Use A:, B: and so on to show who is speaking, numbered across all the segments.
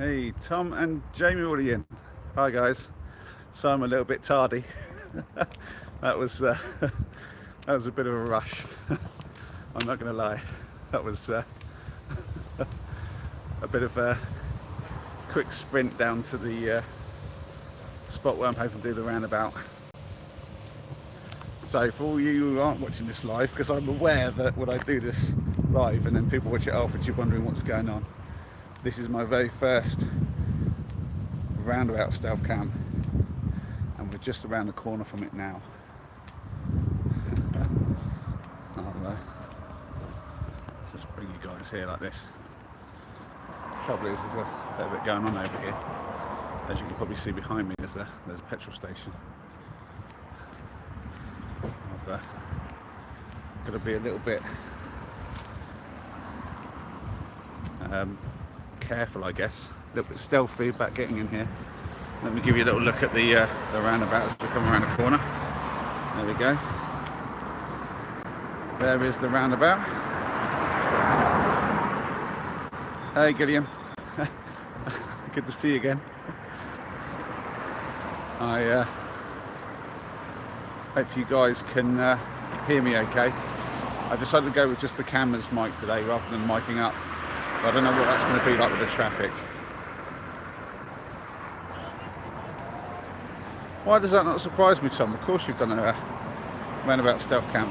A: Hey, Tom and Jamie already in. Hi guys. So I'm a little bit tardy. that was that was a bit of a rush. I'm not going to lie. That was a bit of a quick sprint down to the spot where I'm hoping to do the roundabout. So for all you who aren't watching this live, because I'm aware that when I do this live and then people watch it afterwards, you're wondering what's going on. This is my very first roundabout stealth camp, and we're just around the corner from it now. I'll just bring you guys here like this. Trouble is, there's a fair bit going on over here. As you can probably see behind me, there's a petrol station. I've got to be a little bit careful, I guess. A little bit stealthy about getting in here. Let me give you a little look at the roundabout as we come around the corner. There we go. There is the roundabout. Hey Gilliam. Good to see you again. I hope you guys can hear me okay. I decided to go with just the camera's mic today rather than miking up. But I don't know what that's going to be like with the traffic. Why does that not surprise me, Tom? Of course you've done a roundabout stealth camp.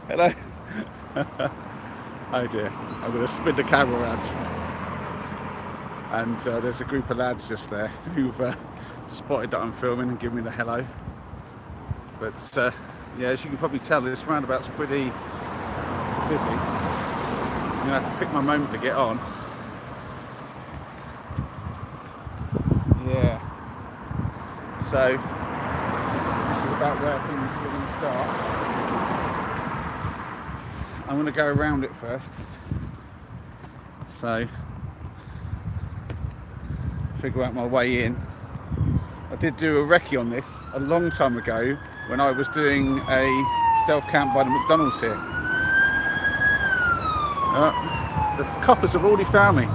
A: Hello. Oh dear, I'm going to spin the camera around. And there's a group of lads just there who've spotted that I'm filming and given me the hello. But yeah, as you can probably tell, this roundabout's pretty busy. I'm going to have to pick my moment to get on. Yeah. So, this is about where things are going to start. I'm going to go around it first. So, figure out my way in. I did do a recce on this a long time ago when I was doing a stealth camp by the McDonald's here. The coppers have already found me.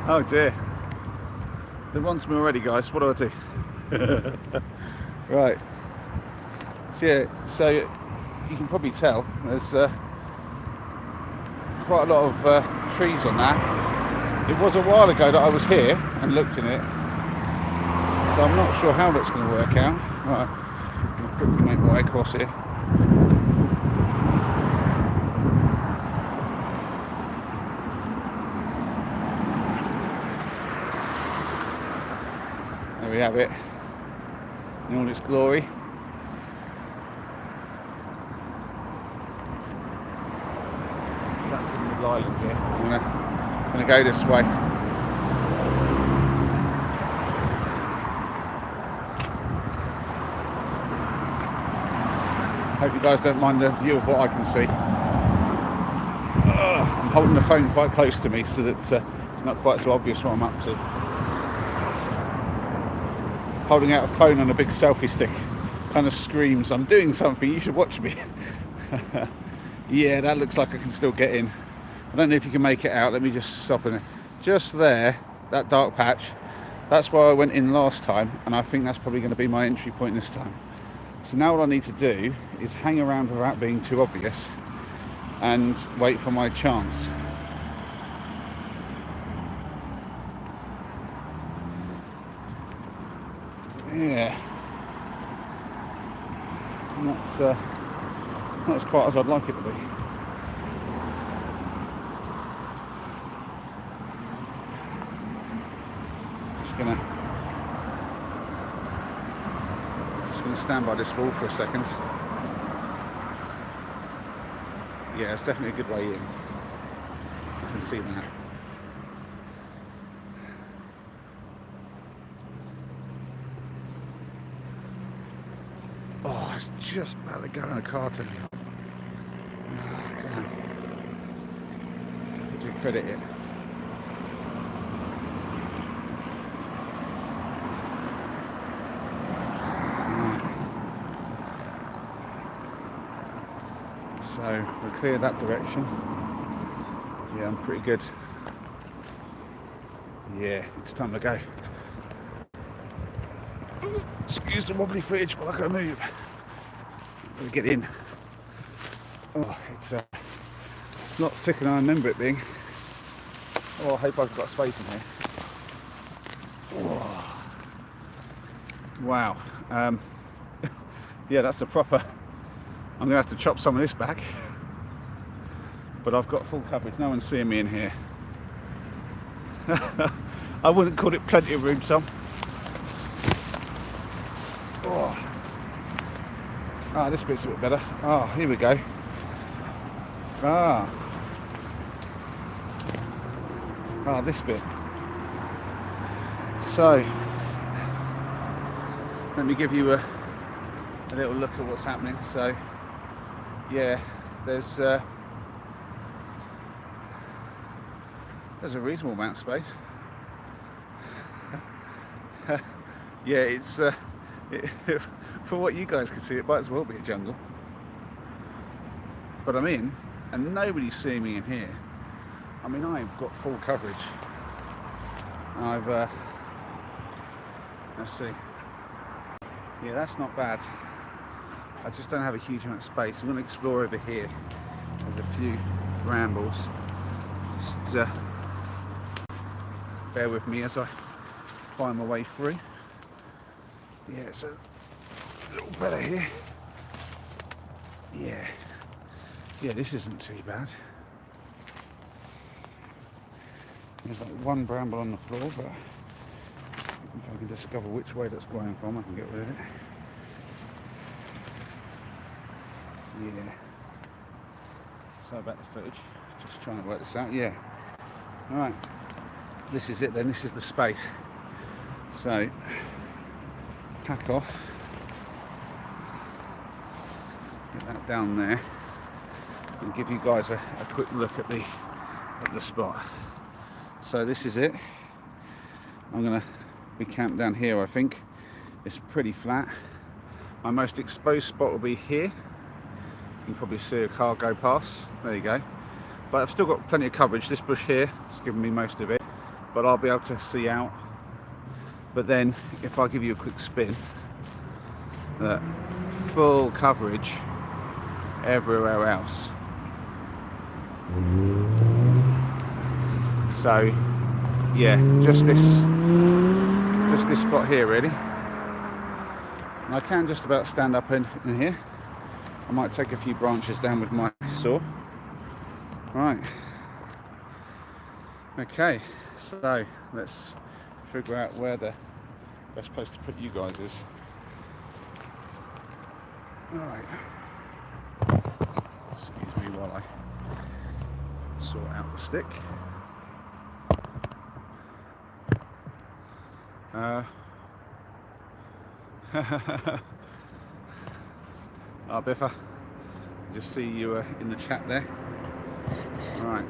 A: Oh dear. They've on to me already, guys. What do I do? Right. So yeah, so you can probably tell there's quite a lot of trees on that. It was a while ago that I was here and looked in it, so I'm not sure how that's going to work out. Right, I'm going to quickly make my way across here. There we have it in all its glory. Island here. I'm gonna go this way. Hope you guys don't mind the view of what I can see. I'm holding the phone quite close to me so that it's not quite so obvious what I'm up to. Holding out a phone on a big selfie stick kind of screams, I'm doing something, you should watch me. Yeah, that looks like I can still get in. I don't know if you can make it out. Let me just stop in it. Just there, that dark patch, that's where I went in last time, and I think that's probably going to be my entry point this time. So now what I need to do is hang around without being too obvious and wait for my chance. Yeah. Not as quiet as I'd like it to be. Just gonna stand by this wall for a second. Yeah, it's definitely a good way in. I can see that. Oh, it's just about to go in a car to me. Oh, damn. Would you credit it? So So we'll clear that direction. Yeah, I'm pretty good. Yeah, it's time to go. Excuse the wobbly footage while I gotta move. Gotta get in. Oh, it's a lot thicker than I remember it being. Oh, I hope I've got space in here. Oh. Wow. Yeah, that's a proper. I'm gonna have to chop some of this back. But I've got full coverage. No one's seeing me in here. I wouldn't call it plenty of room, Tom. Oh. Ah, this bit's a bit better. Ah, here we go. Ah, this bit. So, let me give you a little look at what's happening. So, yeah, there's a reasonable amount of space. Yeah, it's for what you guys can see, it might as well be a jungle. But I'm in, and nobody's seeing me in here. I mean, I've got full coverage. I've let's see. Yeah, that's not bad. I just don't have a huge amount of space. I'm going to explore over here. There's a few brambles. Just bear with me as I find my way through. Yeah, it's a little better here. Yeah. Yeah, this isn't too bad. There's like one bramble on the floor, but if I can discover which way that's going from, I can get rid of it. Yeah. Sorry about the footage. Just trying to work this out. Yeah. Alright. This is it then. This is the space. So, pack off. Get that down there. And give you guys a quick look at the spot. So this is it. I'm going to be camped down here, I think. It's pretty flat. My most exposed spot will be here. You can probably see a car go past. There you go. But I've still got plenty of coverage. This bush here has given me most of it. But I'll be able to see out. But then, if I give you a quick spin, full coverage everywhere else. So, yeah, just this spot here really. And I can just about stand up in here. I might take a few branches down with my saw. Right. Okay, so let's figure out where the best place to put you guys is. Alright. Excuse me while I sort out the stick. Biffa, just see you in the chat there. Right.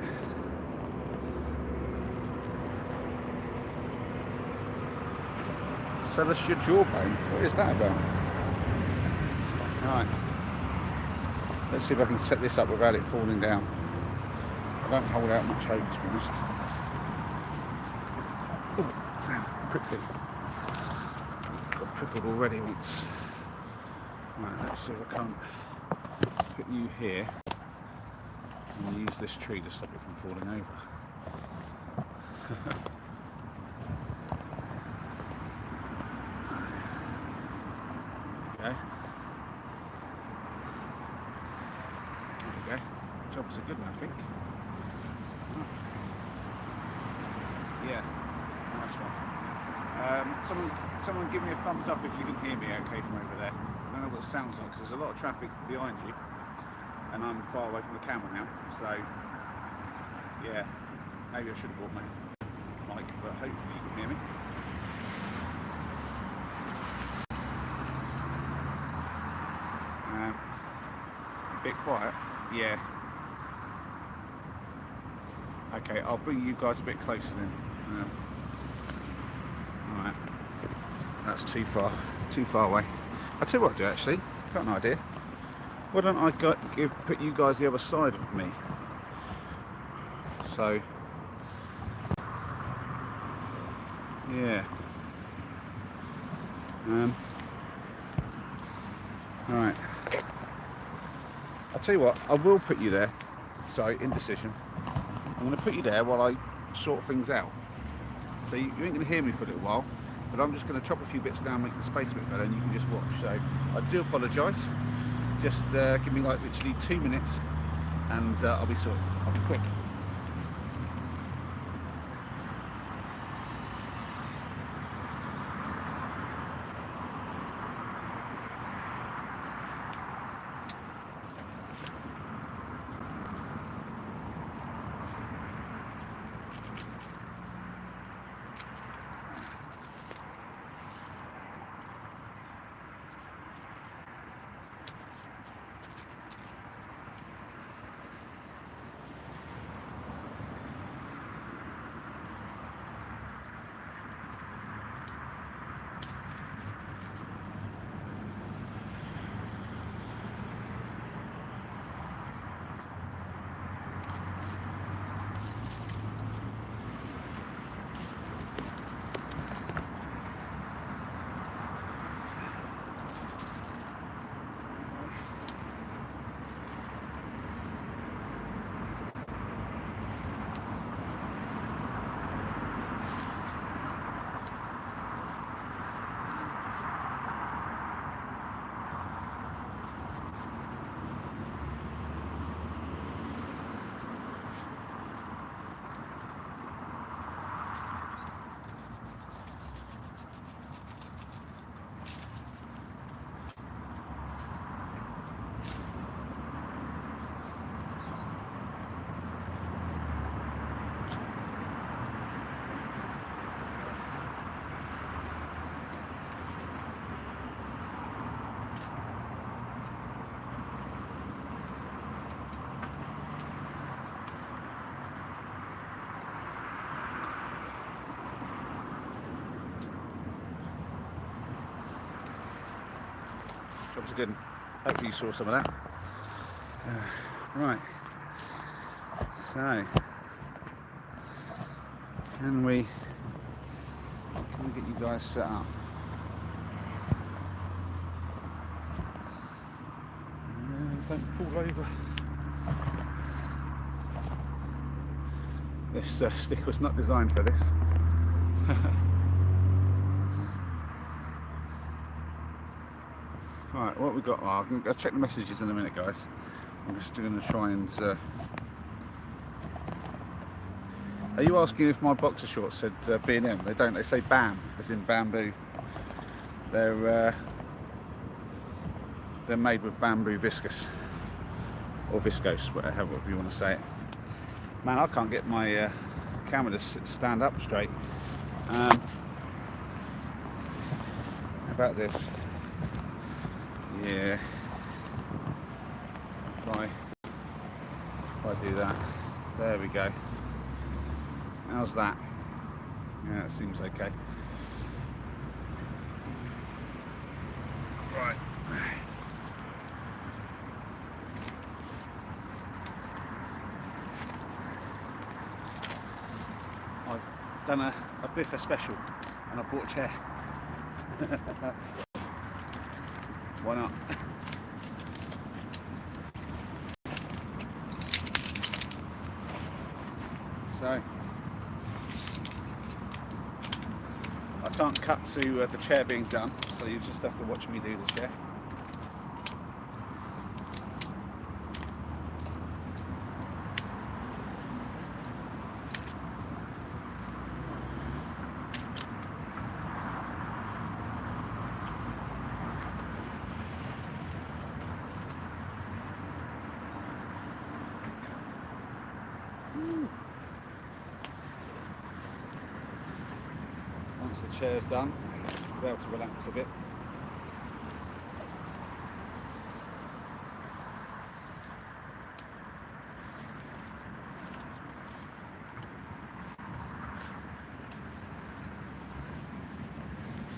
A: Sell us your jawbone. What is that about? Right. Let's see if I can set this up without it falling down. I don't hold out much hope, to be honest. Oh, damn, prickly. Got prickled already once. Right, let's see if I can put you here and use this tree to stop it from falling over. Okay. There we go. Jobs are good one, I think. Yeah, nice one. Someone give me a thumbs up if you can hear me okay from over there. I don't know what it sounds like because there's a lot of traffic behind you and I'm far away from the camera now, so yeah, maybe I should have brought my mic, but hopefully you can hear me. A bit quiet, yeah. Okay, I'll bring you guys a bit closer then. Alright, that's too far away. I'll tell you what I'll do actually, got an idea. Why don't I put you guys the other side of me? So, yeah. Alright. I'll tell you what, I will put you there. Sorry, indecision. I'm going to put you there while I sort things out. So you ain't going to hear me for a little while, but I'm just going to chop a few bits down, make the space a bit better, and you can just watch. So I do apologise. Just give me like literally 2 minutes, and I'll be sorted. I'll be quick. Job's good. Hopefully you saw some of that. Right. So, can we get you guys set up? Don't fall over. This stick was not designed for this. Right, what we got? I'll check the messages in a minute, guys. I'm just going to try and. Are you asking if my boxer shorts said B&M? They don't. They say BAM, as in bamboo. They're made with bamboo viscose or viscose, whatever you want to say it. Man, I can't get my camera to stand up straight. How about this? Yeah. If I do that, there we go. How's that? Yeah, it seems okay. Right. I've done a biffa special and I bought a chair. Why not? So I can't cut to the chair being done, so you just have to watch me do the chair. Once the chair's done, I'll be able to relax a bit.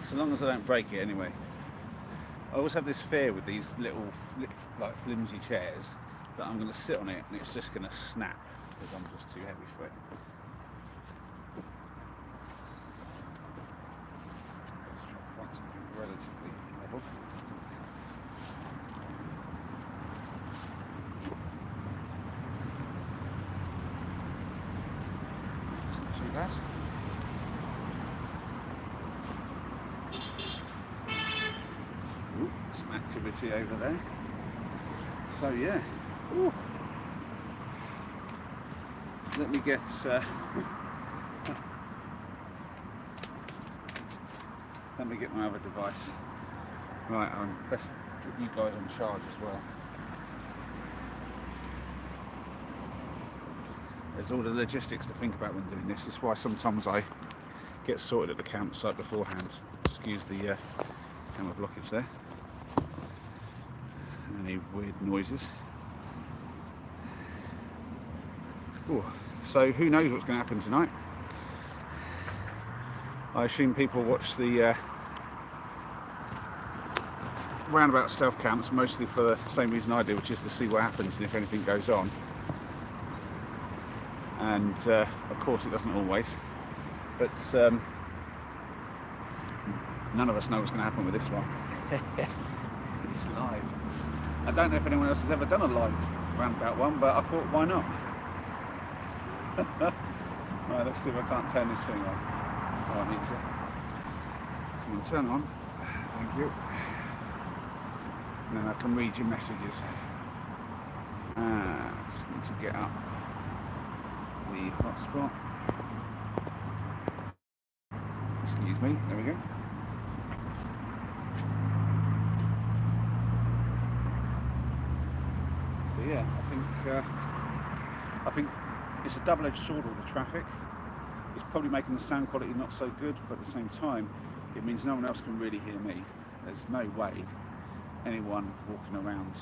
A: So long as I don't break it anyway. I always have this fear with these little like flimsy chairs that I'm going to sit on it and it's just going to snap because I'm just too heavy for it. Let's try to find something relatively level. It's not too bad. Ooh, some activity over there. So yeah. Ooh. Let me get let me get my other device. Right, I'm best put you guys on charge as well. There's all the logistics to think about when doing this. It's why sometimes I get sorted at the campsite beforehand. Excuse the camera blockage there. Any weird noises. Ooh. So who knows what's going to happen tonight? I assume people watch the Roundabout stealth camps mostly for the same reason I do, which is to see what happens and if anything goes on. And of course it doesn't always, but none of us know what's going to happen with this one. It's live. I don't know if anyone else has ever done a live Roundabout one, but I thought, why not? Right, let's see if I can't turn this thing on. Oh, I need to. Come on, turn on. Thank you. And then I can read your messages. Just need to get up the hotspot. Excuse me. There we go. So yeah, I think it's a double-edged sword with the traffic. It's probably making the sound quality not so good, but at the same time, it means no one else can really hear me. There's no way anyone walking around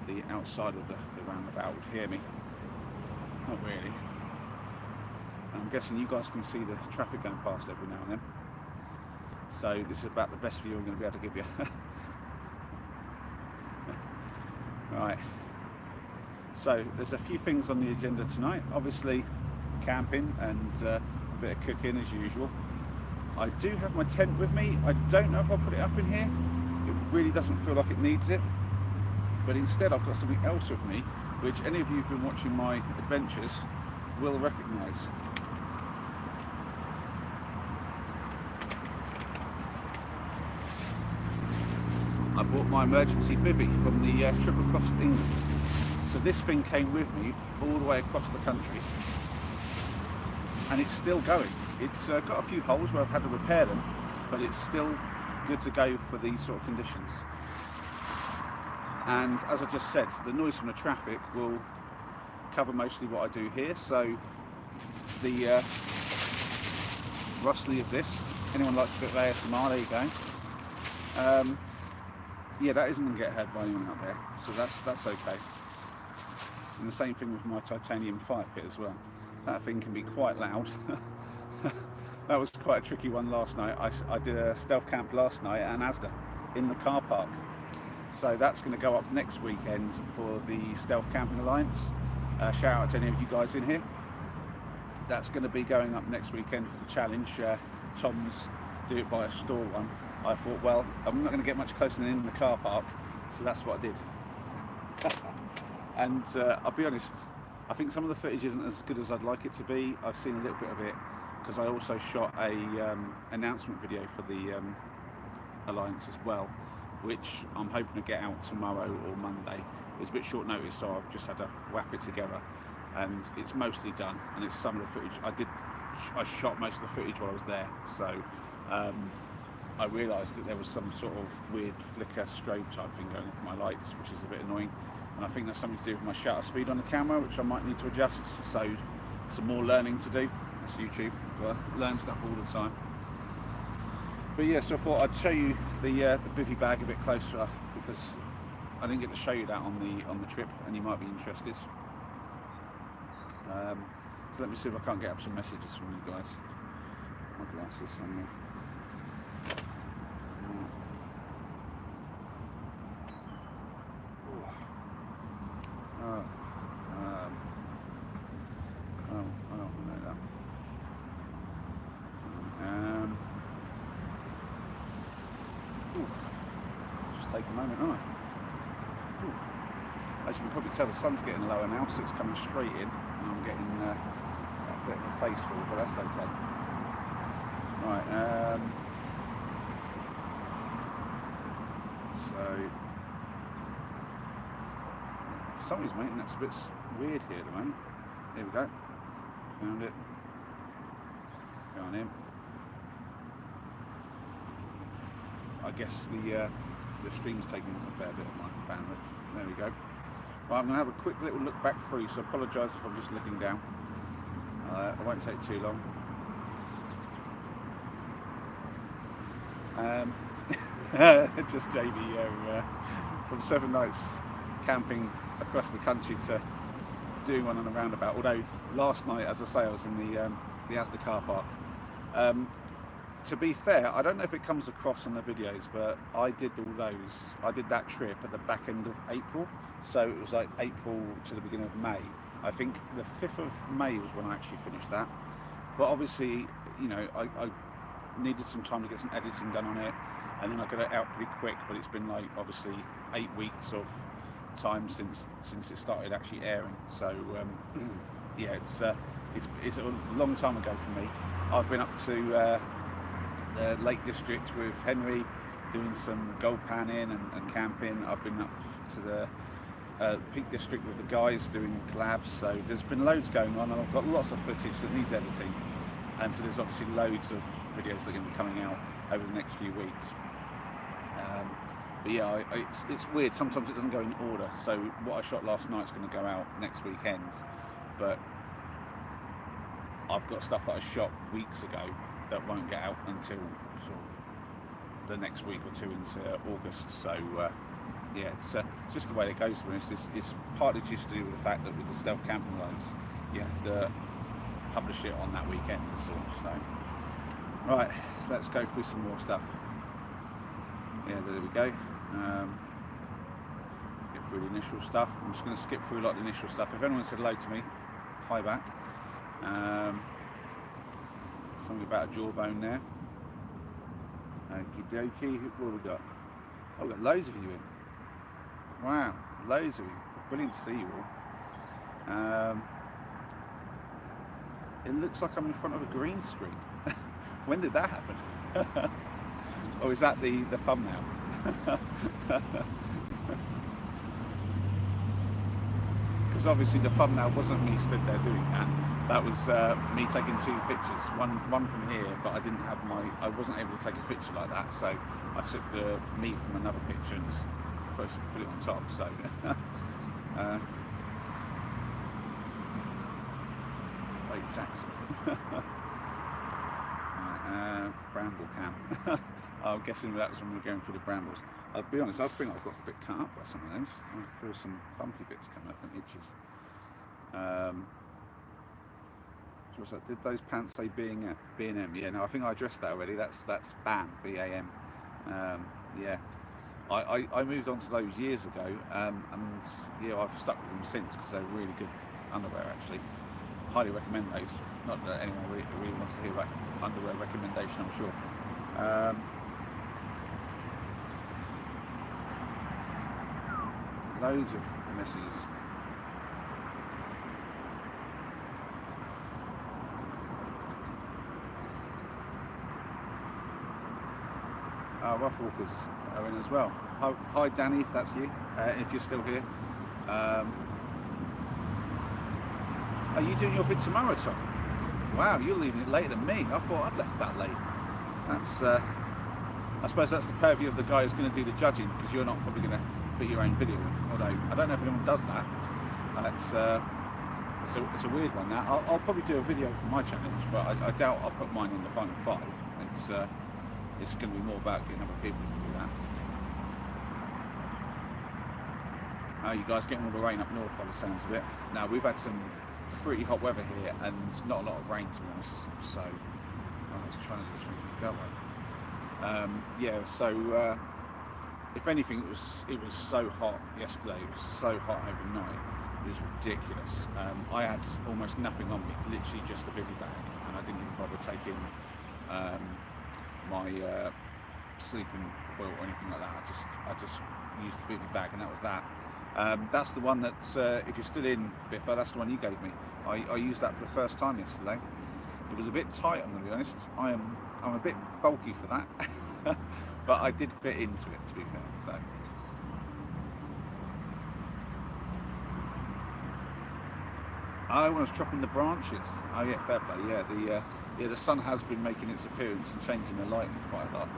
A: the outside of the roundabout would hear me. Not really. I'm guessing you guys can see the traffic going past every now and then. So this is about the best view I'm going to be able to give you. Right. So there's a few things on the agenda tonight. Obviously camping and a bit of cooking as usual. I do have my tent with me. I don't know if I'll put it up in here. It really doesn't feel like it needs it. But instead I've got something else with me, which any of you who've been watching my adventures will recognise. I bought my emergency bivvy from the trip across England. So this thing came with me all the way across the country. And it's still going. It's got a few holes where I've had to repair them, but it's still good to go for these sort of conditions. And as I just said, the noise from the traffic will cover mostly what I do here. So the rustly of this, anyone likes a bit of ASMR, there you go. Yeah, that isn't going to get heard by anyone out there, so that's okay. And the same thing with my titanium fire pit as well. That thing can be quite loud. That was quite a tricky one last night. I did a stealth camp last night at Asda in the car park. So that's going to go up next weekend for the Stealth Camping Alliance. Shout out to any of you guys in here. That's going to be going up next weekend for the challenge. Tom's Do It By a Store one. I thought, well, I'm not going to get much closer than in the car park, so that's what I did. And I'll be honest, I think some of the footage isn't as good as I'd like it to be. I've seen a little bit of it because I also shot a announcement video for the Alliance as well, which I'm hoping to get out tomorrow or Monday. It's a bit short notice, so I've just had to whap it together, and it's mostly done. And it's some of the footage I shot most of the footage while I was there. So I realised that there was some sort of weird flicker strobe type thing going on with my lights, which is a bit annoying. And I think that's something to do with my shutter speed on the camera, which I might need to adjust. So some more learning to do. It's YouTube. I learn stuff all the time. But yeah, so I thought I'd show you the bivvy bag a bit closer because I didn't get to show you that on the trip, and you might be interested. So let me see if I can't get up some messages from you guys. My glasses somewhere. the moment, aren't I? Ooh. As you can probably tell, the sun's getting lower now, so it's coming straight in, and I'm getting a bit of a face full, but that's okay. Right, so for some reason my internet's a bit weird here at the moment. Here we go. Found it. Go on in. I guess the stream's taking a fair bit of my bandwidth. There we go. Well, I'm going to have a quick little look back through, so I apologise if I'm just looking down. It won't take too long. Just JB from 7 nights camping across the country to doing one on a roundabout. Although last night, as I say, I was in the Asda car park. To be fair, I don't know if it comes across on the videos, but I did that trip at the back end of April. So it was like April to the beginning of May. I think the 5th of May was when I actually finished that. But obviously, you know, I needed some time to get some editing done on it, and then I got it out pretty quick. But it's been like obviously 8 weeks of time since it started actually airing. So yeah, it's a long time ago for me. I've been up to the Lake District with Henry, doing some gold panning and camping. I've been up to the Peak District with the guys doing collabs. So there's been loads going on, and I've got lots of footage that needs editing. And so there's obviously loads of videos that are going to be coming out over the next few weeks. But yeah, it's weird. Sometimes it doesn't go in order. So what I shot last night is going to go out next weekend. But I've got stuff that I shot weeks ago that won't get out until sort of the next week or two into August. So yeah, it's just the way it goes. It's partly just to do with the fact that with the stealth camping loads, you have to publish it on that weekend. So right, so let's go through some more stuff. Yeah, there we go. Let's get through the initial stuff. I'm just going to skip through a lot of the initial stuff. If anyone said hello to me, hi back. Something about a jawbone there. Okie dokie. What have we got? Oh, we've got loads of you in. Wow, loads of you. Brilliant to see you all. It looks like I'm in front of a green screen. When did that happen? Or is that the thumbnail? Because obviously the thumbnail wasn't me stood there doing that. That was me taking 2 pictures, one from here, but I wasn't able to take a picture like that, so I took the me from another picture and just put it on top. So fake taxi. Bramble cam. I'm guessing that was when we were going through the brambles. I'll be honest, I think I've got a bit cut up by some of those. I feel some bumpy bits coming up and itches. Did those pants say B&M? Yeah, no, I think I addressed that already. That's BAM, B-A-M. Yeah, I moved on to those years ago, and yeah, I've stuck with them since because they're really good underwear. Actually, highly recommend those. Not that anyone really wants to hear about underwear recommendation, I'm sure. Loads of messages. Rough Walkers are in as well. Hi Danny, if that's you, if you're still here. Are you doing your Victor Marathon? Wow, you're leaving it later than me. I thought I'd left that late. That's, I suppose that's the purview of the guy who's going to do the judging, because you're not probably going to put your own video in. Although I don't know if anyone does that. It's a weird one. That I'll probably do a video for my challenge, but I doubt I'll put mine in the final 5. It's going to be more about getting other people to do that. Oh, you guys getting all the rain up north by the sounds of it. Now, we've had some pretty hot weather here and not a lot of rain, to be honest. So, I was trying to just go away. Yeah, so if anything, it was so hot yesterday. It was so hot overnight. It was ridiculous. I had almost nothing on me, literally just a bivvy bag, and I didn't even bother taking my sleeping quilt or anything like that. I just used a bivvy bag, and that was that. That's the one that, if you're still in Biffa, that's the one you gave me. I used that for the first time yesterday. It was a bit tight, I'm going to be honest. I'm a bit bulky for that, but I did fit into it, to be fair. So. I was chopping the branches. Oh yeah, fair play. Yeah, the sun has been making its appearance and changing the lighting quite a lot.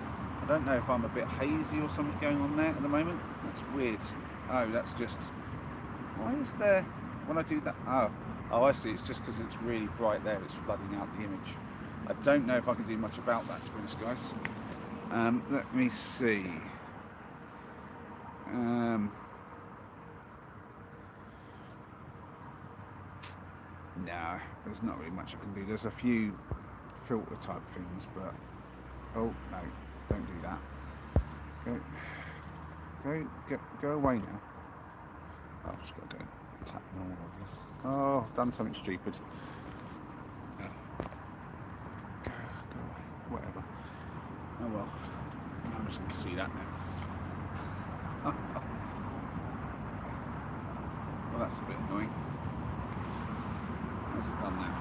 A: I don't know if I'm a bit hazy or something going on there at the moment. That's weird. Oh, that's just. Why is there? When I do that, oh, I see. It's just because it's really bright there. It's flooding out the image. I don't know if I can do much about that, to be honest, guys. Let me see. No, there's not really much I can do. There's a few filter type things, but oh no, don't do that. Go away now. Oh, I've just got to go tap normal, I guess. Oh, I've done something stupid. Go away, whatever. Oh well, I'm just going to see that now. Well, that's a bit annoying. How's it done now?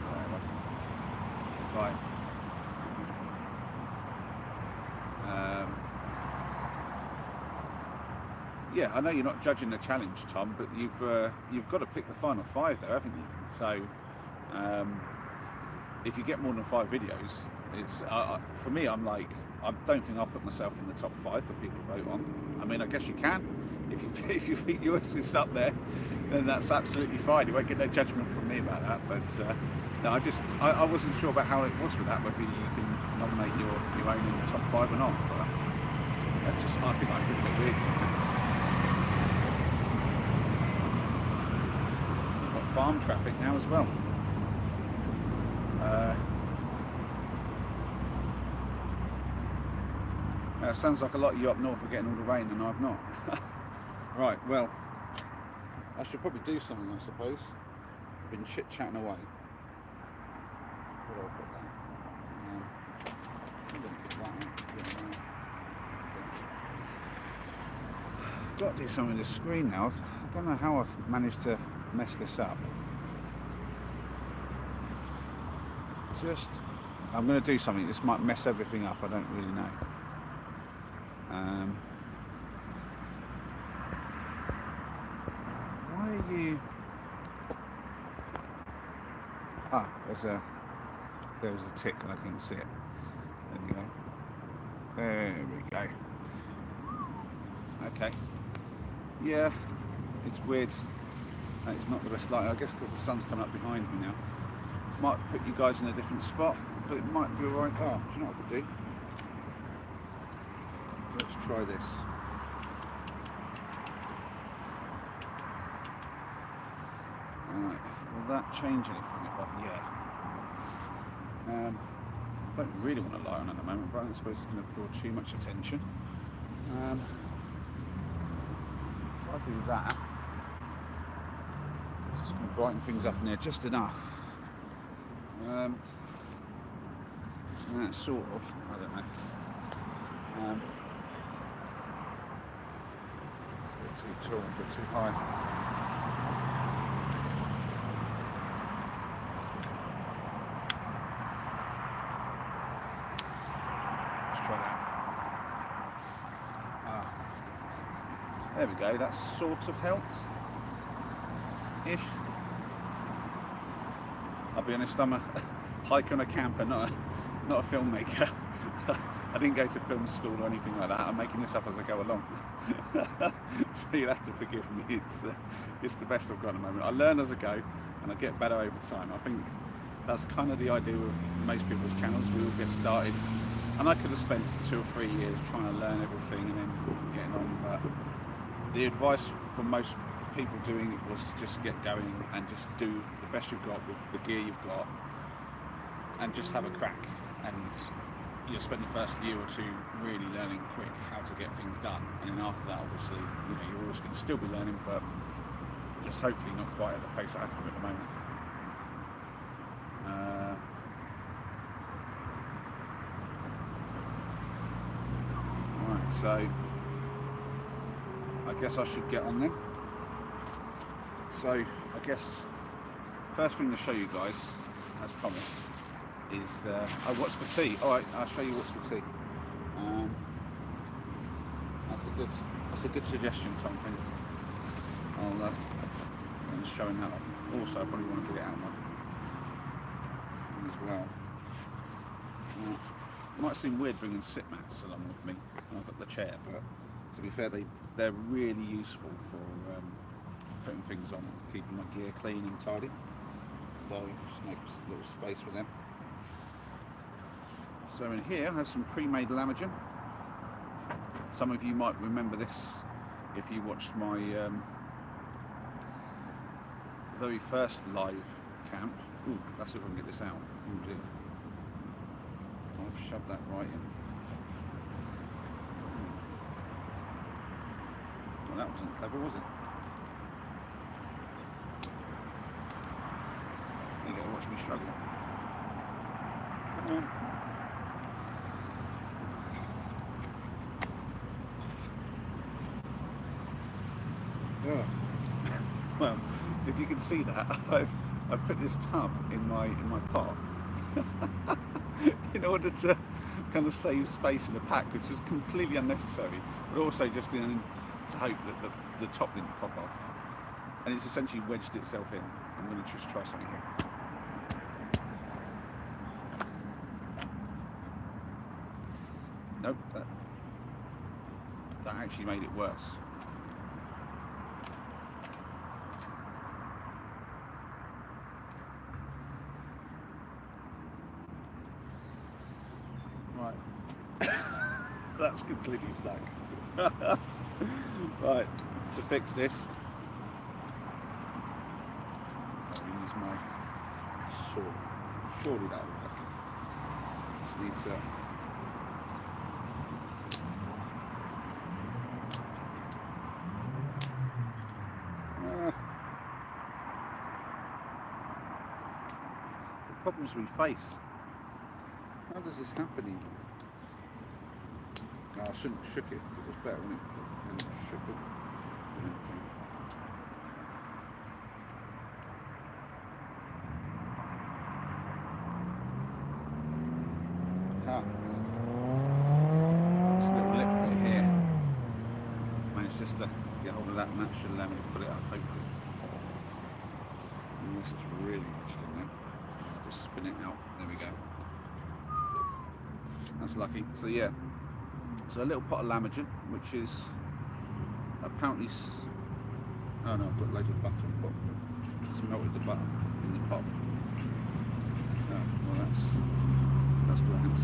A: Whatever. Goodbye. Yeah, I know you're not judging the challenge, Tom, but you've got to pick the final 5 though, haven't you? So if you get more than 5 videos, it's for me. I'm like, I don't think I'll put myself in the top 5 for people to vote on. I mean, I guess you can. If you think yours is up there, then that's absolutely fine. You won't get no judgment from me about that. But no, I wasn't sure about how it was with that, whether you can nominate your own in the top 5 or not. But I think a bit weird. We've got farm traffic now as well. It sounds like a lot of you up north are getting all the rain, and I've not. Right, well, I should probably do something, I suppose. I've been chit-chatting away. Where do I put that? I'm going to put that in. I've got to do something with this screen now. I don't know how I've managed to mess this up. I'm going to do something. This might mess everything up. I don't really know. Why are you? There was a tick and I couldn't see it. There we go. There we go. Okay. Yeah, it's weird. It's not the best light. I guess because the sun's coming up behind me now. Might put you guys in a different spot, but it might be alright. Oh, do you know what I could do? Let's try this. Alright, will that change anything if I don't really want a light on at the moment, but I don't suppose it's going to draw too much attention. If I do that, it's just going to brighten things up in there just enough. Sort of, I don't know. It's a bit too tall, a bit too high. Let's try that. There we go, that sort of helped. Ish. I'll be honest, I'm a hiker and a camper, not a filmmaker. I didn't go to film school or anything like that. I'm making this up as I go along. So you'll have to forgive me. It's the best I've got at the moment. I learn as I go and I get better over time. I think that's kind of the idea of most people's channels. We all get started, and I could have spent 2 or 3 years trying to learn everything and then getting on, but the advice from most people doing it was to just get going and just do the best you've got with the gear you've got and just have a crack. And you'll spend the first year or 2 really learning quick how to get things done, and then after that, obviously, you're always going to still be learning, but just hopefully not quite at the pace I have to at the moment. Right, so I guess I should get on then. So I guess first thing to show you guys, as promised, is what's for tea. All right, I'll show you what's for tea. That's a good suggestion. Something. I'm showing that off. Also, I probably want to get it out as well. It might seem weird bringing sit mats along with me. I've got the chair, but to be fair, they're really useful for putting things on, keeping my gear clean and tidy. So just make a little space for them. So in here I have some pre-made lamagen. Some of you might remember this if you watched my very first live camp. Ooh, let's see if I can get this out. Ooh, dear. I've shoved that right in. Well, that wasn't clever, was it? There you go, watch me struggle. Come on. Oh. Well, if you can see that, I've put this tub in my pot in order to kind of save space in the pack, which is completely unnecessary, but also just to hope that the top didn't pop off. And it's essentially wedged itself in. I'm going to just try something here. Nope, that actually made it worse. That's completely stuck. Right, to fix this, so I use my sword. Surely that will work. Just need to the problems we face. How does this happen even? Oh, I shouldn't have shook it. It was better when it shook it. This little lip bit here. Managed just to get hold of that, and that should allow me to pull it up, hopefully. And this is really wedged in there. Just spin it out. There we go. That's lucky. So yeah. So a little pot of lamagen, which is apparently, oh no, I've got loads of butter in the pot. It's melted the butter in the pot. Oh, well that's grand.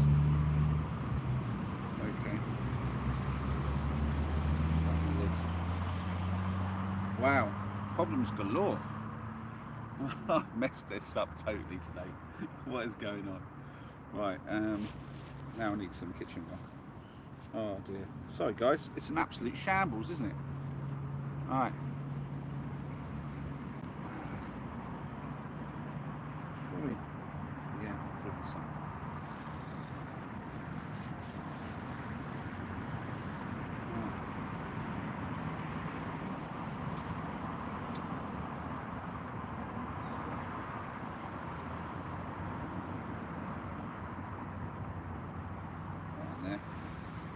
A: Okay. Wow, problems galore. I've messed this up totally today. What is going on? Right, now I need some kitchen gum. Oh dear. Sorry guys, it's an absolute shambles, isn't it? Alright. Surely. Yeah, probably so.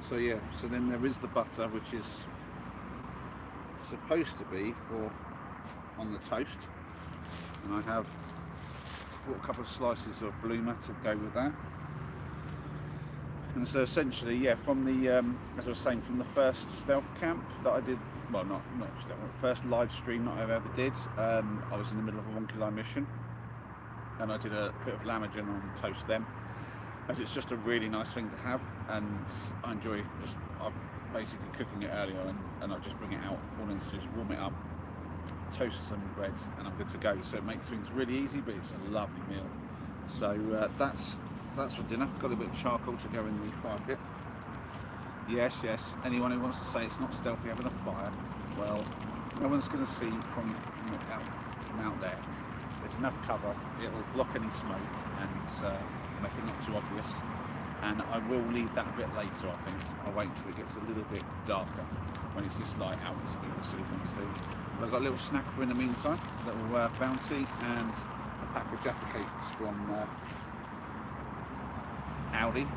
A: So yeah, so then there is the butter, which is supposed to be for on the toast, and I have bought a couple of slices of bloomer to go with that. And so essentially, yeah, from the as I was saying, from the first stealth camp that I did, well, not stealth, first live stream that I ever did, I was in the middle of a wonky mission, and I did a bit of lamagen on toast then. As it's just a really nice thing to have, and I enjoy I'm basically cooking it earlier, and I just bring it out, all I need to do is warm it up, toast some bread, and I'm good to go. So it makes things really easy, but it's a lovely meal. So that's for dinner. Got a bit of charcoal to go in the fire pit. Yes, anyone who wants to say it's not stealthy having a fire, well, no one's going to see from out there. There's enough cover, it'll block any smoke and make it not too obvious, and I will leave that a bit later. I think I'll wait until it gets a little bit darker when it's this light out. It's a bit of a silly thing to do. But I've got a little snack for in the meantime, a little bounty and a pack of Jaffa cakes from Audi.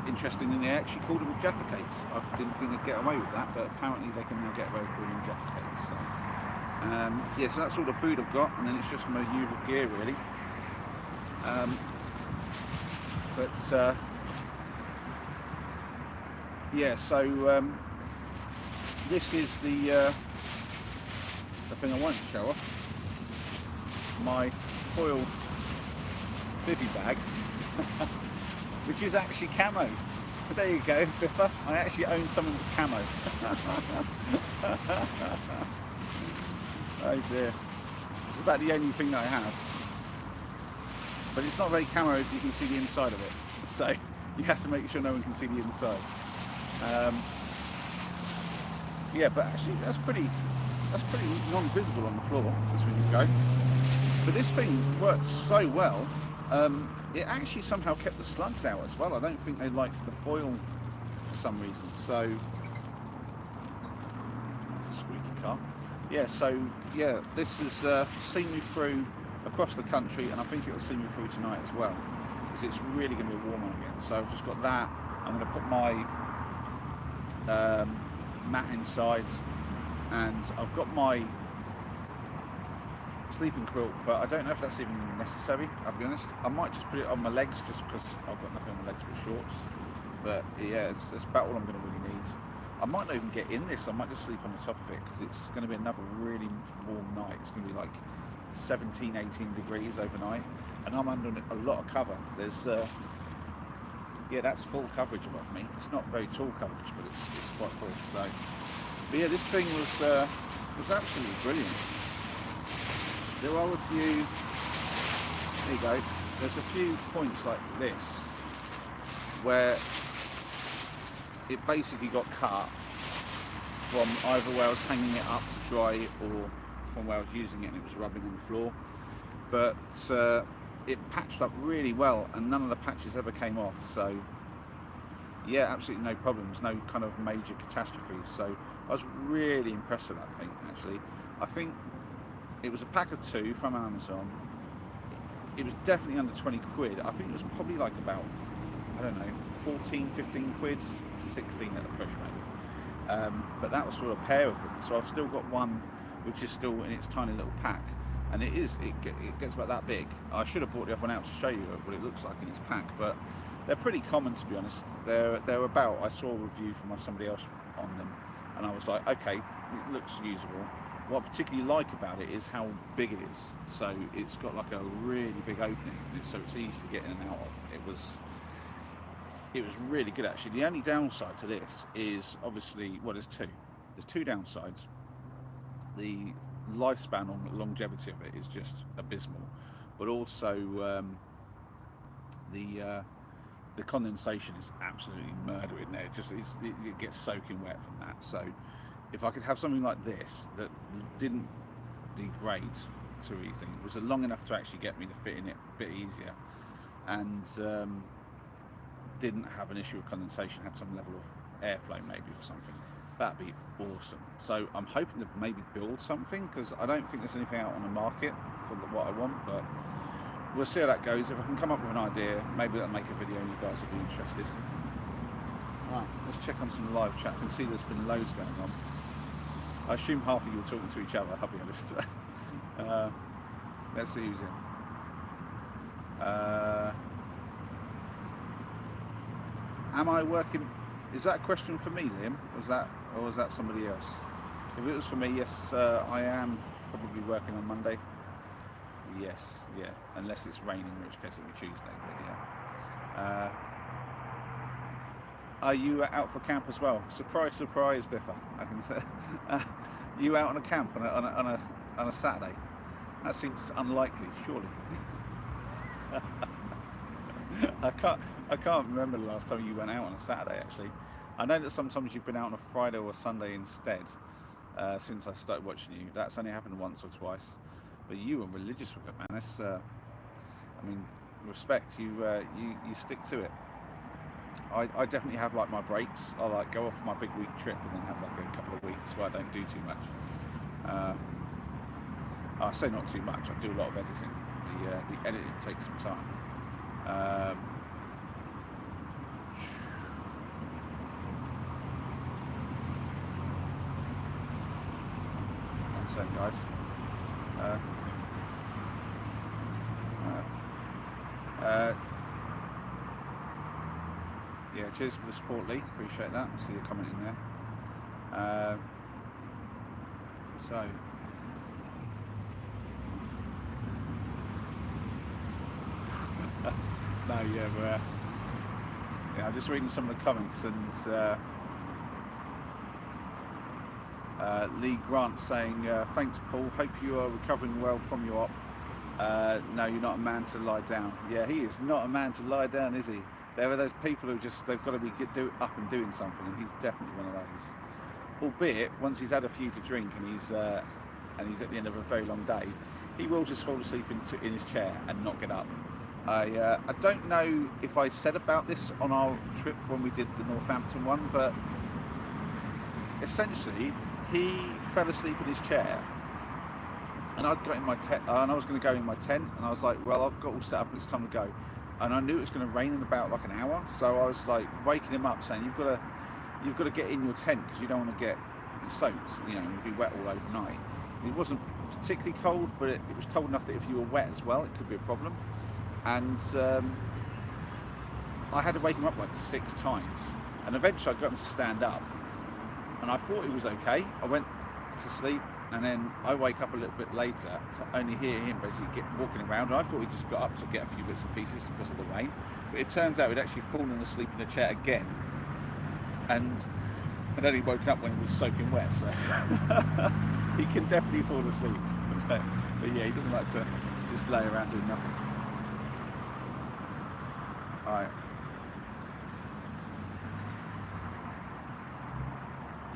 A: Interestingly, they actually called them Jaffa cakes. I didn't think they'd get away with that, but apparently they can now get away with calling them Jaffa cakes. So, yeah, so that's all the food I've got, and then it's just my usual gear really. Yeah, so this is the thing I wanted to show off. My foil bivvy bag, which is actually camo. But there you go, Biffa. I actually own something that's camo. Oh dear. It's about the only thing that I have. But it's not very camo if you can see the inside of it. So you have to make sure no one can see the inside. Yeah, but actually that's pretty non-visible on the floor as things go. But this thing works so well. It actually somehow kept the slugs out as well. I don't think they liked the foil for some reason. So it's a squeaky car. Yeah, so yeah, this has seen me through across the country, and I think it will see me through tonight as well, because it's really going to be warmer again. So I've just got that. I'm going to put my mat inside, and I've got my sleeping quilt, but I don't know if that's even necessary, I'll be honest. I might just put it on my legs just because I've got nothing on my legs but shorts. But yeah, it's about all I'm going to really need. I might not even get in this. I might just sleep on the top of it, because it's going to be another really warm night. It's going to be like 17, 18 degrees overnight, and I'm under a lot of cover. There's yeah, that's full coverage above me. It's not very tall coverage, but it's quite full. So, but yeah, this thing was absolutely brilliant. There are a few. There you go. There's a few points like this where it basically got cut from either where I was hanging it up to dry, or from where I was using it and it was rubbing on the floor. But it patched up really well, and none of the patches ever came off. So yeah, absolutely no problems, no kind of major catastrophes. So I was really impressed with that thing, actually. I think it was a pack of 2 from Amazon. It was definitely under 20 quid. I think it was probably like about, I don't know, 14, 15 quid, 16 at the push maybe. But that was for a pair of them. So I've still got one which is still in its tiny little pack, and it gets about that big. I should have brought the other one out to show you what it looks like in its pack, but they're pretty common, to be honest. They're about, I saw a review from somebody else on them, and I was like, okay, it looks usable. What I particularly like about it is how big it is. So it's got like a really big opening, so it's easy to get in and out of. It was really good, actually. The only downside to this is obviously, well, there's two downsides. The lifespan on the longevity of it is just abysmal, but also the condensation is absolutely murder in there. It gets soaking wet from that. So if I could have something like this that didn't degrade too easily, it was long enough to actually get me to fit in it a bit easier, and didn't have an issue with condensation, had some level of airflow maybe or something, that'd be awesome. So I'm hoping to maybe build something, because I don't think there's anything out on the market for what I want, but we'll see how that goes. If I can come up with an idea, maybe I'll make a video and you guys will be interested. Right, let's check on some live chat. I can see there's been loads going on. I assume half of you are talking to each other, I'll be honest. Let's see who's in. Am I working? Is that a question for me, Liam? Or was that somebody else? If it was for me, yes, I am probably working on Monday. Yes, yeah, unless it's raining, in which case it'll be Tuesday. But yeah. Are you out for camp as well? Surprise, surprise, Biffa. I can say. You out on a camp on a Saturday? That seems unlikely, surely. I can't remember the last time you went out on a Saturday, actually. I know that sometimes you've been out on a Friday or a Sunday instead, since I started watching you. That's only happened once or twice. But you were religious with it, man. It's, I mean, respect. You stick to it. I definitely have like my breaks. I like go off my big week trip and then have like a couple of weeks where I don't do too much. Uh, I say not too much. I do a lot of editing. The editing takes some time. One second, guys. Yeah, cheers for the support, Lee. Appreciate that. I see you commenting there. So. No, yeah, I'm just reading some of the comments, and Lee Grant saying, thanks, Paul. Hope you are recovering well from your op. No, you're not a man to lie down. Yeah, he is not a man to lie down, is he? There are those people who just, they've got to be up and doing something, and he's definitely one of those. Albeit, once he's had a few to drink and he's at the end of a very long day, he will just fall asleep in his chair and not get up. I don't know if I said about this on our trip when we did the Northampton one, but essentially he fell asleep in his chair, and I'd got in my tent, and I was going to go in my tent, and I was like, well, I've got all set up and it's time to go. And I knew it was going to rain in about like an hour, so I was like waking him up saying, you've got to get in your tent because you don't want to get soaked, and be wet all overnight. It wasn't particularly cold, but it was cold enough that if you were wet as well, it could be a problem. And I had to wake him up like 6 times, and eventually I got him to stand up, and I thought he was okay. I went to sleep, and then I wake up a little bit later to only hear him basically walking around, and I thought he just got up to get a few bits and pieces because of the rain, but it turns out he'd actually fallen asleep in the chair again, and I'd only woken up when he was soaking wet, so he can definitely fall asleep. But yeah, he doesn't like to just lay around doing nothing. Alright.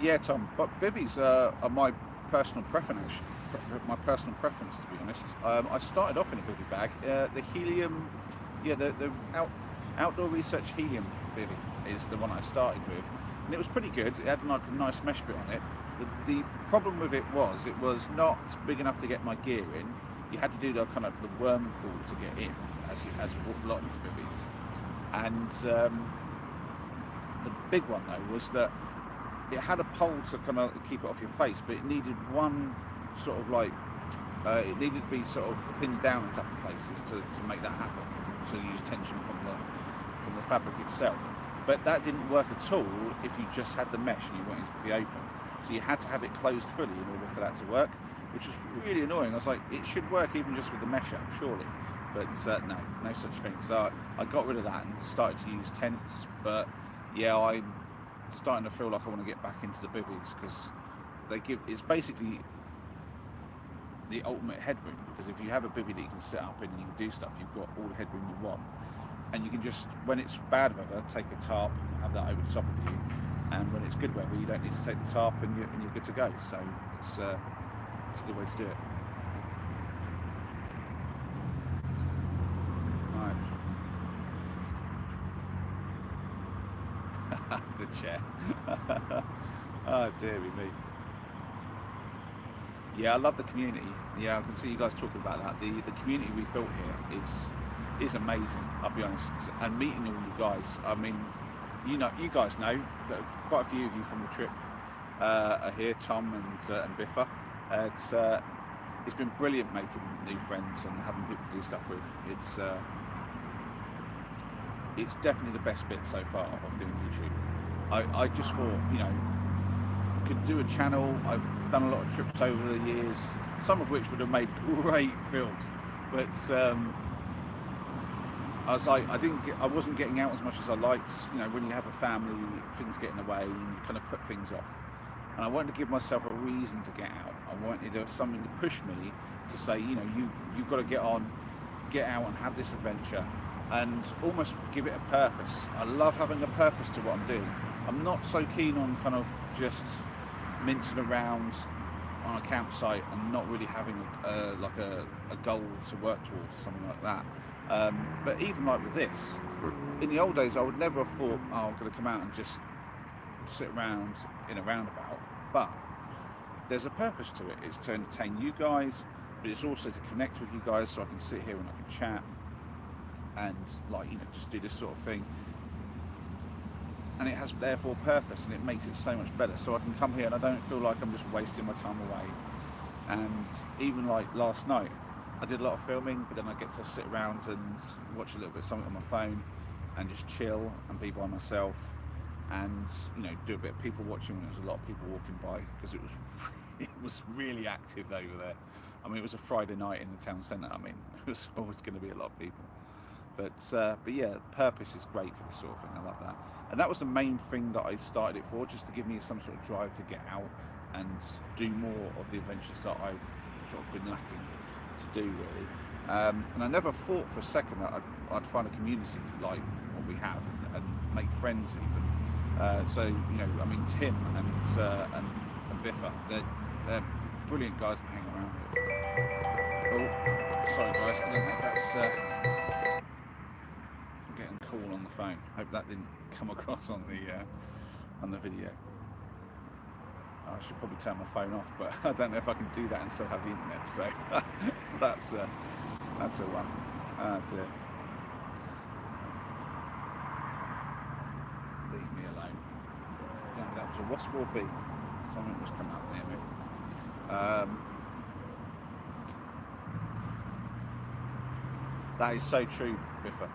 A: Yeah, Tom, but bivvies are my personal preference. To be honest. I started off in a bivvy bag. The helium, the outdoor research helium bivvy is the one I started with, and it was pretty good. It had like a nice mesh bit on it. The problem with it was not big enough to get my gear in. You had to do the kind of the worm crawl to get in, as a lot of these bivvies. And the big one though was that it had a pole to kind of keep it off your face, but it needed one sort of like it needed to be sort of pinned down in a couple of places to make that happen. So you use tension from the fabric itself. But that didn't work at all if you just had the mesh and you wanted it to be open. So you had to have it closed fully in order for that to work, which was really annoying. I was like, it should work even just with the mesh up, surely. But no such thing. So I got rid of that and started to use tents. But yeah, I'm starting to feel like I want to get back into the bivvies because it's basically the ultimate headroom. Because if you have a bivvy that you can sit up in and you can do stuff, you've got all the headroom you want. And you can just, when it's bad weather, take a tarp, have that over the top of you. And when it's good weather, you don't need to take the tarp and you're good to go. So it's a good way to do it. The chair. Oh dear me. Yeah, I love the community. Yeah, I can see you guys talking about that. The community we've built here is amazing, I'll be honest. And meeting all you guys, I mean, you guys know that quite a few of you from the trip are here, Tom and Biffa. It's been brilliant making new friends and having people to do stuff with. It's definitely the best bit so far of doing YouTube. I just thought, could do a channel. I've done a lot of trips over the years, some of which would have made great films, but I was like, I wasn't getting out as much as I liked. When you have a family, things get in the way, and you kind of put things off. And I wanted to give myself a reason to get out. I wanted something to push me to say, you've got to get out and have this adventure, and almost give it a purpose. I love having a purpose to what I'm doing. I'm not so keen on kind of just mincing around on a campsite and not really having a goal to work towards or something like that. But even like with this, in the old days, I would never have thought, oh, I'm going to come out and just sit around in a roundabout. But there's a purpose to it. It's to entertain you guys, but it's also to connect with you guys, so I can sit here and I can chat and, like, you know, just do this sort of thing. And it has therefore purpose, and it makes it so much better. So I can come here and I don't feel like I'm just wasting my time away. And even like last night, I did a lot of filming, but then I get to sit around and watch a little bit of something on my phone and just chill and be by myself, and, you know, do a bit of people watching when there was a lot of people walking by, because it was really active over there. I mean, it was a Friday night in the town centre. I mean, it was always going to be a lot of people. But yeah, purpose is great for this sort of thing. I love that. And that was the main thing that I started it for, just to give me some sort of drive to get out and do more of the adventures that I've sort of been lacking to do, really. And I never thought for a second that I'd find a community like what we have, and make friends even. So, you know, I mean, Tim and Biffa, they're brilliant guys to hang around with. Oh, sorry guys, I don't know if that's getting a call on the phone. Hope that didn't come across on the video. I should probably turn my phone off, but I don't know if I can do that and still have the internet. So that's a one. Dear. Leave me alone. Yeah, that was a wasp or bee. Something was coming up near me. That is so true, Biffa.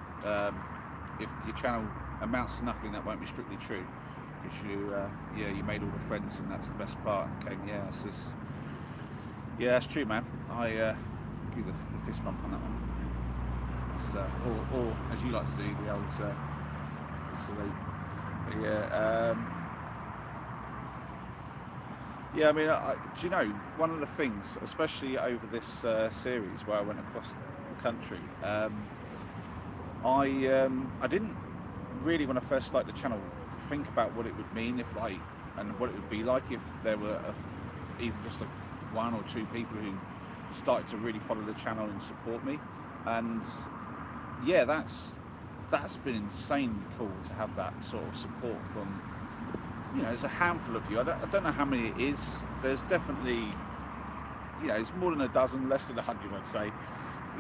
A: If your channel amounts to nothing, that won't be strictly true. Because you made all the friends, and that's the best part. Okay, yeah, that's true, man. I give you the fist bump on that one. That's, or as you like to do, the old salute. But yeah, I mean, do you know, one of the things, especially over this series where I went across the country, I didn't really, when I first started the channel, think about what it would mean if, like, and what it would be like if there were even just one or two people who started to really follow the channel and support me. And yeah, that's been insanely cool to have that sort of support from, you know, there's a handful of you. I don't know how many it is. There's definitely, you know, it's more than a dozen, less than 100, I'd say.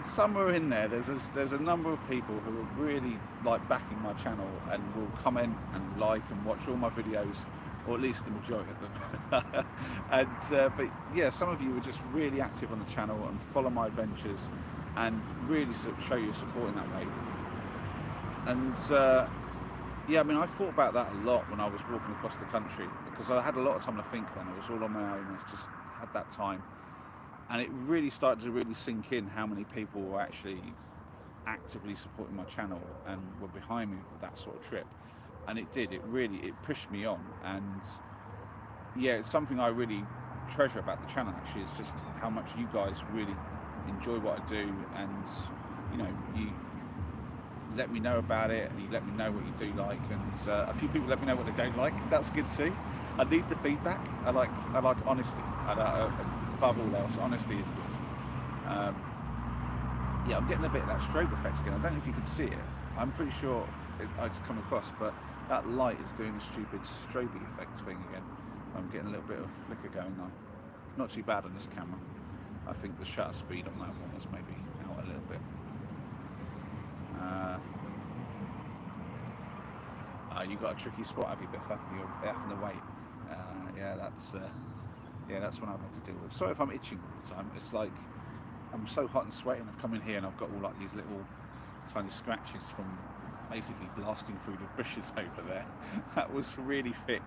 A: Somewhere in there, there's a number of people who are really, like, backing my channel and will comment and like and watch all my videos, or at least the majority of them. And but yeah, some of you are just really active on the channel and follow my adventures and really sort of show your support in that way. And yeah, I mean, I thought about that a lot when I was walking across the country, because I had a lot of time to think then. I was all on my own. I just had that time. And it really started to really sink in how many people were actually actively supporting my channel and were behind me with that sort of trip. And it did. It pushed me on. And yeah, it's something I really treasure about the channel, actually, is just how much you guys really enjoy what I do. And, you know, you let me know about it, and you let me know what you do like. And a few people let me know what they don't like. That's good too. I need the feedback. I like honesty. Above all else, honesty is good. Yeah, I'm getting a bit of that strobe effect again. I don't know if you can see it. I'm pretty sure it's come across, but that light is doing a stupid strobe effect thing again. I'm getting a little bit of flicker going on. Not too bad on this camera. I think the shutter speed on that one was maybe out a little bit. You got a tricky spot, have you, Biffa? You're having to wait. Yeah, that's what I've had to deal with. Sorry if I'm itching all the time. It's like I'm so hot and sweating. I've come in here and I've got all like these little tiny scratches from basically blasting through the bushes over there. That was really thick.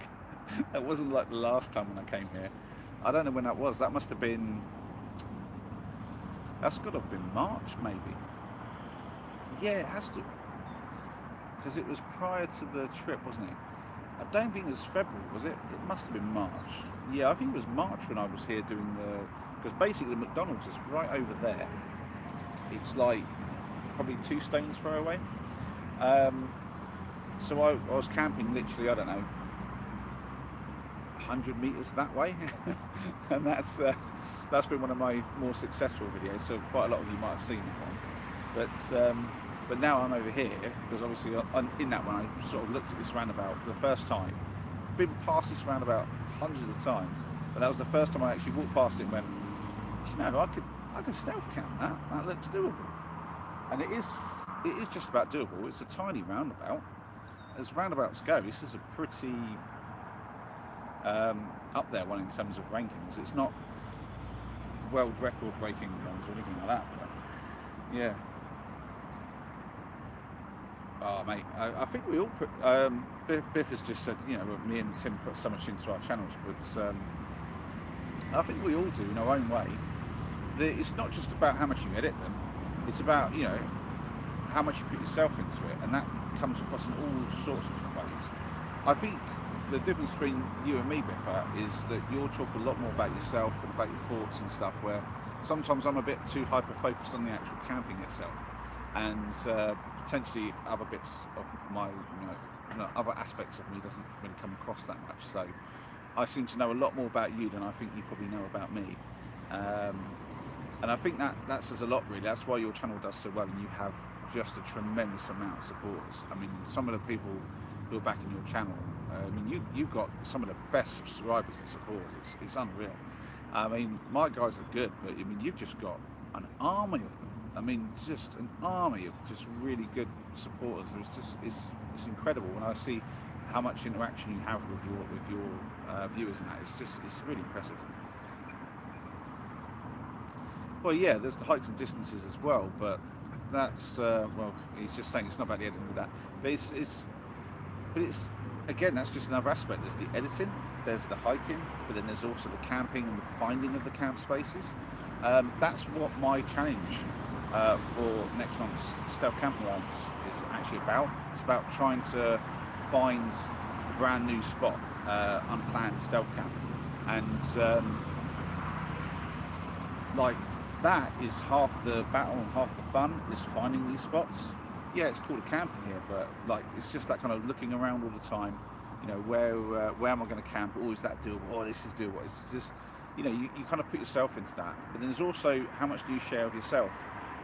A: That wasn't like the last time when I came here. I don't know when that was. That must have been. That's got to have been March, maybe. Yeah, it has to. Because it was prior to the trip, wasn't it? I don't think it was February, was it? It must have been March. Yeah, I think it was March when I was here doing the... Because basically the McDonald's is right over there. It's like probably 2 stones throw away. So I was camping literally, I don't know, 100 metres that way. And that's been one of my more successful videos, so quite a lot of you might have seen that one. But now I'm over here because obviously in that one I sort of looked at this roundabout for the first time. Been past this roundabout hundreds of times, but that was the first time I actually walked past it and went, you know, I could stealth camp that. That looks doable, and it is just about doable. It's a tiny roundabout. As roundabouts go, this is a pretty up there one in terms of rankings. It's not world record breaking ones or anything like that, but yeah. Oh mate, I think we all put. Biff has just said, you know, me and Tim put so much into our channels, but I think we all do in our own way. It's not just about how much you edit them; it's about, you know, how much you put yourself into it, and that comes across in all sorts of different ways. I think the difference between you and me, Biffa, is that you'll talk a lot more about yourself and about your thoughts and stuff, where sometimes I'm a bit too hyper-focused on the actual camping itself, and potentially other bits of my, you know, other aspects of me doesn't really come across that much. So I seem to know a lot more about you than I think you probably know about me. And I think that says a lot, really. That's why your channel does so well, and you have just a tremendous amount of supporters. I mean, some of the people who are backing your channel, I mean, you've got some of the best subscribers and supporters. It's unreal. I mean, my guys are good, but I mean, you've just got an army of them. I mean, just an army of just really good supporters. It's incredible when I see how much interaction you have with your viewers, and that it's really impressive. Well, yeah, there's the heights and distances as well, but that's well, he's just saying it's not about the editing with that, but it's again, that's just another aspect. There's the editing, there's the hiking, but then there's also the camping and the finding of the camp spaces. That's what my challenge for next month's Stealth Camping Rounds is actually about. It's about trying to find a brand new spot, unplanned stealth camp, and like, that is half the battle and half the fun, is finding these spots. Yeah, it's called camping here, but like, it's just that kind of looking around all the time. You know, where am I going to camp? Oh, is that doable? Oh, this is doable. It's just, you know, you kind of put yourself into that. But then there's also how much do you share of yourself.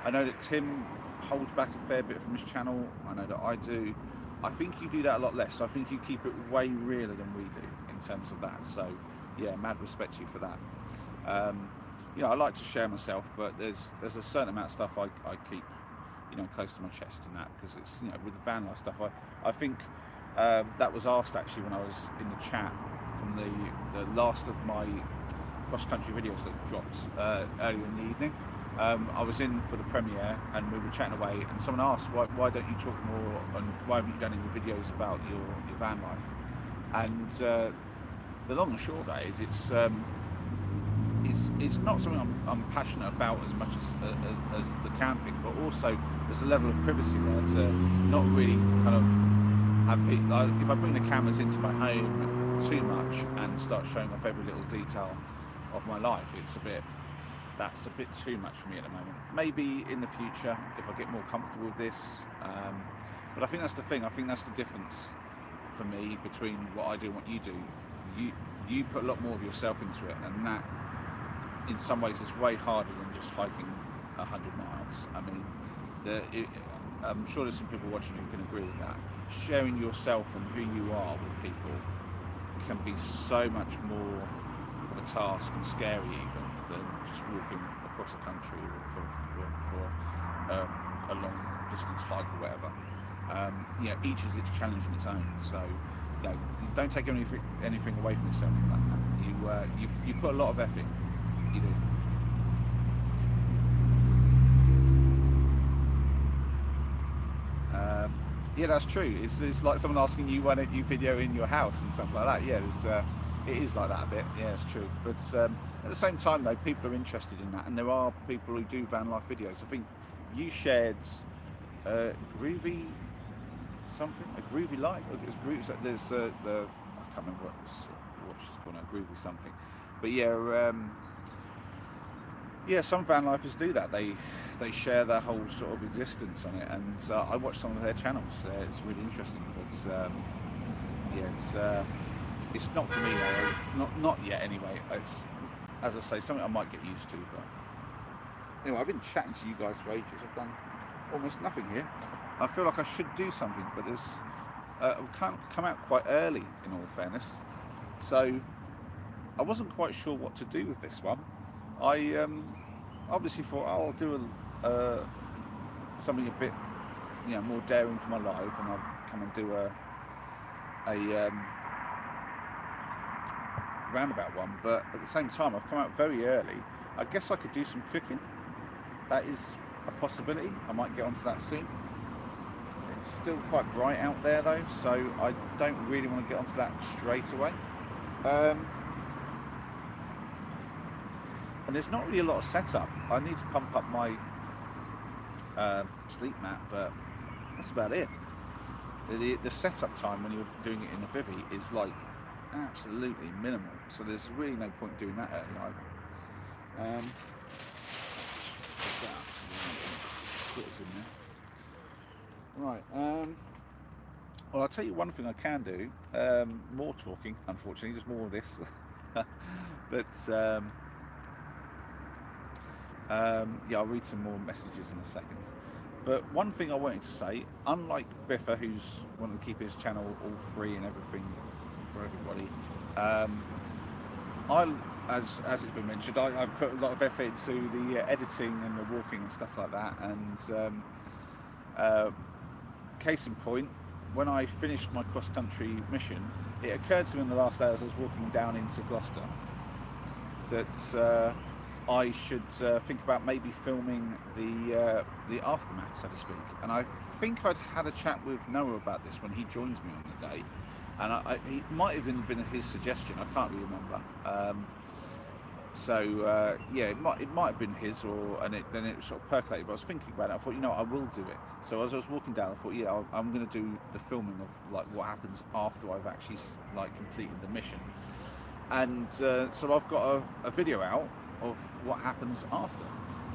A: I know that Tim holds back a fair bit from his channel. I know that I do. I think you do that a lot less. I think you keep it way realer than we do in terms of that. So yeah, mad respect to you for that. You know, I like to share myself, but there's a certain amount of stuff I keep, you know, close to my chest and that, because it's, you know, with the van life stuff. I think that was asked actually when I was in the chat from the last of my cross country videos that dropped earlier in the evening. I was in for the premiere and we were chatting away, and someone asked why don't you talk more and why haven't you done any videos about your van life? And the long and short of that is it's not something I'm passionate about as much as the camping, but also there's a level of privacy there to not really kind of have people. Like, if I bring the cameras into my home too much and start showing off every little detail of my life, that's a bit too much for me at the moment. Maybe in the future if I get more comfortable with this, but I think that's the thing. I think that's the difference for me between what I do and what you do. You put a lot more of yourself into it, and that in some ways is way harder than just hiking 100 miles. I mean, I'm sure there's some people watching who can agree with that. Sharing yourself and who you are with people can be so much more of a task and scary even than just walking across a country for a long distance hike or whatever. You know, each is its challenge in its own. So, you know, you don't take anything away from yourself from that. You put a lot of effort. You do. Yeah, that's true. It's like someone asking you why don't you video in your house and stuff like that. Yeah, it is like that a bit. Yeah, it's true. But at the same time, though, people are interested in that, and there are people who do van life videos. I think you shared groovy life. There's the I can't remember what she's called now, groovy something. But yeah. Yeah, some van lifers do that. They share their whole sort of existence on it, and I watch some of their channels. It's really interesting, but yeah, it's not for me though. Not yet anyway. It's, as I say, something I might get used to. But anyway, I've been chatting to you guys for ages. I've done almost nothing here. I feel like I should do something, but there's I've come out quite early, in all fairness. So I wasn't quite sure what to do with this one. I obviously thought, oh, I'll do something a bit, more daring for my live, and I'll come and do a roundabout one. But at the same time, I've come out very early. I guess I could do some cooking. That is a possibility. I might get onto that soon. It's still quite bright out there though, so I don't really want to get onto that straight away. And there's not really a lot of setup. I need to pump up my sleep mat, but that's about it. The setup time when you're doing it in a bivvy is like absolutely minimal, so there's really no point doing that early either. Right. Well, I'll tell you one thing I can do. More talking, unfortunately, just more of this. But yeah, I'll read some more messages in a second. But one thing I wanted to say, unlike Biffa, who's wanting to keep his channel all free and everything for everybody, as it's been mentioned, I put a lot of effort into the editing and the walking and stuff like that. And case in point, when I finished my cross-country mission, it occurred to me in the last day as I was walking down into Gloucester that I should think about maybe filming the aftermath, so to speak. And I think I'd had a chat with Noah about this when he joined me on the day, and he might have even been his suggestion. I can't really remember. So yeah, it might have been his, then it sort of percolated. But I was thinking about it. I thought, I will do it. So as I was walking down, I thought, yeah, I'm going to do the filming of like what happens after I've actually like completed the mission. And so I've got a video out of what happens after,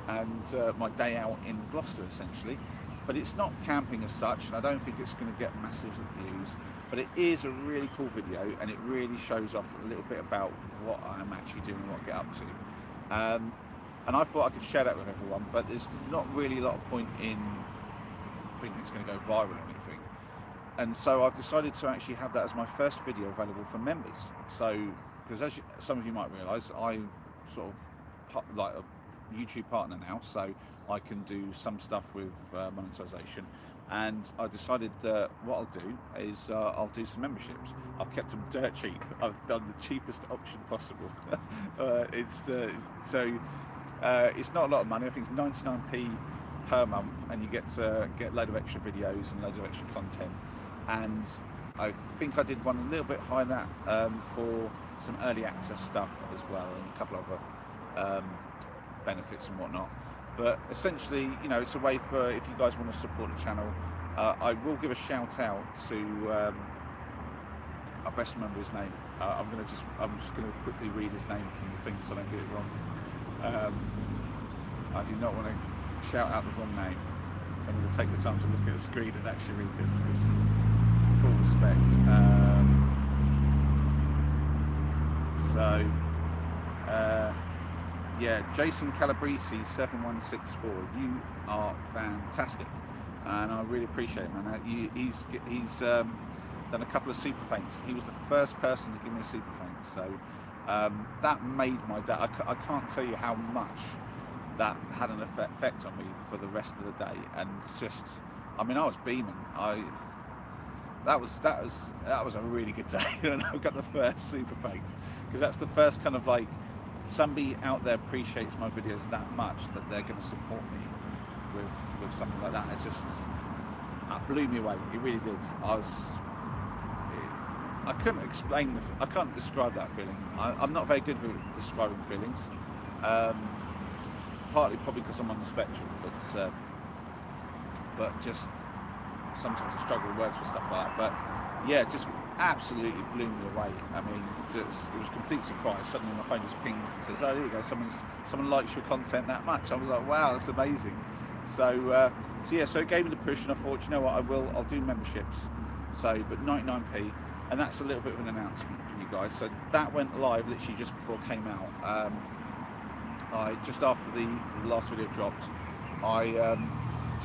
A: and my day out in Gloucester essentially. But it's not camping as such, and I don't think it's going to get massive views. But it is a really cool video, and it really shows off a little bit about what I'm actually doing and what I get up to. And I thought I could share that with everyone, but there's not really a lot of point in thinking it's going to go viral or anything. And so I've decided to actually have that as my first video available for members. So, because as some of you might realise, I'm sort of like a YouTube partner now, so I can do some stuff with monetization. And I decided that what I'll do is I'll do some memberships. I've kept them dirt cheap. I've done the cheapest option possible. It's not a lot of money. I think it's 99p per month, and you get to get a load of extra videos and loads of extra content. And I think I did one a little bit higher than that for some early access stuff as well, and a couple of benefits and whatnot. But essentially, it's a way for, if you guys want to support the channel, I will give a shout out to our best member, his name. I'm just going to quickly read his name from the thing so I don't get it wrong. I do not want to shout out the wrong name, so I'm going to take the time to look at the screen and actually read this full respect. Yeah, Jason Calabrese 7164. You are fantastic, and I really appreciate it, man. He's done a couple of super faints. He was the first person to give me a super faint, so that made my day. I can't tell you how much that had an effect on me for the rest of the day, and just, I was beaming. That was a really good day, and I got the first super faint, because that's the first kind of like, somebody out there appreciates my videos that much that they're going to support me with something like that. It blew me away. It really did. I couldn't explain. I can't describe that feeling. I'm not very good with describing feelings. Partly probably because I'm on the spectrum, but just sometimes I struggle with words for stuff like that. But yeah, just absolutely blew me away. It was a complete surprise. Suddenly my phone just pings and says, "Oh, there you go. Someone likes your content that much." I was like, "Wow, that's amazing." So it gave me the push, and I thought, you know what, I'll do memberships. So, but 99p, and that's a little bit of an announcement for you guys. So that went live literally just before it came out. Just after the last video dropped, I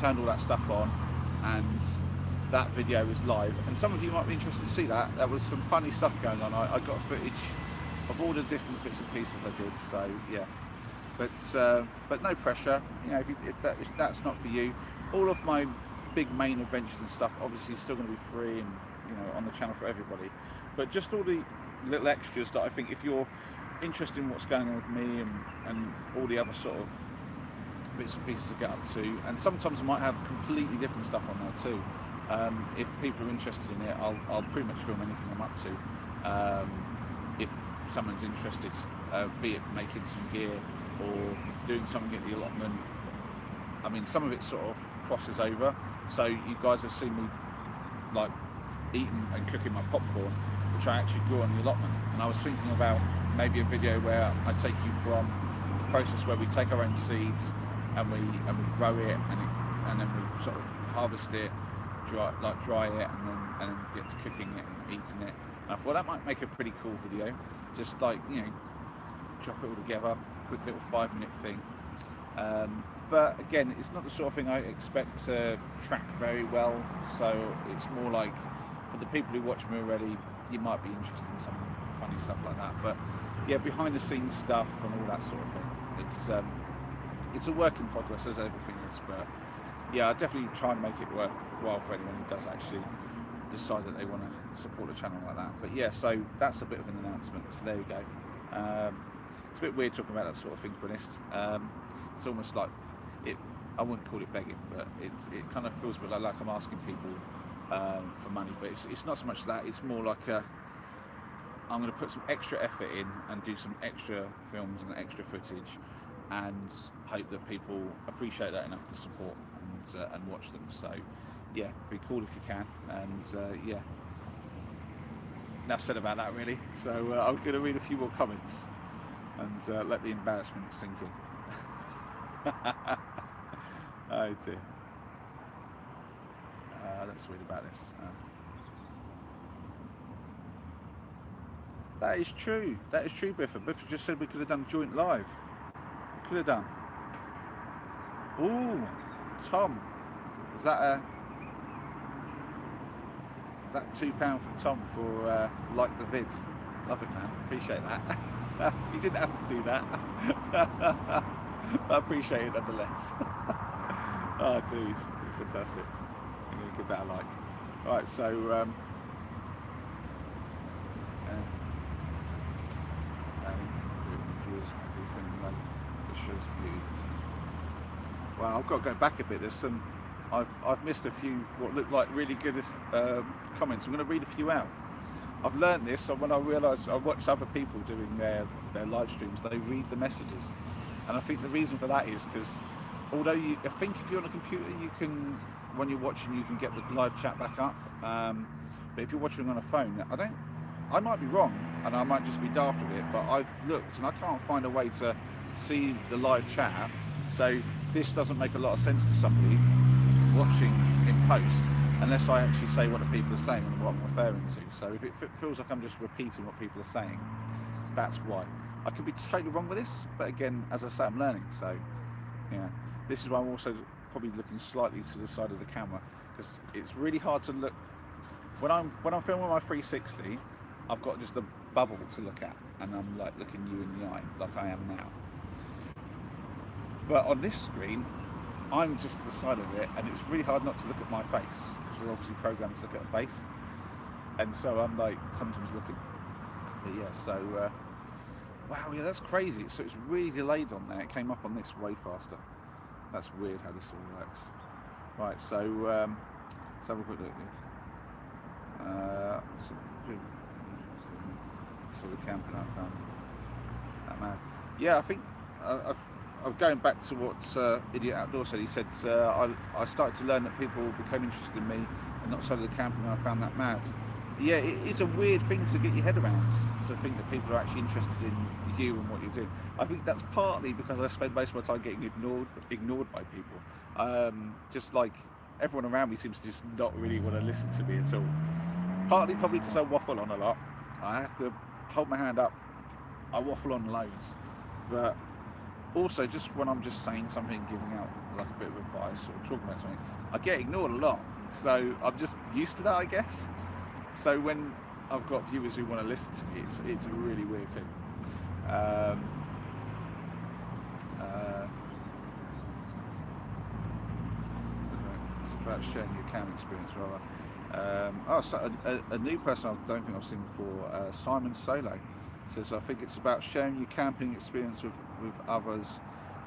A: turned all that stuff on, and that video is live. And some of you might be interested to see that. There was some funny stuff going on. I got footage of all the different bits and pieces I did. So yeah, but no pressure. You know, if that's not for you, all of my big main adventures and stuff obviously is still going to be free and, you know, on the channel for everybody. But just all the little extras that I think, if you're interested in what's going on with me and all the other sort of bits and pieces to get up to, and sometimes I might have completely different stuff on there too. If people are interested in it, I'll pretty much film anything I'm up to. If someone's interested, be it making some gear or doing something at the allotment, I mean, some of it sort of crosses over. So you guys have seen me like eating and cooking my popcorn, which I actually grew on the allotment. And I was thinking about maybe a video where I take you from the process where we take our own seeds and we grow it, and then we sort of harvest it, dry it, and then get to cooking it and eating it. And I thought that might make a pretty cool video. Just like, you know, chop it all together, quick little 5-minute thing. But again, it's not the sort of thing I expect to track very well. So it's more like, for the people who watch me already, you might be interested in some funny stuff like that. But yeah, behind the scenes stuff and all that sort of thing. It's a work in progress, as everything is. But yeah, I definitely try and make it worthwhile for anyone who does actually decide that they want to support a channel like that. But yeah, so that's a bit of an announcement. So there you go. It's a bit weird talking about that sort of thing, to be honest. It's almost like I wouldn't call it begging, but it kind of feels a bit like I'm asking people for money. But it's not so much that. It's more like I'm going to put some extra effort in and do some extra films and extra footage, and hope that people appreciate that enough to support and watch them. So yeah, be cool if you can. And yeah, enough said about that really. So I'm going to read a few more comments and let the embarrassment sink in. Oh dear. Let's read about this. That is true. That is true, Bifford. Bifford just said we could have done joint live. Could have done. Ooh, Tom. Is that that £2 from Tom for like the vid? Love it, man. Appreciate that. You didn't have to do that. I appreciate it nonetheless. Oh, dude, fantastic. I'm going to give that a like. Right, so well, I've got to go back a bit. There's some. I've missed a few what look like really good comments. I'm going to read a few out. I've learned this, so when I realised I watched other people doing their live streams, they read the messages, and I think the reason for that is because although I think if you're on a computer, you can, when you're watching, you can get the live chat back up. But if you're watching on a phone, I might be wrong, and I might just be daft with it, but I've looked and I can't find a way to see the live chat. So this doesn't make a lot of sense to somebody watching in post unless I actually say what the people are saying and what I'm referring to. So if it feels like I'm just repeating what people are saying, that's why. I could be totally wrong with this, but again, as I say, I'm learning. So yeah, this is why I'm also probably looking slightly to the side of the camera, because it's really hard to look when I'm filming my 360. I've got just a bubble to look at, and I'm like looking you in the eye, like I am now. But on this screen, I'm just to the side of it, and it's really hard not to look at my face, because we're obviously programmed to look at a face. And so I'm like sometimes looking. But yeah, so wow, yeah, that's crazy. So it's really delayed on there. It came up on this way faster. That's weird how this all works. Right, so let's have a quick look. So the camping I found that man. Yeah, I think I'm going back to what Idiot Outdoor said. He said I started to learn that people became interested in me and not so the camping, and I found that mad. Yeah, it's a weird thing to get your head around, to think that people are actually interested in you and what you're doing. I think that's partly because I spend most of my time getting ignored by people. Just like everyone around me seems to just not really want to listen to me at all. Partly probably because I waffle on a lot. I have to hold my hand up. I waffle on loads. But also just when I'm just saying something, giving out like a bit of advice or talking about something, I get ignored a lot. So I'm just used to that, I guess. So when I've got viewers who want to listen to me, it's a really weird thing. Um, uh, it's about sharing your cam experience, rather. So a new person I don't think I've seen before, Simon Solo, says, I think it's about sharing your camping experience with others,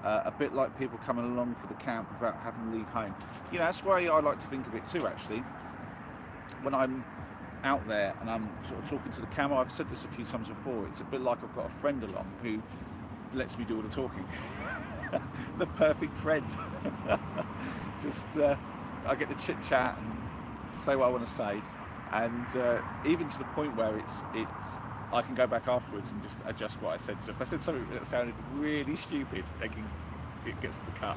A: a bit like people coming along for the camp without having to leave home. You know, that's the way I like to think of it too, actually. When I'm out there and I'm sort of talking to the camera, I've said this a few times before, it's a bit like I've got a friend along who lets me do all the talking. The perfect friend. Just, I get to chit chat and say what I want to say, and even to the point where it's I can go back afterwards and just adjust what I said. So if I said something that sounded really stupid, it gets the cut.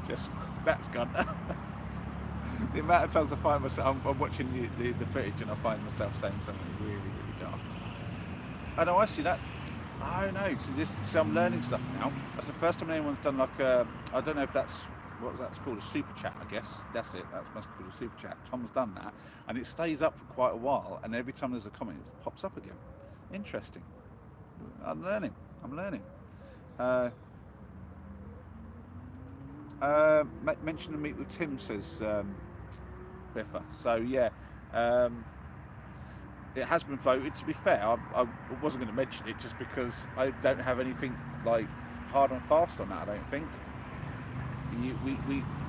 A: Just that's gone. The amount of times I find myself, I'm watching the footage and I find myself saying something really, really daft. Oh no, I see that. Oh no, so I'm learning stuff now. That's the first time anyone's done like I don't know if that's, what that's called, a super chat, I guess. That's it, that must be called a super chat. Tom's done that, and it stays up for quite a while, and every time there's a comment, it pops up again. Interesting. I'm learning. Mention a meet with Tim, says Biffa. So yeah, it has been floated. To be fair, I wasn't going to mention it just because I don't have anything like hard and fast on that, I don't think.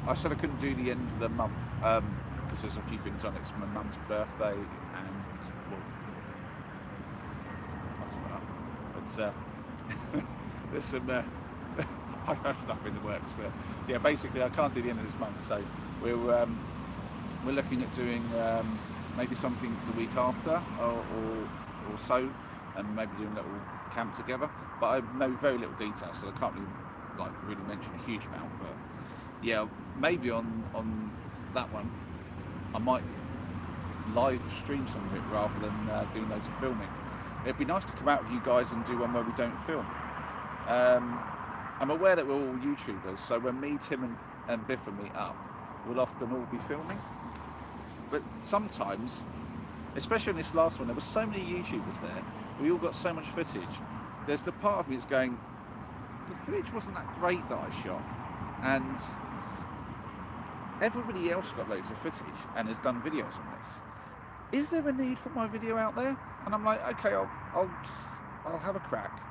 A: I said I couldn't do the end of the month because there's a few things on it. It's my mum's birthday and, well, but there's some I have stuff in the works, but yeah, basically I can't do the end of this month, so we're looking at doing maybe something the week after or so, and maybe doing a little camp together. But I know very little detail, so I can't really mention a huge amount. But yeah, maybe on that one I might live stream some of it rather than doing loads of filming. It'd be nice to come out with you guys and do one where we don't film. I'm aware that we're all YouTubers, so when me, Tim and Biffa meet up, we'll often all be filming. But sometimes, especially in this last one, there were so many YouTubers there, we all got so much footage. There's the part of me that's going, the footage wasn't that great that I shot, and everybody else got loads of footage and has done videos on this. Is there a need for my video out there? And I'm like, okay, I'll have a crack.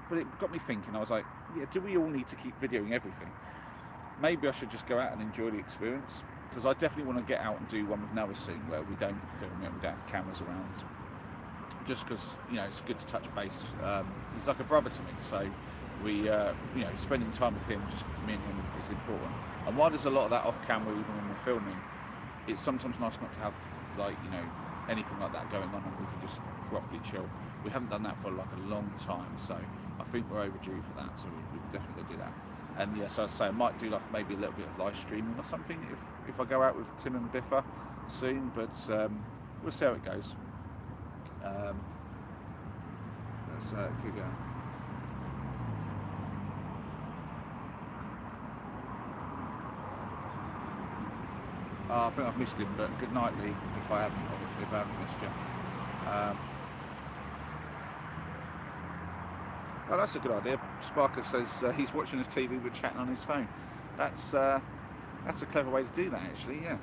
A: But it got me thinking. I was like, yeah, do we all need to keep videoing everything? Maybe I should just go out and enjoy the experience, because I definitely want to get out and do one with Noah soon, where we don't film it, we don't have cameras around. Just because, it's good to touch base. He's like a brother to me, so we, spending time with him, just me and him, is important. And while there's a lot of that off camera, even when we're filming, it's sometimes nice not to have anything like that going on, and we can just properly chill. We haven't done that for like a long time, so I think we're overdue for that. So we'll definitely do that. And yeah, so I'd say I might do like maybe a little bit of live streaming or something if I go out with Tim and Biffa soon. But we'll see how it goes. Let's keep going. I think I've missed him, but good night, Lee, if I haven't missed you. Oh, that's a good idea. Sparker says he's watching his TV but chatting on his phone. That's a clever way to do that, actually. Yeah,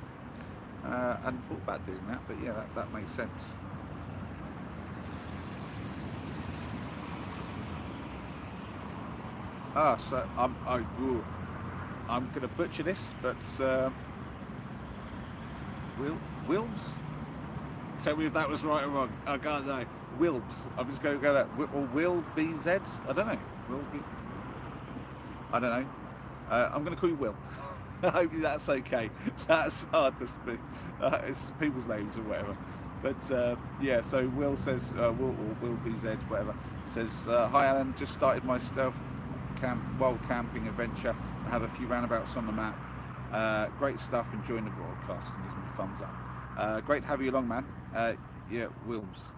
A: I hadn't thought about doing that, but yeah, that makes sense. So I'm going to butcher this, but Wilbs. Tell me if that was right or wrong. I can't know. Wilbs. I'm just going to go that. Or Will BZ? I don't know. I don't know. I'm going to call you Will. I hope that's okay. That's hard to speak. It's people's names or whatever. But yeah, so Will says, Will BZ, whatever, says, hi Alan, just started my stealth wild camping adventure. I have a few roundabouts on the map. Great stuff, enjoying the broadcast, and gives me a thumbs up. Great to have you along, man. Yeah, Wilbs.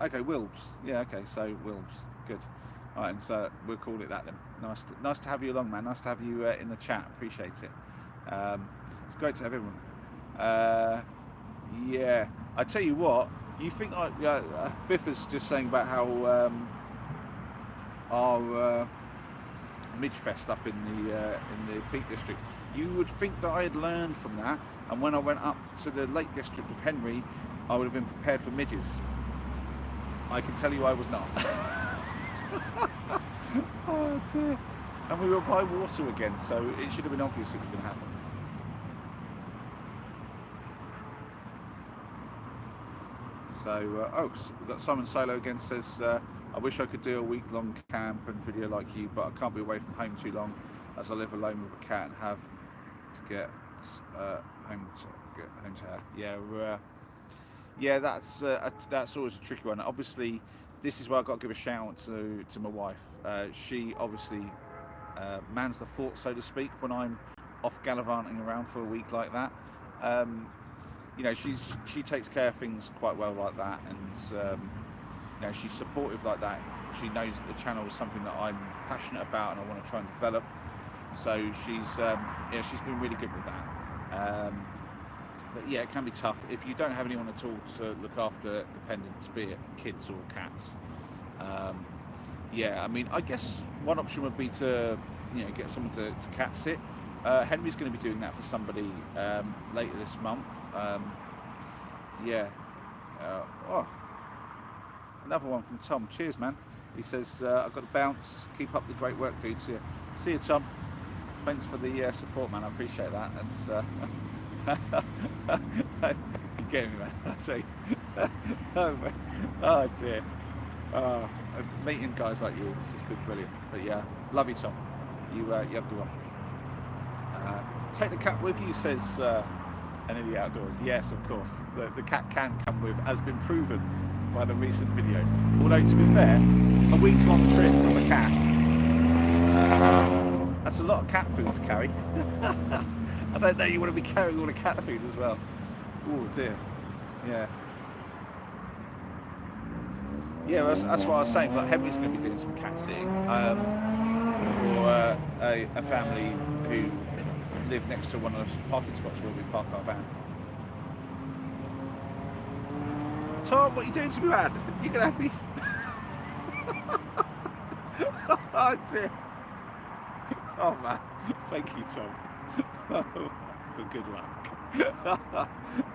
A: Okay, Wilbs. Yeah, okay, so Wilbs. Good. All right, and so we'll call it that then. Nice to have you along, man. Nice to have you in the chat. Appreciate it. It's great to have everyone. Yeah, I tell you what. You think Biffa's just saying about how our Midgefest up in the Peak District. You would think that I had learned from that, and when I went up to the Lake District of Henry, I would have been prepared for midges. I can tell you I was not. Oh dear. And we were by water again, so it should have been obvious it was going to happen. So, we've got Simon Solo again says, I wish I could do a week-long camp and video like you, but I can't be away from home too long, as I live alone with a cat and have to get home to her. Yeah, that's always a tricky one. Obviously, this is where I've got to give a shout out to my wife. She obviously mans the fort, so to speak, when I'm off gallivanting around for a week like that. You know, she takes care of things quite well like that, and you know, she's supportive like that. She knows that the channel is something that I'm passionate about and I want to try and develop. So she's been really good with that. But yeah, it can be tough if you don't have anyone at all to look after dependents, be it kids or cats. Yeah, I mean, I guess one option would be to, you know, get someone to cat sit. Henry's going to be doing that for somebody later this month. Another one from Tom. Cheers, man. He says, I've got to bounce. Keep up the great work, dude. See you, Tom. Thanks for the support, man. I appreciate that. That's you get me, man. I say, oh dear. Meeting guys like you has just been brilliant. But yeah, love you, Tom. You have a good one. Take the cat with you, says Any of the Outdoors. Yes, of course. The cat can come with, has been proven by the recent video. Although, to be fair, a week-long trip with a cat, that's a lot of cat food to carry. I don't know, you want to be carrying all the cat food as well. Oh dear. Yeah. Yeah, that's what I was saying. Like, Henry's going to be doing some cat sitting for a family who live next to one of those parking spots where we park our van. Tom, what are you doing to me, man? You're going to have me... Oh, dear. Oh, man. Thank you, Tom. For good luck.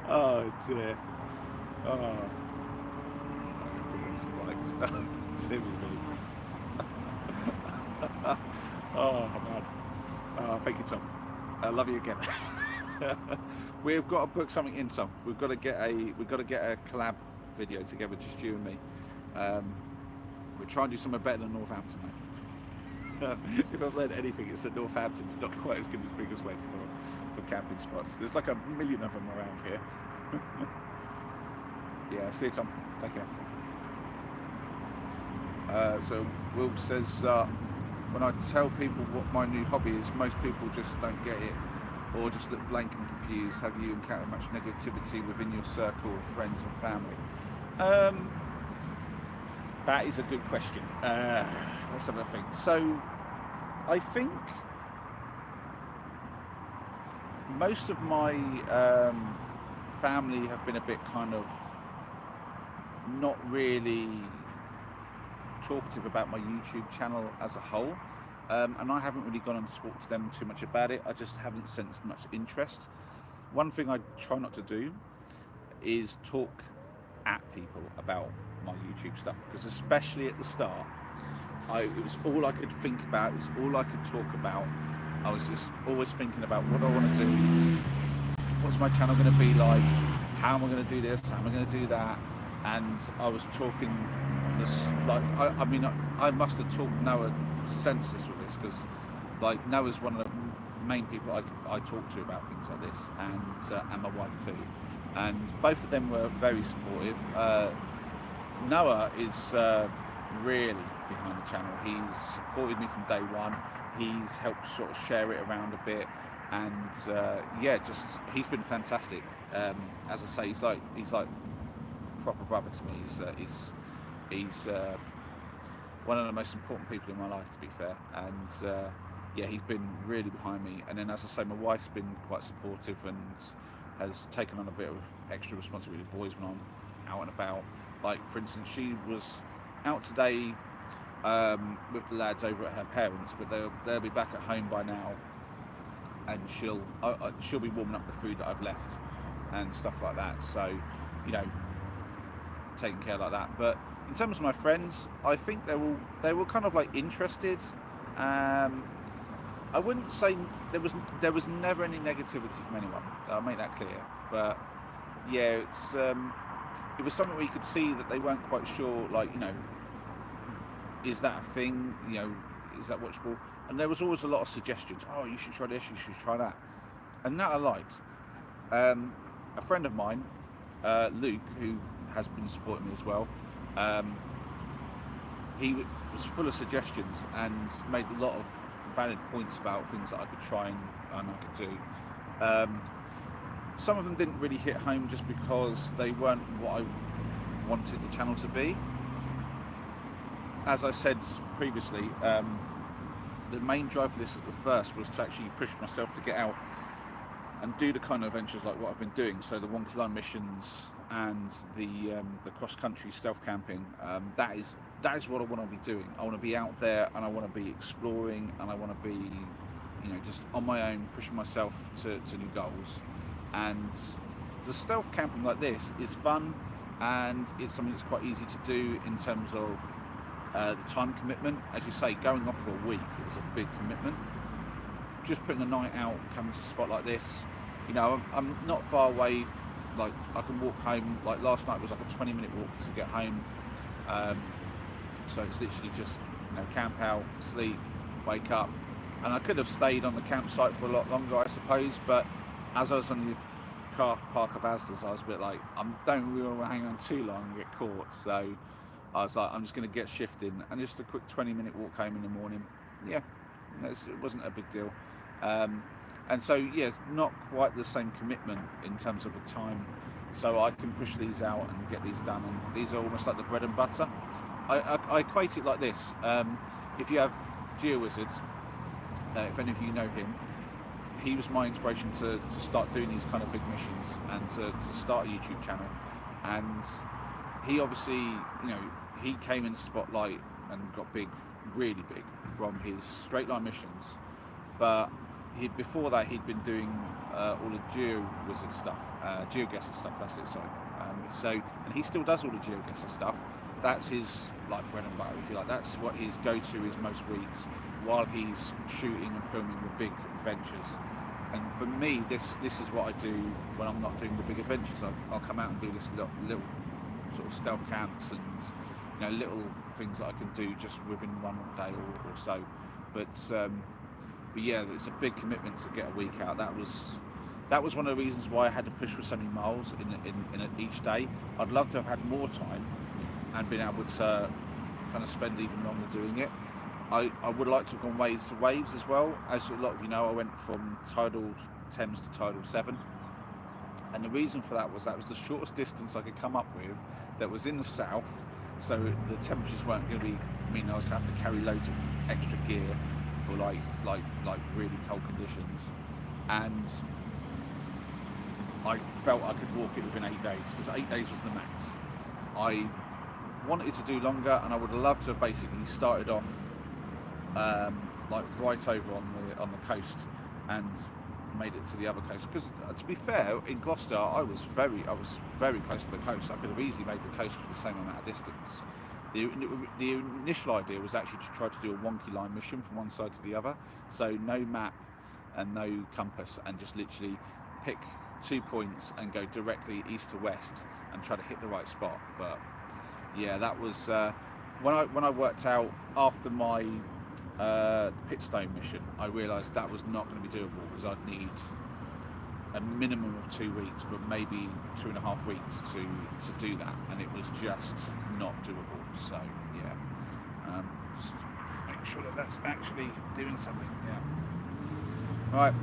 A: Oh, dear. Oh. Some likes. Oh, man. Oh, thank you, Tom. I love you again. We've got to book something in, Tom. We've got to get a collab video together, just you and me. We're trying to do something better than Northampton, mate. If I've learned anything, it's that Northampton's not quite as good as Biggleswade for camping spots. There's like a million of them around here. Yeah, see you, Tom. Take care. So Will says, when I tell people what my new hobby is, most people just don't get it or just look blank and confused. Have you encountered much negativity within your circle of friends and family? That is a good question. Let's have a think. So I think most of my family have been a bit kind of not really talkative about my YouTube channel as a whole, and I haven't really gone and talked to them too much about it. I just haven't sensed much interest. One thing I try not to do is talk at people about my YouTube stuff, because especially at the start, it was all I could think about, it was all I could talk about. I was just always thinking about what I want to do, what's my channel going to be like, how am I going to do this, how am I going to do that, and I was talking this, like, I mean, I must have talked Noah senseless with this, because like Noah's one of the main people I talk to about things like this, and my wife too, and both of them were very supportive. Noah is really behind the channel. He's supported me from day one. He's helped sort of share it around a bit, and yeah, just he's been fantastic. As I say, he's like proper brother to me. He's one of the most important people in my life, to be fair. And yeah, he's been really behind me. And then, as I say, my wife's been quite supportive and has taken on a bit of extra responsibility with the boys when I'm out and about. Like, for instance, she was out today with the lads over at her parents, but they'll be back at home by now, and she'll be warming up the food that I've left and stuff like that. So, you know, taking care like that. But in terms of my friends, I think they were kind of like interested. I wouldn't say there was never any negativity from anyone. I'll make that clear. But yeah, it was something where you could see that they weren't quite sure. Like, you know, is that a thing? You know, is that watchable? And there was always a lot of suggestions. Oh, you should try this. You should try that. And that I liked. A friend of mine, Luke, who has been supporting me as well, he was full of suggestions and made a lot of valid points about things that I could try and I could do. Some of them didn't really hit home just because they weren't what I wanted the channel to be. As I said previously, the main drive for this at the first was to actually push myself to get out and do the kind of adventures like what I've been doing. So the 1 kilo missions and the cross country stealth camping. That is what I want to be doing. I want to be out there and I want to be exploring and I want to be, you know, just on my own, pushing myself to new goals. And the stealth camping like this is fun, and it's something that's quite easy to do in terms of the time commitment. As you say, going off for a week is a big commitment. Just putting a night out, coming to a spot like this, you know, I'm not far away. Like, I can walk home. Like last night was like a 20-minute walk to get home. So it's literally just, you know, camp out, sleep, wake up. And I could have stayed on the campsite for a lot longer, I suppose. But as I was on the car park of Asda's, I was a bit like, I don't really want to hang on too long and get caught. So I was like, I'm just going to get shifting. And just a quick 20-minute walk home in the morning. Yeah, it wasn't a big deal. And so, yes, not quite the same commitment in terms of the time. So I can push these out and get these done. And these are almost like the bread and butter. I equate it like this. If you have GeoWizards, if any of you know him, he was my inspiration to start doing these kind of big missions and to start a YouTube channel. And he obviously, you know, he came in spotlight and got big, really big, from his straight line missions. But before that, he'd been doing all the GeoWizard stuff, GeoGuessr stuff. That's it. Sorry. And he still does all the GeoGuessr stuff. That's his like bread and butter, if you like. That's what his go-to is most weeks, while he's shooting and filming the big adventures. And for me, this is what I do when I'm not doing the big adventures. I'll come out and do this little sort of stealth camps and, you know, little things that I can do just within one day or so. But yeah, it's a big commitment to get a week out. That was one of the reasons why I had to push for so many miles in each day. I'd love to have had more time and been able to kind of spend even longer doing it. I would like to have gone waves to waves as well. As a lot of you know, I went from tidal Thames to tidal 7. And the reason for that was the shortest distance I could come up with that was in the south. So the temperatures weren't going to mean I was going to have to carry loads of extra gear for like really cold conditions. And I felt I could walk it within 8 days, because 8 days was the max. I wanted to do longer, and I would have loved to have basically started off like right over on the coast and made it to the other coast. Because to be fair, in Gloucester, I was very close to the coast. I could have easily made the coast for the same amount of distance. The initial idea was actually to try to do a wonky line mission from one side to the other, so no map and no compass, and just literally pick 2 points and go directly east to west and try to hit the right spot. But yeah, that was when I worked out after my Pitstone mission, I realised that was not going to be doable, because I'd need a minimum of 2 weeks, but maybe 2.5 weeks to do that, and it was just not doable. So yeah, just make sure that's actually doing something. Yeah. Right.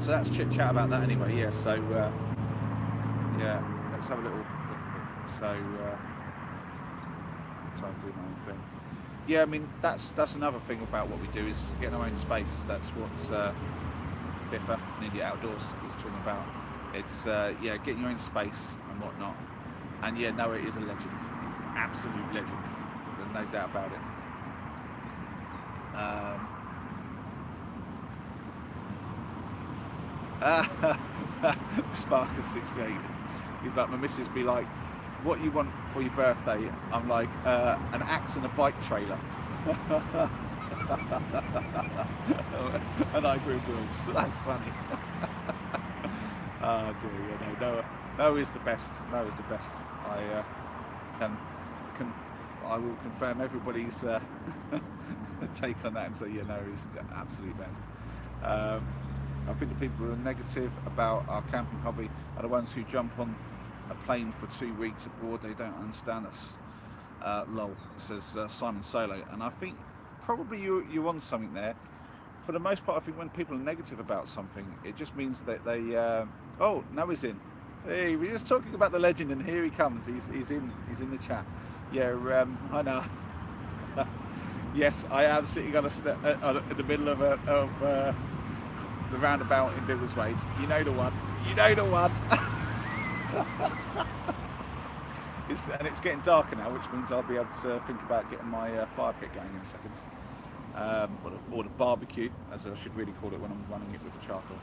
A: So that's chit chat about that anyway. Yeah. So yeah, let's have a little look at it. So try and do my own thing. yeah, I mean that's another thing about what we do is getting our own space. That's what Biffa and Idiot Outdoors is talking about. It's yeah, getting your own space and whatnot. And yeah, Noah is a legend. He's an absolute legend. There's no doubt about it. Sparker68. He's like, my missus be like, what you want for your birthday? I'm like, an axe and a bike trailer. And I agree with Will, so that's funny. Oh dear, yeah, no, Noah is the best. Noah is the best. I I will confirm everybody's take on that and say, yeah, Noah is the absolute best. I think the people who are negative about our camping hobby are the ones who jump on a plane for 2 weeks abroad. They don't understand us. Lol, says Simon Solo. And I think probably you're on something there. For the most part, I think when people are negative about something, it just means that they... oh, Noah's in. Hey, we're just talking about the legend, and here he comes. He's in the chat. Yeah, I know. Yes, I am sitting on in the middle of the roundabout in Biggleswade. You know the one. You know the one. It's getting darker now, which means I'll be able to think about getting my fire pit going in a second. Or the barbecue, as I should really call it when I'm running it with charcoal.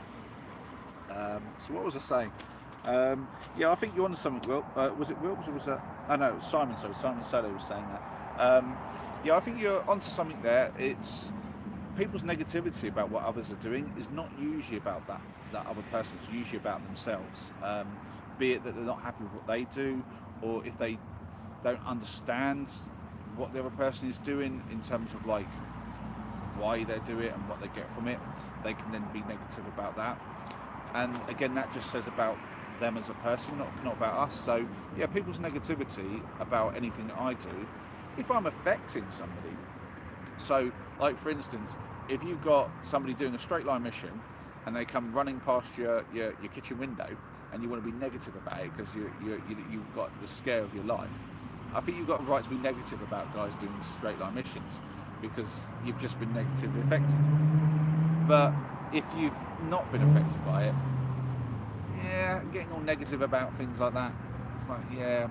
A: So what was I saying? Yeah, I think you're onto something, Will. Was it Will? Or was that? Oh no, it was Simon. So Simon Solo was saying that. Yeah, I think you're onto something there. It's people's negativity about what others are doing is not usually about that other person. It's usually about themselves. Be it that they're not happy with what they do, or if they don't understand what the other person is doing in terms of like why they do it and what they get from it, they can then be negative about that. And again, that just says about them as a person, not about us. So yeah, people's negativity about anything that I do, if I'm affecting somebody, so like for instance, if you've got somebody doing a straight line mission and they come running past your kitchen window and you want to be negative about it because you've got the scare of your life, I think you've got a right to be negative about guys doing straight line missions because you've just been negatively affected. But if you've not been affected by it, yeah, getting all negative about things like that, it's like, yeah.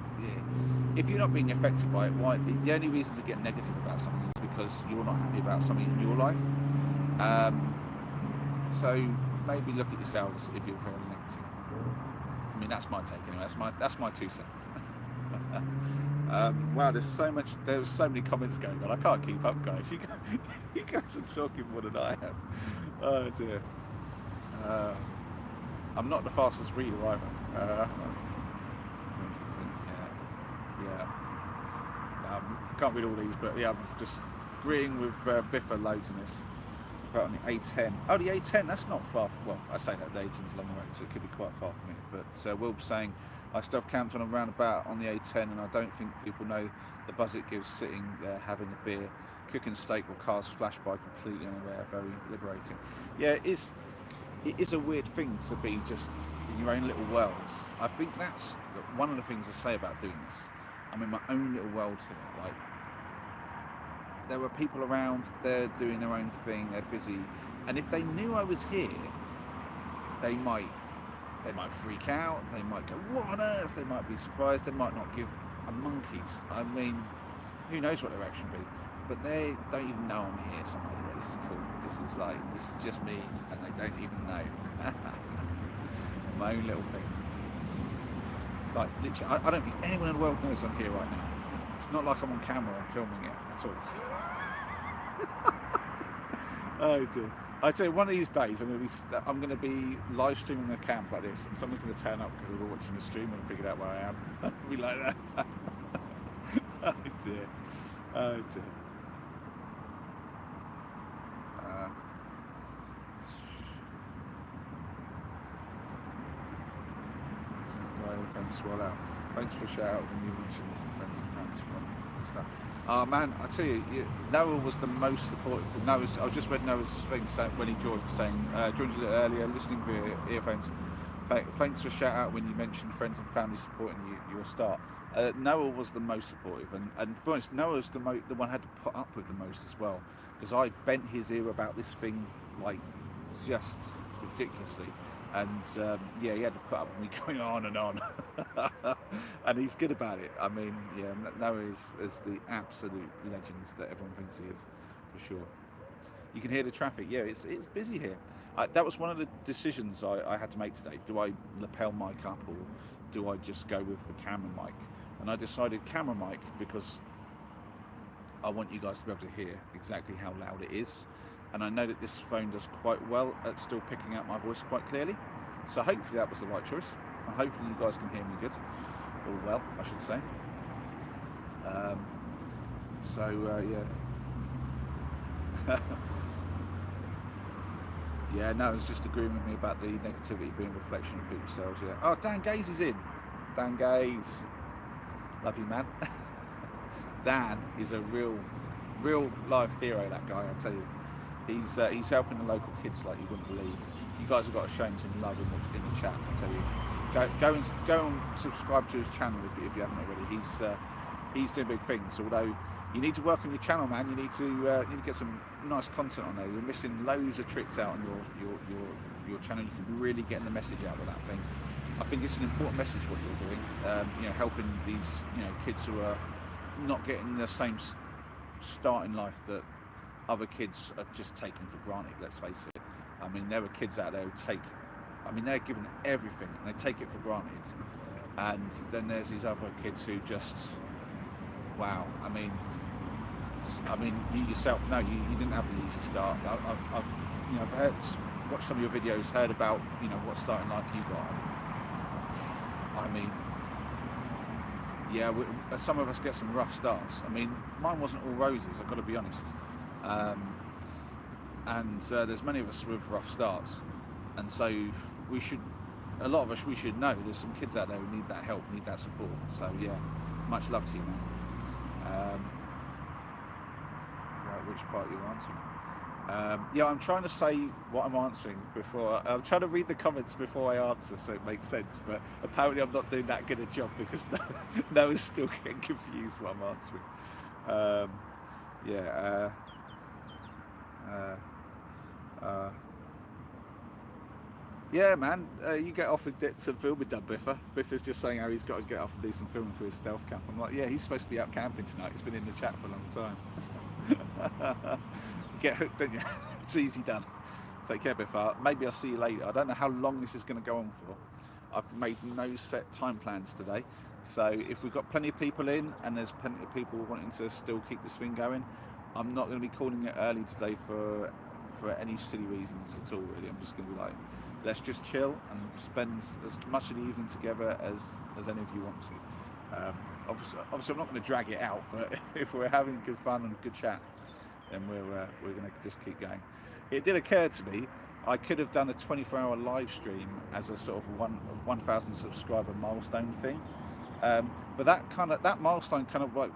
A: If you're not being affected by it, why? The only reason to get negative about something is because you're not happy about something in your life. So maybe look at yourselves if you're feeling negative. I mean, that's my take anyway. That's my 2 cents. Wow, there's so many comments going on. I can't keep up, guys. You guys are talking more than I am. Oh dear. I'm not the fastest reader either. Can't read all these, but yeah, I'm just agreeing with Biffa loads in this. About on the A10. Oh, the A10, that's not far. Well, I say that the A10's a long road, so it could be quite far from it. But Will was saying, I still have camped on a roundabout on the A10, and I don't think people know the buzz it gives sitting there having a beer, cooking steak, or cars flash by completely unaware. Very liberating. Yeah, it is a weird thing to be just in your own little world. I think that's one of the things I say about doing this. I'm in my own little world here. Like, there are people around, they're doing their own thing, they're busy, and if they knew I was here, they might freak out, they might go, what on earth, they might be surprised, they might not give a monkey's. I mean, who knows what their reaction will be, but they don't even know I'm here, so I'm like, yeah, this is cool, this is just me, and they don't even know. My own little thing. Like, literally, I don't think anyone in the world knows I'm here right now. It's not like I'm on camera and filming it at all. Oh dear. I tell you, one of these days I'm going to be live streaming a camp like this, and someone's going to turn up because they were watching the stream and figured out where I am. Be like that. Oh dear. Oh dear. Swell out. Thanks for a shout out when you mentioned friends and family stuff. Oh man, I tell you, Noah was the most supportive. I just read Noah's thing when he joined, saying joined a little earlier, listening via earphones. Thanks for a shout out when you mentioned friends and family supporting your start. Noah was the most supportive, and to be honest, Noah's the one who had to put up with the most as well, because I bent his ear about this thing like just ridiculously, and yeah, he had to put up with me going on and on, and he's good about it. I mean, yeah, Noah is the absolute legend that everyone thinks he is, for sure. You can hear the traffic. Yeah, it's busy here. That was one of the decisions I had to make today. Do I lapel mic up, or do I just go with the camera mic? And I decided camera mic because I want you guys to be able to hear exactly how loud it is. And I know that this phone does quite well at still picking out my voice quite clearly. So hopefully that was the right choice. And hopefully you guys can hear me good. Or well, I should say. Yeah. Yeah, no, it's just agreeing with me about the negativity being a reflection of people's selves, yeah. Oh, Dan Gaze is in. Dan Gaze. Love you, man. Dan is a real life hero, that guy, I tell you. He's helping the local kids like you wouldn't believe. You guys have got to show him some love in the chat, I tell you. Go and subscribe to his channel if you haven't already. He's doing big things, although you need to work on your channel, man. You need to get some nice content on there. You're missing loads of tricks out on your channel. You can really get the message out with that thing. I think it's an important message what you're doing. Helping these kids who are not getting the same start in life that other kids are just taking for granted. Let's face it. I mean, there are kids out there who they're given everything and they take it for granted. And then there's these other kids who just, wow. I mean, you yourself know you didn't have the easy start. I've watched some of your videos, heard about what start in life you got. I mean, yeah, some of us get some rough starts. I mean, mine wasn't all roses. I've got to be honest. There's many of us with rough starts, and so a lot of us should know there's some kids out there who need that help, need that support. So yeah, much love to you, man. Right, which part are you answering? Yeah, I'm trying to say what I'm answering before. I'm trying to read the comments before I answer, so it makes sense. But apparently, I'm not doing that good a job because Noah's still getting confused what I'm answering. Yeah, man, you get off and get some filming done, Biffa. Biffa's just saying how he's got to get off and do some filming for his stealth camp. I'm like, yeah, he's supposed to be out camping tonight. He's been in the chat for a long time. Get hooked, don't you? It's easy done. Take care, Biffa. Maybe I'll see you later. I don't know how long this is going to go on for. I've made no set time plans today. So if we've got plenty of people in and there's plenty of people wanting to still keep this thing going, I'm not going to be calling it early today for any silly reasons at all, really. I'm just going to be like, let's just chill and spend as much of the evening together as any of you want to. Obviously, I'm not going to drag it out, but if we're having good fun and good chat, then we're going to just keep going. It did occur to me, I could have done a 24-hour live stream as a sort of 1,000 subscriber milestone thing, but that milestone kind of like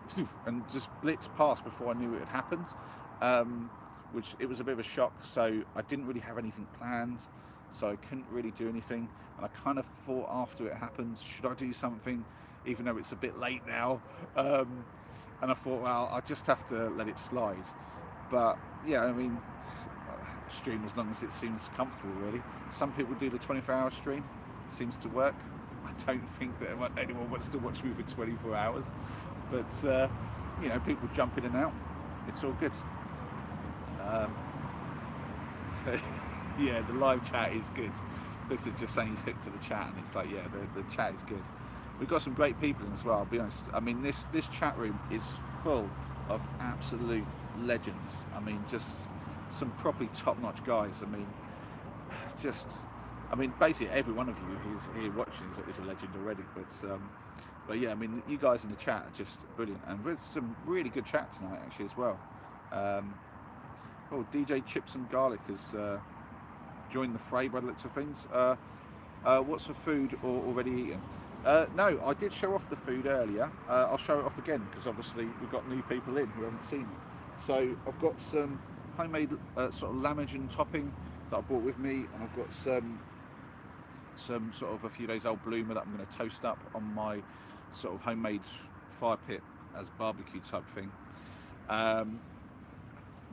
A: and just blitzed past before I knew it had happened, which it was a bit of a shock. So I didn't really have anything planned, so I couldn't really do anything. And I kind of thought after it happened, should I do something, even though it's a bit late now? And I thought, well, I just have to let it slide. But yeah, I mean, stream as long as it seems comfortable, really. Some people do the 24-hour stream. It seems to work. I don't think that anyone wants to watch me for 24 hours. But, people jump in and out. It's all good. Yeah, the live chat is good. Biff is just saying he's hooked to the chat, and it's like, yeah, the chat is good. We've got some great people in as well, I'll be honest. I mean, this chat room is full of absolute legends. I mean, just some properly top-notch guys. I mean, basically every one of you who's here watching is a legend already. But yeah, I mean, you guys in the chat are just brilliant, and with some really good chat tonight actually as well. DJ Chips and Garlic has joined the fray by the looks of things. What's for food or already eaten? No, I did show off the food earlier. I'll show it off again because obviously we've got new people in who haven't seen it. So I've got some homemade sort of lamagin topping that I brought with me, and I've got some sort of a few days old bloomer that I'm going to toast up on my sort of homemade fire pit as barbecue type thing. Um,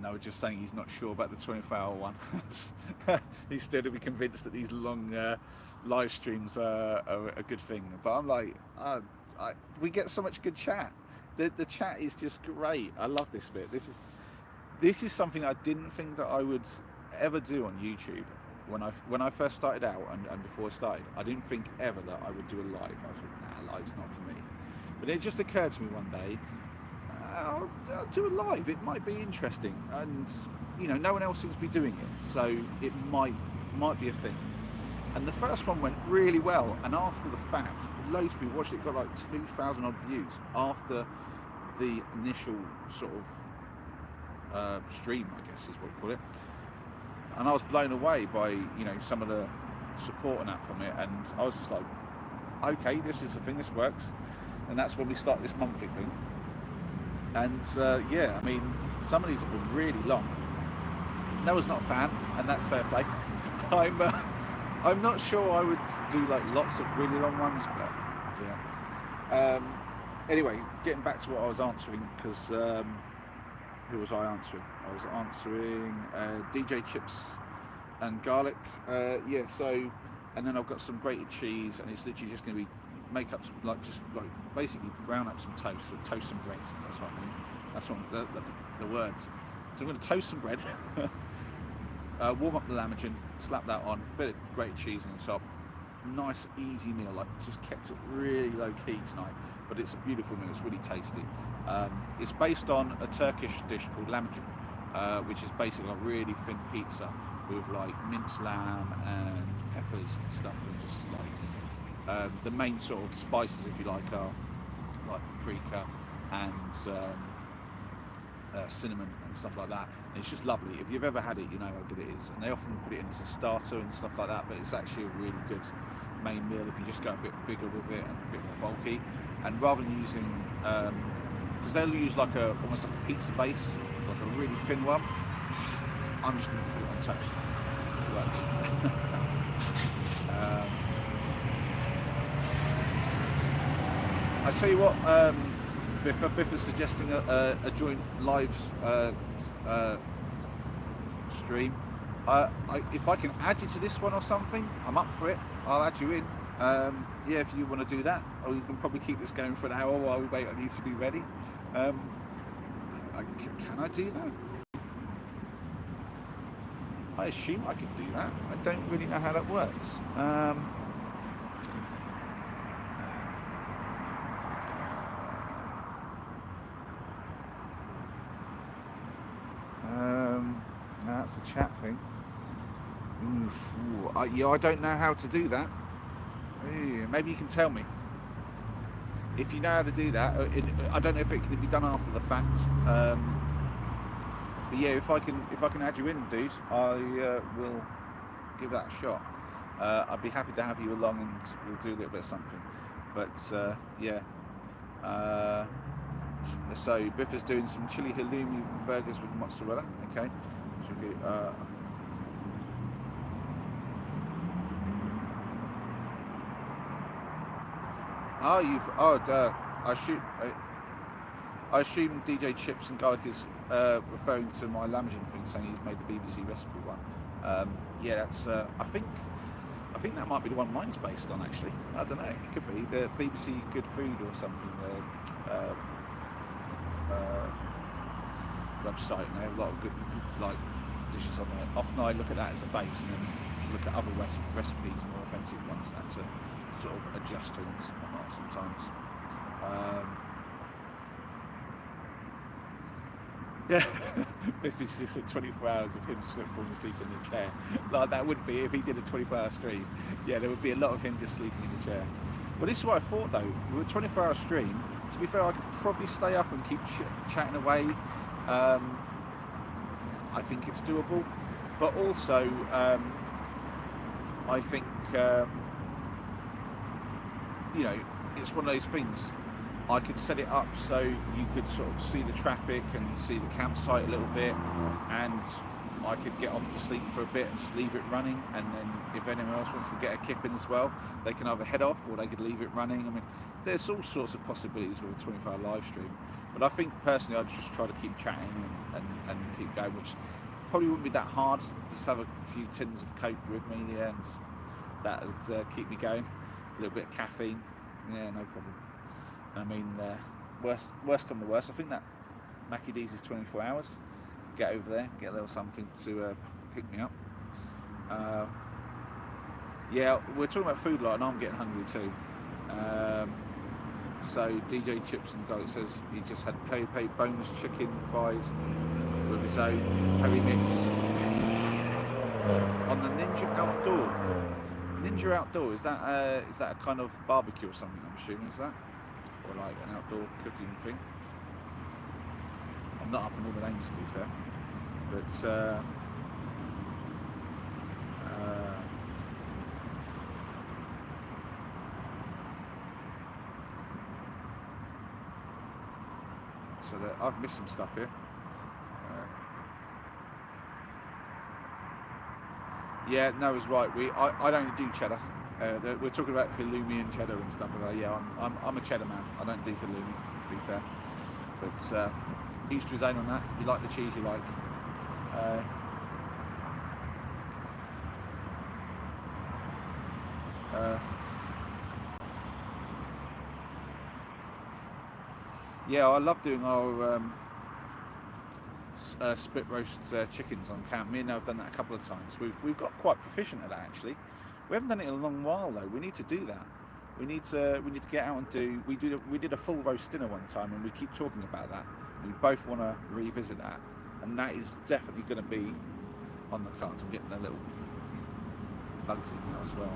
A: no, just saying he's not sure about the 24-hour one. He's still to be convinced that these long live streams are a good thing. But I'm like, we get so much good chat. The chat is just great. I love this bit. This is something I didn't think that I would ever do on YouTube. When I first started out and before I started, I didn't think ever that I would do a live. I thought, nah, live's not for me. But it just occurred to me one day, I'll do a live. It might be interesting, and no one else seems to be doing it, so it might be a thing. And the first one went really well, and after the fact, loads of people watched it. It got like 2,000 odd views after the initial sort of stream, I guess is what you call it. And I was blown away by some of the support and that from it, and I was just like, okay, this is the thing, this works. And that's when we start this monthly thing. And I mean, some of these have been really long. Noah's not a fan, and that's fair play. I'm not sure I would do like lots of really long ones, but yeah. Anyway, getting back to what I was answering, because who was I answering? I was answering DJ Chips and Garlic. So, and then I've got some grated cheese, and it's literally just going to be make up some, basically brown up some toast, or toast some bread. That's what I mean. That's what the words. So I'm going to toast some bread, warm up the lamagin, slap that on, bit of grated cheese on the top. Nice easy meal. Like, just kept it really low key tonight, but it's a beautiful meal. It's really tasty. It's based on a Turkish dish called lamagin, which is basically a really thin pizza with like minced lamb and peppers and stuff, and just like the main sort of spices, if you like, are like paprika and cinnamon and stuff like that. And it's just lovely. If you've ever had it, you know how good it is. And they often put it in as a starter and stuff like that, but it's actually a really good main meal if you just go a bit bigger with it and a bit more bulky. And rather than using, because they'll use like almost like a pizza base, like a really thin one, I'm just going to put it on toast. It works. I tell you what, Biff is suggesting a joint live stream. If I can add you to this one or something, I'm up for it. I'll add you in. If you want to do that, or you can probably keep this going for an hour while we wait on you to be ready. Can I do that? I assume I can do that. I don't really know how that works. That's the chat thing. I don't know how to do that. Maybe you can tell me if you know how to do that. I don't know if it can be done after the fact. But yeah, if I can add you in, dude, I will give that a shot. I'd be happy to have you along, and we'll do a little bit of something. But so Biff is doing some chili halloumi burgers with mozzarella. Okay. So I assume DJ Chips and Garlic is referring to my lamagin thing, saying he's made the BBC recipe one. That's. I think that might be the one mine's based on. Actually, I don't know. It could be the BBC Good Food or something. Website, and they have a lot of good dishes on there. Often I look at that as a base, and then look at other recipes, more authentic ones, and to sort of adjust things and whatnot sometimes. Biff is just at 24 hours of him falling asleep in the chair. Like that would be if he did a 24-hour stream. Yeah, there would be a lot of him just sleeping in the chair. Well, this is what I thought though. With a 24-hour stream, to be fair, I could probably stay up and keep chatting away. I think it's doable, but also I think it's one of those things. I could set it up so you could sort of see the traffic and see the campsite a little bit, and I could get off to sleep for a bit and just leave it running, and then if anyone else wants to get a kip in as well, they can either head off or they could leave it running. I mean, there's all sorts of possibilities with a 24-hour live stream, but I think personally I'd just try to keep chatting and keep going, which probably wouldn't be that hard. Just have a few tins of Coke with me, yeah, and just that would keep me going. A little bit of caffeine, yeah, no problem. I mean, worst come to worst, I think that Mackie D's is 24 hours. Get over there, get a little something to pick me up. Yeah, we're talking about food lot, and I'm getting hungry too. So DJ Chips and Guy says he just had Pepe boneless chicken thighs with his own heavy mix on the Ninja Outdoor. Ninja Outdoor, is that a kind of barbecue or something? I'm assuming, is that, or like an outdoor cooking thing? I'm not up on all the names, to be fair, but so that I've missed some stuff here. Yeah, no, it's right. I don't do cheddar. We're talking about halloumi and cheddar and stuff like that. Yeah, I'm a cheddar man. I don't do halloumi, to be fair. But each to his own on that. You like the cheese you like. Yeah, I love doing our split roast chickens on camp. Me and I've done that a couple of times. We've got quite proficient at that, actually. We haven't done it in a long while though. We need to do that. We need to get out and do. We did a full roast dinner one time, and we keep talking about that. We both want to revisit that, and that is definitely going to be on the cards. I'm getting a little bugs in now as well.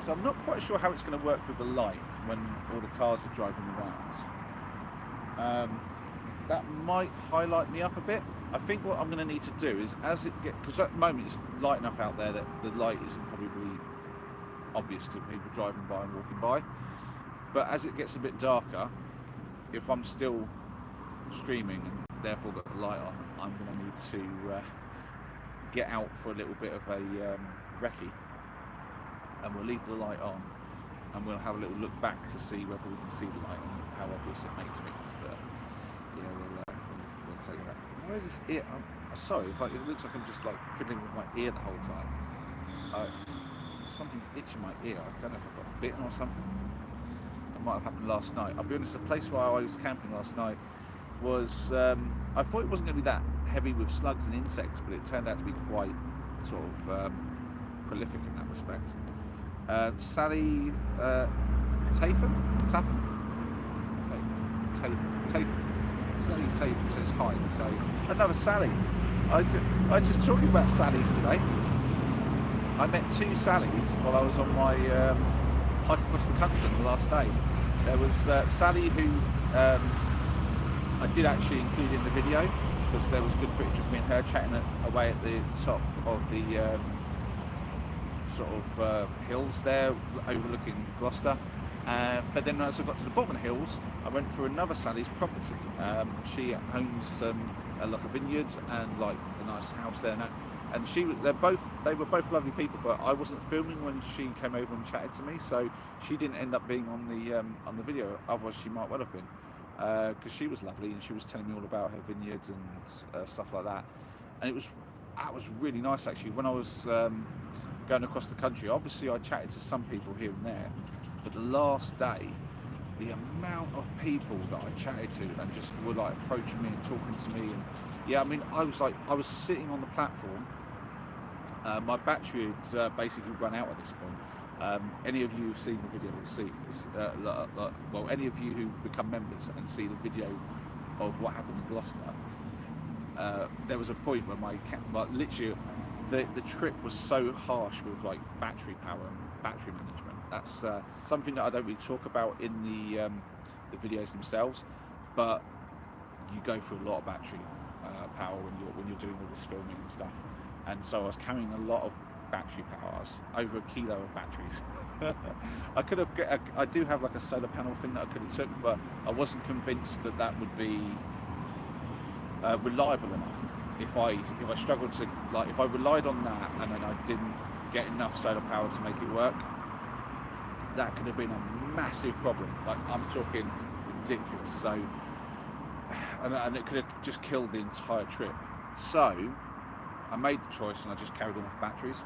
A: So I'm not quite sure how it's going to work with the light when all the cars are driving around. That might highlight me up a bit. I think what I'm going to need to do is, as it gets, because at the moment it's light enough out there that the light isn't probably obvious to people driving by and walking by, but as it gets a bit darker, if I'm still streaming and therefore got the light on, I'm going to need to get out for a little bit of a recce, and we'll leave the light on, and we'll have a little look back to see whether we can see the light and how obvious it makes things. But yeah, we'll take that. Why is this ear? I'm sorry, it looks like I'm just like fiddling with my ear the whole time. Something's itching my ear. I don't know if I've got bitten or something. It might have happened last night. I'll be honest, the place where I was camping last night was, I thought it wasn't going to be that heavy with slugs and insects, but it turned out to be quite sort of prolific in that respect. Sally Tatham? Sally Tatham says hi. So another Sally. I was just talking about Sallys today. I met two Sallys while I was on my hike across the country on the last day. There was Sally, who I did actually include in the video, because there was good footage of me and her chatting away at the top of the sort of hills there overlooking Gloucester. But then as I got to the bottom of the hills, I went through another Sally's property. She owns like a vineyard and like a nice house there, and they were both lovely people. But I wasn't filming when she came over and chatted to me, so she didn't end up being on the video. Otherwise, she might well have been, because she was lovely and she was telling me all about her vineyard and stuff like that. And that was really nice actually. When I was going across the country, obviously I chatted to some people here and there, but the last day, the amount of people that I chatted to and just were like approaching me and talking to me, and yeah, I mean, I was sitting on the platform. My battery had basically run out at this point. Any of you who've seen the video will see this. Well, any of you who become members and see the video of what happened in Gloucester, there was a point where literally the trip was so harsh with like battery power and battery management. That's something that I don't really talk about in the videos themselves, but you go through a lot of battery power when you're doing all this filming and stuff. And so I was carrying a lot of battery power. I was over 1 kilo of batteries. I do have like a solar panel thing that I could have took, but I wasn't convinced that would be reliable enough if I struggled to, like, if I relied on that and then I didn't get enough solar power to make it work, that could have been a massive problem. Like, I'm talking ridiculous. So, and it could have just killed the entire trip. So I made the choice and I just carried on with batteries.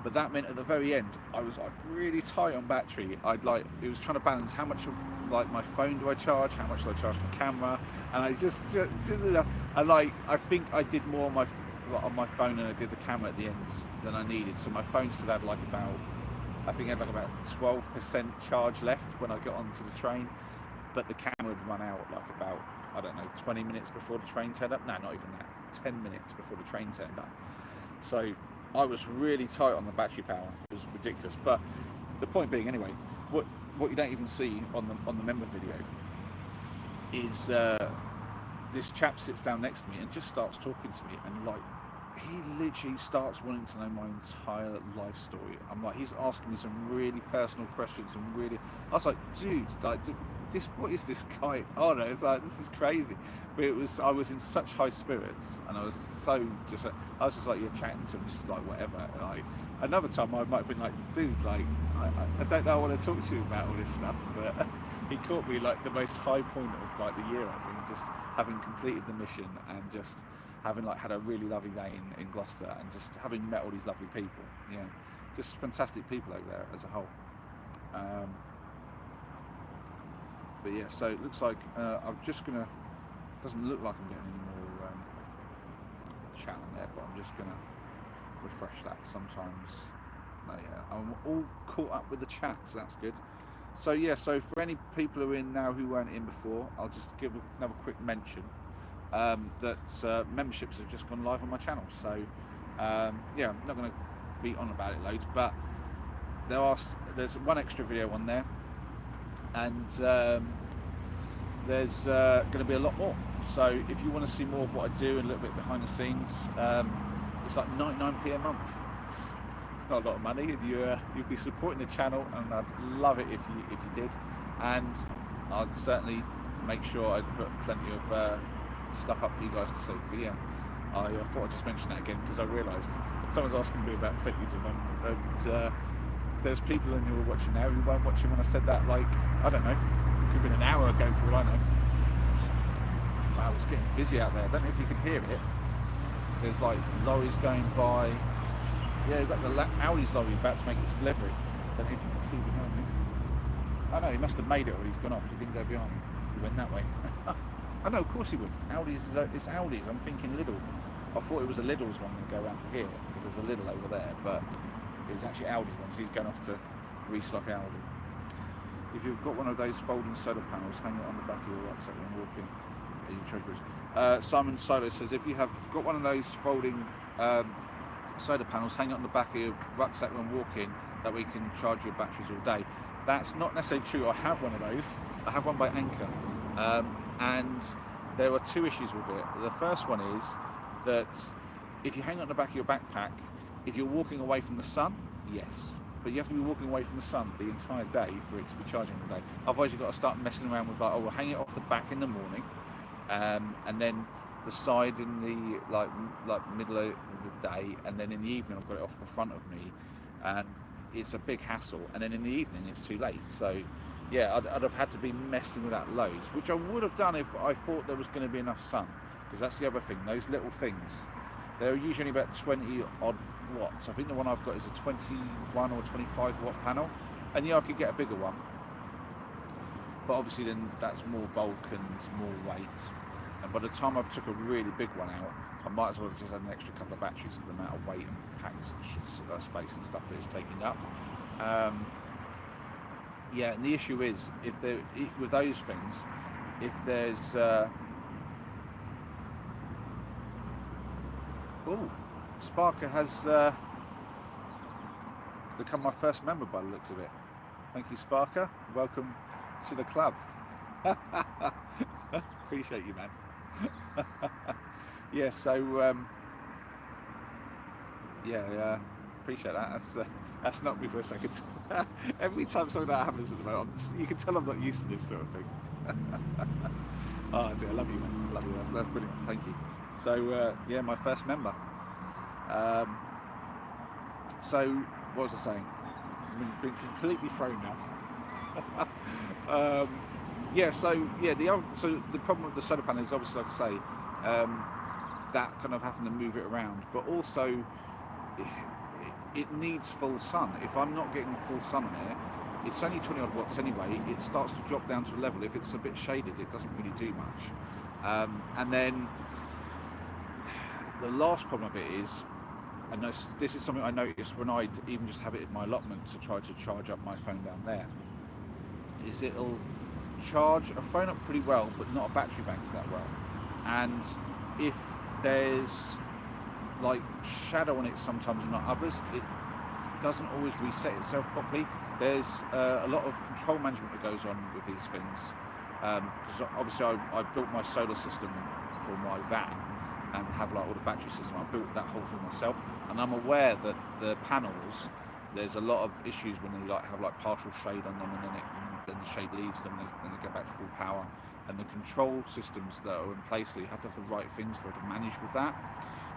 A: But that meant at the very end, I was like really tight on battery. It was trying to balance how much of like my phone do I charge, how much do I charge my camera, and I just and like I think I did more on my phone than I did the camera at the end than I needed. So my phone still had like about, I think I had like about 12% charge left when I got onto the train, but the camera had run out like about, I don't know, 20 minutes before the train turned up. No, not even that. 10 minutes before the train turned up. So I was really tight on the battery power. It was ridiculous. But the point being, anyway, what you don't even see on the member video is this chap sits down next to me and just starts talking to me, and like he literally starts wanting to know my entire life story. I'm like, he's asking me some really personal questions, and really, I was like, dude, like, what is this guy? Oh no, it's like, this is crazy. But I was in such high spirits, and I was just like, you're chatting to him, just like whatever. Like another time, I might have been like, dude, like I don't know, I want to talk to you about all this stuff. But he caught me like the most high point of like the year, I think, just having completed the mission and just having like had a really lovely day in Gloucester, and just having met all these lovely people. Yeah, just fantastic people over there as a whole. But yeah, so it looks like I'm just gonna, doesn't look like I'm getting any more chat on there, but I'm just gonna refresh that. Sometimes, no, yeah, I'm all caught up with the chat, so that's good. So yeah, so for any people who are in now who weren't in before, I'll just give another quick mention that memberships have just gone live on my channel. So yeah, I'm not going to be on about it loads, but there's one extra video on there, and there's going to be a lot more. So if you want to see more of what I do and a little bit behind the scenes, it's like 99p a month. It's not a lot of money, and you'd be supporting the channel, and I'd love it if you did. And I'd certainly make sure I put plenty of stuff up for you guys to see. But yeah, I thought I'd just mention that again because I realised someone's asking me about food, and there's people in who are watching now who weren't watching when I said that, like, I don't know, it could have been an hour ago for all I know. Wow, it's getting busy out there. I don't know if you can hear it. There's like lorries going by. Yeah, we've got the Audi's lorry about to make its delivery. Don't know if you can see behind me. Oh no, he must have made it, or he's gone off. He didn't go behind me. He went that way. I know, of course he would. It's Audi's. I'm thinking Lidl. I thought it was a Lidl's one and go around to here because there's a Lidl over there, but it was actually Audi's one, so he's going off to restock Aldi. If you've got one of those folding solar panels, hang it on the back of your rucksack when walking. Simon Solo says, if you have got one of those folding solar panels, hang it on the back of your rucksack when walking, that we can charge your batteries all day. That's not necessarily true. I have one of those. I have one by Anchor, and there are two issues with it. The first one is that if you hang it on the back of your backpack, if you're walking away from the sun, yes, but you have to be walking away from the sun the entire day for it to be charging all day. Otherwise, you've got to start messing around with like, oh, we'll hang it off the back in the morning, and then the side in the like middle of the day, and then in the evening I've got it off the front of me, and it's a big hassle. And then in the evening it's too late. So yeah, I'd have had to be messing with that loads, which I would have done if I thought there was going to be enough sun, because that's the other thing. Those little things, they're usually about 20 odd watts. I think the one I've got is a 21 or 25 watt panel, and yeah, I could get a bigger one, but obviously then that's more bulk and more weight, and by the time I've took a really big one out, I might as well have just had an extra couple of batteries for the amount of weight and packed space and stuff that it's taking up. Yeah, and the issue is, if there, with those things, if there's Sparker has become my first member by the looks of it. Thank you, Sparker. Welcome to the club. Appreciate you, man. Yeah, so yeah, appreciate that. That's knocked me for a second. Every time something like that happens at the moment, you can tell I'm not used to this sort of thing. Oh dear, I love you, man. I love you. That's brilliant. Thank you. So yeah, my first member. Um, so what was I saying? I've been completely thrown now. Yeah, so yeah, so the problem with the solar panel is obviously, like I say, that kind of having to move it around, but also it needs full sun. If I'm not getting full sun on it, it's only 20 odd watts anyway. It starts to drop down to a level. If it's a bit shaded, it doesn't really do much. And then the last problem of it is, and this is something I noticed when I even just have it in my allotment to try to charge up my phone down there, is it'll charge a phone up pretty well, but not a battery bank that well. And if there's like shadow on it sometimes and not others, it doesn't always reset itself properly. There's a lot of control management that goes on with these things, because obviously I built my solar system for my van and have like all the battery system. I built that whole thing myself, and I'm aware that the panels, there's a lot of issues when they like have like partial shade on them, and then the shade leaves them, and they go back to full power. And the control systems that are in place, so you have to have the right things to be able to manage with that.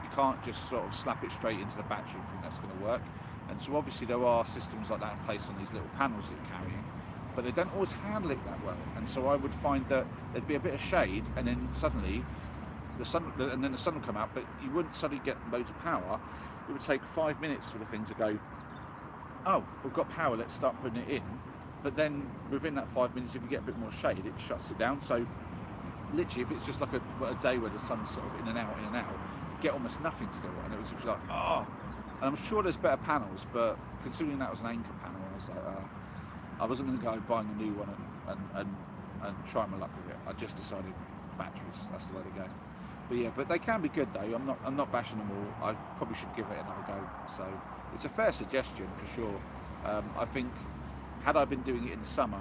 A: You can't just sort of slap it straight into the battery and think that's going to work. And so obviously there are systems like that in place on these little panels that you're carrying, but they don't always handle it that well. And so I would find that there'd be a bit of shade, and then suddenly the sun would come out, but you wouldn't suddenly get loads of power. It would take 5 minutes for the thing to go, oh, we've got power, let's start putting it in. But then within that 5 minutes, if you get a bit more shade, it shuts it down. So literally, if it's just like a day where the sun's sort of in and out, you get almost nothing still. And it was just like, oh. And I'm sure there's better panels, but considering that was an Anchor panel, I was like, I wasn't going to go buying a new one and try my luck with it. I just decided batteries, that's the way to go. But yeah, but they can be good though. I'm not bashing them all. I probably should give it another go. So it's a fair suggestion for sure. I think had I been doing it in the summer,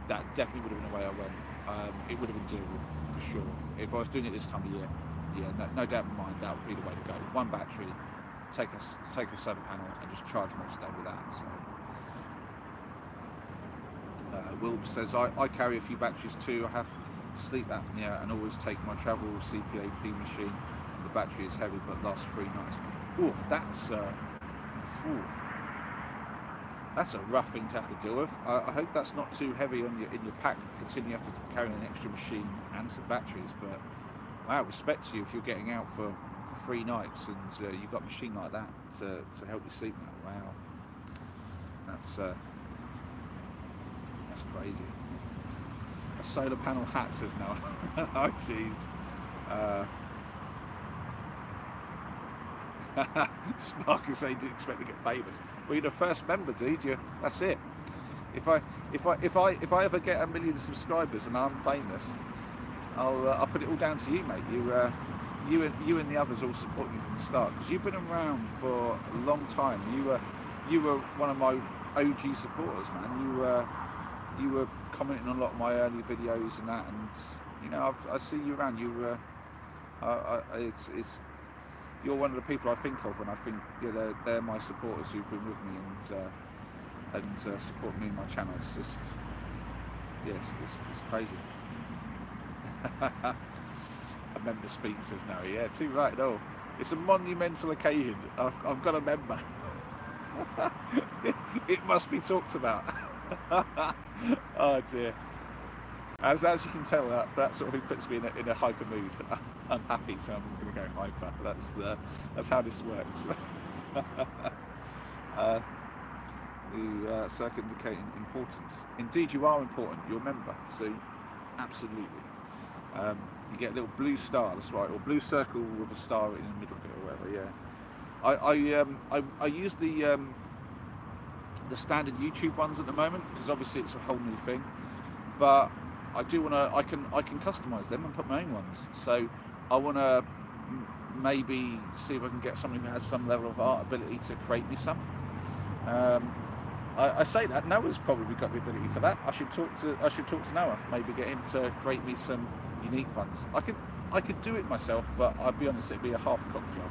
A: that definitely would have been the way I went. It would have been doable for sure. If I was doing it this time of year, yeah, no doubt in my mind, that would be the way to go. One battery, take a solar panel and just charge most day with that. So Will says, I carry a few batteries too. I have sleep apnea and always take my travel CPAP machine. The battery is heavy but lasts 3 nights. Oof, that's a rough thing to have to deal with. I hope that's not too heavy in your pack, considering you have to carry an extra machine and some batteries. But wow, respect to you if you're getting out for 3 nights and you've got a machine like that to help you sleep now. Wow, that's crazy. A solar panel hat says no. Oh jeez. Spark is saying, didn't expect to get famous. Well, you're the first member, dude. That's it. If I ever get 1 million subscribers and I'm famous, I'll put it all down to you, mate. You and the others all support me from the start, because you've been around for a long time. You were one of my OG supporters, man. You were commenting on a lot of my early videos and that, and you know I see you around. You're one of the people I think of when I think they're my supporters who've been with me and support me in my channel. It's just it's crazy. A member speaks, says no. Yeah, too right. No, it's a monumental occasion. I've got a member. It must be talked about. Oh dear. As you can tell, that sort of thing puts me in a hyper mood. I'm happy, so I'm going to go hyper. That's how this works. Circuit indicating importance. Indeed, you are important. You're a member, so absolutely. You get a little blue star. That's right, or blue circle with a star in the middle of it, or whatever. Yeah. I use the standard YouTube ones at the moment, because obviously it's a whole new thing, but I do want to. I can customize them and put my own ones. So I want to maybe see if I can get somebody who has some level of art ability to create me some. I say that Noah's probably got the ability for that. I should talk to Noah. Maybe get him to create me some unique ones. I could do it myself, but I'll be honest, it'd be a half-cock job.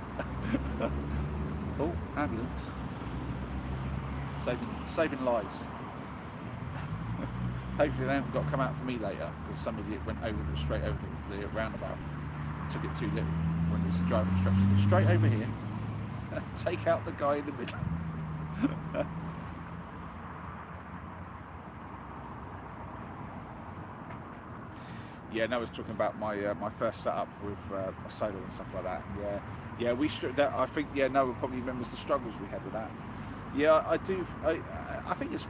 A: Oh, ambulance. Saving lives. Hopefully they haven't got to come out for me later, because some idiot went straight over the roundabout. Took it too little. when there's driving instructions. Straight over here. Take out the guy in the middle. Yeah, no, I was talking about my first setup with my solar and stuff like that. Yeah, we that. I think Noah probably remembers the struggles we had with that. Yeah, I do. I think it's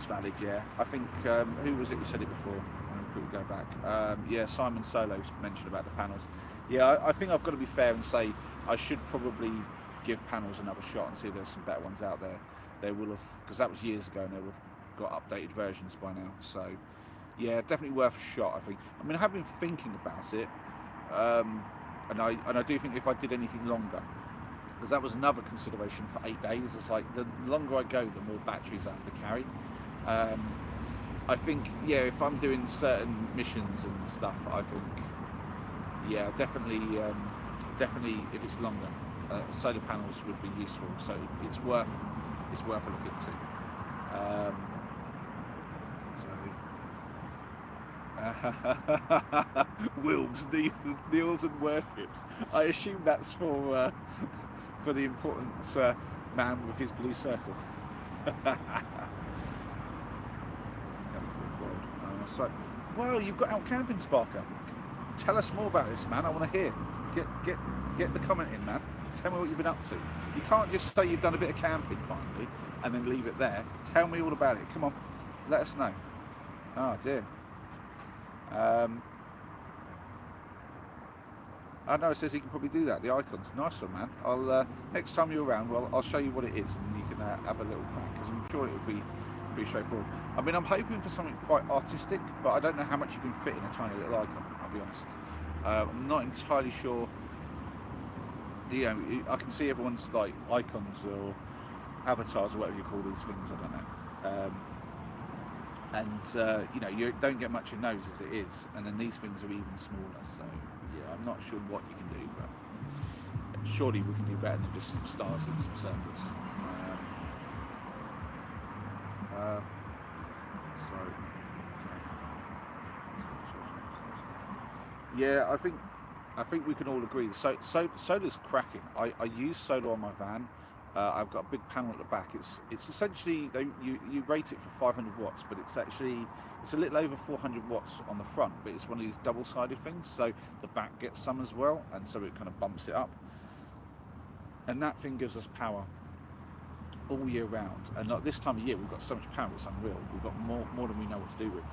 A: valid. Yeah, I think who was it who said it before? If we go back, yeah, Simon Solo mentioned about the panels. Yeah, I think I've got to be fair and say I should probably give panels another shot and see if there's some better ones out there. They will have, because that was years ago, and they will have got updated versions by now. So yeah, definitely worth a shot. I think. I mean, I have been thinking about it, and I do think if I did anything longer, because that was another consideration for 8 days. It's like the longer I go, the more batteries I have to carry. I think if I'm doing certain missions and stuff, I think definitely if it's longer, solar panels would be useful. So it's worth a look into. Wilms, kneels and worships. I assume that's for the important man with his blue circle. So, well, you've got out camping, Sparker. Tell us more about this, man. I want to hear. Get the comment in, man. Tell me what you've been up to. You can't just say you've done a bit of camping finally and then leave it there. Tell me all about it. Come on, let us know. Oh dear. I know it says you can probably do that. The icons, nice one, man. I'll next time you're around, well, I'll show you what it is, and you can have a little crack, because I'm sure it'll be pretty straightforward. I mean, I'm hoping for something quite artistic, but I don't know how much you can fit in a tiny little icon. I'll be honest. I'm not entirely sure. I can see everyone's like icons or avatars or whatever you call these things. I don't know. You don't get much in those as it is, and then these things are even smaller. So yeah, I'm not sure what you can do, but surely we can do better than just some stars and some circles. Yeah, I think we can all agree. So solar's cracking. I use solar on my van. I've got a big panel at the back. It's essentially you rate it for 500 watts, but it's a little over 400 watts on the front. But it's one of these double-sided things, so the back gets some as well, and so it kind of bumps it up. And that thing gives us power all year round. And like this time of year, we've got so much power, it's unreal. We've got more than we know what to do with.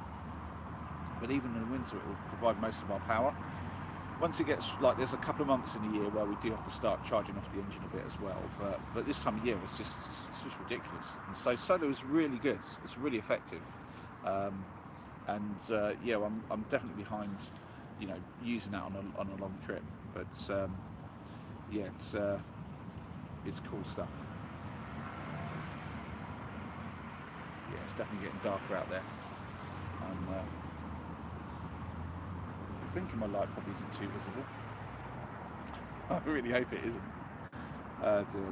A: But even in the winter, it will provide most of our power. Once it gets like, there's a couple of months in the year where we do have to start charging off the engine a bit as well. But this time of year, it's just ridiculous. And so solar is really good. It's really effective. I'm definitely behind, using that on a long trip. But it's cool stuff. Yeah, it's definitely getting darker out there. I'm thinking my light probably isn't too visible. I really hope it isn't.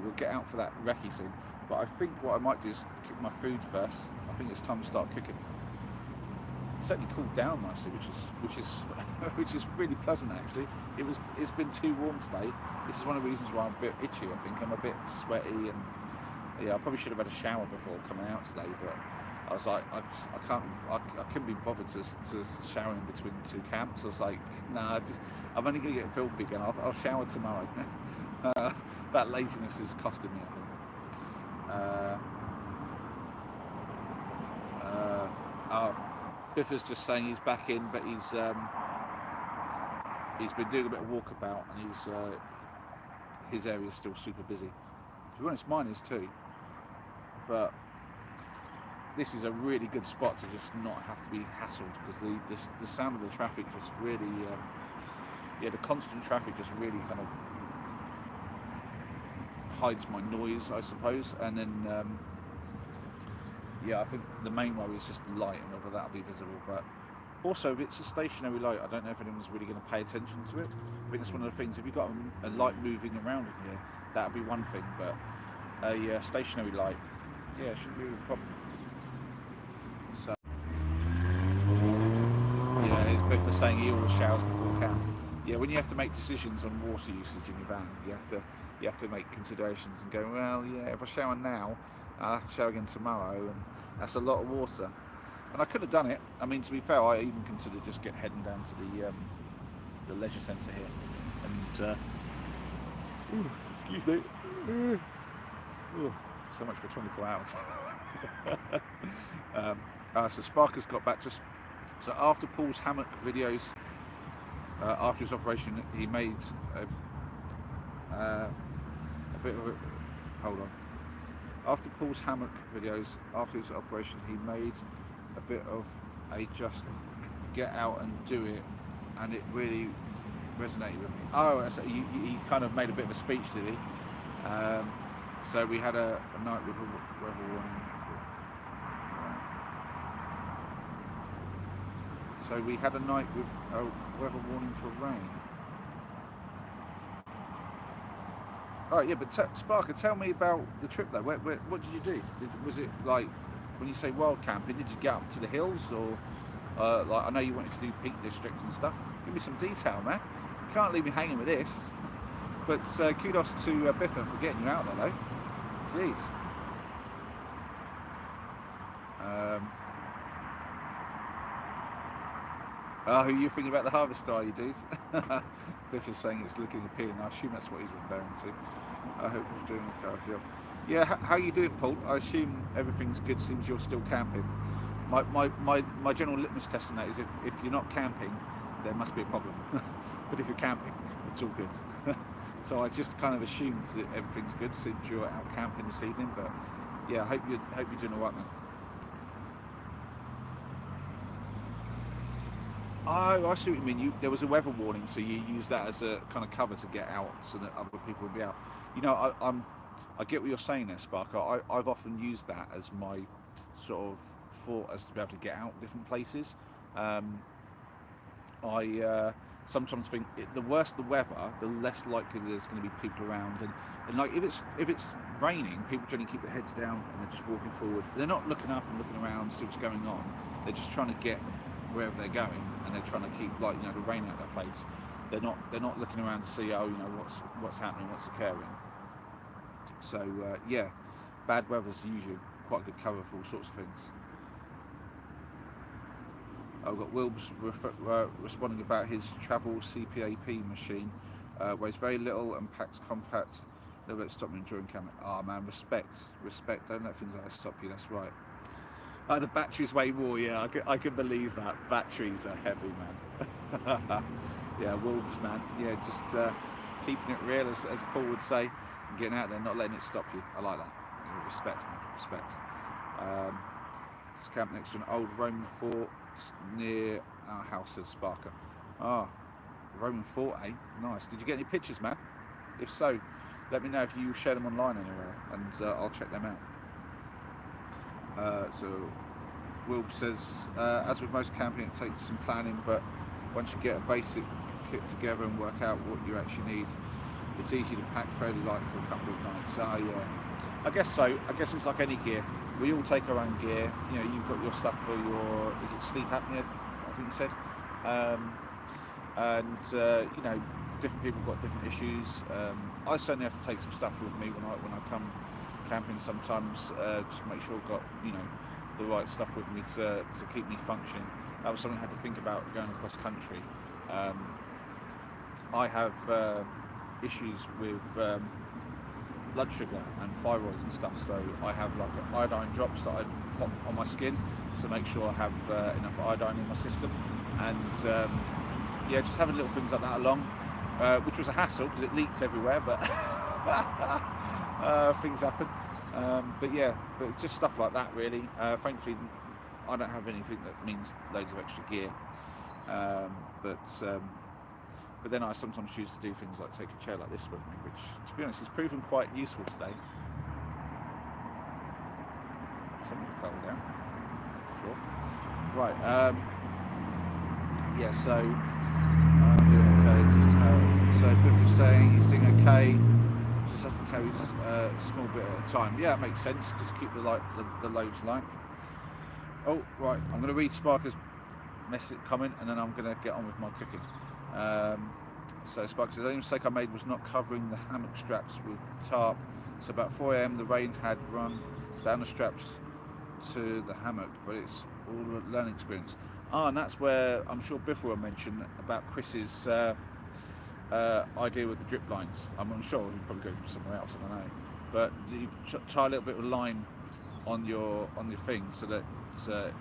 A: We'll get out for that recce soon. But I think what I might do is cook my food first. I think it's time to start cooking. It's certainly cooled down nicely, which is really pleasant actually. It's been too warm today. This is one of the reasons why I'm a bit itchy. I think I'm a bit sweaty, and I probably should have had a shower before coming out today, but I was like, I couldn't be bothered to shower in between two camps. I was like, nah, I'm only going to get filthy again. I'll shower tomorrow. That laziness is costing me, I think. Biffa's just saying he's back in, but he's been doing a bit of walkabout, and his area is still super busy. To be honest, mine is too. But this is a really good spot to just not have to be hassled, because the sound of the traffic just really, the constant traffic just really kind of hides my noise, I suppose. And then, I think the main worry is just light and whether that'll be visible. But also, if it's a stationary light, I don't know if anyone's really going to pay attention to it. I think it's one of the things, if you've got a light moving around in here, that'll be one thing. But a stationary light, it shouldn't be a problem. So, here's Biff saying he always showers before camp. yeah, when you have to make decisions on water usage in your van, you have to make considerations and go, well, yeah, if I shower now, I'll have to shower again tomorrow, and that's a lot of water. And I could have done it. I mean, to be fair, I even considered just heading down to the leisure centre here, and excuse me, ooh, so much for 24 hours. So Sparker's got back to us. So after Paul's hammock videos, after his operation, he made a bit of a... Hold on. After Paul's hammock videos, after his operation, he made a bit of a just get out and do it, and it really resonated with me. Oh, so he kind of made a bit of a speech, did he? So we had a night with a weather warning. So we had a night with a weather warning for rain. Oh yeah, but Sparker, tell me about the trip though. What did you do? Was it like, when you say wild camping, did you get up to the hills, or like, I know you wanted to do Peak District and stuff. Give me some detail, man. You can't leave me hanging with this. But kudos to Biffa for getting you out there though. Jeez. Oh, you're thinking about the harvester, are you, dude? Biff is saying it's looking appealing. I assume that's what he's referring to. I hope he's doing a car job. Yeah, how you doing, Paul? I assume everything's good. Seems you're still camping. My general litmus test on that is if you're not camping, there must be a problem. But if you're camping, it's all good. So I just kind of assumed that everything's good since you're out camping this evening. But yeah, I hope you're doing all right, man. Oh, I see what you mean. There was a weather warning, so you use that as a kind of cover to get out, so that other people would be out. You know, I get what you're saying there, Sparker. I've often used that as my sort of thought as to be able to get out different places. I sometimes think the worse the weather, the less likely there's going to be people around, and like if it's raining, people generally keep their heads down and they're just walking forward. They're not looking up and looking around to see what's going on. They're just trying to get wherever they're going, and they're trying to keep, like, you know, the rain out their face. They're not looking around to see, oh, you know, what's happening, what's occurring. So yeah, bad weather's usually quite a good cover for all sorts of things. I've got Wilbs responding about his travel CPAP machine. Weighs very little and packs compact. Never let stop me enjoying camping. Oh man, respect. Don't let things like that stop you. That's right. The batteries weigh more. Yeah, I can believe that. Batteries are heavy, man. Yeah, Wolves, man. Yeah, just keeping it real, as Paul would say, and getting out there, not letting it stop you. I like that. Respect, man. Respect. Just camp next to an old Roman fort near our house, says Sparker. Ah, Roman fort, eh? Nice. Did you get any pictures, man? If so, let me know if you share them online anywhere, and I'll check them out. So Will says, as with most camping, it takes some planning, but once you get a basic kit together and work out what you actually need, it's easy to pack fairly light for a couple of nights. Yeah, I guess so. I guess it's like any gear. We all take our own gear. You know, you've got your stuff for your, is it sleep apnea, I think you said, and you know, different people have got different issues. I certainly have to take some stuff with me when I come camping sometimes, just to make sure I've got, you know, the right stuff with me to keep me functioning. That was something I had to think about going across country. I have issues with blood sugar and thyroid and stuff, so I have like iodine drops that I pop on my skin to make sure I have enough iodine in my system, and yeah, just having little things like that along, which was a hassle because it leaked everywhere, but things happen. But yeah, but just stuff like that really. Thankfully, I don't have anything that means loads of extra gear. But then I sometimes choose to do things like take a chair like this with me, which, to be honest, has proven quite useful today. Something fell down the floor. Right. Yeah. So I'm doing okay. Just how. So Biff is saying he's doing okay. Just have to carry a small bit at a time. Yeah, it makes sense. Just keep the loads light. Oh, right. I'm going to read Sparker's comment, and then I'm going to get on with my cooking. So Spark says, the only mistake I made was not covering the hammock straps with the tarp. So about 4 a.m. the rain had run down the straps to the hammock, but it's all a learning experience. And that's where I'm sure Biff will mention about Chris's idea with the drip lines. I'm sure he'll probably go somewhere else, I don't know. But you tie a little bit of line on your thing so that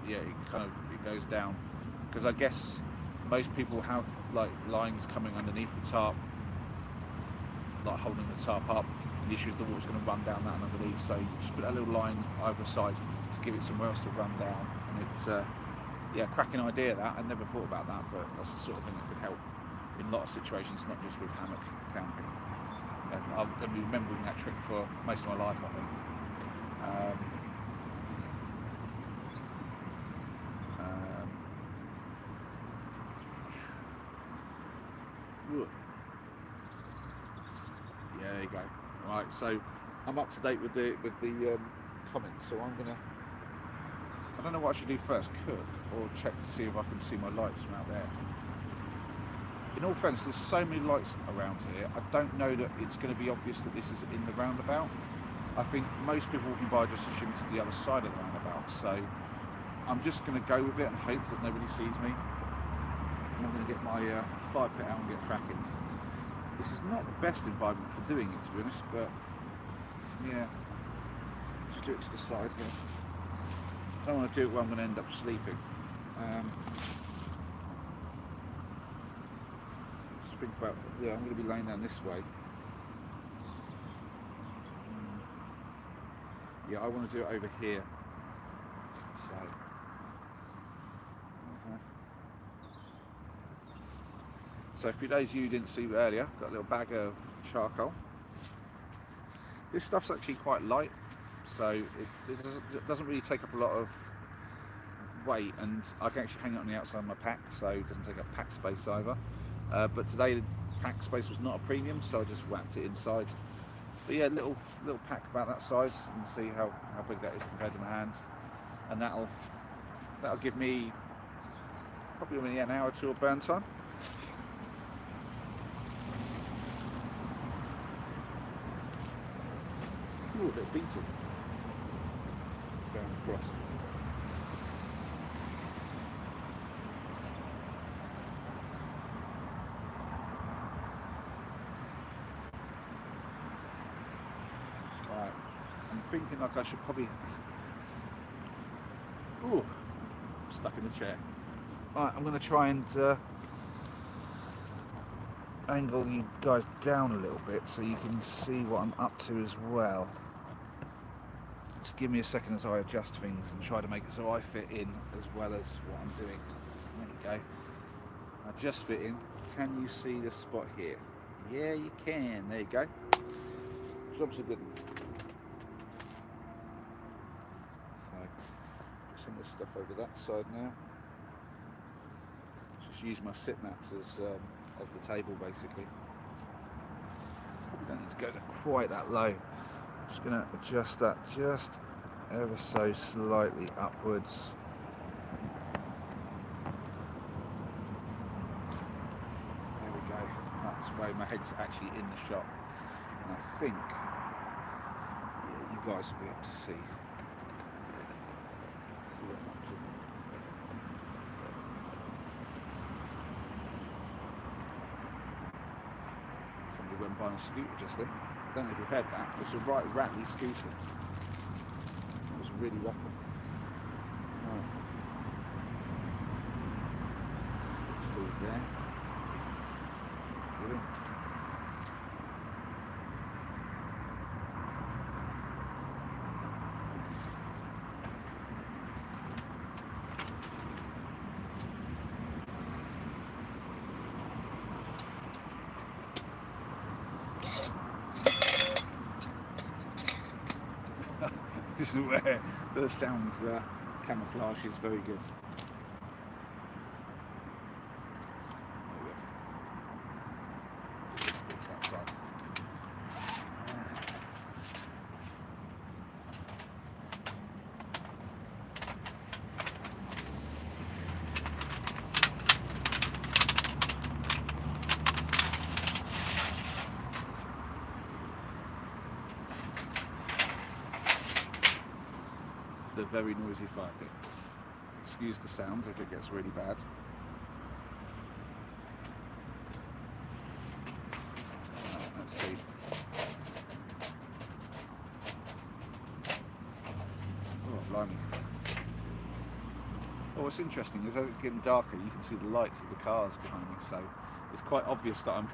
A: it goes down. Because I guess most people have like lines coming underneath the tarp, like holding the tarp up. And the issue is the water's going to run down that underneath. So you just put a little line either side to give it somewhere else to run down. And it's cracking idea that. I never thought about that, but that's the sort of thing that could help in a lot of situations, not just with hammock camping. I'm going to be remembering that trick for most of my life, I think. Yeah, there you go. Right, so I'm up to date with the comments. So I'm gonna. I don't know what I should do first, cook or check to see if I can see my lights from out there. In all fairness, there's so many lights around here. I don't know that it's going to be obvious that this is in the roundabout. I think most people walking by just assume it's the other side of the roundabout. So I'm just going to go with it and hope that nobody sees me. And I'm going to get my fire pit out and get cracking. This is not the best environment for doing it, to be honest, but yeah, just do it to the side here. I don't want to do it where I'm going to end up sleeping. Just think about, I'm going to be laying down this way. Yeah, I want to do it over here. So. So for those of you who didn't see earlier, got a little bag of charcoal. This stuff's actually quite light, so it doesn't really take up a lot of weight, and I can actually hang it on the outside of my pack, so it doesn't take up pack space either. But today the pack space was not a premium, so I just whacked it inside. But yeah, little pack about that size, and see how big that is compared to my hands, and that'll give me probably only an hour or two of burn time. Ooh, a bit of beetle going across. Right, I'm thinking like I should probably. Ooh, I'm stuck in the chair. Right, I'm going to try and angle you guys down a little bit so you can see what I'm up to as well. Just give me a second as I adjust things and try to make it so I fit in as well as what I'm doing. There you go. I just fit in. Can you see the spot here? Yeah, you can. There you go. Job's a good one. So, some of the stuff over that side now. Just use my sit mats as the table, basically. Don't need to go quite that low. Just going to adjust that just ever so slightly upwards. There we go. That's where my head's actually in the shot. And I think you guys will be able to see what I'm up to. Somebody went by on a scooter just then. I don't know if you heard that. It was a right rattly scooter. It was really rough. Right. Food there. Brilliant. This is where the sound camouflage is very good. Just fix that side. the very noisy fire pit. Excuse the sound if it gets really bad. Let's see. Oh, blimey. Oh, what's interesting is as it's getting darker, you can see the lights of the cars behind me, so it's quite obvious that I'm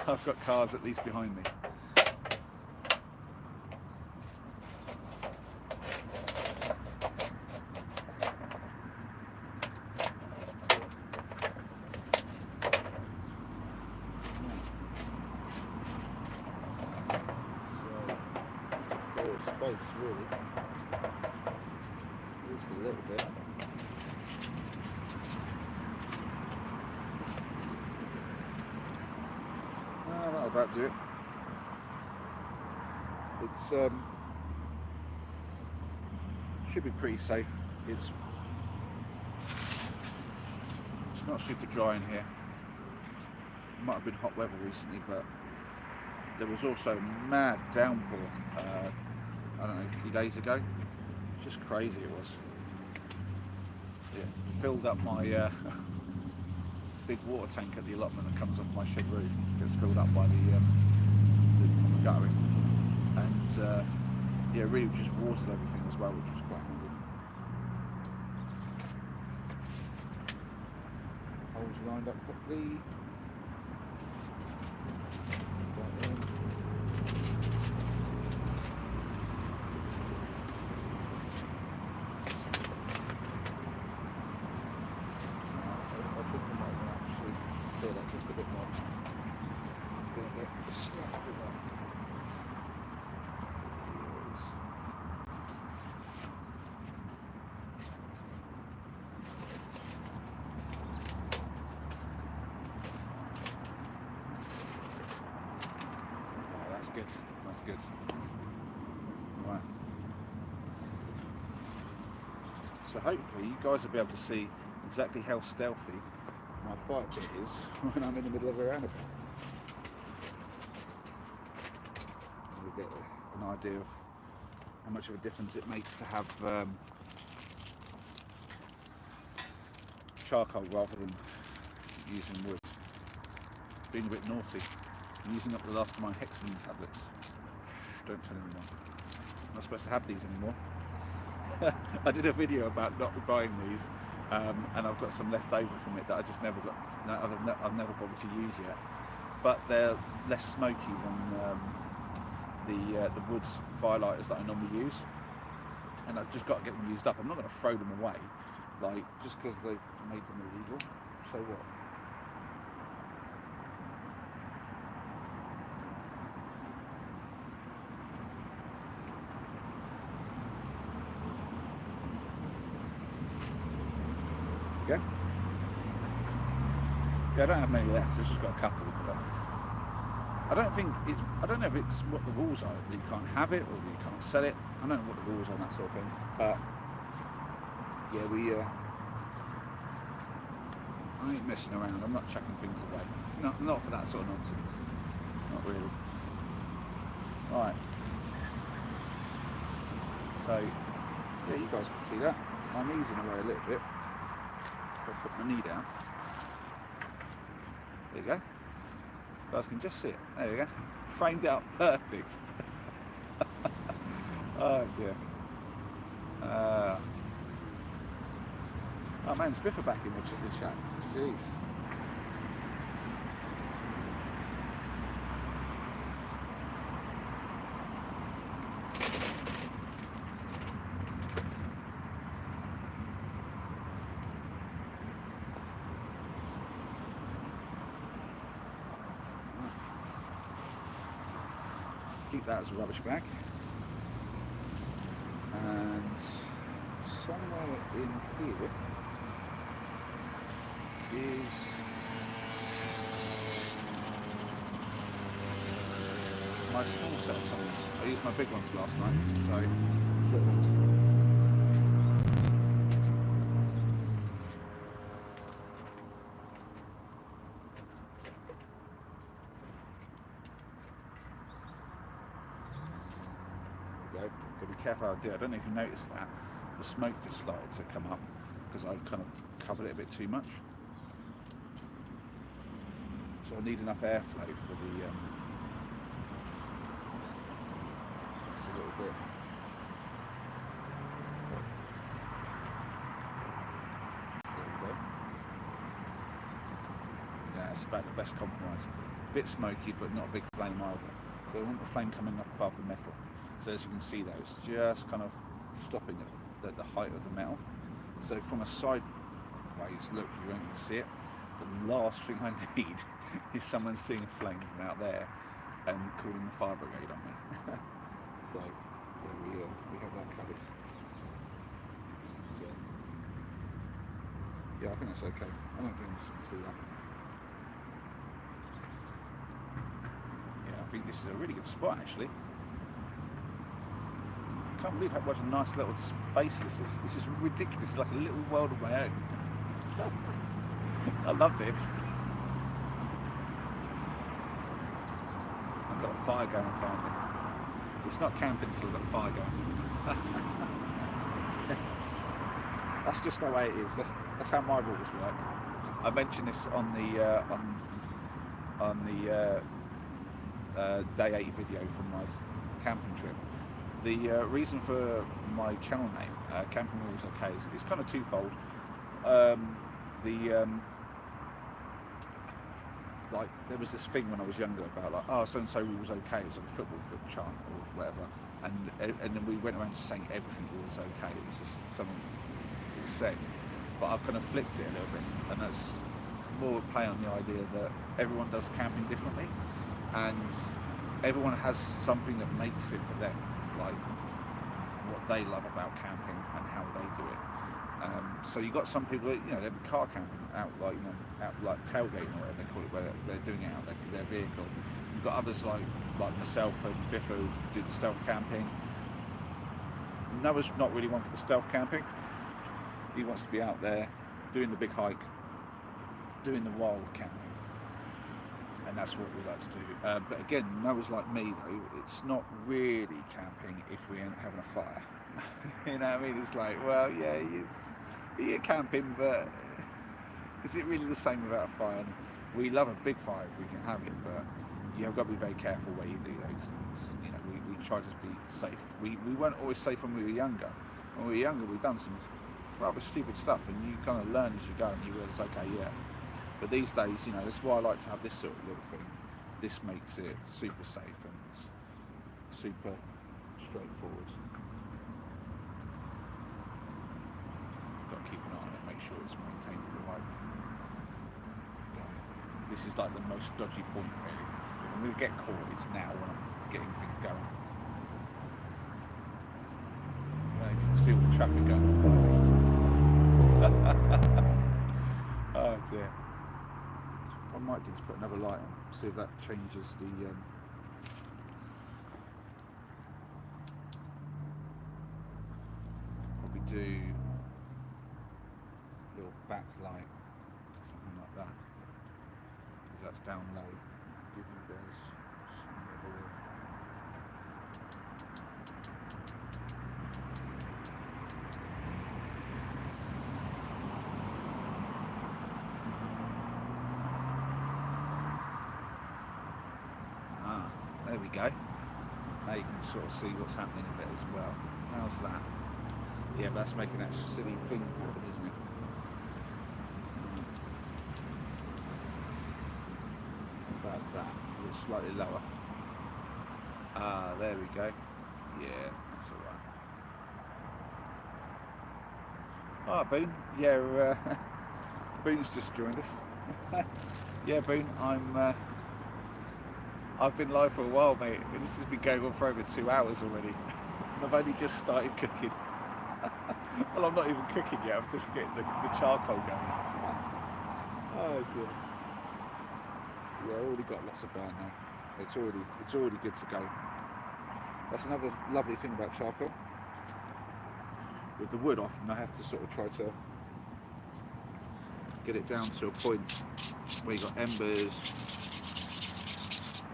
A: I've got cars at least behind me. Space really, just a little bit. That'll about do it. It's should be pretty safe. It's not super dry in here. It might have been hot weather recently, but there was also a mad downpour. I don't know, a few days ago. Just crazy it was. Yeah, filled up my big water tank at the allotment that comes off my shed roof. Gets filled up by the guttering, and yeah, really just watered everything as well, which was quite handy. Holes lined up properly. Good. That's good. Right. So hopefully you guys will be able to see exactly how stealthy my fire pit is when I'm in the middle of a roundabout. You'll get an idea of how much of a difference it makes to have charcoal rather than using wood. Being a bit naughty. I'm using up the last of my hexamine tablets. Shh, don't tell anyone. I'm not supposed to have these anymore. I did a video about not buying these, and I've got some left over from it that I just never got. I've never bothered to use yet. But they're less smoky than the wood firelighters that I normally use, and I've just got to get them used up. I'm not going to throw them away, like just because they made them illegal. So what? Yeah, I don't have many left. I've just got a couple. But I don't know if it's what the rules are. That you can't have it or you can't sell it. I don't know what the rules are and that sort of thing. But yeah, I ain't messing around. I'm not chucking things away. Not for that sort of nonsense. Not really. Right. So yeah, you guys can see that. I'm easing away a little bit. I'll put my knee down. There you go. You guys can just see it. There you go. Framed out perfect. Oh dear. Oh man, Spiffer back in the chat. Jeez. Keep that as a rubbish bag. And somewhere in here is my small set of tools. I used my big ones last night, so little ones. There we go. Got to be careful how I do it. I don't know if you noticed that. The smoke just started to come up because I kind of covered it a bit too much. So I need enough airflow for the just a little bit. There we go. Yeah, that's about the best compromise. A bit smoky, but not a big flame either. So I want the flame coming up above the metal. So as you can see, though, it's just kind of stopping at the height of the metal. So from a sideways look, you won't see it. The last thing I need is someone seeing a flame from out there and calling the fire brigade on me. So there we have that covered. So, yeah, I think that's okay. I don't think I'm just going to see that. Yeah, I think this is a really good spot actually. I can't believe what a nice little space this is. This is ridiculous. It's like a little world of my own. I love this. I've got a fire going finally. It's not camping until I've got a fire going. That's just the way it is. That's how my rules work. I mentioned this on the day 8 video from my camping trip. The reason for my channel name, Camping Rules OK, is kind of twofold. Like there was this thing when I was younger about like, oh, so and so rules OK. It was like a football chant or whatever, and then we went around just saying everything was OK. It was just something that was said. But I've kind of flipped it a little bit, and that's more a play on the idea that everyone does camping differently, and everyone has something that makes it for them, like what they love about camping and how they do it. So you got some people, they're car camping out like tailgating or whatever they call it, where they're doing it out their vehicle. You've got others like myself and Biff who do the stealth camping. Noah's not really one for the stealth camping. He wants to be out there doing the big hike, doing the wild camping, and that's what we like to do. But again, Noah's like me though. It's not really camping if we ain't having a fire. You know what I mean? It's like, well, yeah, you're camping, but is it really the same without a fire? And we love a big fire if we can have it, but you've got to be very careful where you do those things. We try to be safe. We weren't always safe when we were younger. When we were younger, we've done some rather stupid stuff, and you kind of learn as you go, and you realise, okay, yeah. But these days, that's why I like to have this sort of little thing. This makes it super safe and super straightforward. Got to keep an eye on it, make sure it's maintained the right. This is like the most dodgy point, really. If I'm going to get caught, it's now when I'm getting things going. You can see all the traffic going. Oh dear. What I might do is put another light on, see if that changes the probably do a little backlight, something like that, because that's down low. Give you guys some more. There we go. Now you can sort of see what's happening a bit as well. How's that? Yeah, that's making that silly thing happen, isn't it? About that. It's slightly lower. Ah, there we go. Yeah, that's alright. Ah, Boone. Yeah, Boone's just joined us. Yeah, Boone, I've been live for a while, mate. This has been going on for over 2 hours already. And I've only just started cooking. Well, I'm not even cooking yet. I'm just getting the charcoal going. Oh dear. Yeah, I already got lots of burn now. It's already good to go. That's another lovely thing about charcoal. With the wood, often I have to sort of try to get it down to a point where you got embers.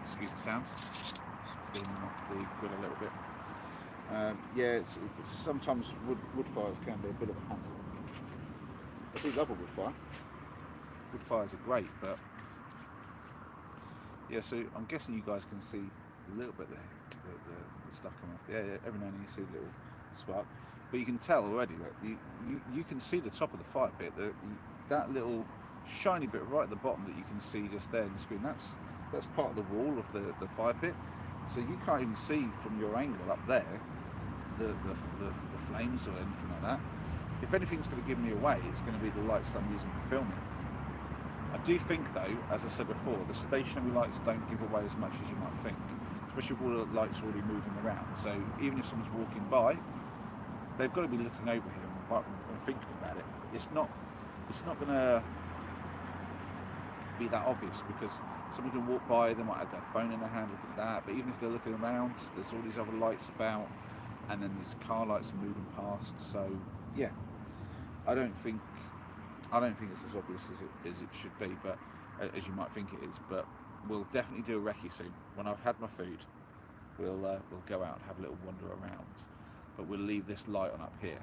A: Excuse the sound. Just cleaning off the grill a little bit. Yeah, sometimes wood fires can be a bit of a hassle. I do love a wood fire. Wood fires are great, but yeah. So I'm guessing you guys can see a little bit there, the stuff coming off. Yeah, every now and then you see a little spark, but you can tell already. Look, you can see the top of the fire pit. That little shiny bit right at the bottom that you can see just there in the screen. That's part of the wall of the fire pit. So you can't even see from your angle up there the flames or anything like that. If anything's going to give me away, it's going to be the lights I'm using for filming. I do think though, as I said before, the stationary lights don't give away as much as you might think, especially with all the lights already moving around. So even if someone's walking by, they've got to be looking over here and thinking about it. It's not going to be that obvious because someone's going to walk by, they might have their phone in their hand looking at that, but even if they're looking around, there's all these other lights about, and then these car lights are moving past. So yeah, I don't think it's as obvious as it should be, but as you might think it is. But we'll definitely do a recce soon. When I've had my food, we'll go out and have a little wander around. But we'll leave this light on up here,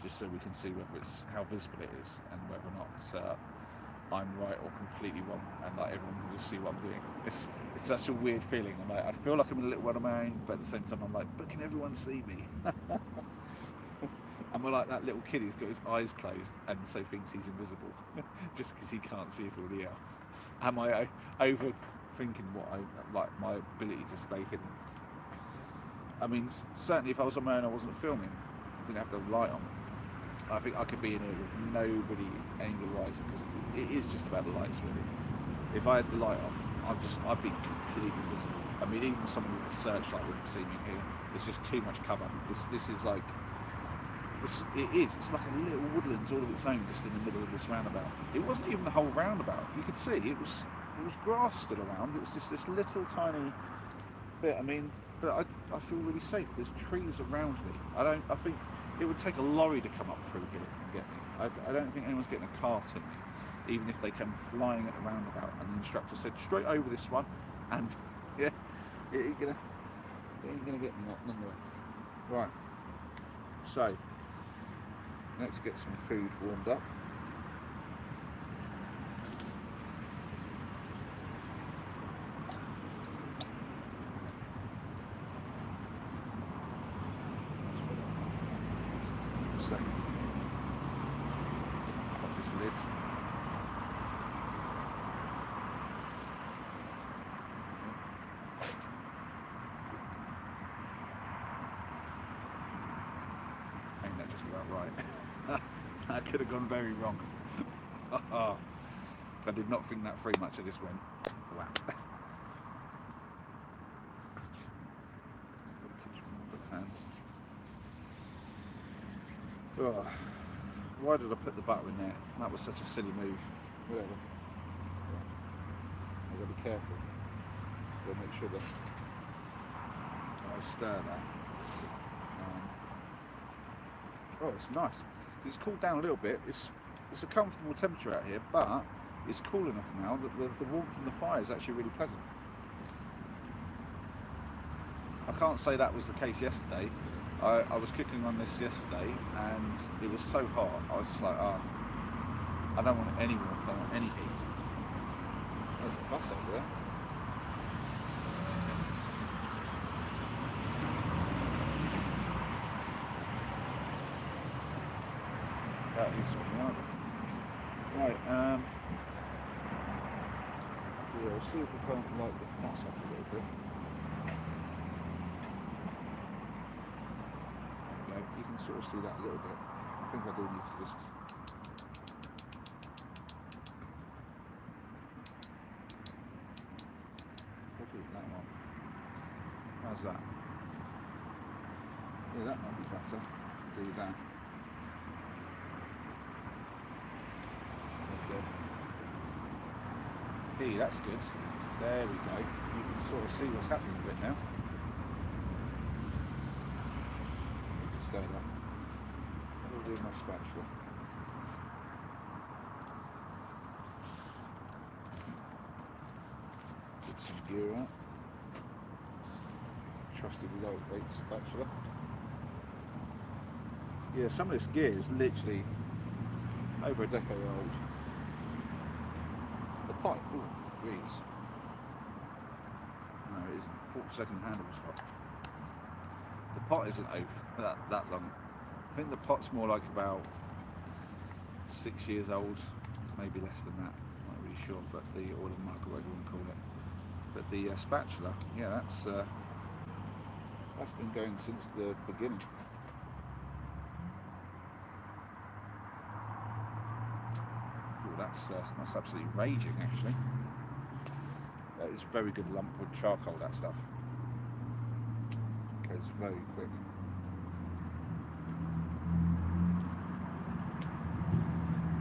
A: just so we can see whether it's how visible it is and whether or not I'm right or completely wrong, and like everyone can just see what I'm doing. It's such a weird feeling. I'm like, I feel like I'm in a little one of my own, but at the same time I'm like, but can everyone see me? And we're like that little kid who's got his eyes closed and so thinks he's invisible, just because he can't see everybody else. Am I overthinking what I like my ability to stay hidden? I mean, certainly if I was on my own, I wasn't filming, didn't have the light on, I think I could be in here with nobody angle wise, because it is just about the lights really. If I had the light off, I'd be completely invisible. I mean, even someone with a searchlight wouldn't see me here. It's just too much cover. This is like, it's like a little woodlands all of its own, just in the middle of this roundabout. It wasn't even the whole roundabout. You could see it was grass still around. It was just this little tiny bit. I mean, but I feel really safe. There's trees around me. I think it would take a lorry to come up through here and get me. I don't think anyone's getting a cart in me, even if they came flying at the roundabout and the instructor said straight over this one, and yeah, it ain't gonna get me nonetheless. Right. So let's get some food warmed up. Pop this lid. Ain't that just about right? That could have gone very wrong. I did not think that through much. I just went, wow. Oh, why did I put the butter in there? That was such a silly move. Whatever. I've got to be careful. Got to make sure that I stir that. Oh, it's nice. It's cooled down a little bit. It's a comfortable temperature out here, but it's cool enough now that the warmth from the fire is actually really pleasant. I can't say that was the case yesterday. I was cooking on this yesterday and it was so hot, I was just like, I don't want any warmth, I don't want any heat. There's a bus over there. That is something like that. Right, yeah, we'll see if we can't light the bus up a little bit. You can sort of see that a little bit. I think I do need to just put that one. How's that? Yeah, that might be better. Do that. Okay. Hey, that's good. There we go. You can sort of see what's happening a bit now. There. What do I do with my spatula? Get some gear out. trusty lightweight spatula. Yeah, some of this gear is literally over a decade old. The pipe, ooh, reads. No, it isn't. 4-second handle was hot. The pot isn't over that long. I think the pot's more like about 6 years old, maybe less than that. Not really sure, but or the mug, whatever you want to call it. But the spatula, yeah, that's been going since the beginning. Ooh, that's absolutely raging, actually. That is very good lumpwood charcoal, that stuff. Goes very quick.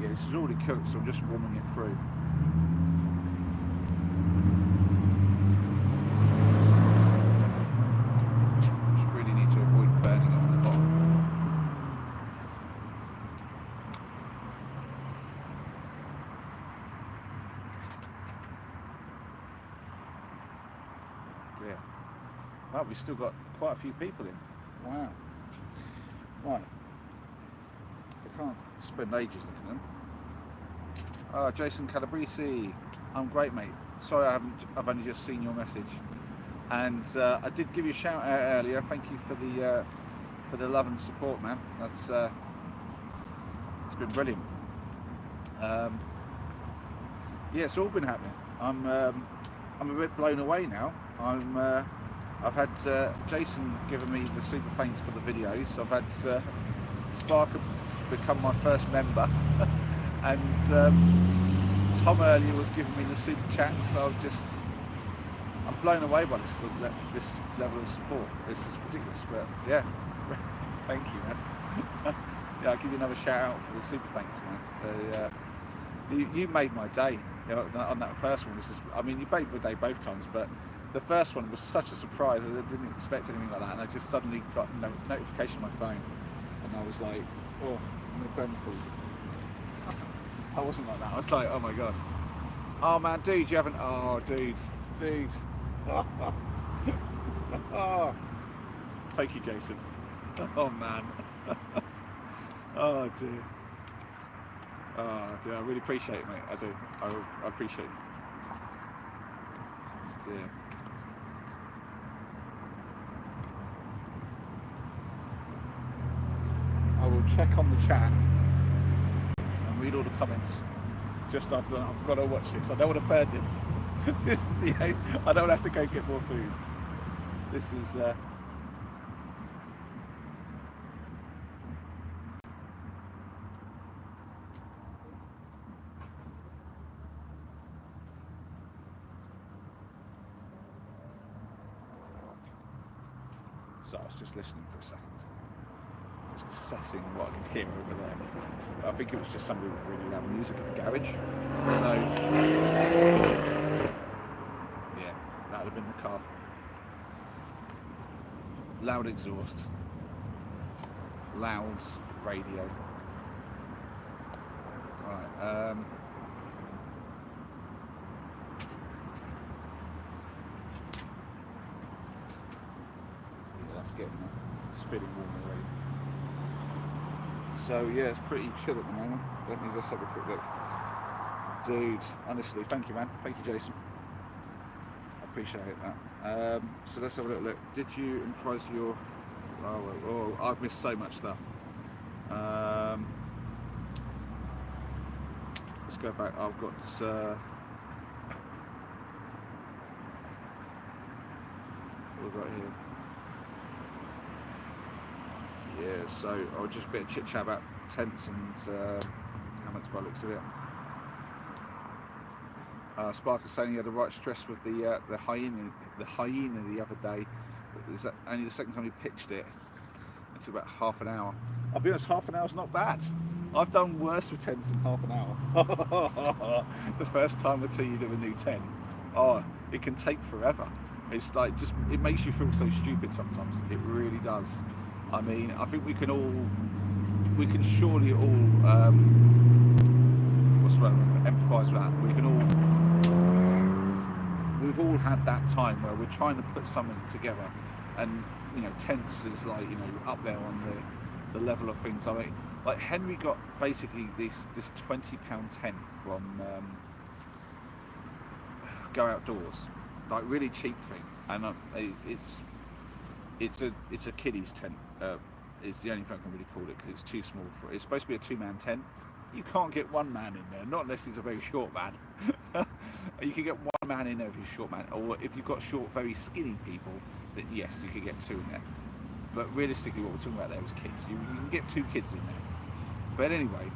A: Yeah, this is already cooked, so I'm just warming it through. Just really need to avoid burning it on the bottom. Yeah. Well, we've still got quite a few people in. Wow. Right. I can't spend ages looking at them. Jason Calabresi, I'm great, mate. Sorry, I've only just seen your message, and I did give you a shout out earlier. Thank you for the love and support, man. That's it's been brilliant. Yeah, it's all been happening. I'm a bit blown away now. I've had Jason giving me the super thanks for the videos. I've had Spark become my first member, and Tom earlier was giving me the super chat. So I'm blown away by this level of support. It's just ridiculous, but yeah, thank you, man. Yeah, I'll give you another shout out for the super thanks, man. You made my day, you know, on that first one. I mean, you made my day both times, but the first one was such a surprise. I didn't expect anything like that, and I just suddenly got a notification on my phone, and I was like, oh, I'm going to burn the pool. I wasn't like that. I was like, oh my god. Oh man, dude, you haven't. Oh, dude. Oh. Thank you, Jason. Oh man. Oh dear. Oh dear, I really appreciate it, mate. I do. I appreciate it. Dear. I will check on the chat and read all the comments just after I've got to watch this. I don't want to burn this. This is the aim. I don't have to go get more food. This is so I was just listening for a second. Just assessing what I can hear over there. I think it was just somebody with really loud music in the garage. So yeah, that would have been the car. Loud exhaust, loud radio. Right. Yeah, that's getting there. It's feeling warm already. So yeah, it's pretty chill at the moment. Let me just have a quick look. Dude, honestly, thank you, man. Thank you, Jason. I appreciate that. So let's have a little look. Did you improvise your... Oh, I've missed so much stuff. Let's go back. I've got... what have we got here? Yeah, so I'll just a bit of chit chat about tents and hammocks by the looks of it. Spark is saying he had the right stress with the hyena the other day. Is that only the second time he pitched it? It took about half an hour. I'll be honest, half an hour's not bad. I've done worse with tents than half an hour. The first time or two you do a new tent, oh, it can take forever. It's like it makes you feel so stupid sometimes. It really does. I mean, I think we can surely all, what's the word, empathise with that. We've all had that time where we're trying to put something together and you know, tents is like, you know, up there on the level of things. I mean, like Henry got basically this £20 tent from Go Outdoors, like really cheap thing, and it's a kiddies tent. Is the only thing I can really call it because it's too small for it. It's supposed to be a 2-man tent. You can't get one man in there, not unless he's a very short man. You can get one man in there if you're a short man, or if you've got short, very skinny people, then yes, you could get two in there. But realistically, what we're talking about there is kids. You can get 2 kids in there. But anyway,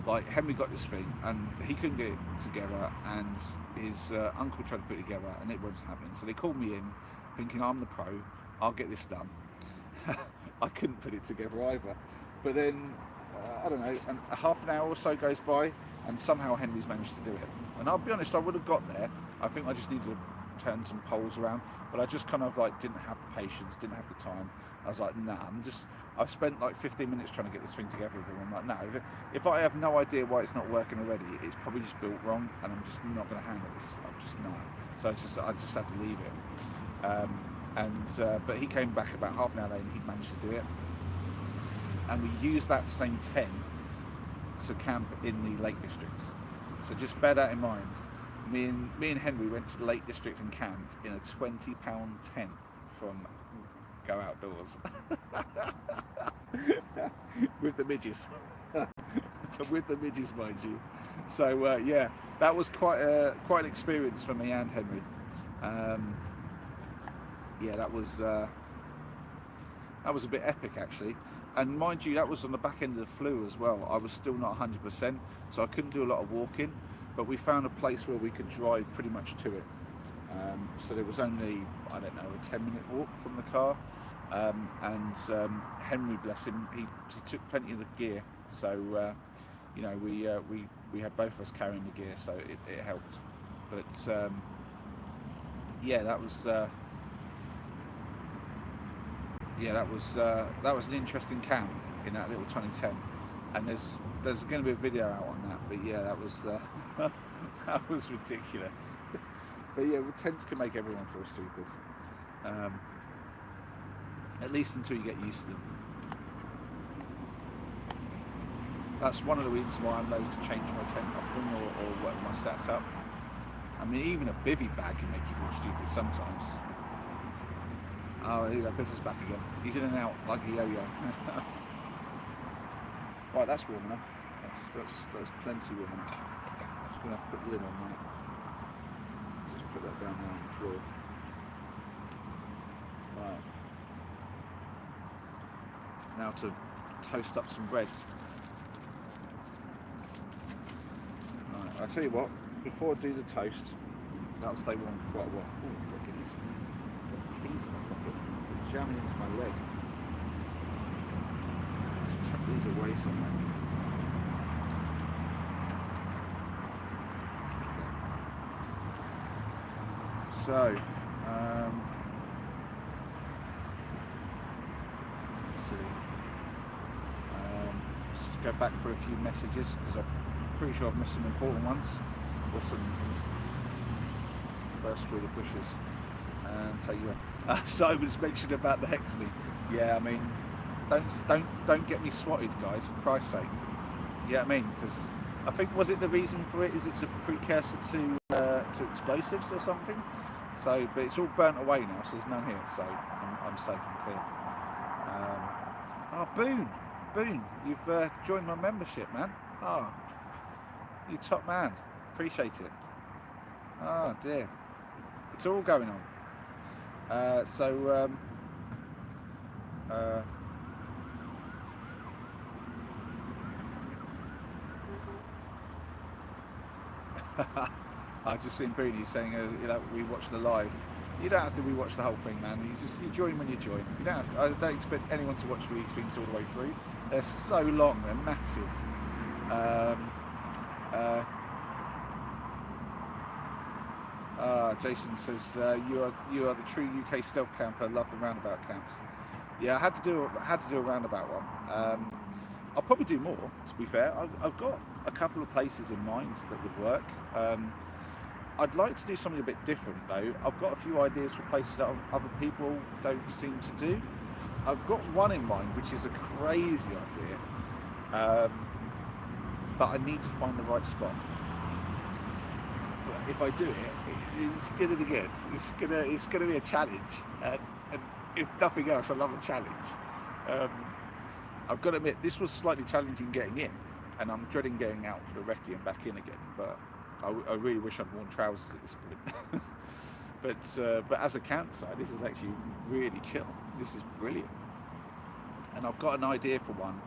A: like Henry got this thing and he couldn't get it together, and his uncle tried to put it together and it wasn't happening. So they called me in, thinking I'm the pro, I'll get this done. I couldn't put it together either. But then I don't know, and a half an hour or so goes by, and somehow Henry's managed to do it. And I'll be honest, I would have got there. I think I just needed to turn some poles around, but I just kind of like didn't have the patience, didn't have the time. I was like, nah, I've spent like 15 minutes trying to get this thing together with him. I'm like, no, if I have no idea why it's not working already, it's probably just built wrong, and I'm just not going to handle this. I'm just not. So I just had to leave it. But he came back about half an hour later and he'd managed to do it. And we used that same tent to camp in the Lake District. So just bear that in mind. Me and Henry went to the Lake District and camped in a £20 tent from Go Outdoors. With the midges. With the midges, mind you. So yeah, that was quite an experience for me and Henry. Yeah, that was a bit epic actually. And mind you, that was on the back end of the flu as well. I was still not 100%, so I couldn't do a lot of walking, but we found a place where we could drive pretty much to it. So there was only, I don't know, a 10-minute walk from the car. Henry, bless him, he took plenty of the gear. So, you know, we had both of us carrying the gear, so it helped. But, yeah, that was... that was an interesting camp in that little tiny tent, and there's going to be a video out on that. But yeah, that was that was ridiculous. But yeah, tents can make everyone feel stupid, at least until you get used to them. That's one of the reasons why I'm loath to change my tent often or work my sets up. I mean, even a bivvy bag can make you feel stupid sometimes. Oh, here you go, Biff is back again. He's in and out like a yo-yo. Right, that's warm enough. That's plenty warm enough. I'm just going to put the lid on that. Just put that down there on the floor. Right. Now to toast up some bread. Right, I'll tell you what, before I do the toast, that'll stay warm for quite a while. Oh, look at these. Keys in my pocket, they're jamming into my leg. Let's tuck these away somewhere. So, let's see. Let's just go back for a few messages because I'm pretty sure I've missed some important ones or some burst through the bushes. And tell you what, Simon's mentioned about the Hexley. Yeah, I mean, don't get me swatted, guys, for Christ's sake. Yeah, I mean, because I think, was it the reason for it is it's a precursor to explosives or something. So, but it's all burnt away now, so there's none here. So I'm safe and clear. Boone, you've joined my membership, man. Oh, you top man. Appreciate it. Oh dear, it's all going on. I've just seen Booney saying we watch the live. You don't have to rewatch the whole thing, man. You join when you join. You don't have to, I don't expect anyone to watch these things all the way through. They're so long, they're massive. Jason says you are the true UK stealth camper. Love the roundabout camps. Yeah, I had to do a roundabout one. I'll probably do more. To be fair, I've got a couple of places in mind that would work. I'd like to do something a bit different though. I've got a few ideas for places that other people don't seem to do. I've got one in mind, which is a crazy idea, but I need to find the right spot. But if I do it, it's gonna be good. It's gonna be a challenge, and if nothing else, I love a challenge. Um, I've got to admit, this was slightly challenging getting in, and I'm dreading getting out for the recce and back in again. But I really wish I'd worn trousers at this point. But as a campsite, this is actually really chill. This is brilliant, and I've got an idea for one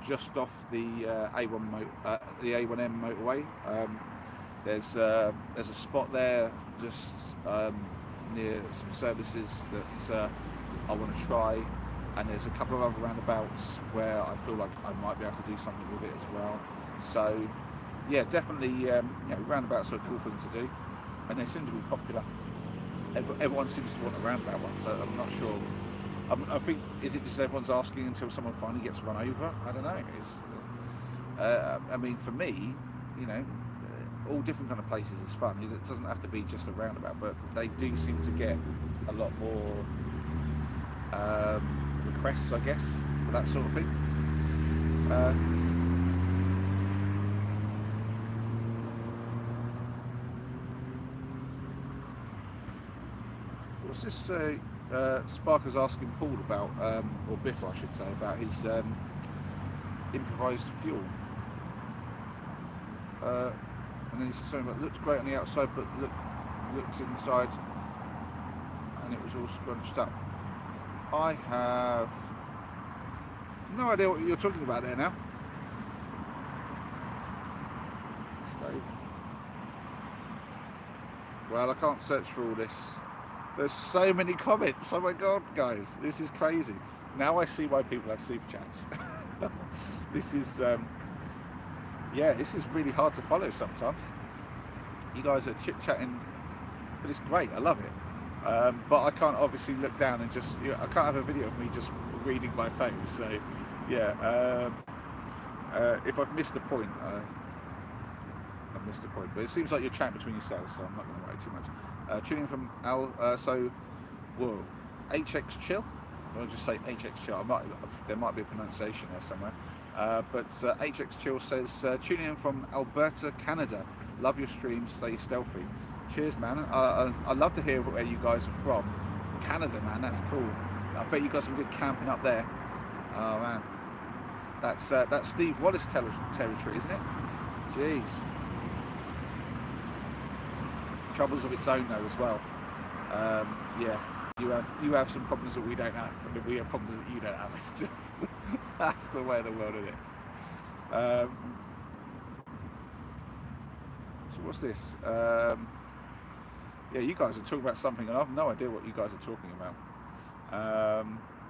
A: just off the the A1M motorway. There's a spot there just near some services that I want to try, and there's a couple of other roundabouts where I feel like I might be able to do something with it as well. So yeah, definitely, roundabouts are a cool thing to do, and they seem to be popular. Everyone seems to want a roundabout one, so I'm not sure. I think, is it just everyone's asking until someone finally gets run over? I don't know. I mean, for me, all different kind of places is fun. It doesn't have to be just a roundabout, but they do seem to get a lot more requests, I guess, for that sort of thing. What's this? Sparker's asking Paul about, or Biff, I should say, about his improvised fuel. And then he said something about looked great on the outside, but looked inside, and it was all scrunched up. I have no idea what you're talking about there now. Stave. Well, I can't search for all this. There's so many comments. Oh my god, guys, this is crazy. Now I see why people have super chats. This is this is really hard to follow sometimes. You guys are chit-chatting, but it's great. I love it. But I can't obviously look down and just, I can't have a video of me just reading my phone. So yeah, if I've missed a point, I've missed a point. But it seems like you're chatting between yourselves, so I'm not going to worry too much. Tuning in from Al, HX Chill. I'll just say HX Chill. There might be a pronunciation there somewhere. But HX Chill says, tuning in from Alberta, Canada. Love your streams, stay stealthy. Cheers, man. I'd love to hear where you guys are from. Canada, man, that's cool. I bet you got some good camping up there. Oh, man. That's Steve Wallace territory, isn't it? Jeez. Troubles of its own, though, as well. Yeah. You have some problems that we don't have, and we have problems that you don't have. It's just that's the way of the world, isn't it? So what's this? Yeah, you guys are talking about something, and I have no idea what you guys are talking about.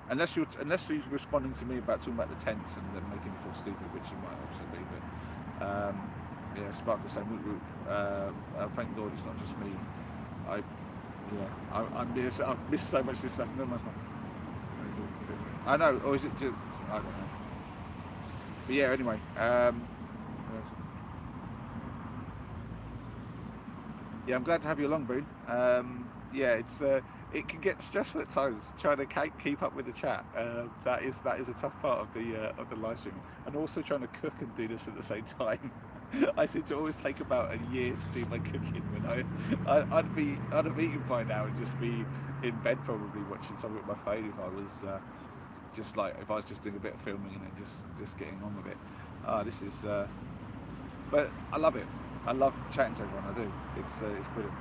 A: Unless you're responding to me about talking about the tents and then making me feel stupid, which you might also be. But yeah, Spark was saying, thank God it's not just me. I've missed so much of this stuff. No, I know, or is it just, I don't know. But yeah, anyway. Yeah, I'm glad to have you along, Boone. Yeah, it can get stressful at times trying to keep up with the chat. That is a tough part of the live stream, and also trying to cook and do this at the same time. I seem to always take about a year to do my cooking when I'd have eaten by now and just be in bed probably watching something with my phone if I was if I was just doing a bit of filming and then just getting on with it. This is but I love it. I love chatting to everyone. I do. It's brilliant.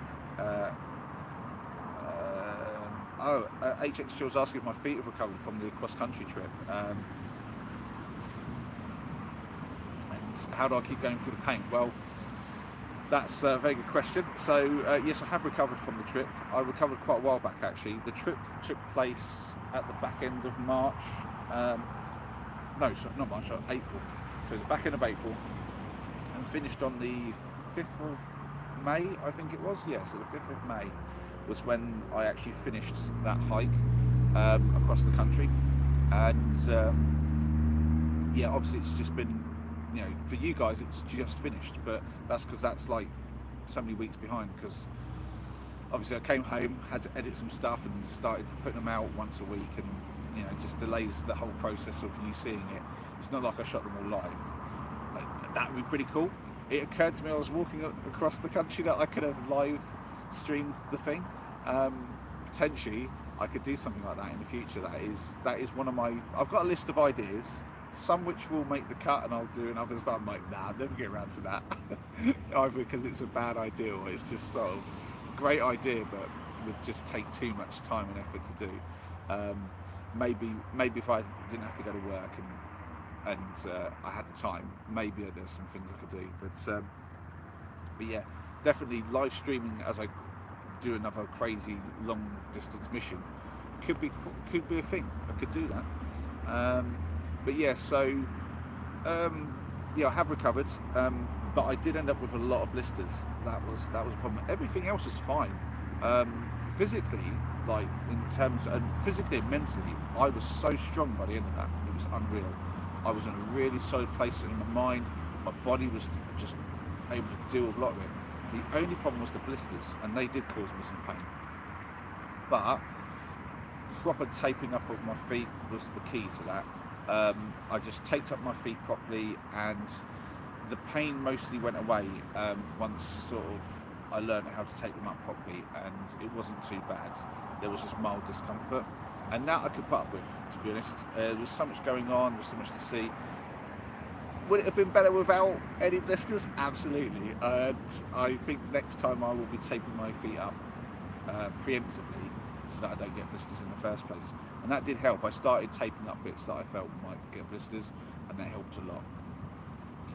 A: HX Chill's asking if my feet have recovered from the cross-country trip. And how do I keep going through the pain? Well, that's a very good question. So, yes, I have recovered from the trip. I recovered quite a while back, actually. The trip took place at the back end of March. No, sorry, not March, April. So, the back end of April. And finished on the 5th of May, I think it was. Yeah, so the 5th of May was when I actually finished that hike across the country. And yeah, obviously it's just been, for you guys it's just finished, but that's because that's like so many weeks behind, because obviously I came home, had to edit some stuff, and started putting them out once a week, and just delays the whole process of you seeing it. It's not like I shot them all live. That would be pretty cool. It occurred to me I was walking across the country that I could have live streamed the thing. Potentially I could do something like that in the future. That is one of my. I've got a list of ideas, some which will make the cut and I'll do, and others that I'm like, nah, I'll never get around to that. Either because it's a bad idea, or it's just sort of a great idea but would just take too much time and effort to do. Maybe if I didn't have to go to work and I had the time, maybe there's some things I could do. But yeah, definitely live streaming as I do another crazy long distance mission could be a thing. I could do that. But yeah, so yeah, I have recovered, but I did end up with a lot of blisters. That was a problem. Everything else is fine. Physically, like in terms and physically and mentally, I was so strong by the end of that. It was unreal. I was in a really solid place in my mind. My body was just able to deal with a lot of it. The only problem was the blisters, and they did cause me some pain. But proper taping up of my feet was the key to that. I just taped up my feet properly, and the pain mostly went away once sort of I learned how to tape them up properly, and it wasn't too bad. There was just mild discomfort, and that I could put up with, to be honest. There was so much going on, there was so much to see. Would it have been better without any blisters? Absolutely. And I think next time I will be taping my feet up preemptively so that I don't get blisters in the first place. And that did help. I started taping up bits that I felt might get blisters, and that helped a lot.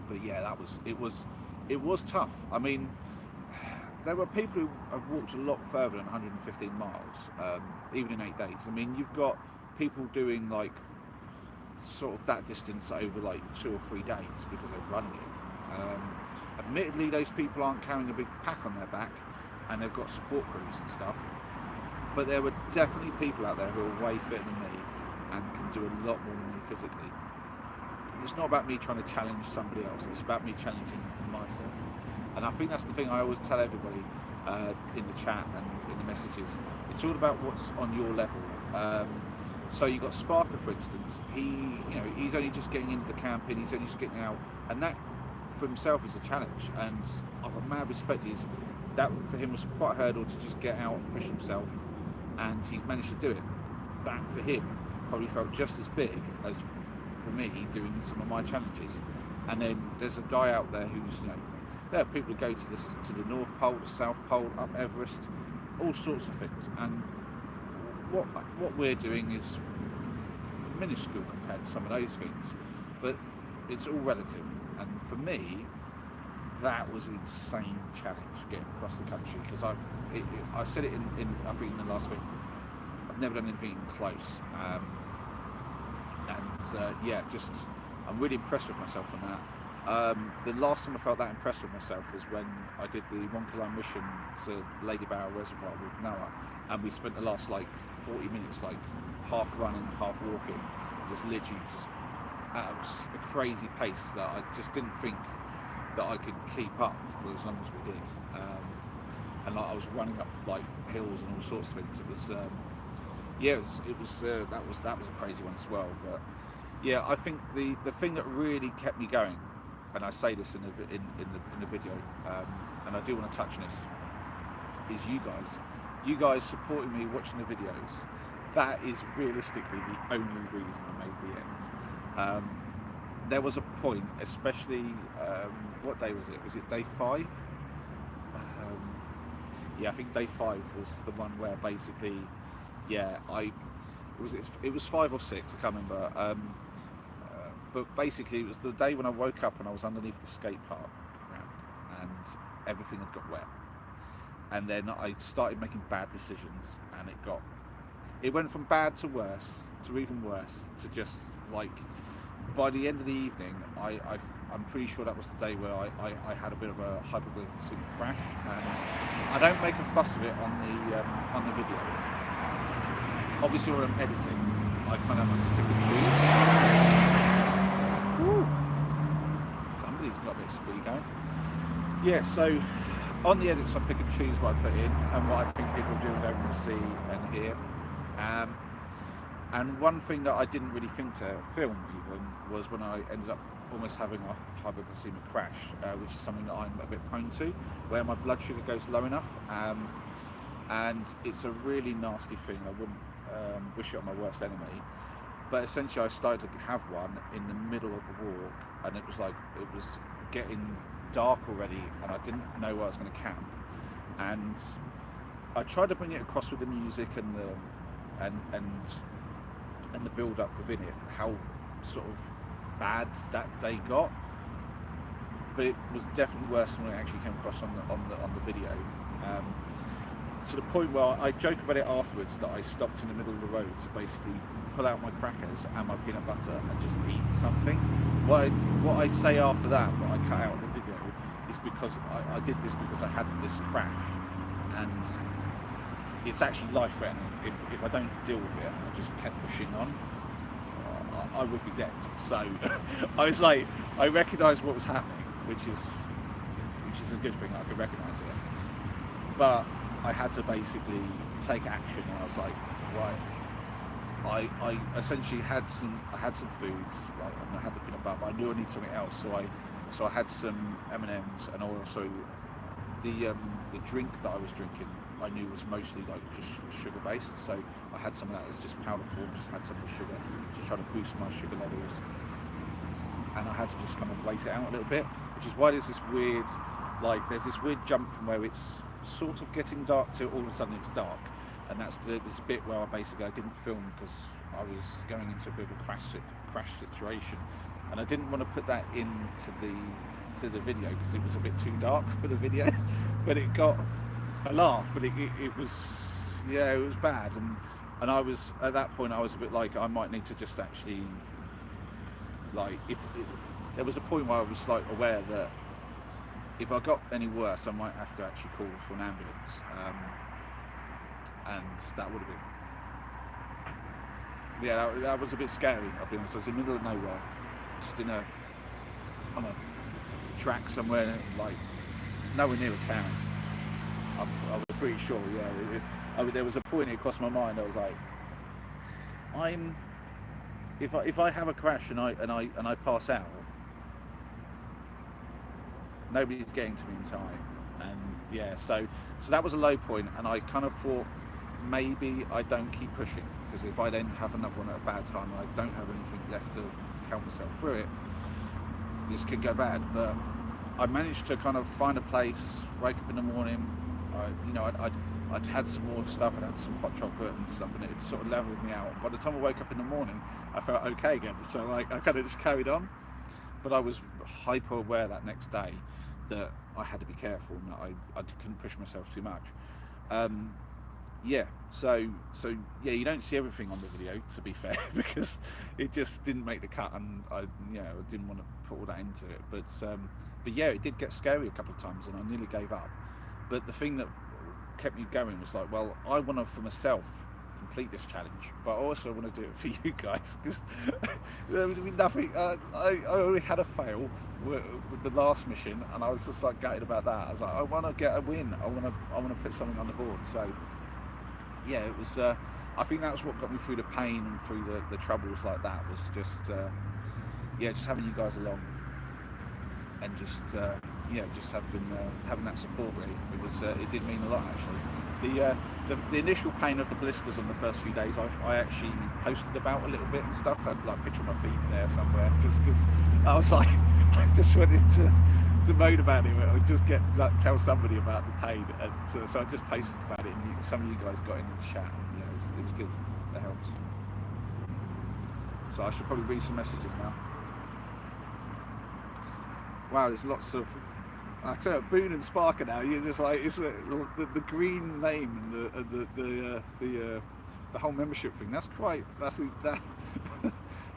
A: But yeah, it was tough. I mean, there were people who have walked a lot further than 115 miles, even in 8 days. I mean, you've got people doing like sort of that distance over like 2 or 3 days because they're running it. Admittedly, those people aren't carrying a big pack on their back, and they've got support crews and stuff. But there were definitely people out there who are way fitter than me and can do a lot more than me physically. It's not about me trying to challenge somebody else, it's about me challenging myself. And I think that's the thing I always tell everybody in the chat and in the messages. It's all about what's on your level. So you've got Sparker, for instance. He's only just getting into the camping, he's only just getting out, and that for himself is a challenge. And I've got mad respect. That for him was quite a hurdle to just get out and push himself, and he's managed to do it. That for him probably felt just as big as for me doing some of my challenges. And then there's a guy out there who's, there are people who go to the North Pole, the South Pole, up Everest, all sorts of things. And what we're doing is minuscule compared to some of those things, but it's all relative. And for me, that was an insane challenge getting across the country, because I said it in I think in the last week. I've never done anything close, I'm really impressed with myself on that. The last time I felt that impressed with myself was when I did the 1 kilometre mission to Lady Barrow Reservoir with Noah, and we spent the last 40 minutes half running, half walking, literally at a crazy pace that I just didn't think that I could keep up for as long as we did. And I was running up hills and all sorts of things. It was that was a crazy one as well. But yeah, I think the thing that really kept me going, and I say this in the video, and I do want to touch on this, is you guys. You guys supporting me, watching the videos. That is realistically the only reason I made the end. There was a point, especially, what day was it? Was it day 5? Yeah, I think day 5 was the one where basically, yeah, it was 5 or 6, I can't remember. But basically, it was the day when I woke up and I was underneath the skate park ramp, and everything had got wet. And then I started making bad decisions, and it went from bad to worse, to even worse, to just by the end of the evening, I'm pretty sure that was the day where I had a bit of a hypoglycemic crash, and I don't make a fuss of it on the video. Obviously, when I'm editing, I kind of have to pick and choose. Woo. Somebody's got a bit of speed going. Yeah, so on the edits, I pick and choose what I put in and what I think people do and don't want to see and hear. Um, and one thing that I didn't really think to film even was when I ended up almost having a hypoglycemic crash, which is something that I'm a bit prone to, where my blood sugar goes low enough. And it's a really nasty thing. I wouldn't wish it on my worst enemy. But essentially, I started to have one in the middle of the walk, and it was like it was getting dark already, and I didn't know where I was going to camp. And I tried to bring it across with the music and the build up within it, how sort of bad that day got. But it was definitely worse than when it actually came across on the video. To the point where I joke about it afterwards that I stopped in the middle of the road to basically pull out my crackers and my peanut butter and just eat something. What I say after that, what I cut out of the video, is because I did this because I had this crash, and it's actually life-threatening. If I don't deal with it, I just kept pushing on, I would be dead. So I was like, I recognised what was happening, which is a good thing. I could recognise it, but I had to basically take action, and I was like, right. I essentially had some foods, like, and I had the peanut butter, but I knew I needed something else, so I had some M&Ms, and also the drink that I was drinking I knew was mostly like just sugar based, so I had some of that as just powder form, just had some of the sugar to try to boost my sugar levels, and I had to just kind of wait it out a little bit, which is why there's this weird jump from where it's sort of getting dark to all of a sudden it's dark. And that's this bit where I didn't film because I was going into a bit of a crash situation, and I didn't want to put that into the video because it was a bit too dark for the video. But it got a laugh, but it was bad, and I was at that point I was a bit like I might need to just actually there was a point where I was like aware that if I got any worse I might have to actually call for an ambulance. And that would have been, that was a bit scary, I'll be honest. I was in the middle of nowhere, just on a track somewhere, like nowhere near a town. I was pretty sure, there was a point it crossed my mind. I was like, if I have a crash and I pass out, nobody's getting to me in time. And so that was a low point, and I kind of thought, maybe I don't keep pushing, because if I then have another one at a bad time and I don't have anything left to help myself through it, this could go bad. But I managed to kind of find a place, wake up in the morning, I'd had some more stuff, I'd had some hot chocolate and stuff, and it sort of leveled me out. By the time I woke up in the morning, I felt okay again, so I kind of just carried on. But I was hyper aware that next day that I had to be careful and that I couldn't push myself too much. So you don't see everything on the video, to be fair, because it just didn't make the cut, and I didn't want to put all that into it. But it did get scary a couple of times, and I nearly gave up. But the thing that kept me going was like, well, I want to, for myself, complete this challenge, but I also want to do it for you guys, because there would be nothing. I already had a fail with the last mission, and I was just like gutted about that. I was like, I want to get a win. I want to put something on the board. So. It was. I think that's what got me through the pain and through the troubles like that. Was just, just having you guys along, and just having that support. Really, it did mean a lot actually. The initial pain of the blisters on the first few days, I actually posted about a little bit and stuff. I had like a picture of my feet there somewhere, just because I was like, I just wanted to moan about it, or just tell somebody about the pain, and so I just posted about it, and some of you guys got in the chat, and it was good. That helps. So I should probably read some messages now. Wow, there's lots of. I tell you, Boone and Sparker now. You're just like it's the green name and the whole membership thing. That's quite.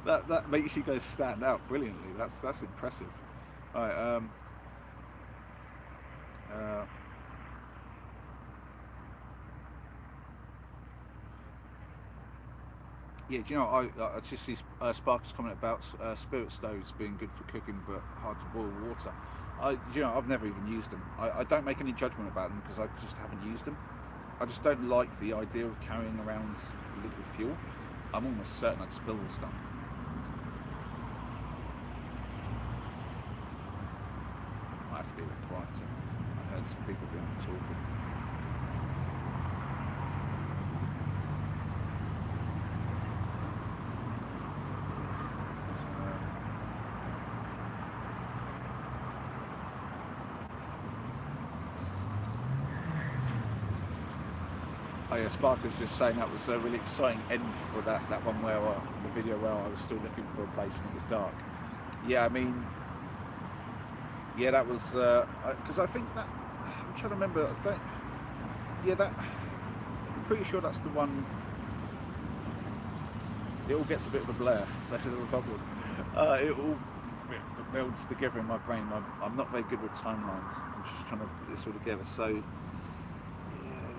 A: That makes you guys stand out brilliantly. That's impressive. All right. Yeah, do you know, I just see Spark's comment about spirit stoves being good for cooking but hard to boil water. You know, I've never even used them. I don't make any judgment about them because I just haven't used them. I just don't like the idea of carrying around liquid fuel. I'm almost certain I'd spill the stuff. I have to be a bit quieter. I heard some people being talking. Oh yeah, Spark was just saying that was a really exciting end for that one where the video where I was still looking for a place and it was dark. Yeah, I mean, yeah, that was because I think that I'm trying to remember. I don't, yeah, that I'm pretty sure that's the one. It all gets a bit of a blur. This is the problem. It all melds together in my brain. I'm not very good with timelines. I'm just trying to put this all together. So yeah,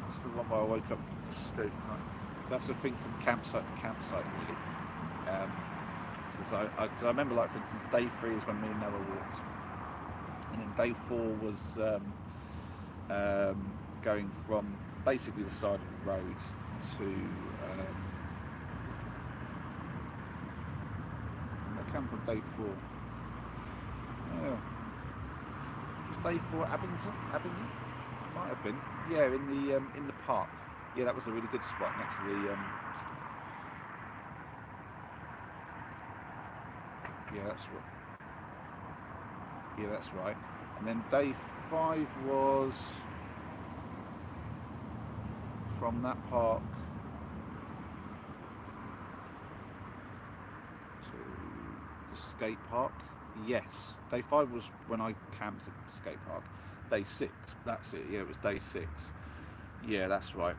A: that's the one where I woke up. So I have to think from campsite to campsite really. Because I remember, like for instance, day 3 is when me and Noah walked, and then day 4 was going from basically the side of the road to I camp on day 4. Yeah, was day 4 Abington? Abington? Might have been. Yeah, in the park. Yeah, that was a really good spot next to the. Yeah, that's what. Yeah, that's right. And then day 5 was from that park to the skate park. Yes, day 5 was when I camped at the skate park. Day 6, that's it. Yeah, it was day 6. Yeah, that's right.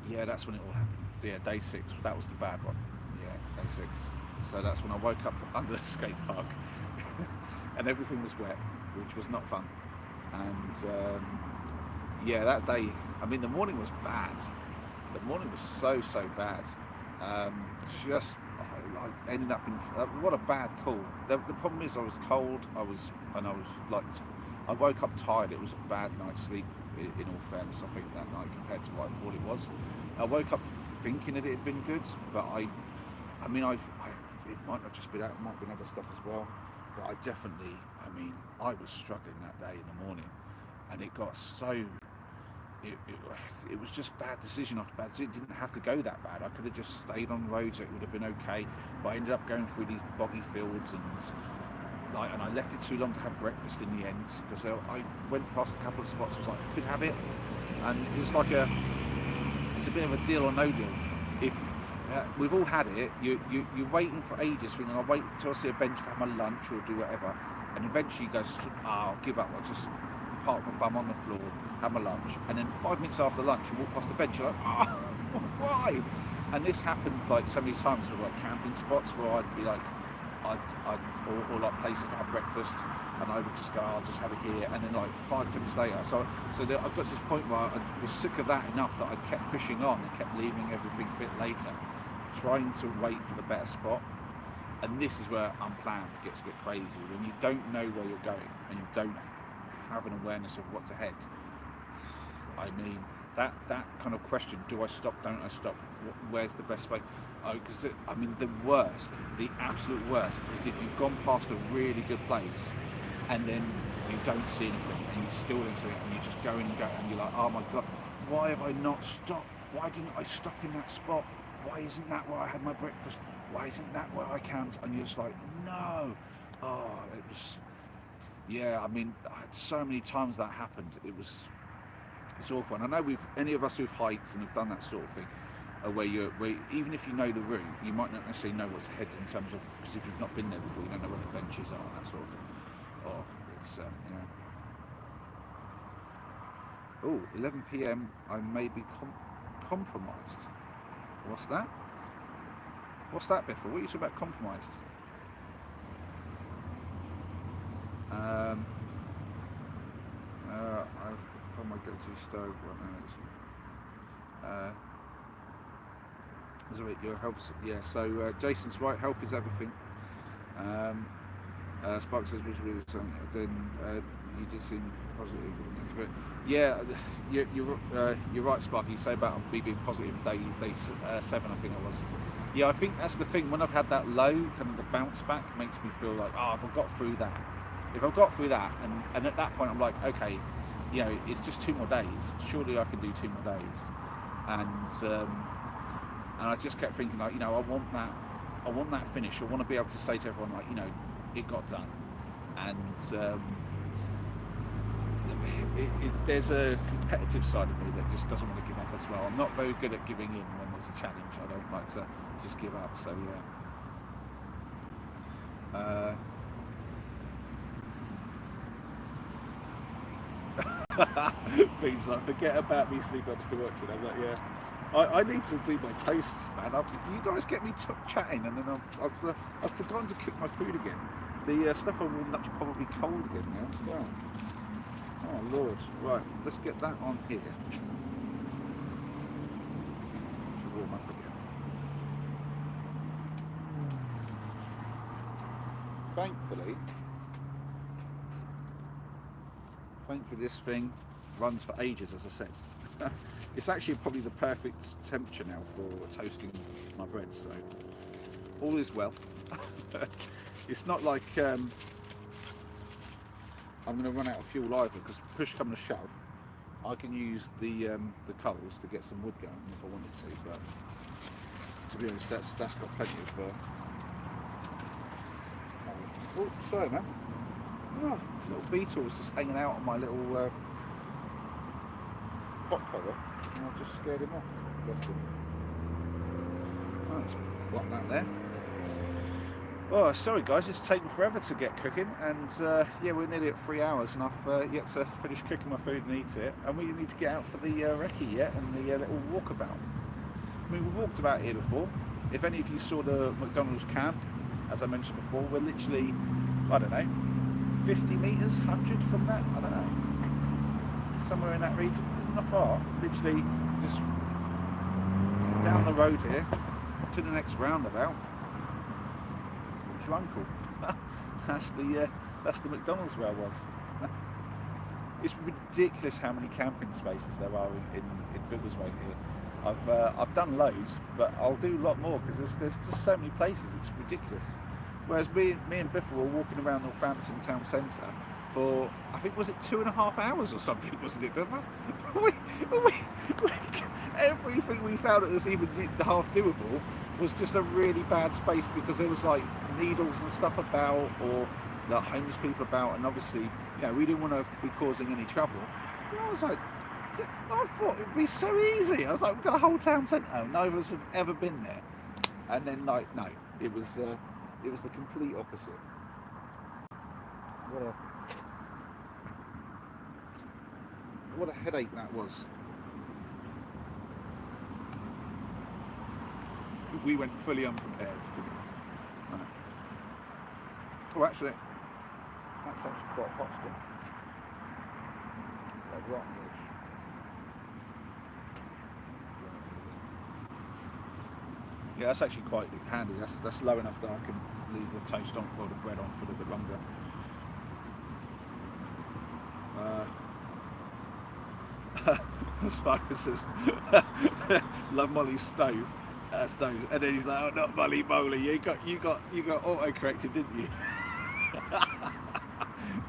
A: Yeah, that's when it all happened. Yeah, day 6. That was the bad one. Yeah, day 6. So that's when I woke up under the skate park, and everything was wet, which was not fun. And yeah, that day. I mean, the morning was bad. The morning was so bad. Just I ended up in what a bad call. The problem is I was cold. I was like I woke up tired. It was a bad night's sleep. In all fairness, I think that night compared to what I thought it was. I woke up thinking that it had been good, but I mean, it might not just be that. It might be other stuff as well. But I definitely. I mean, I was struggling that day in the morning, and it got so it, it, it was just bad decision after bad decision. It didn't have to go that bad. I could have just stayed on roads. It would have been okay. But I ended up going through these boggy fields and I left it too long to have breakfast in the end because I went past a couple of spots. I was like, I could have it, and it's like it's a bit of a deal or no deal. If we've all had it, you're waiting for ages, thinking I'll wait until I see a bench to have my lunch or do whatever, and eventually you go, I'll give up. I'll just park my bum on the floor, have my lunch, and then 5 minutes after lunch you walk past the bench, you're like, why? And this happened like so many times with like camping spots where I'd be like, or like places to have breakfast, and I would just go, I'll just have it here, and then like 5 minutes later, I got to this point where I was sick of that enough that I kept pushing on and kept leaving everything a bit later, trying to wait for the better spot. And this is where unplanned gets a bit crazy, when you don't know where you're going and you don't have an awareness of what's ahead. I mean, that kind of question: do I stop? Don't I stop? Where's the best way? Oh, because I mean, the absolute worst, is if you've gone past a really good place, and then you don't see anything, and you still don't see it, and you just go and go, and you're like, oh my god, why have I not stopped? Why didn't I stop in that spot? Why isn't that where I had my breakfast? Why isn't that where I camped? And you're just like, no. Oh, it was. Yeah, I mean, so many times that happened. It's awful. And I know any of us who've hiked and have done that sort of thing, where even if you know the route, you might not necessarily know what's ahead in terms of, because if you've not been there before, you don't know where the benches are and that sort of thing. Oh, it's you know. Oh, 11 p.m. I may be compromised. What's that? What's that, Biffle? What are you talking about compromised? Um, I've found my go-to stove right now. Is it your health? Yeah. So Jason's right. Health is everything. Um, Spark says was really something. Then you did seem positive. Yeah, you're right, Spark. You say about me being positive day 7, I think I was. Yeah, I think that's the thing. When I've had that low, kind of the bounce back makes me feel like, oh, if I've got through that, and at that point I'm like, okay, you know, it's just 2 more days. Surely I can do 2 more days, and I just kept thinking like, you know, I want that finish. I want to be able to say to everyone like, you know, it got done, and there's a competitive side of me that just doesn't want to give up as well. I'm not very good at giving in when there's a challenge. I don't like to just give up. So yeah. Things like, forget about me sleep, I'm still watching. I'm like, yeah. I need to do my toasts, man. You guys get me chatting, and then I've forgotten to cook my food again. The stuff I'm warming up's probably cold again now as well. Oh Lord! Right, let's get that on here. To warm up again. Thankfully, this thing runs for ages, as I said. It's actually probably the perfect temperature now for toasting my bread, so all is well. It's not like I'm going to run out of fuel either, because push come to shove, I can use the coals to get some wood going if I wanted to. But to be honest, that's got plenty of. Oh, sorry, man. Oh, little beetle was just hanging out on my little pot cover, and I've just scared him off. Bless him. Oh, let's block that there. Oh, sorry guys, it's taken forever to get cooking, and yeah, we're nearly at 3 hours, and I've yet to finish cooking my food and eat it, and we need to get out for the recce yet, and the little walkabout. I mean, we walked about here before. If any of you saw the McDonald's camp, as I mentioned before, we're literally, I don't know, 50 metres, 100 from that, I don't know, somewhere in that region, not far, literally just down the road here to the next roundabout. Your uncle. That's the McDonald's where I was. It's ridiculous how many camping spaces there are in Biggleswade here. I've done loads, but I'll do a lot more because there's just so many places. It's ridiculous. Whereas me and Biff were walking around Northampton town centre for, I think, was it 2.5 hours or something, wasn't it, Biff? Everything we found that was even half doable was just a really bad space, because there was like needles and stuff about, or the homeless people about, and obviously, you know, we didn't want to be causing any trouble. And I was like, I thought it'd be so easy. I was like, we've got a whole town centre, none of us have ever been there. And then, like, no, it was the complete opposite. What a headache that was. We went fully unprepared, to be honest. Right. Oh, actually, that's actually quite hot still. Like rotten edge. Yeah, that's actually quite handy. That's low enough that I can leave the toast on, or the bread on for a little bit longer. Spiker says, "Love Molly's stove." Stones, and then he's like, "Oh, not Molly Moly. You got auto corrected, didn't you?"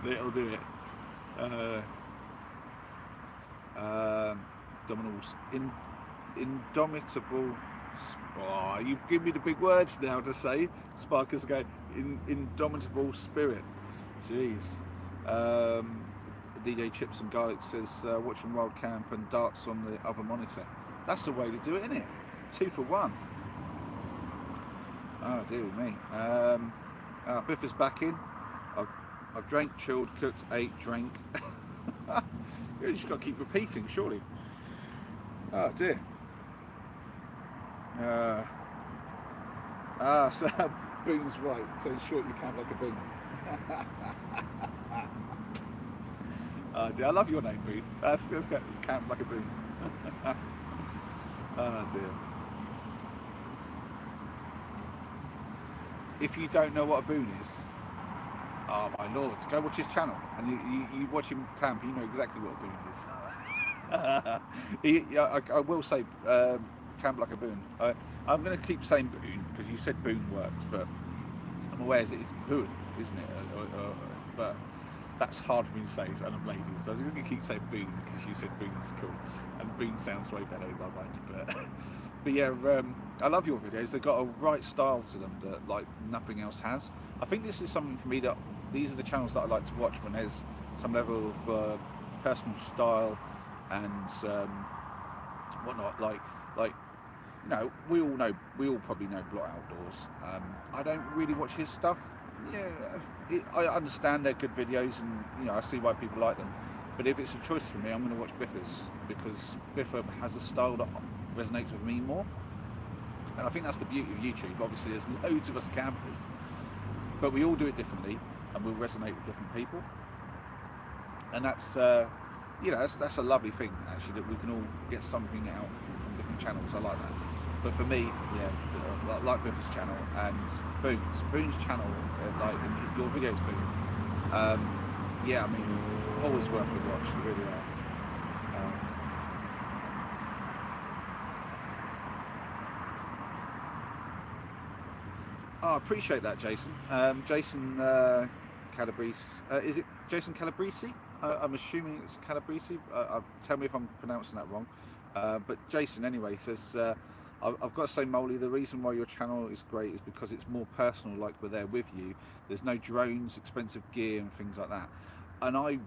A: It'll do it. Indomitable. Oh, you give me the big words now to say. Sparkers go indomitable spirit. Jeez. DJ Chips and Garlic says watching Wild Camp and darts on the other monitor. That's the way to do it, isn't it? 2 for 1. Oh dear me. Biff is back in. I've drank, chilled, cooked, ate, drank. You just got to keep repeating, surely. Oh dear. So Boon's right. So in short, you camp like a boon. Oh dear, I love your name, Boon. Let's camp like a boon. Oh dear. if you don't know what a boon is, oh my lord, go watch his channel and you watch him camp. You know exactly what a boon is. I will say camp like a boon. I'm going to keep saying boon because you said boon works, but I'm aware that it's boon, isn't it? But that's hard for me to say, and I'm lazy, so I'm just going to keep saying boon because you said boon's cool, and boon sounds way better in my mind. But yeah, I love your videos. They've got a right style to them that like nothing else has. I think this is something for me that these are the channels that I like to watch when there's some level of personal style and whatnot. Like you know, we all probably know Blot Outdoors. I don't really watch his stuff. Yeah, I understand they're good videos, and you know I see why people like them. But if it's a choice for me, I'm going to watch Biffa's because Biffa has a style that resonates with me more. And I think that's the beauty of YouTube. Obviously, there's loads of us campers, but we all do it differently, and we'll resonate with different people. And that's you know that's a lovely thing actually, that we can all get something out from different channels. I like that. But for me, yeah, like Biffa's channel and Boon's channel, like your videos, Boon. Yeah, I mean, always worth a watch. They really are. I appreciate that, Jason. Jason Calabrese. Is it Jason Calabrese? I'm assuming it's Calabrese. Tell me if I'm pronouncing that wrong. But Jason, anyway, says, I've got to say, Molly, the reason why your channel is great is because it's more personal, like we're there with you. There's no drones, expensive gear, and things like that. And I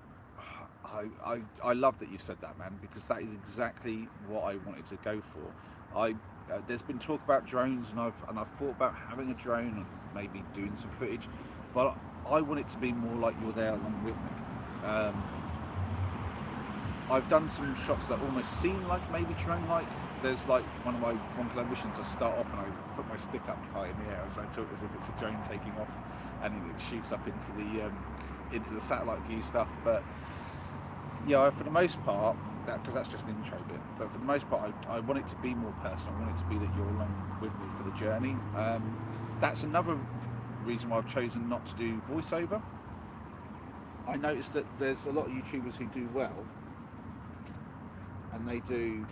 A: love that you've said that, man, because that is exactly what I wanted to go for. There's been talk about drones, and I've thought about having a drone and maybe doing some footage, but I want it to be more like you're there along with me. I've done some shots that almost seem like maybe drone-like. There's like one of my one-kilo missions. I start off and I put my stick up high in the air, so I took it as if it's a drone taking off, and it shoots up into the satellite view stuff. But yeah, for the most part, because that's just an intro bit. But for the most part, I want it to be more personal. I want it to be that you're along with me for the journey. That's another reason why I've chosen not to do voiceover. I noticed that there's a lot of YouTubers who do well, and they do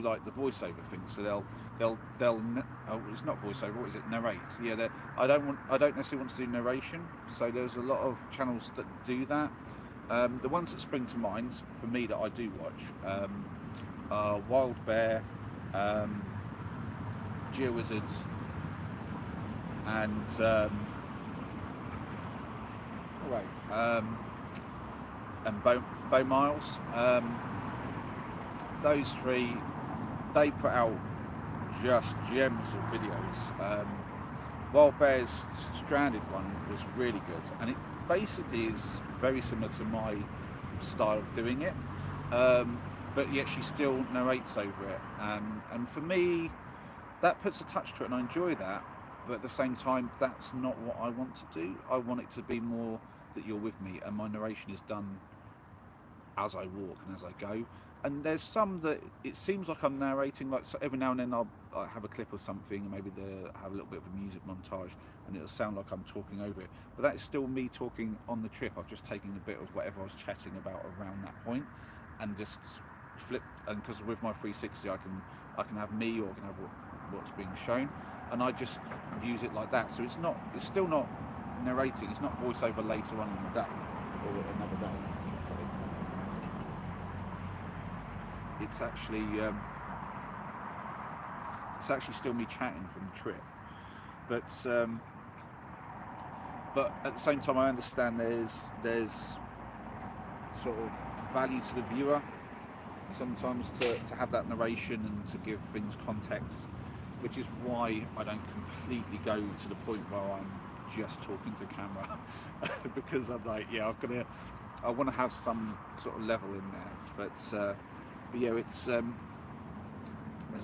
A: like the voiceover thing. So they'll oh, it's not voiceover. What is it? Narrate. Yeah, I don't necessarily want to do narration. So there's a lot of channels that do that. The ones that spring to mind for me that I do watch are Wild Bear, GeoWizard, and and Bo Miles. Those three, they put out just gems of videos. Wild Bear's Stranded one was really good, and it basically is very similar to my style of doing it, but yet she still narrates over it, and for me that puts a touch to it, and I enjoy that. But at the same time, that's not what I want to do. I want it to be more that you're with me, and my narration is done as I walk and as I go. And there's some that it seems like I'm narrating, like so every now and then I'll have a clip of something, and maybe have a little bit of a music montage, and it'll sound like I'm talking over it. But that is still me talking on the trip. I've just taken a bit of whatever I was chatting about around that point, and just flip. And because with my 360, I can have me, or I can have what's being shown, and I just use it like that. So it's still not narrating. It's not voiceover later on in the day or another day. It's actually still me chatting from the trip, but at the same time I understand there's sort of value to the viewer sometimes to have that narration and to give things context, which is why I don't completely go to the point where I'm just talking to camera because I'm like, yeah, I want to have some sort of level in there, but yeah, it's there's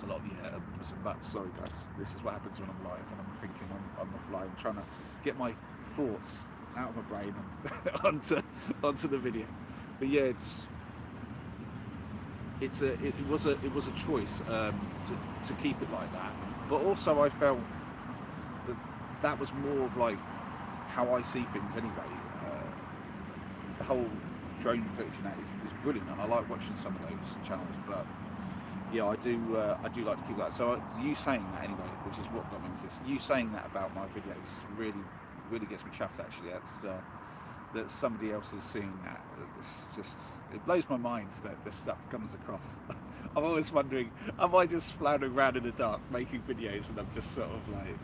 A: a lot of ums and buts. Sorry guys, this is what happens when I'm live and I'm thinking on the fly and trying to get my thoughts out of my brain and onto the video. But yeah, it was a choice to keep it like that. But also I felt that that was more of like how I see things anyway. The whole drone footage and that is brilliant, and I like watching some of those channels. But yeah, I do like to keep that. So you saying that anyway, which is what got me into this. You saying that about my videos really gets me chuffed. Actually, that's that somebody else is seeing that. It's just, it blows my mind that this stuff comes across. I'm always wondering, am I just floundering around in the dark making videos, and I'm just sort of like,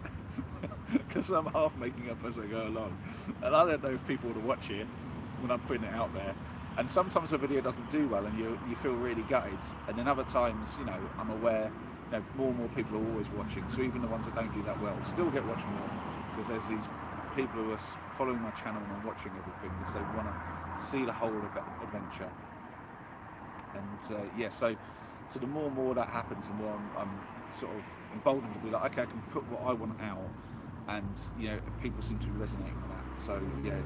A: because I'm half making up as I go along, and I don't know if people want to watch it when I'm putting it out there. And sometimes a video doesn't do well, and you feel really gutted. And then other times, you know, I'm aware, you know, more and more people are always watching. So even the ones that don't do that well still get watched more, because there's these people who are following my channel and watching everything because they want to see the whole adventure. And yeah, so the more and more that happens, the more I'm sort of emboldened to be like, okay, I can put what I want out, and you know, people seem to be resonating with that. So yeah,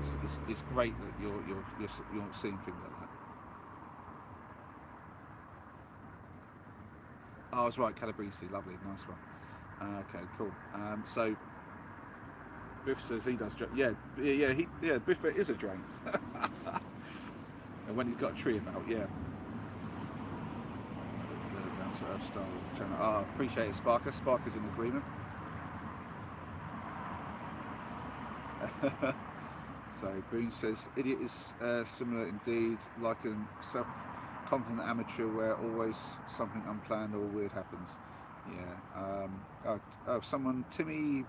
A: it's great that you're seeing things like that. Oh, I was right, Calabrese, lovely, nice one. Okay, cool. So Biff says he does. Biff is a drone. And when he's got a tree about, yeah. Down to Earth style channel. Ah, appreciate it, Sparker. Sparker's in agreement. So Boone says, idiot is similar indeed, like a self-confident amateur where always something unplanned or weird happens. Yeah. Someone, Timmy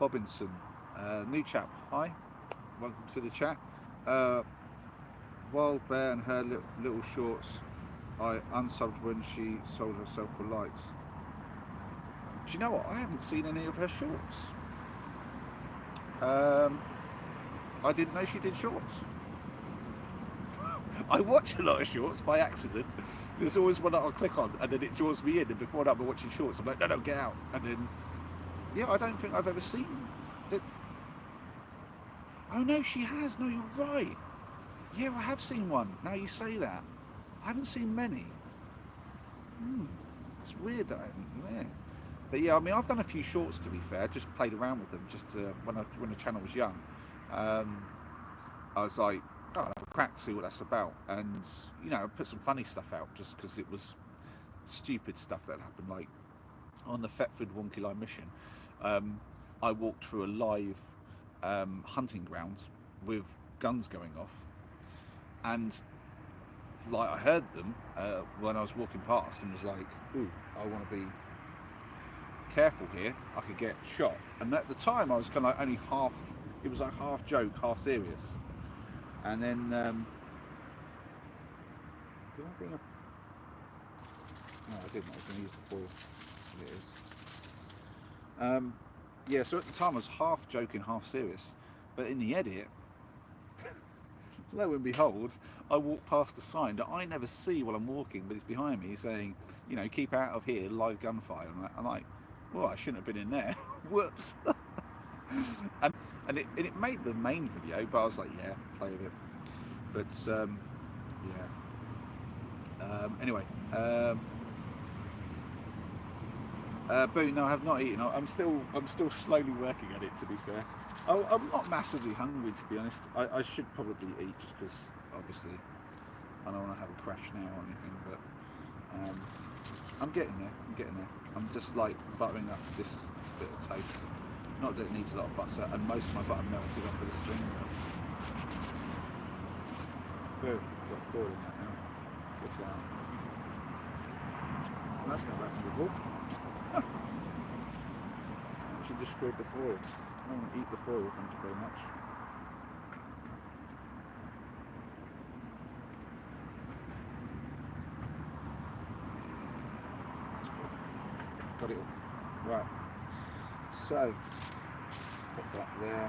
A: Bobinson, new chap. Hi, welcome to the chat. Wild Bear and her little shorts. I unsubbed when she sold herself for likes. Do you know what? I haven't seen any of her shorts. I didn't know she did shorts. I watch a lot of shorts by accident. There's always one that I'll click on and then it draws me in, and before that I'm watching shorts, I'm like, no, get out. And then, yeah, I don't think I've ever seen that. Oh no, she has. No, you're right. Yeah, I have seen one. Now you say that. I haven't seen many. It's weird that I haven't, yeah. But yeah, I mean, I've done a few shorts, to be fair. Just played around with them, just when the channel was young. I was like, oh, I'll have a crack to see what that's about. And, you know, I put some funny stuff out just because it was stupid stuff that happened. Like, on the Thetford Wonky Line mission, I walked through a live hunting grounds with guns going off. And, like, I heard them when I was walking past and was like, ooh, I want to be careful here, I could get shot. And at the time I was kind of like only half, it was like half joke, half serious. And then did I bring a, no, I didn't. I was going to use the foil. There it is. Yeah, so at the time I was half joking, half serious, but in the edit, lo and behold, I walked past a sign that I never see while I'm walking, but it's behind me saying, you know, keep out of here, live gunfire. And I'm like, well, I shouldn't have been in there. Whoops. and it made the main video, but I was like, yeah, play with it. But yeah. Anyway, Boo, no, I have not eaten. I'm still slowly working at it, to be fair. I'm not massively hungry, to be honest. I should probably eat, just because obviously I don't want to have a crash now or anything. But I'm getting there. I'm just like buttering up this bit of toast. Not that it needs a lot of butter, and most of my butter melted off of the string. Good, got foil in that now. Gets out. Well, that's not happened before. Actually destroyed the foil. I don't want to eat the foil, thank you very much. Got it all. Right. So, put that there.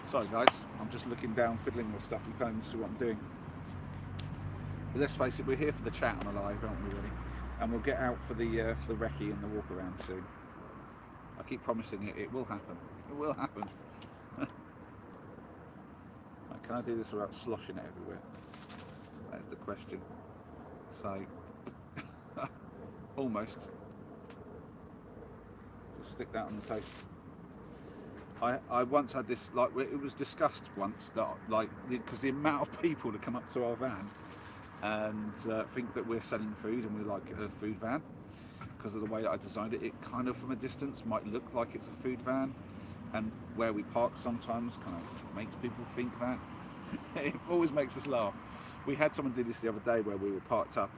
A: Sorry guys, I'm just looking down, fiddling with stuff. You can't see what I'm doing. But let's face it, we're here for the chat on a live, aren't we, really? And we'll get out for the recce and the walk around soon. I keep promising it, it will happen. It will happen. Right, can I do this without sloshing it everywhere? That's the question. So, almost. stick that on the toast. I once had this, like, it was discussed once that, like, because the amount of people that come up to our van and think that we're selling food and we're like a food van, because of the way that I designed it, it kind of from a distance might look like it's a food van, and where we park sometimes kind of makes people think that. It always makes us laugh. We had someone do this the other day where we were parked up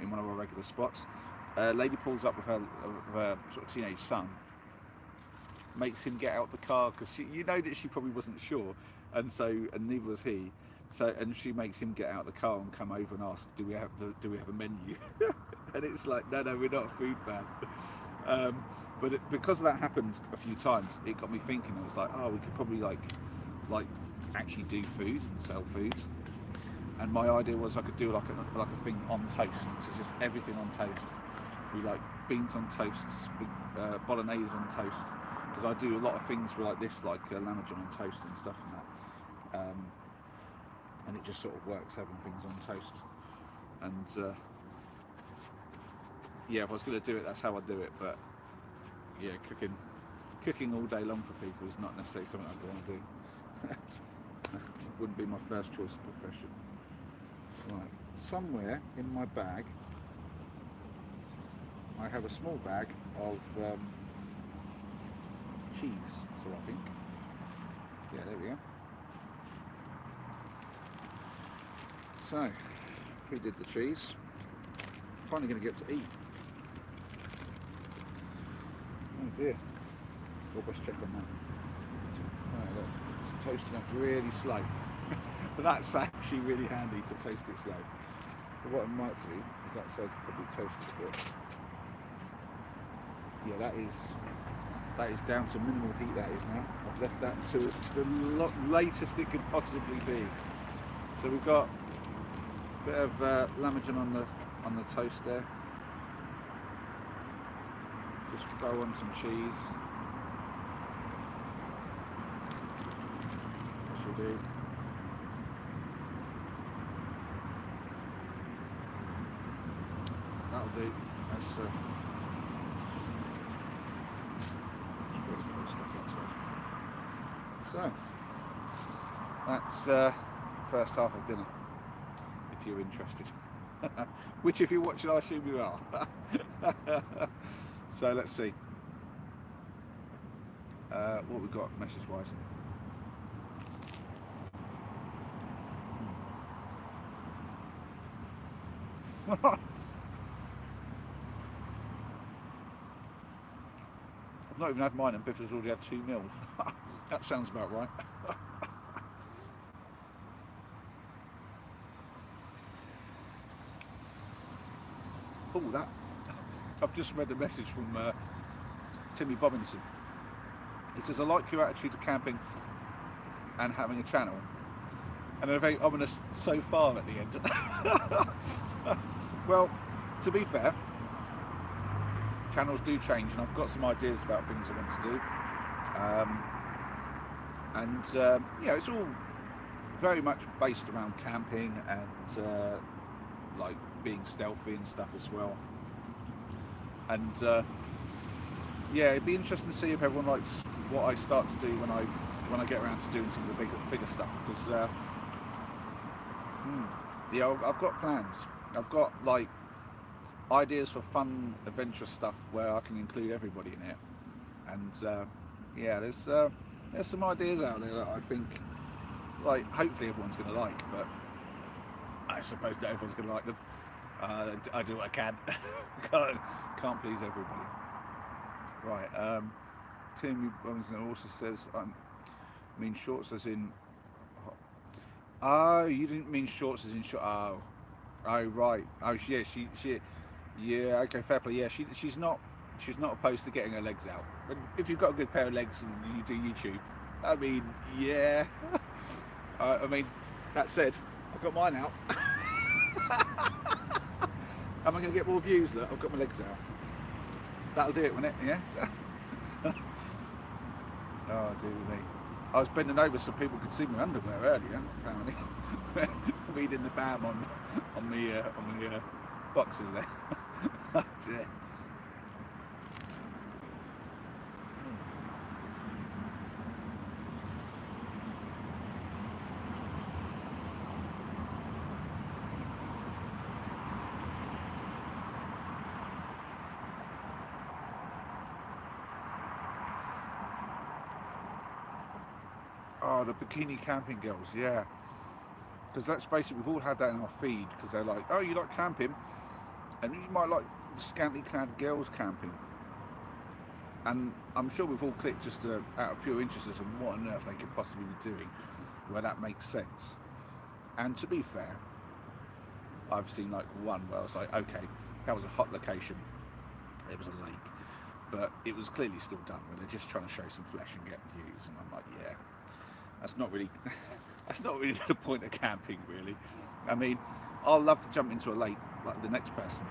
A: in one of our regular spots. A lady pulls up with her sort of teenage son, makes him get out the car because you know that she probably wasn't sure, and neither was he. So, and she makes him get out the car and come over and ask, do we have a menu? And it's like, no, we're not a food van. Because that happened a few times, it got me thinking. I was like, oh, we could probably like actually do food and sell food. And my idea was I could do like a thing on toast, so just everything on toast. We like beans on toast, bolognese on toast. Because I do a lot of things with like this, like lamagin on toast and stuff and that. And it just sort of works having things on toast. And yeah, if I was going to do it, that's how I do it. But yeah, cooking all day long for people is not necessarily something I'd want to do. Wouldn't be my first choice of profession. Right, somewhere in my bag, I have a small bag of cheese, so I think. Yeah, there we go. So, we did the cheese. Finally going to get to eat. Oh dear. We'll best check on that. Right, look, it's toasting up really slow. But that's actually really handy to toast it slow. But what I might do is that side's probably toasted a bit. Yeah, that is down to minimal heat, that is now. I've left that to the latest it could possibly be. So we've got a bit of lamagin on the toast there. Just throw on some cheese. That should do. That'll do. That's so that's first half of dinner, if you're interested. Which, if you're watching, I assume you are. So let's see what we've got message wise. I've not even had mine, and Biff has already had 2 meals. That sounds about right. Oh, that. I've just read a message from Timmy Bobbinson. He says, I like your attitude to camping and having a channel, and a very ominous so far at the end. Well, to be fair, channels do change, and I've got some ideas about things I want to do. Yeah, it's all very much based around camping and like being stealthy and stuff as well. And yeah, it'd be interesting to see if everyone likes what I start to do when I get around to doing some of the bigger stuff. Because yeah, I've got plans. I've got like ideas for fun, adventurous stuff where I can include everybody in it. And yeah, there's some ideas out there that I think, like, hopefully everyone's going to like, but I suppose not everyone's going to like them. I do what I can. Can't please everybody. Right. Tim Robinson also says, I mean shorts as in. Oh, you didn't mean shorts as in short. Oh, right. Oh, yeah, she. Yeah, okay, fair play. Yeah, she's not opposed to getting her legs out. But if you've got a good pair of legs and you do YouTube, I mean, yeah. I mean, that said, I've got mine out. Am I going to get more views that I've got my legs out? That'll do it, won't it? Yeah. Oh, dear me. I was bending over so people could see my underwear earlier, apparently. Reading the BAM on the boxes there. Oh, dear. Oh, the bikini camping girls, yeah. Because let's face it, we've all had that in our feed. Because they're like, oh, you like camping, and you might like scantily clad girls camping. And I'm sure we've all clicked just out of pure interest as to what on earth they could possibly be doing, where that makes sense. And to be fair, I've seen like one where I was like, okay, that was a hot location. It was a lake, but it was clearly still done where they're just trying to show some flesh and get views. And I'm like, yeah, that's not really, that's not really the point of camping, really. I mean, I'll love to jump into a lake like the next person.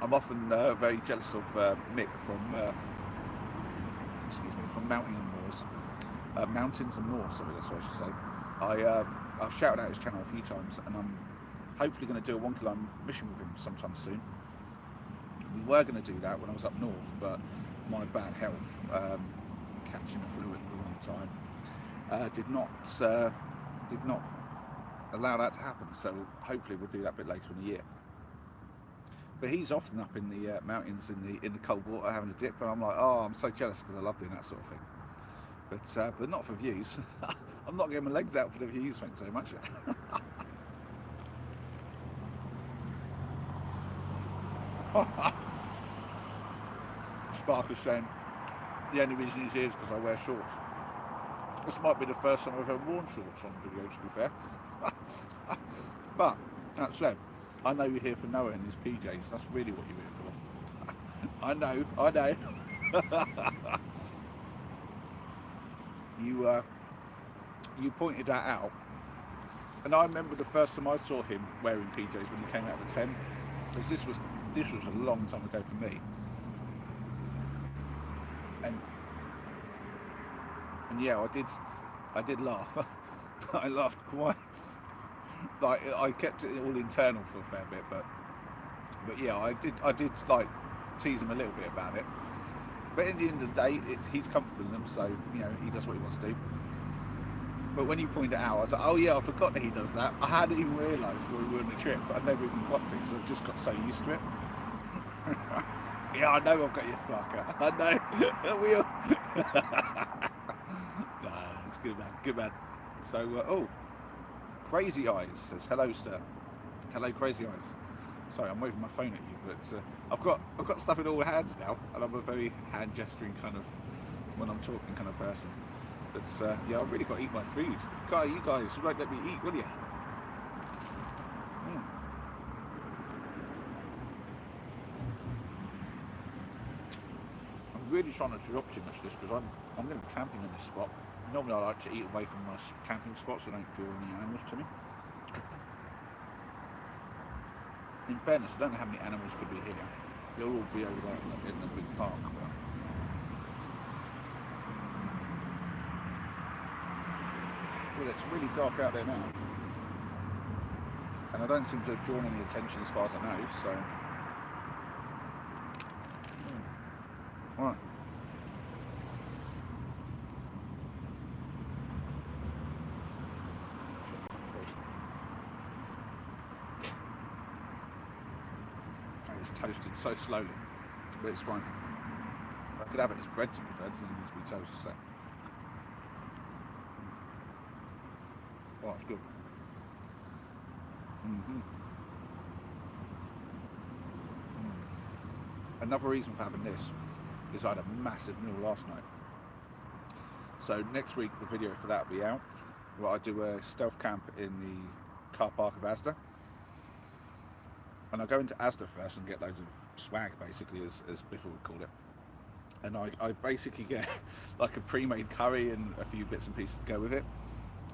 A: I'm often very jealous of Mick from, excuse me, from Mountains and Moors. Sorry, that's what I should say. I've shouted out his channel a few times, and I'm hopefully going to do a 1 kilometre mission with him sometime soon. We were going to do that when I was up north, but my bad health, catching the flu at the wrong time, did not allow that to happen. So hopefully we'll do that a bit later in the year. But he's often up in the mountains in the cold water having a dip, and I'm like, oh, I'm so jealous because I love doing that sort of thing. But not for views. I'm not getting my legs out for the views, thanks very much. Spark is saying the only reason he's here is because I wear shorts. This might be the first time I've ever worn shorts on video, to be fair. But that said, I know you're here for Noah and his PJs. That's really what you're here for. I know. You pointed that out, and I remember the first time I saw him wearing PJs when he came out of the tent, because this was a long time ago for me. And yeah, I did laugh. I laughed quite. Like I kept it all internal for a fair bit, but yeah, I did like tease him a little bit about it. But at the end of the day, he's comfortable in them, so you know he does what he wants to do. But when you pointed it out, I was like, oh yeah, I forgot that he does that. I hadn't even realised when we were on the trip. I never even clocked it because I've just got so used to it. Yeah, I know I've got you, Parker. I know. We all. Nah, it's good man, good man. So, oh, Crazy Eyes says, hello sir. Hello Crazy Eyes. Sorry, I'm waving my phone at you, but I've got stuff in all hands now, and I'm a very hand gesturing kind of, when I'm talking kind of person. But yeah, I've really got to eat my food. God, you guys won't let me eat, will you? I'm really trying to drop too much this because I'm going to be camping in this spot. Normally I like to eat away from my camping spots so I don't draw any animals to me. In fairness, I don't know how many animals could be here. They'll all be over there in the big park. Well, it's really dark out there now. And I don't seem to have drawn any attention as far as I know, so... Right. It's toasted so slowly, but it's fine. I could have it as bread to be fair, it doesn't need to be toast, so... Oh, it's good. Another reason for having this is I had a massive meal last night. So next week the video for that will be out. Well, I do a stealth camp in the car park of Asda. And I go into Asda first and get loads of swag, basically, as Biffle would call it. And I basically get like a pre-made curry and a few bits and pieces to go with it.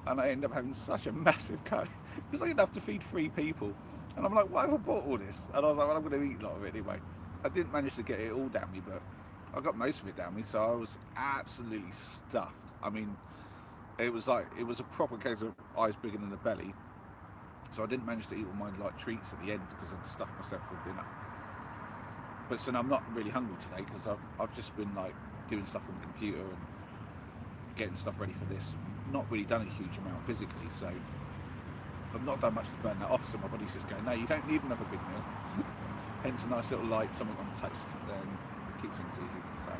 A: And I end up having such a massive curry because I end up to feed 3 people. And I'm like, why have I bought all this? And I was like, well, I'm going to eat a lot of it anyway. I didn't manage to get it all down me, but I got most of it down me, so I was absolutely stuffed. I mean, it was a proper case of eyes bigger than the belly. So I didn't manage to eat all my like treats at the end because I'd stuffed myself for dinner. But so now I'm not really hungry today because I've just been like doing stuff on the computer and getting stuff ready for this. Not really done a huge amount physically, so I've not done much to burn that off. So my body's just going, no, you don't need another big meal. Hence a nice little light, something on toast, then keeps things easy. So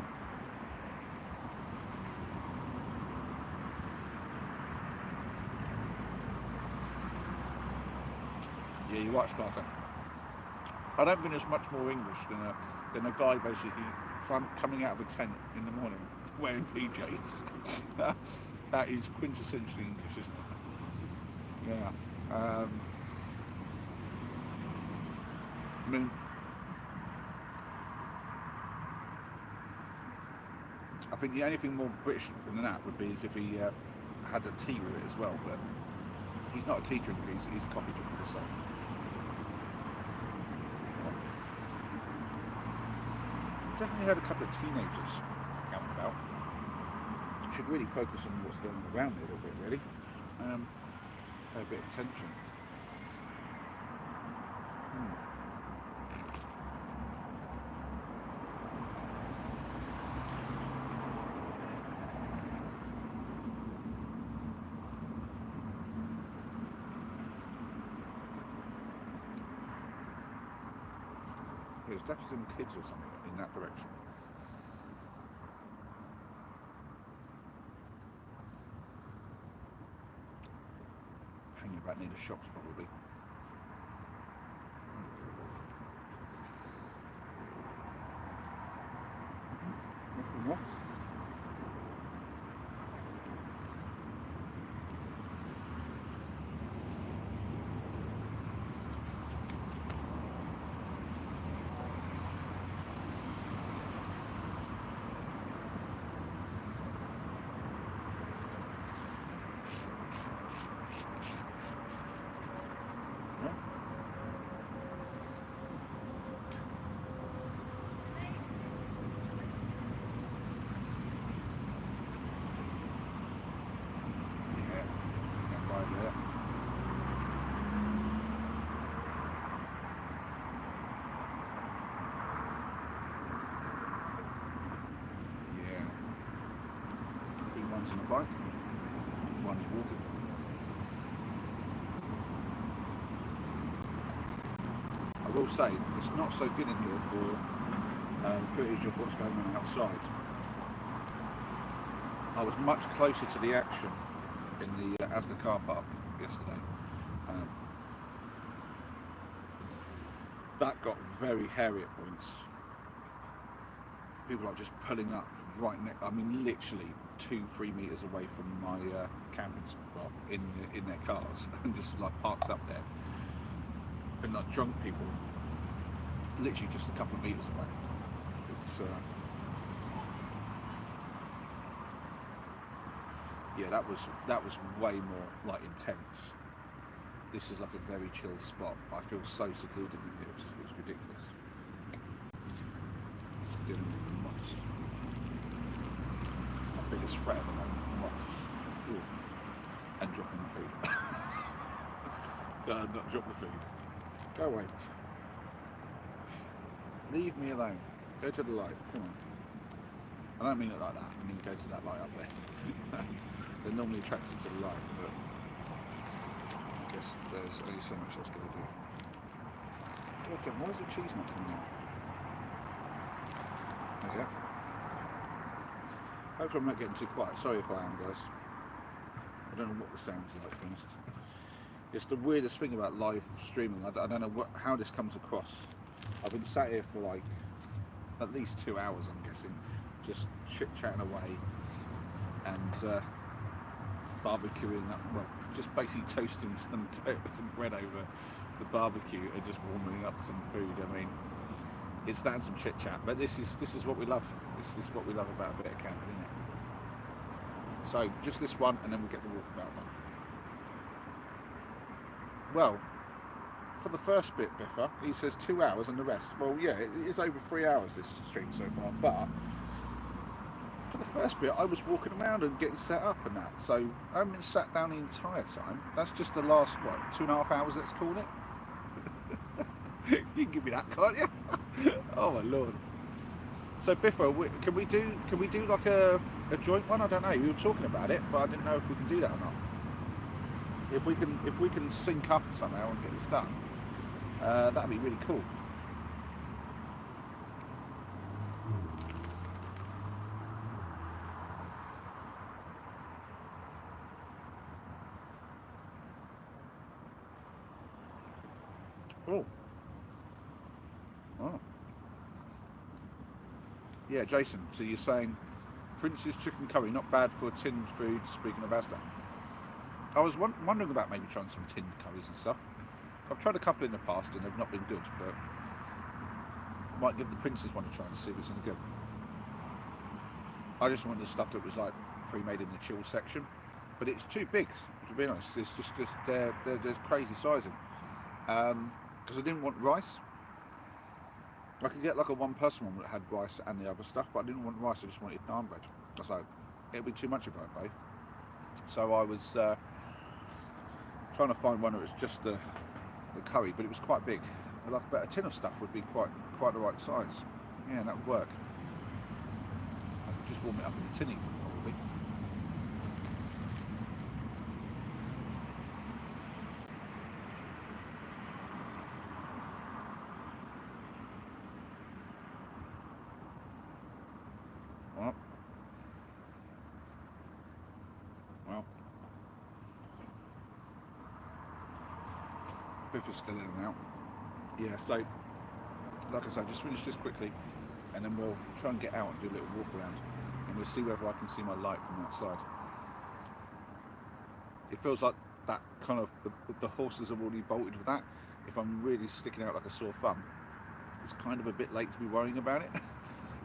A: Yeah, you're right, Sparker. I don't think there's much more English than a guy basically coming out of a tent in the morning wearing PJs. That is quintessentially English, isn't it? Yeah. I mean, I think the only thing more British than that would be is if he had a tea with it as well, but he's not a tea drinker, he's a coffee drinker, so. I've definitely heard a couple of teenagers out and about. Should really focus on what's going on around me a little bit, really. Pay a bit of attention. There's definitely some kids or something in that direction. Hanging about near the shops, probably. Nothing wrong. One's on a bike, one's walking. I will say, it's not so good in here for footage of what's going on outside. I was much closer to the action in the Asda car park yesterday. That got very hairy at points. People are just pulling up right next, I mean literally 2-3 meters away from my camping spot in their cars and just like parked up there, and like drunk people literally just a couple of meters away. It's yeah, that was way more like intense. This is like a very chill spot. I feel so secluded in here. It was ridiculous. Dealing with the moths. It's my biggest threat at the moment, moths. Ooh. And dropping the food. Not drop the food. Go away. Leave me alone. Go to the light. Come on. I don't mean it like that. I mean go to that light up there. They're normally attracted to the light, but I guess there's only so much that's going to do. Okay, why is the cheese not coming out? There you go. Hopefully I'm not getting too quiet. Sorry if I am, guys. I don't know what the sound's like, to be honest. It's the weirdest thing about live streaming. I don't know how this comes across. I've been sat here for like at least 2 hours, I'm guessing, just chit-chatting away and barbecuing up, well, just basically toasting some bread over the barbecue and just warming up some food. I mean, it's that and some chit-chat, but this is what we love. This is what we love about a bit of camping, isn't it? So just this one, and then we'll get the walkabout one. Well, for the first bit, Biffa, he says 2 hours, and the rest, well, yeah, it is over 3 hours this stream so far, but for the first bit, I was walking around and getting set up and that, so I haven't been sat down the entire time. That's just the last, what, 2.5 hours, let's call it? You can give me that, can't you? Oh my lord. So Biffa, can we do like a joint one? I don't know. We were talking about it, but I didn't know if we can do that or not. If we can sync up somehow and get this done, that'd be really cool. Oh. Oh. Yeah, Jason, so you're saying Prince's chicken curry, not bad for tinned food, speaking of Asda. I was wondering about maybe trying some tinned curries and stuff. I've tried a couple in the past and they've not been good, but I might give the Prince's one a try and see if it's any good. I just wanted the stuff that was like pre-made in the chill section, but it's too big, to be honest. It's just there's crazy sizing. Because I didn't want rice. I could get like a one-person one that had rice and the other stuff, but I didn't want rice, I just wanted naan bread. I was like, it'd be too much if I both. So I was trying to find one that was just the curry, but it was quite big. Like about a tin of stuff would be quite the right size. Yeah, that would work. I could just warm it up in the tinny, probably. Well, Biff is still in and out. Yeah, so like I said, just finish this quickly and then we'll try and get out and do a little walk around and we'll see whether I can see my light from outside. It feels like that kind of, the horses have already bolted with that. If I'm really sticking out like a sore thumb, it's kind of a bit late to be worrying about it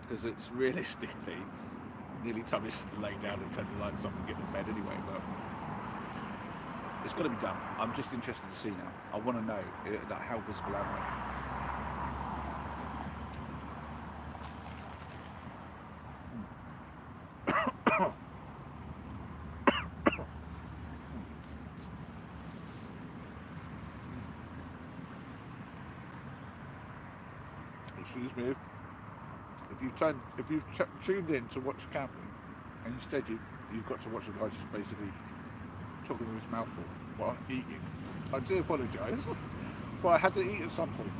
A: because it's realistically nearly time just to lay down and turn the lights on and get to bed anyway, but it's got to be done. I'm just interested to see now. I want to know how visible am I. Excuse me, if you've tuned in to watch camping and instead you've got to watch a guy just basically talking with his mouth full while eating, I do apologise, but I had to eat at some point.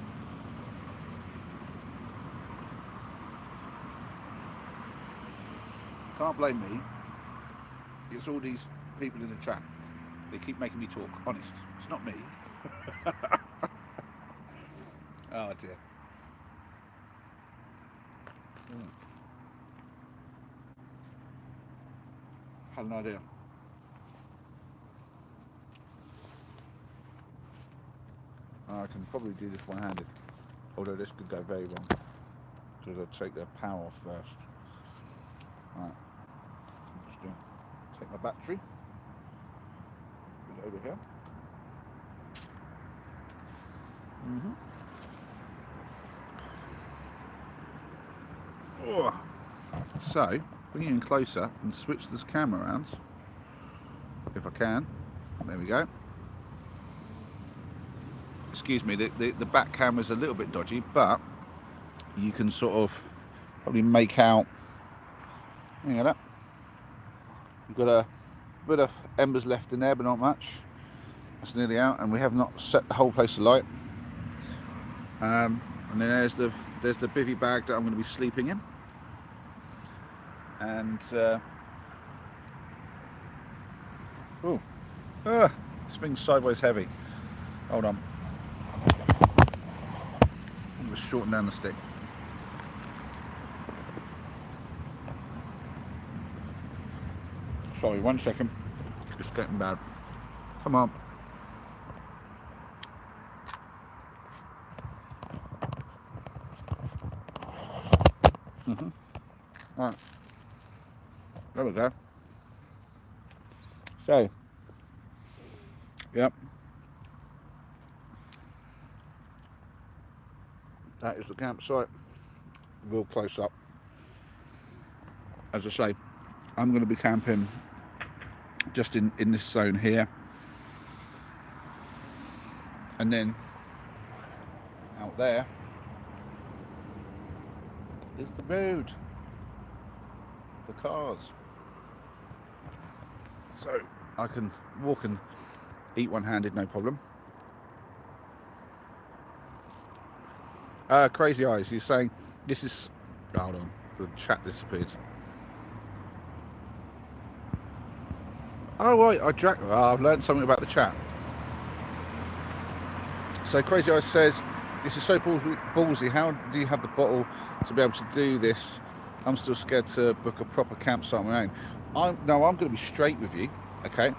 A: Can't blame me. It's all these people in the chat. They keep making me talk. Honest, it's not me. Oh dear. Had no idea. I can probably do this one-handed, although this could go very wrong because I'll take the power off first. Right, just take my battery, put it over here. Oh. So, bring it in closer and switch this camera around, if I can. There we go. Excuse me, the back camera's a little bit dodgy, but you can sort of probably make out. Hang on, you've got a bit of embers left in there, but not much. That's nearly out, and we have not set the whole place alight. And then there's the bivvy bag that I'm going to be sleeping in. And this thing's sideways heavy. Hold on. I'm going to shorten down the stick. Sorry, 1 second. It's getting bad. Come on. Right. There we go. So, yep. That is the campsite. Real close up. As I say, I'm going to be camping just in this zone here. And then out there is the road. The cars. So I can walk and eat one-handed, no problem. Crazy Eyes, you're saying this is... Hold on, the chat disappeared. Oh right, I've learned something about the chat. So Crazy Eyes says, this is so ballsy. How do you have the bottle to be able to do this? I'm still scared to book a proper campsite on my own. I'm going to be straight with you, okay?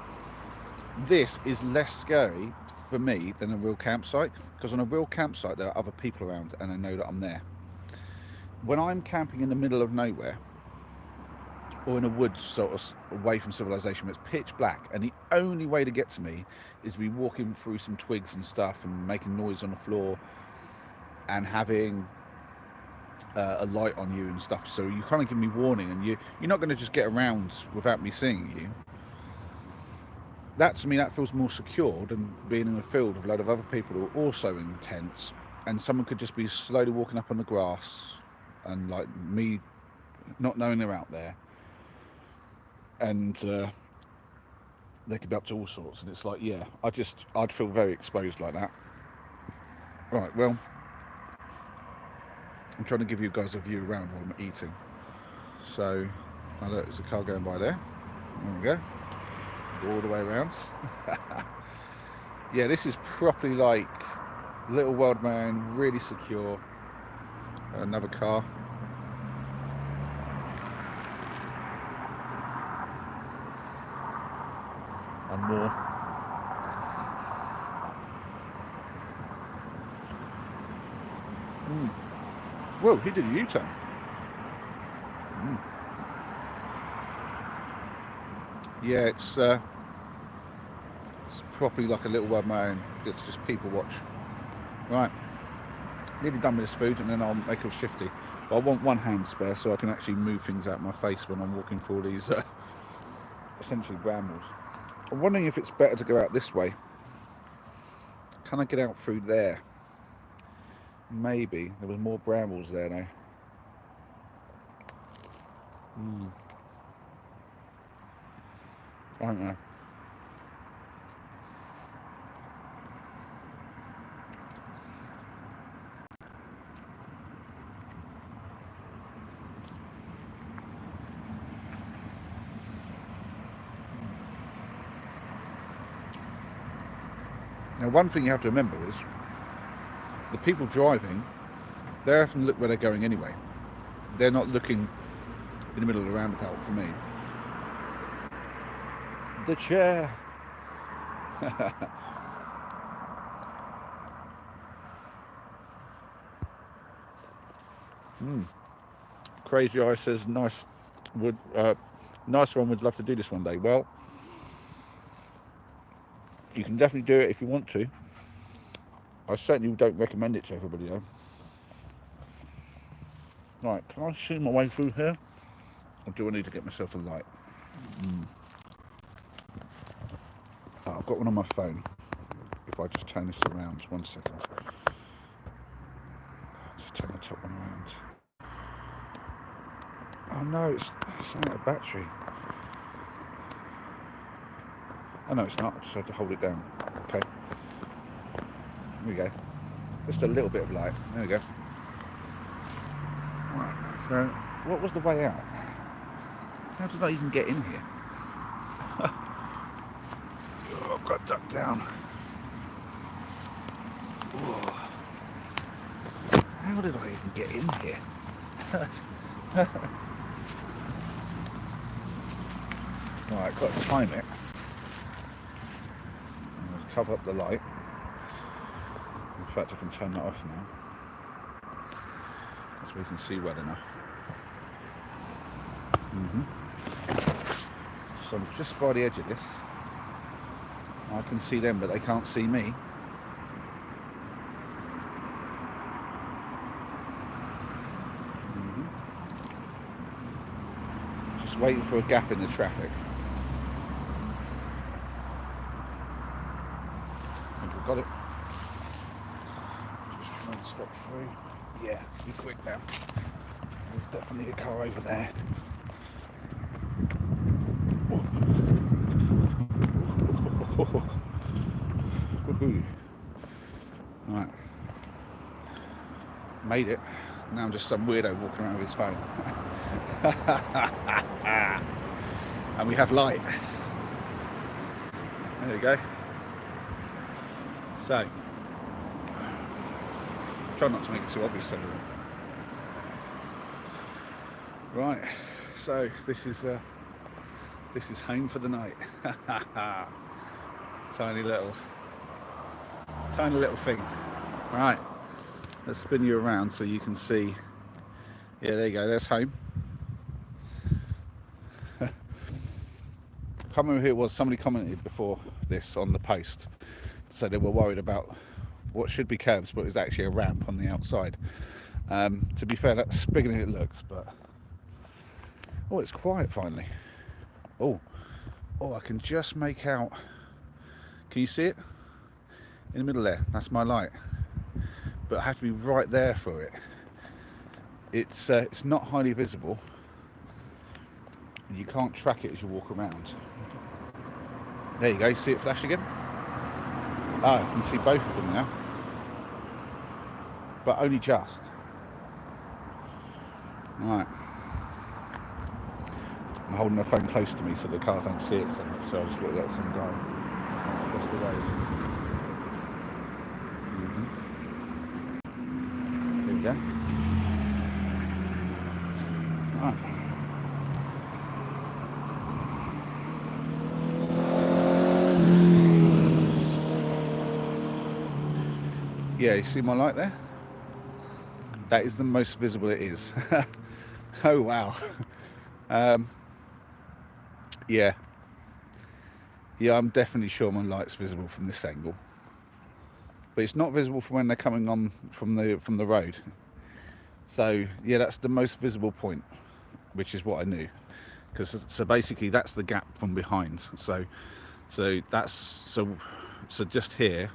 A: This is less scary for me than a real campsite, because on a real campsite there are other people around and I know that I'm there. When I'm camping in the middle of nowhere or in a woods sort of away from civilization where it's pitch black and the only way to get to me is to be walking through some twigs and stuff and making noise on the floor and having a light on you and stuff, so you kind of give me warning and you're not going to just get around without me seeing you. That to me, that feels more secure than being in a field with a load of other people who are also in tents and someone could just be slowly walking up on the grass and like me not knowing they're out there, and they could be up to all sorts, and it's like, yeah, I'd feel very exposed like that. Right, well, I'm trying to give you guys a view around while I'm eating. So, oh look, there's a car going by there. There we go. All the way around. Yeah, this is properly like Little World Man, really secure. Another car. And more. Whoa, he did a U-turn. Yeah, it's properly like a Little World Man. It's just people watch. Right, nearly done with this food, and then I'll make it shifty. But I want one hand spare so I can actually move things out of my face when I'm walking through these essentially brambles. I'm wondering if it's better to go out this way. Can I get out through there? Maybe. There was more brambles there now. I don't know. Now, one thing you have to remember is the people driving, they often look where they're going anyway. They're not looking in the middle of the roundabout for me. The chair. Crazy Eye says, nice one, would love to do this one day. Well, you can definitely do it if you want to. I certainly don't recommend it to everybody though. Right, can I see my way through here? Or do I need to get myself a light? Oh, I've got one on my phone. If I just turn this around, 1 second. Just turn the top one around. Oh no, it's out of battery. Oh no, it's not. I just had to hold it down. Okay. Here we go. Just a little bit of light. There we go. Right. So, what was the way out? How did I even get in here? Oh, I've got to duck down. Whoa. How did I even get in here? Right, got to time it. Cover up the light. In fact, I can turn that off now, so we can see well enough. So I'm just by the edge of this. I can see them, but they can't see me. Just waiting for a gap in the traffic. Got it. Just trying to step through. Yeah, be quick now. There's definitely a car over there. Right. Made it. Now I'm just some weirdo walking around with his phone. And we have light. There we go. So, Try not to make it too obvious to everyone. Right, so this is home for the night. tiny little thing. Right, let's spin you around so you can see. Yeah, there you go, there's home. I can't remember who it was. Somebody commented before this on the post, so they were worried about what should be curbs, but it's actually a ramp on the outside. To be fair, that's bigger than it looks, but oh, it's quiet finally. Oh, I can just make out. Can you see it? In the middle there, that's my light. But I have to be right there for it. It's not highly visible. You can't track it as you walk around. There you go, see it flash again? Ah, you can see both of them now. But only just. Right. I'm holding the phone close to me so the cars don't see it so much, so I'll just let some go across the road. There we go. Right. Yeah, you see my light there? That is the most visible it is. Oh wow. Yeah, I'm definitely sure my light's visible from this angle, but it's not visible from when they're coming on from the road. So yeah, that's the most visible point, which is what I knew, because so basically that's the gap from behind. So just here,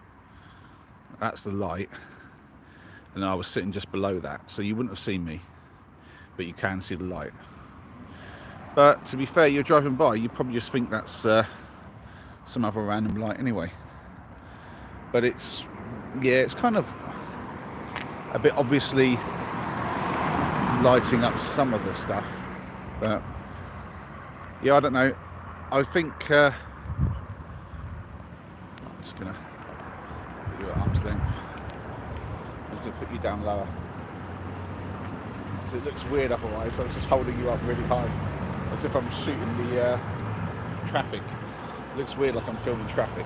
A: that's the light, and I was sitting just below that, so you wouldn't have seen me, but you can see the light. But to be fair, you're driving by, you probably just think that's some other random light anyway. But it's kind of a bit obviously lighting up some of the stuff. But yeah, I don't know. I think I'm just gonna put you at arm's length. I'm just gonna put you down lower. So it looks weird otherwise. I'm just holding you up really high, as if I'm shooting the traffic. It looks weird, like I'm filming traffic.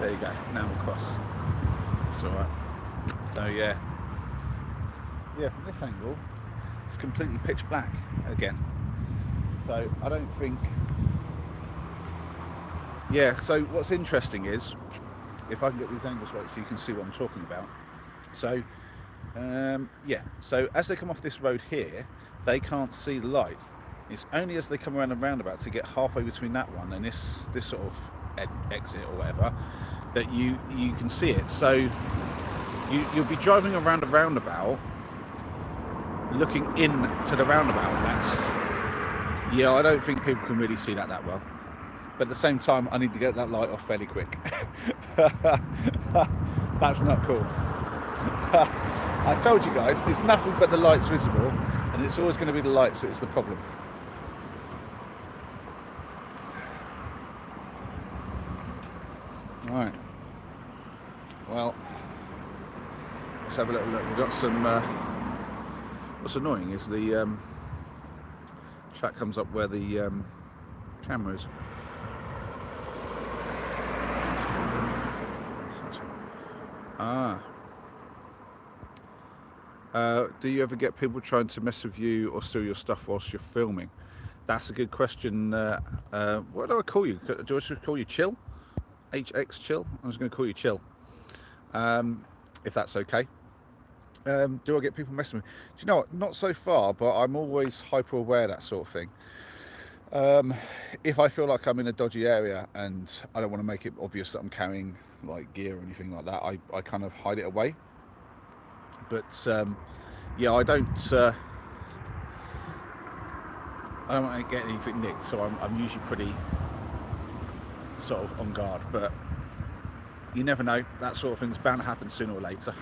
A: There you go, now I'm across. It's alright. So yeah, from this angle, it's completely pitch black again. So I don't think... Yeah, so what's interesting is, if I can get these angles right so you can see what I'm talking about. So, so as they come off this road here, they can't see the light. It's only as they come around the roundabout to get halfway between that one and this sort of exit or whatever, that you can see it. So you'll be driving around a roundabout, looking into the roundabout. I don't think people can really see that well. But at the same time, I need to get that light off fairly quick. That's not cool. I told you guys, it's nothing but the lights visible, and it's always going to be the lights that is the problem. Right. Well, let's have a little look. We've got some... what's annoying is the chat comes up where the camera is. Do you ever get people trying to mess with you or steal your stuff whilst you're filming? That's a good question. What do I call you? Do I just call you Chill? HX Chill? I'm just going to call you Chill. If that's okay. Do I get people messing with me? Do you know what? Not so far, but I'm always hyper aware of that sort of thing. If I feel like I'm in a dodgy area and I don't want to make it obvious that I'm carrying like gear or anything like that, I kind of hide it away. But I don't want to get anything nicked, so I'm usually pretty sort of on guard. But you never know, that sort of thing's bound to happen sooner or later.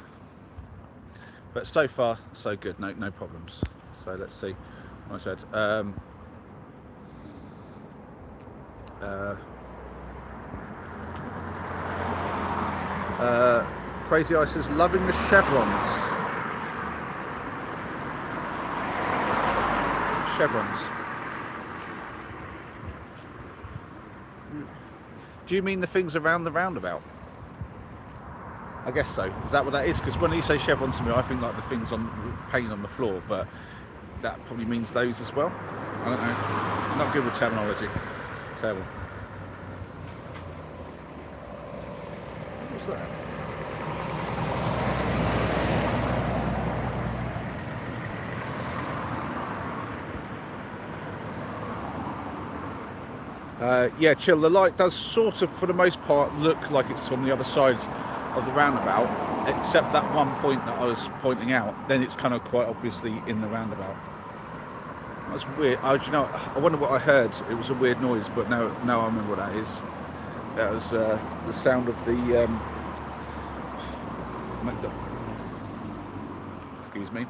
A: But so far, so good, no problems. So let's see. Like I said, Crazy Ice is loving the chevrons. Chevrons. Do you mean the things around the roundabout? I guess so. Is that what that is? Because when you say chevrons to me, I think like the things on paint on the floor, but that probably means those as well. I don't know. I'm not good with terminology. Terrible. What's that? Yeah, chill. The light does sort of, for the most part, look like it's from the other side of the roundabout, except that one point that I was pointing out. Then it's kind of quite obviously in the roundabout. That's weird. I wonder what I heard. It was a weird noise, but now I remember what that is. That was the sound of the excuse me.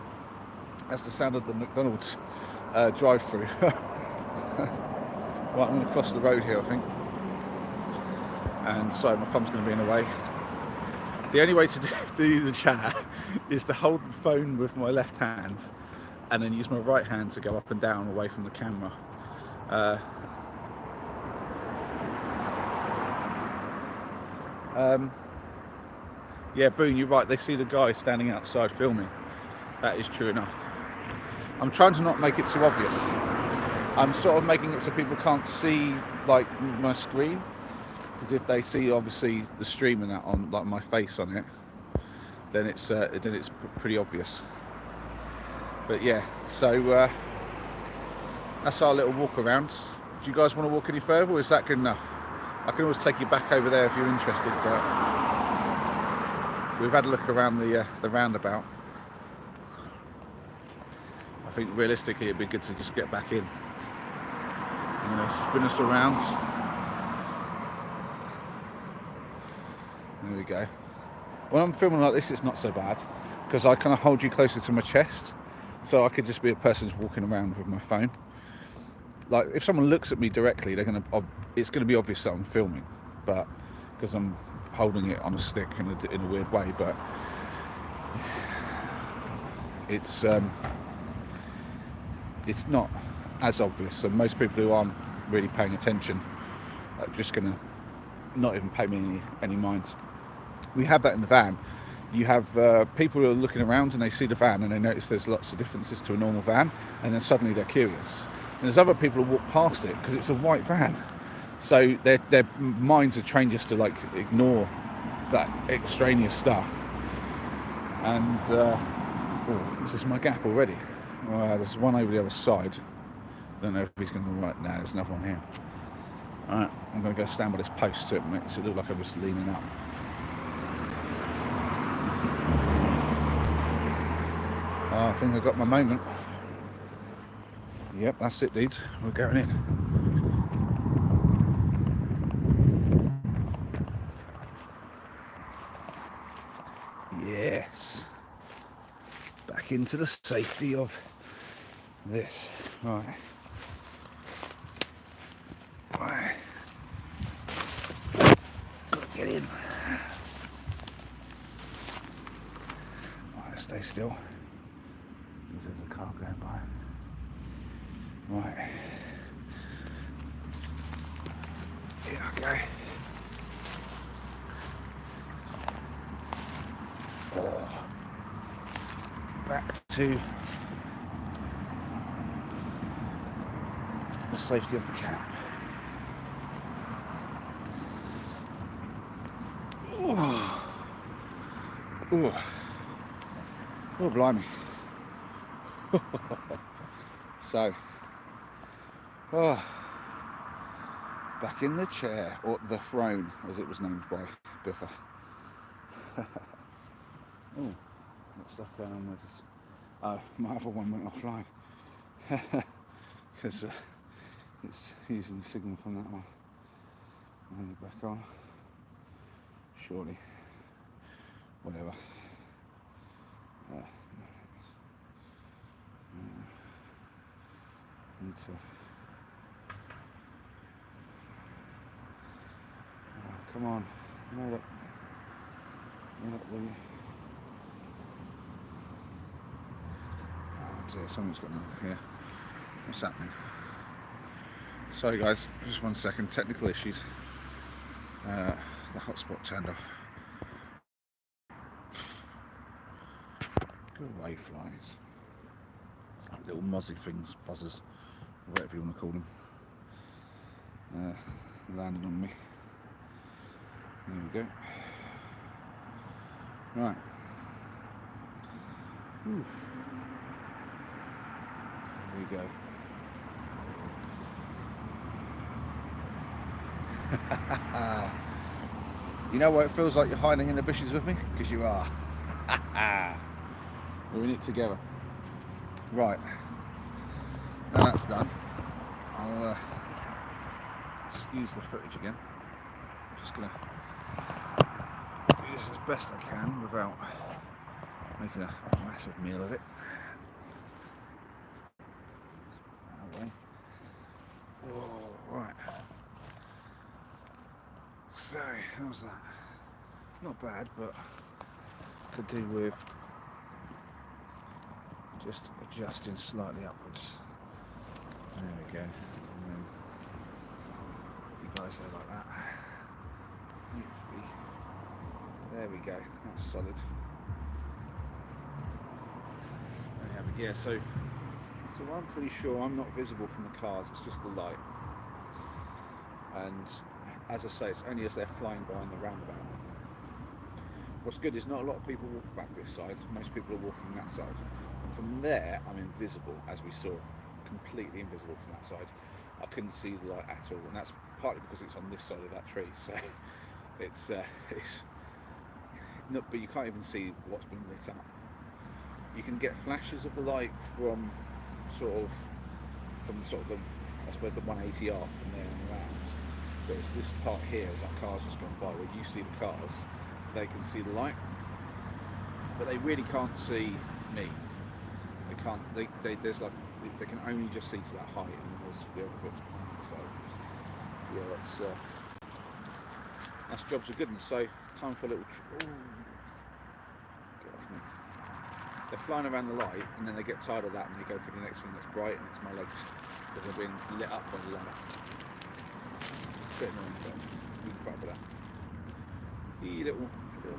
A: That's the sound of the McDonald's drive-through. Right, I'm going to cross the road here, I think. And sorry, my thumb's going to be in the way. The only way to do the chat is to hold the phone with my left hand and then use my right hand to go up and down away from the camera. Yeah, Boone, you're right. They see the guy standing outside filming. That is true enough. I'm trying to not make it too obvious. I'm sort of making it so people can't see like my screen, because if they see obviously the stream and that on like my face on it, then it's pretty obvious. But yeah, so that's our little walk around. Do you guys want to walk any further, or is that good enough? I can always take you back over there if you're interested, but we've had a look around the roundabout. I think realistically it'd be good to just get back in. I'm going to spin us around. There we go. When I'm filming like this, it's not so bad, because I kind of hold you closer to my chest, so I could just be a person who's walking around with my phone. Like if someone looks at me directly, it's going to be obvious that I'm filming, but because I'm holding it on a stick in a weird way. But it's not as obvious, so most people who aren't really paying attention are just going to not even pay me any mind. We have that in the van. You have people who are looking around and they see the van and they notice there's lots of differences to a normal van, and then suddenly they're curious. And there's other people who walk past it because it's a white van, so their minds are trained just to like ignore that extraneous stuff. And this is my gap already. There's one over the other side. I don't know if he's going to right now. There's another one here. Alright, I'm going to go stand by this post so it makes it look like I'm just leaning up. I think I got my moment. Yep, that's it, dude. We're going in. Yes. Back into the safety of this. Right. Right. Gotta get in. Right, stay still. There's a car going by. Right. Here I go. Back to the safety of the camp. Oh, blimey. So, back in the chair, or the throne, as it was named by Biffa. Oh, what stuff going on with this? Oh, my other one went offline. Because it's using the signal from that one. And back on. Surely. Whatever. Need to. Oh, come on. No, look. Oh dear, something's going on here. What's happening? Sorry guys, just 1 second, technical issues. The hotspot turned off. Go away, flies. Little mozzie things, buzzers, whatever you want to call them. Landed on me. There we go. Right. Whew. There we go. You know what it feels like you're hiding in the bushes with me? Because you are. We're in it together. Right. Now that's done. I'll just use the footage again. I'm just going to do this as best I can without making a massive meal of it. Oh, right. So, how's that? Not bad, but could do with just adjusting slightly upwards. There we go. And then you guys there like that. There we go. That's solid. Yeah, so I'm pretty sure I'm not visible from the cars. It's just the light. And as I say, it's only as they're flying by on the roundabout. What's good is not a lot of people walk back this side. Most people are walking that side. And from there, I'm invisible, as we saw. Completely invisible from that side. I couldn't see the light at all, and that's partly because it's on this side of that tree. So it's not, but you can't even see what's been lit up. You can get flashes of the light from sort of the, I suppose, the 180R from there and around. But it's this part here, as that car's just gone by, where you see the cars, they can see the light, but they really can't see me. They can't. There's like they can only just see to that height, and there's the other bits behind. So yeah, that's jobs of goodness. So time for a little. Get off me. They're flying around the light, and then they get tired of that, and they go for the next thing that's bright, and it's my legs because they're being lit up by the light. Bit annoying, but we can fight for that. The little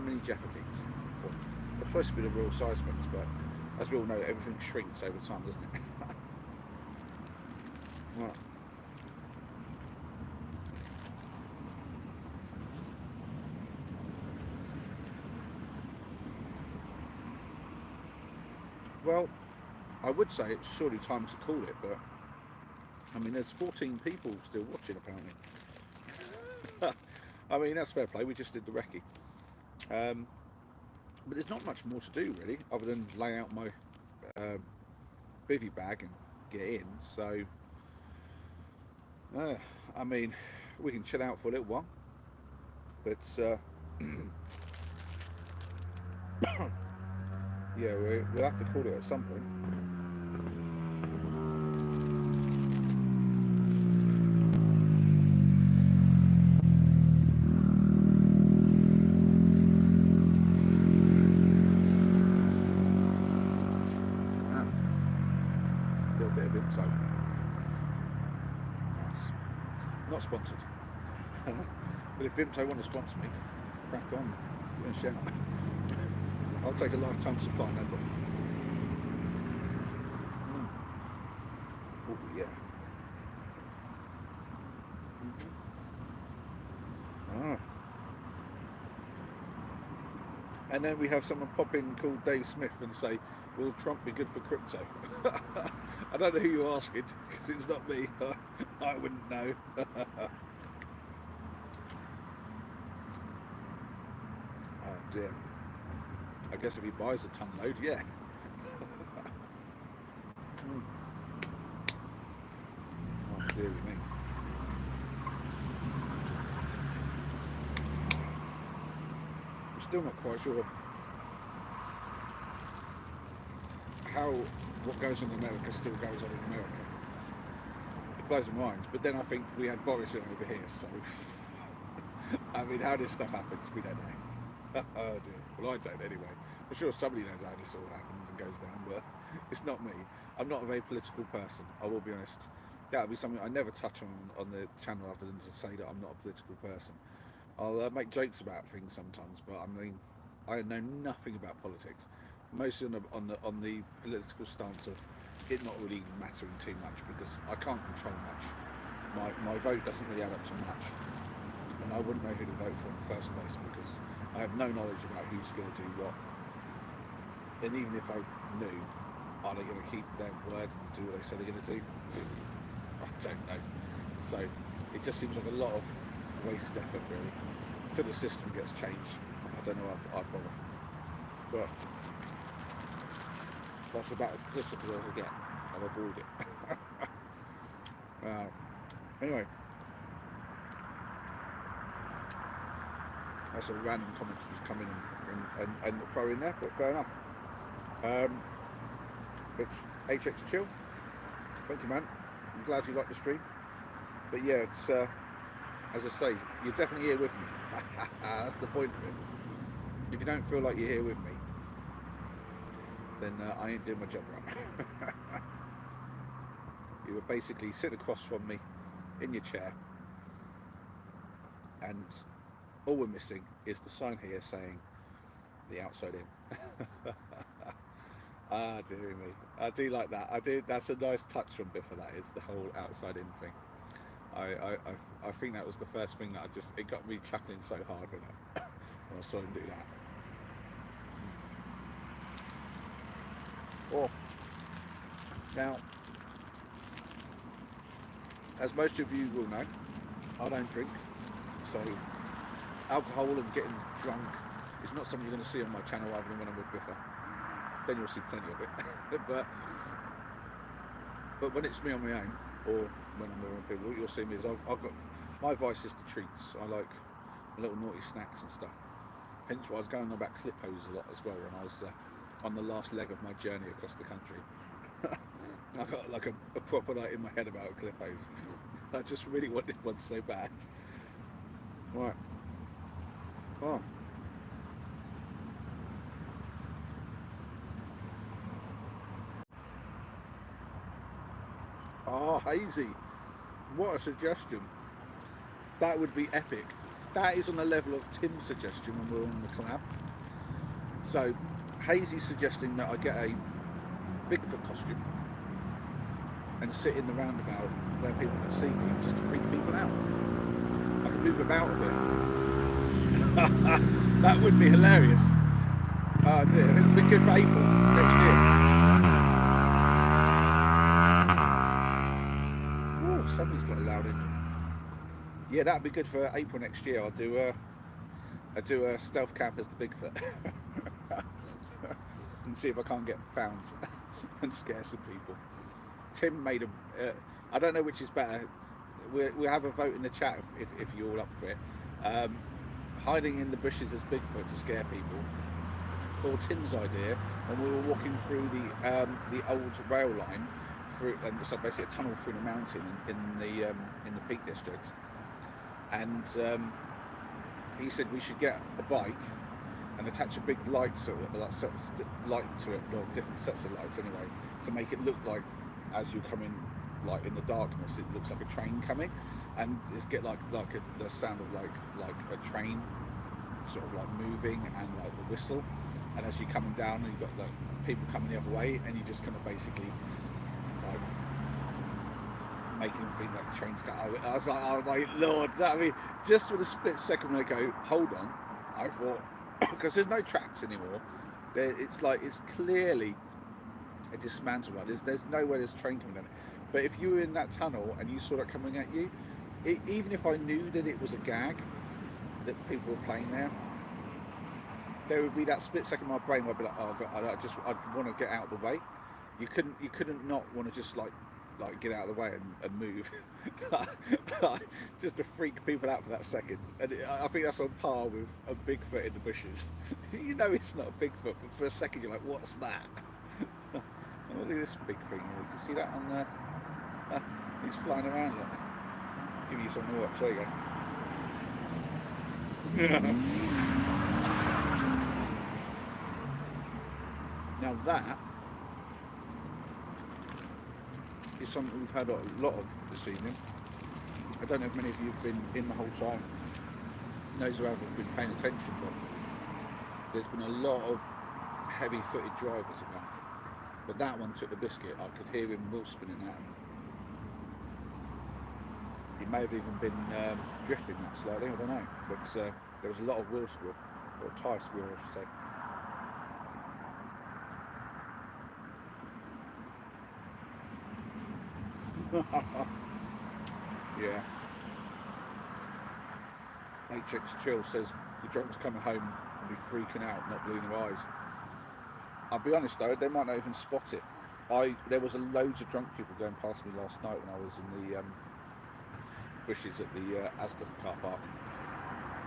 A: mini Jaffa Kings. Well, they're supposed to be the real size things, but as we all know, everything shrinks over time, doesn't it? Right. Well, I would say it's surely time to call it, but I mean, there's 14 people still watching apparently. I mean, that's fair play. We just did the recce. But there's not much more to do really, other than lay out my bivvy bag and get in. So, I mean, we can chill out for a little while. But yeah, we'll have to call it at some point. Not sponsored. But if Vimto want to sponsor me, crack on. Give me a shout. I'll take a lifetime supply, no problem. Oh yeah. Ah. And then we have someone pop in called Dave Smith and say, will Trump be good for crypto? I don't know who you're asking, because it's not me. I wouldn't know. Oh dear. I guess if he buys a ton load, yeah. Oh dear me. I'm still not quite sure how what goes on in America still goes on in America. It blows my mind, but then I think we had Boris in over here, so I mean, how this stuff happens, we don't know. Oh dear. Well, I don't anyway. I'm sure somebody knows how this all happens and goes down, but it's not me. I'm not a very political person, I will be honest. That would be something I never touch on the channel other than to say that I'm not a political person. I'll make jokes about things sometimes, but I mean, I know nothing about politics. Mostly on the political stance of it not really mattering too much because I can't control much. My vote doesn't really add up to much, and I wouldn't know who to vote for in the first place because I have no knowledge about who's going to do what. And even if I knew, are they going to keep their word and do what they say they're going to do? I don't know. So it just seems like a lot of wasted effort, really. Until the system gets changed, I don't know I'd bother. But that's about as political as I get. I'll avoid it. Anyway, that's a random comment to just come in and throw in there, but fair enough. It's HX Chill. Thank you, man. I'm glad you liked the stream. But yeah, it's as I say, you're definitely here with me. That's the point of it. If you don't feel like you're here with me, then I ain't doing my job right. You were basically sitting across from me in your chair, and all we're missing is the sign here saying the outside in. Ah, dearie me. I do like that. I do. That's a nice touch from Biffa. That is the whole outside in thing. I think that was the first thing that it got me chuckling so hard when I saw him do that. Oh, now, as most of you will know, I don't drink, so alcohol and getting drunk is not something you're going to see on my channel other than when I'm with Biffa. Then you'll see plenty of it. but when it's me on my own, or when I'm around people, what you'll see me is I've got my vice is the treats. I like little naughty snacks and stuff. Hence why I was going on about clippos a lot as well when I was on the last leg of my journey across the country. I got like a proper night in my head about clippos. I just really wanted one so bad. Right. Oh. Oh, hazy. What a suggestion. That would be epic. That is on the level of Tim's suggestion when we were on the collab. So, Hazy's suggesting that I get a Bigfoot costume and sit in the roundabout where people can see me just to freak people out. I can move about a bit. That would be hilarious. Oh dear, it would be good for April next year. Oh, somebody's got a loud engine. Yeah, that'd be good for April next year. I'll do a stealth camp as the Bigfoot and see if I can't get found and scare some people. Tim made a. I don't know which is better. We'll have a vote in the chat if you're all up for it. Hiding in the bushes as Bigfoot to scare people, or Tim's idea when we were walking through the old rail line through, and so basically a tunnel through the mountain in the Peak District, and he said we should get a bike and attach a big light to it, or different sets of lights anyway, to make it look like as you come in, like in the darkness, it looks like a train coming, and it's get the sound of like a train sort of like moving and like the whistle, and as you're coming down, you've got like people coming the other way, and you just kind of basically like making them think like the train's coming. I was like, oh my lord, I mean, just for the split second when I go, hold on, I thought, because there's no tracks anymore. It's clearly a dismantled one. There's nowhere there's a train coming down it. But if you were in that tunnel and you saw that coming at you, even if I knew that it was a gag that people were playing there would be that split second in my brain where I'd be like, oh god, I'd want to get out of the way. You couldn't not want to just like get out of the way and move, just to freak people out for that second. And I think that's on par with a Bigfoot in the bushes. You know it's not a Bigfoot, but for a second you're like, what's that? Oh, look at this big thing here. You can see that on there? He's flying around. Look. Give you something to watch. There you go. Now that is something we've had a lot of this evening. I don't know if many of you have been in the whole time, those who haven't been paying attention, but there's been a lot of heavy-footed drivers about. But that one took the biscuit. I could hear him wheel spinning at him. He may have even been drifting that slightly, I don't know. But there was a lot of wheel squeal, or tyre squeal, I should say. Yeah. HX Chill says the drunks coming home and be freaking out, not believing their eyes. I'll be honest though, they might not even spot it. There was loads of drunk people going past me last night when I was in the bushes at the Asda car park,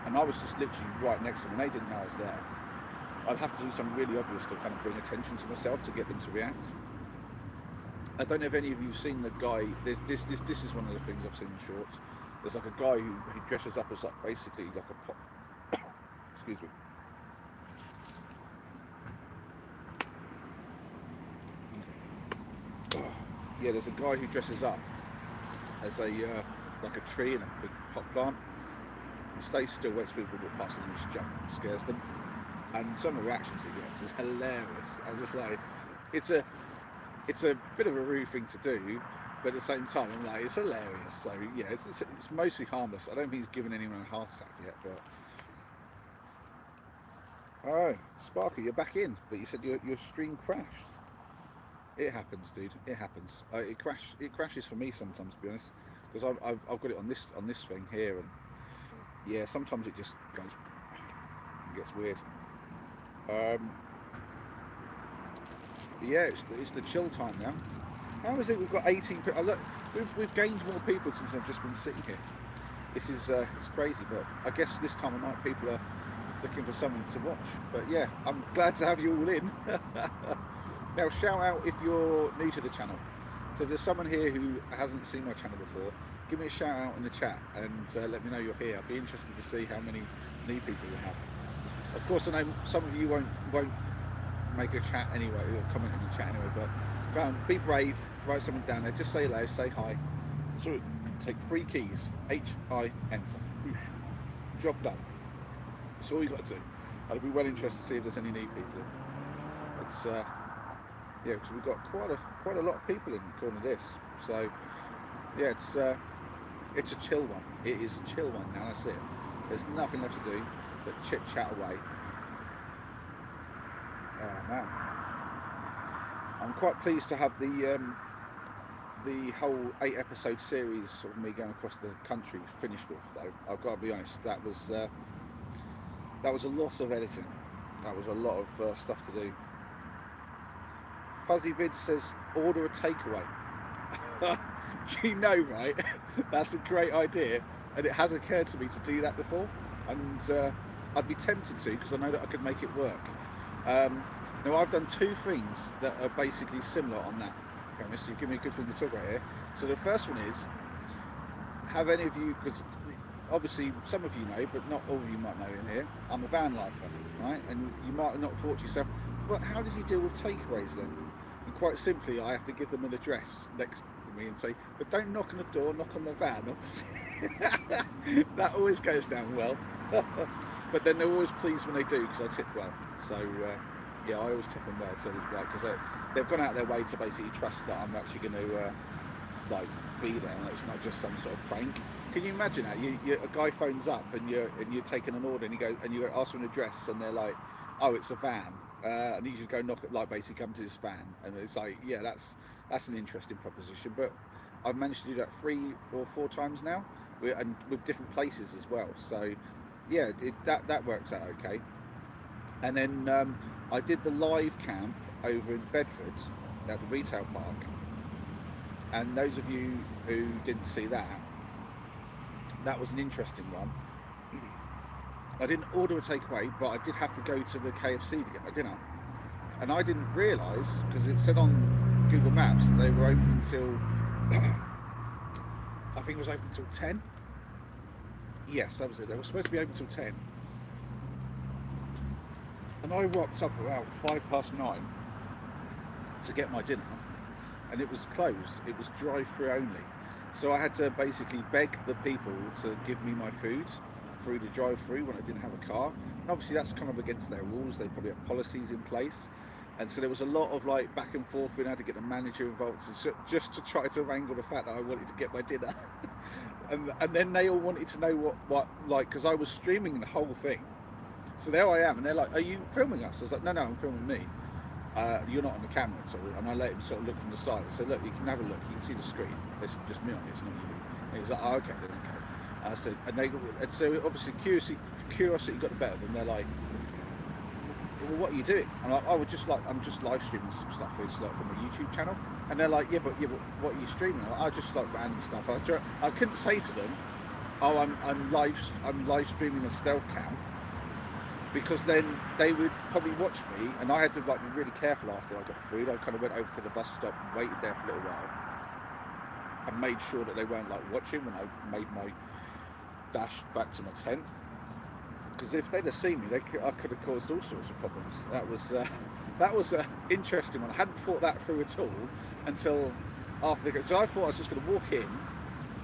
A: and I was just literally right next to them, and they didn't know I was there. I'd have to do something really obvious to kind of bring attention to myself to get them to react. I don't know if any of you have seen the guy. This is one of the things I've seen in shorts. There's like a guy who dresses up as like basically like a pop. Excuse me. Yeah, there's a guy who dresses up as a like a tree in a big pot plant. He stays still, waits for people to walk past him and just jump, scares them. And some of the reactions he gets is hilarious. I'm just like, it's a bit of a rude thing to do, but at the same time, I'm like, it's hilarious. So yeah, it's mostly harmless. I don't think he's given anyone a heart attack yet, but. Oh, Sparky, you're back in, but you said your stream crashed. It happens, dude. It happens. It crashes for me sometimes, to be honest, because I've got it on this thing here, and yeah, sometimes it just goes, it gets weird. Yeah, it's the chill time now. How is it? We've got 18 people. Look, we've gained more people since I've just been sitting here. This is it's crazy, but I guess this time of night people are looking for something to watch. But yeah, I'm glad to have you all in. Now, shout out if you're new to the channel. So if there's someone here who hasn't seen my channel before, give me a shout out in the chat and let me know you're here. I'd be interested to see how many new people you have. Of course, I know some of you won't make a chat anyway, or comment in the chat anyway, but go on, be brave, write something down there, just say hello, say hi. So take 3 keys, H-I, enter. Oosh. Job done. That's all you got to do. I'd be well interested to see if there's any new people. It's yeah, because we've got quite a lot of people in according to this. So yeah, it's a chill one. It is a chill one now. That's it. There's nothing left to do but chit chat away. Oh man, I'm quite pleased to have the whole 8-episode series of me going across the country finished with. Though I've got to be honest, that was a lot of editing. That was a lot of stuff to do. Fuzzy Vid says, order a takeaway. You know, right? That's a great idea, and it has occurred to me to do that before, and I'd be tempted to because I know that I could make it work. Now, I've done 2 things that are basically similar on that premise. You give me a good thing to talk about here. So the first one is, have any of you, because obviously some of you know, but not all of you might know in here, I'm a van lifer, right? And you might have not thought to yourself, well, how does he deal with takeaways then? And quite simply, I have to give them an address next to me and say, but don't knock on the door, knock on the van opposite. That always goes down well. But then they're always pleased when they do because I tip well. So yeah, I always tip them well. So like, because they've gone out their way to basically trust that I'm actually going to like be there, and it's not just some sort of prank. Can you imagine that? A guy phones up and you're taking an order, and you ask for an address, and they're like, oh, it's a van. And you just go knock it, like basically come to this van, and it's like, yeah, that's an interesting proposition. But I've managed to do that 3 or 4 times now, and with different places as well. So yeah, that works out okay. And then I did the live camp over in Bedford at the retail park. And those of you who didn't see that, that was an interesting one. I didn't order a takeaway, but I did have to go to the KFC to get my dinner. And I didn't realise, because it said on Google Maps that they were open until, I think it was open until 10. Yes, that was it. They were supposed to be open until 10. And I rocked up about 9:05. to get my dinner, and it was closed. It was drive-through only. So I had to basically beg the people to give me my food through the drive-through when I didn't have a car. And obviously that's kind of against their rules. They probably have policies in place. And so there was a lot of like back and forth, and I had to get the manager involved just to try to wrangle the fact that I wanted to get my dinner. And then they all wanted to know what like, because I was streaming the whole thing. So there I am, and they're like, "Are you filming us?" I was like, "No, I'm filming me. You're not on the camera at all." And I let him sort of look from the side. I said, "Look, you can have a look. You can see the screen. There's just me on it. It's not you." And he was like, "Oh, okay, then okay." I said, and so obviously curiosity got the better of them. They're like, "Well, what are you doing?" And I'm just live streaming some stuff. It's like from a YouTube channel. And they're like, yeah, but what are you streaming? I just like random stuff. I couldn't say to them, "Oh, I'm live streaming a stealth cam," because then they would probably watch me, and I had to like be really careful after I got the food. I kind of went over to the bus stop and waited there for a little while, and made sure that they weren't like watching when I made my dash back to my tent. Because if they'd have seen me, I could have caused all sorts of problems. That was an interesting one. I hadn't thought that through at all until after the. So I thought I was just going to walk in,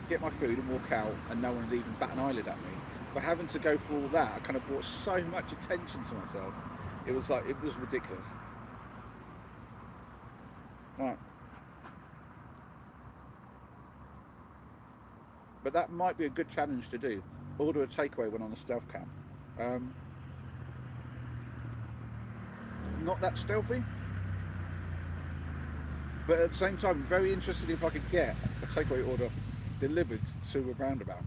A: get my food, and walk out, and no one would even bat an eyelid at me. But having to go through all that, I kind of brought so much attention to myself. It was ridiculous. Right. But that might be a good challenge to do. Order a takeaway when on a stealth cam. Not that stealthy, but at the same time, very interested if I could get a takeaway order delivered to a roundabout.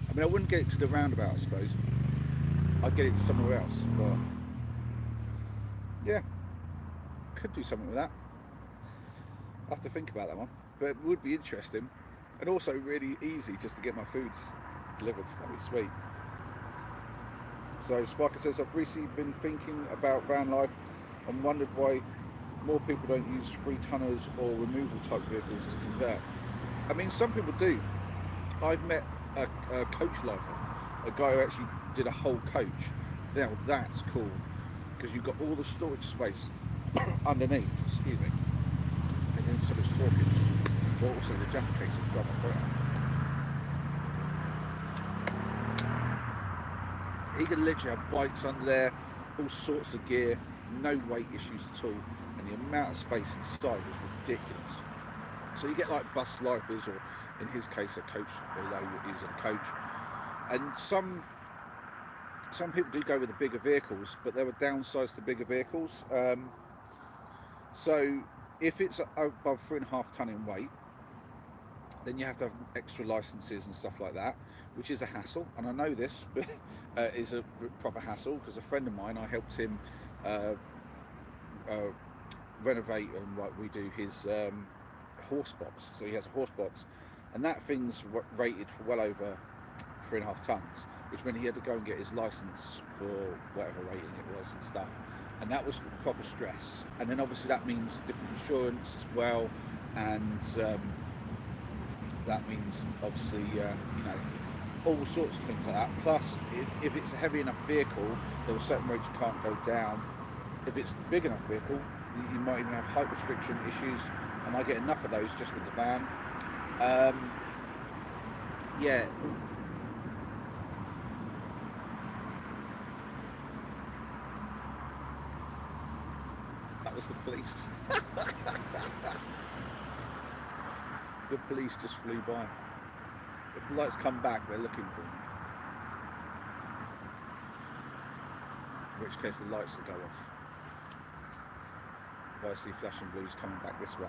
A: I mean, I wouldn't get it to the roundabout, I suppose. I'd get it to somewhere else, but yeah, could do something with that. I'll have to think about that one, but it would be interesting, and also really easy just to get my food delivered. That'd be sweet. So Spiker says, I've recently been thinking about van life and wondered why more people don't use free tonners or removal type vehicles to convert. I mean, some people do. I've met a coach lifer, a guy who actually did a whole coach. Now that's cool, because you've got all the storage space underneath, excuse me, and then so much talking, but also the Jaffa case is drop my foot out. He can literally have bikes under there, all sorts of gear, no weight issues at all, and the amount of space inside was ridiculous. So you get like bus lifers, or in his case a coach below, he was a coach, and some people do go with the bigger vehicles, but there were downsides to bigger vehicles. So if it's above 3.5 tonne in weight, then you have to have extra licenses and stuff like that, which is a hassle. And I know this is a proper hassle, because a friend of mine, I helped him renovate and like redo his horse box. So he has a horse box, and that thing's rated for well over 3.5 tonnes, which meant he had to go and get his license for whatever rating it was and stuff. And that was proper stress. And then obviously that means different insurance as well, and that means obviously all sorts of things like that. Plus, if it's a heavy enough vehicle, there are certain roads you can't go down. If it's a big enough vehicle, you might even have height restriction issues, and I get enough of those just with the van. Yeah. That was the police. The police just flew by. If the lights come back, they're looking for them. In which case the lights will go off. If I see flashing blues coming back this way.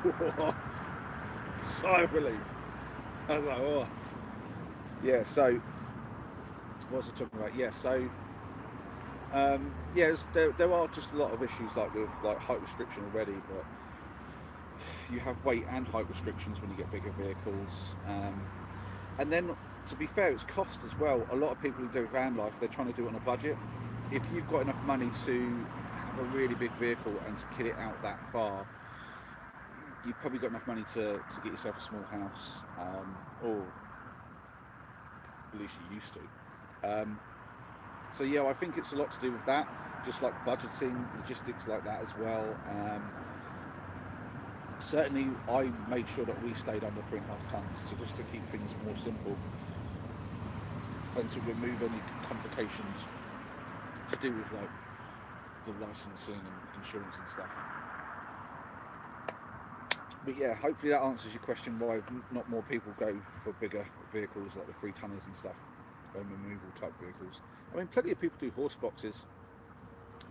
A: We're good. Sigh of relief. I was like, oh. Yeah, so what was I talking about? Yeah, so there are just a lot of issues like with like height restriction already, but you have weight and height restrictions when you get bigger vehicles, and then to be fair, it's cost as well. A lot of people who do van life, they're trying to do it on a budget. If you've got enough money to of a really big vehicle and to kit it out that far, you've probably got enough money to get yourself a small house, or at least you used to. So yeah, I think it's a lot to do with that, just like budgeting, logistics like that as well. Certainly, I made sure that we stayed under 3.5 tons to just to keep things more simple and to remove any complications to do with like the licensing and insurance and stuff. But yeah, hopefully that answers your question why not more people go for bigger vehicles like the 3 tonners and stuff, and removal type vehicles. I mean, plenty of people do horse boxes.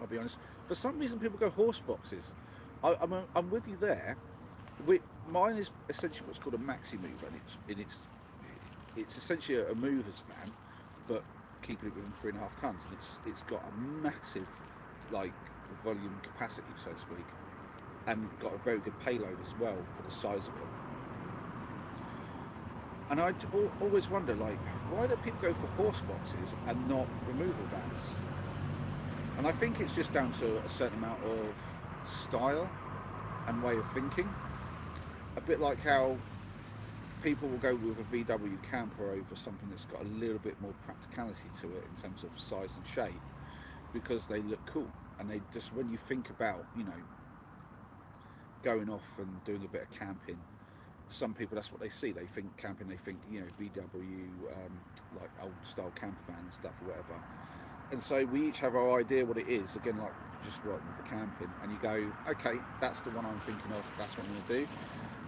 A: I'll be honest. For some reason, people go horse boxes. I'm with you there. Mine is essentially what's called a maxi mover, and it's essentially a mover's van, but keeping it within 3.5 tons, and it's got a massive like volume capacity, so to speak, and got a very good payload as well for the size of it. And I always wonder, like, why do people go for horse boxes and not removal vans? And I think it's just down to a certain amount of style and way of thinking. A bit like how people will go with a VW camper over something that's got a little bit more practicality to it in terms of size and shape, because they look cool. And they just, when you think about, going off and doing a bit of camping, some people, that's what they see. They think camping, they think, VW, like old style camper van and stuff or whatever. And so we each have our idea what it is, again, like just what with the camping, and you go, okay, that's the one I'm thinking of, that's what I'm going to do.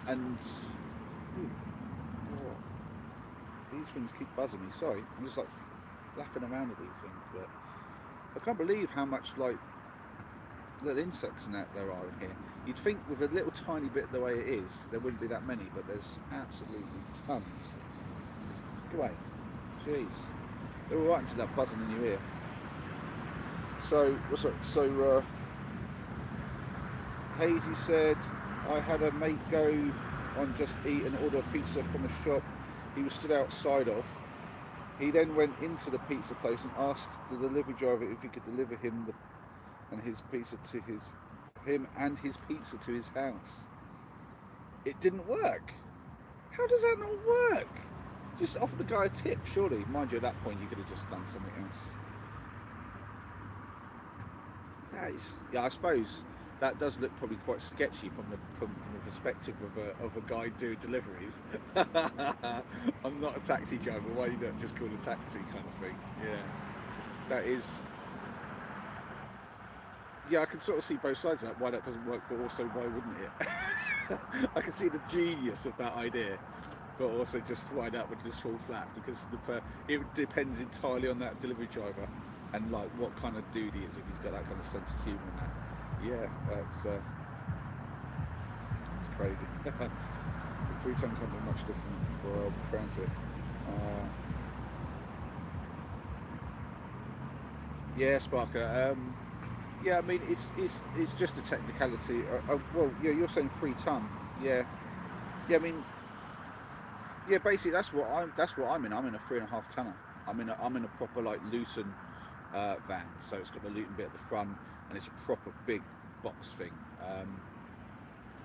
A: And these things keep buzzing me. Sorry, I'm just like flapping around with these things, but I can't believe how much like little insects and that there are in here. You'd think with a little tiny bit the way it is, there wouldn't be that many, but there's absolutely tons. Go away. Jeez. They're all right until that buzzing in your ear. So, what's up? So, Hazy said, I had a mate go on Just Eat and order a pizza from a shop he was stood outside of. He then went into the pizza place and asked the delivery driver if he could deliver him his pizza to his house. It didn't work. How does that not work? Just offer the guy a tip, surely. Mind you, at that point you could have just done something else. That is, yeah, I suppose that does look probably quite sketchy from the perspective of a guy doing deliveries. I'm not a taxi driver. Why you not just call a taxi kind of thing? Yeah, that is. Yeah, I can sort of see both sides of that. Why that doesn't work, but also why wouldn't it? I can see the genius of that idea, but also just why that would just fall flat, because it depends entirely on that delivery driver and like what kind of dude he is, if he's got that kind of sense of humour and that. Yeah, that's crazy. The 3 ton can't be much different for transit. Yeah, Sparker. Yeah, I mean it's just a technicality. Well, yeah, you're saying 3 ton. Yeah, yeah. I mean, yeah. Basically, that's what I'm in. I'm in a 3.5 tonner. I'm in a proper like Luton van. So it's got the Luton bit at the front, and it's a proper big box thing.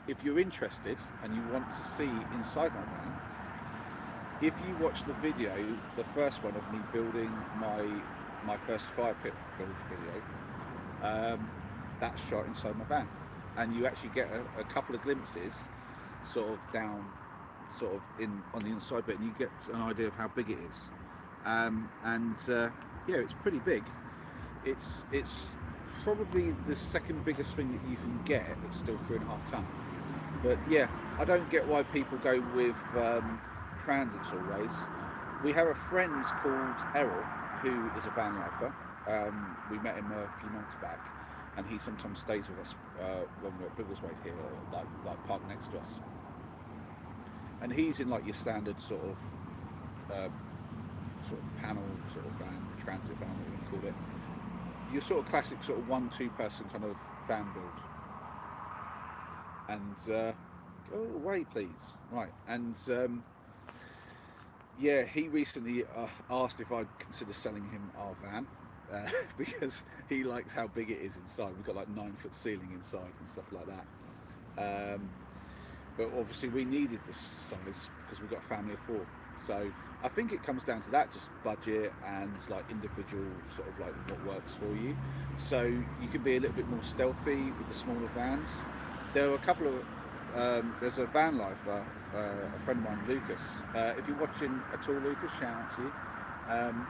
A: If you're interested and you want to see inside my van, if you watch the video, the first one of me building my first fire pit build video, that's shot inside my van, and you actually get a couple of glimpses sort of down sort of in on the inside bit, and you get an idea of how big it is. Yeah, it's pretty big. It's probably the second biggest thing that you can get that's still 3.5 ton. But yeah, I don't get why people go with transits always. We have a friend called Errol who is a van lifer. We met him a few months back, and he sometimes stays with us when we're at Biggleswade here, like parked next to us. And he's in like your standard sort of panel sort of van, transit van, what you call it. Your sort of classic sort of 1-2 person kind of van build. And go away, please. Right, and yeah, he recently asked if I'd consider selling him our van, because he likes how big it is inside. We've got like 9 foot ceiling inside and stuff like that. Um, but obviously we needed this size because we've got a family of 4. So I think it comes down to that, just budget and like individual sort of like what works for you. So you can be a little bit more stealthy with the smaller vans. There are a couple of there's a van lifer, a friend of mine, Lucas. If you're watching at all, Lucas, shout out to you. Um,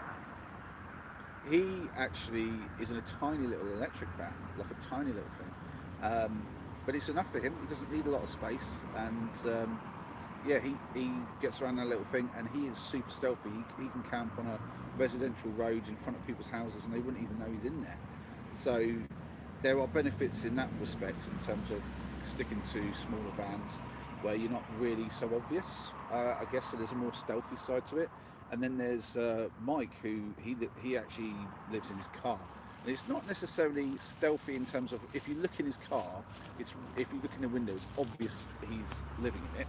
A: he actually is in a tiny little electric van, like a tiny little thing. But it's enough for him. He doesn't need a lot of space, and yeah, he gets around that little thing, and he is super stealthy. He can camp on a residential road in front of people's houses, and they wouldn't even know he's in there. So there are benefits in that respect in terms of sticking to smaller vans where you're not really so obvious. I guess so. There's a more stealthy side to it. And then there's Mike, who he actually lives in his car. And it's not necessarily stealthy in terms of if you look in his car, it's if you look in the window, it's obvious he's living in it.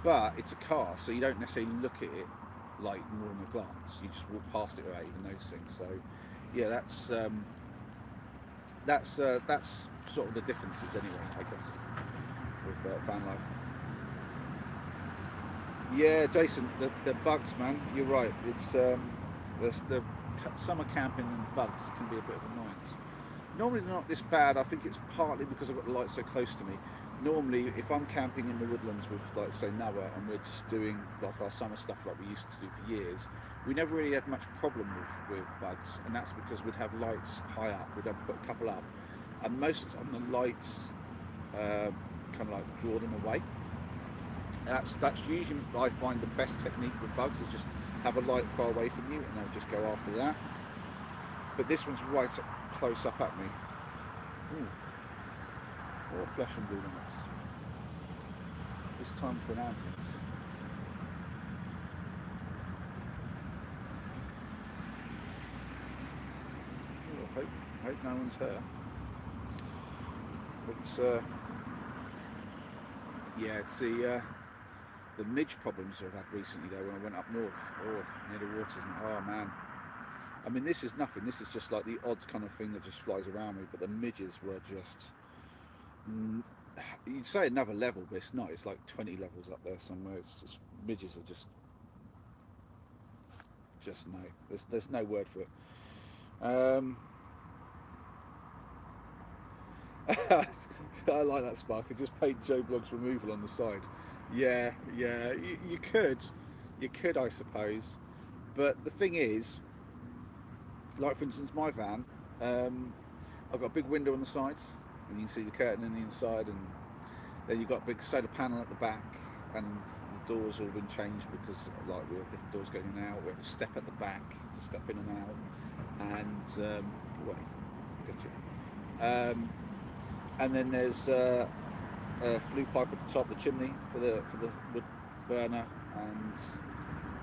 A: But it's a car, so you don't necessarily look at it like more than a glance. You just walk past it without even noticing. So yeah, that's sort of the differences anyway, I guess, with van life. Yeah, Jason, the bugs, man. You're right. It's the summer camping and bugs can be a bit of annoyance. Normally they're not this bad. I think it's partly because I've got the light so close to me. Normally, if I'm camping in the woodlands with, like, say, Noah, and we're just doing like our summer stuff like we used to do for years, we never really had much problem with bugs, and that's because we'd have lights high up. We'd have put a couple up, and most of the time the lights kind of like draw them away. That's usually I find the best technique with bugs is just have a light far away from you and they'll just go after that. But this one's right close up at me. Ooh. Or flesh and blood on us. It's time for an ambulance. Ooh, I hope no one's hurt. But yeah, it's the midge problems I've had recently though when I went up north or near the waters, and oh man, I mean this is nothing, this is just like the odd kind of thing that just flies around me, but the midges were just you'd say another level, but it's not. It's like 20 levels up there somewhere. It's just midges are just no, there's no word for it. um I like that, Spark. I just paid Joe Blogg's removal on the side. Yeah, yeah, you could, I suppose. But the thing is, like for instance, my van, I've got a big window on the sides, and you can see the curtain on the inside, and then you've got a big solar panel at the back, and the doors all been changed because like we have different doors going in and out. We have a step at the back to step in and out, and wait, gotcha. And then there's a flue pipe at the top of the chimney for the wood burner, and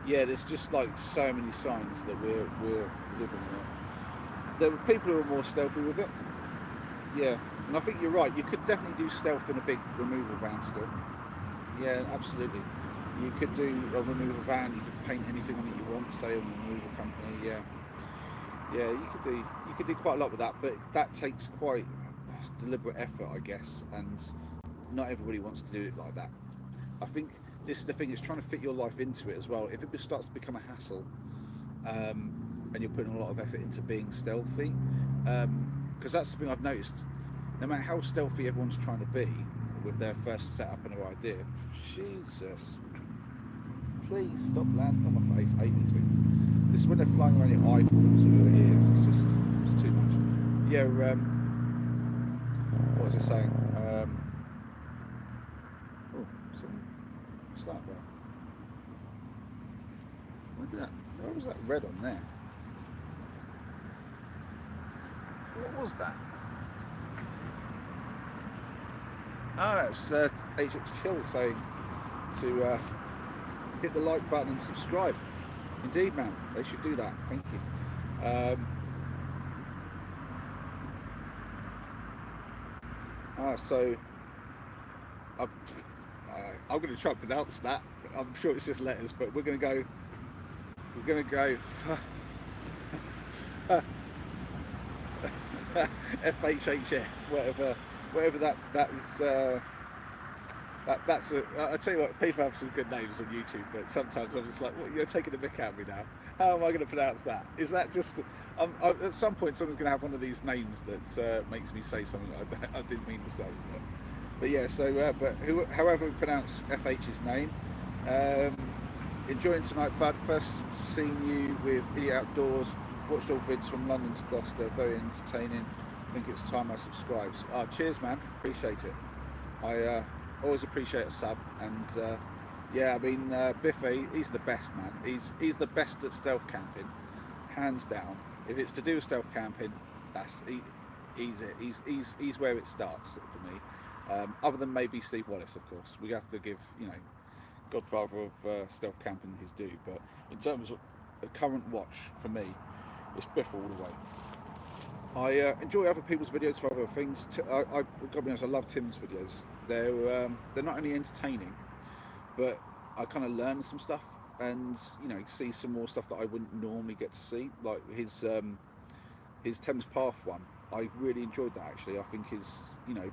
A: yeah, there's just like so many signs that we're living in it. There are people who are more stealthy with it. Yeah, and I think you're right. You could definitely do stealth in a big removal van still. Yeah, absolutely. You could do a removal van. You could paint anything on it you want. Say a removal company. Yeah, yeah. You could do quite a lot with that, but that takes quite deliberate effort, I guess, and not everybody wants to do it like that. I think this is the thing, is trying to fit your life into it as well. If it starts to become a hassle, and you're putting a lot of effort into being stealthy, because that's the thing I've noticed, no matter how stealthy everyone's trying to be with their first setup and their idea, Jesus, please stop landing on my face. I hate these things. This is when they're flying around your eyeballs or your ears. It's too much. Yeah, what was I saying? What's that about? Where was that red on there? What was that? Oh, that's HX Chill saying to hit the like button and subscribe. Indeed, man, they should do that. Thank you. So I'm going to try and pronounce that. I'm sure it's just letters, but we're going to go. FHHF, whatever that is. That's I tell you what, people have some good names on YouTube, but sometimes I'm just like, well, you're taking a mick out of me now. How am I going to pronounce that? Is that just? At some point, someone's going to have one of these names that makes me say something I didn't mean to say. But yeah, so however we pronounce FH's name, enjoying tonight, bud. First seeing you with Idiot Outdoors. Watched all vids from London to Gloucester. Very entertaining. I think it's time I subscribe. Oh, cheers, man. Appreciate it. I always appreciate a sub, and yeah, I mean Biffy, he's the best, man. He's the best at stealth camping, hands down. If it's to do with stealth camping, he's it. He's where it starts for me. Other than maybe Steve Wallace, of course. We have to give, Godfather of stealth camping his due. But in terms of the current watch, for me, it's Biff all the way. I enjoy other people's videos for other things. I've got to be honest, I love Tim's videos. They're not only entertaining, but I kind of learn some stuff and see some more stuff that I wouldn't normally get to see, like his Thames Path one. I really enjoyed that actually. I think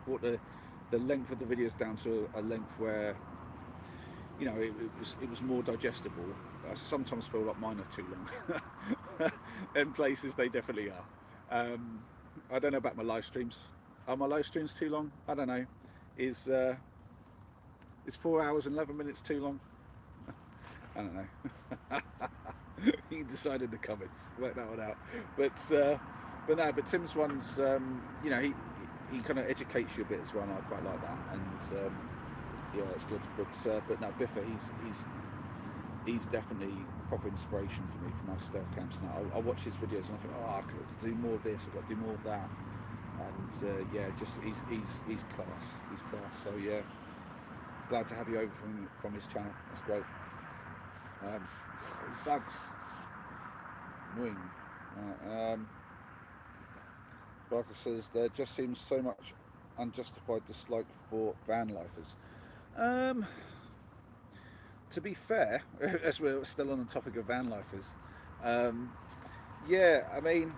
A: brought the length of the videos down to a length where it was more digestible. I sometimes feel like mine are too long. In places they definitely are. I don't know about my live streams. Are my live streams too long? I don't know. Is 4 hours and 11 minutes too long? I don't know. You can decide in the comments. Work that one out. But Tim's ones, he kind of educates you a bit as well, and I quite like that. And yeah, that's good. But no, Biffa, he's definitely proper inspiration for me for my stealth camps now. I watch his videos and I think, I could do more of this, I've got to do more of that. And yeah, just he's class. He's class. So yeah, glad to have you over from his channel. That's great. These bugs, annoying. Barker says there just seems so much unjustified dislike for van lifers. To be fair, as we're still on the topic of van lifers, yeah, I mean,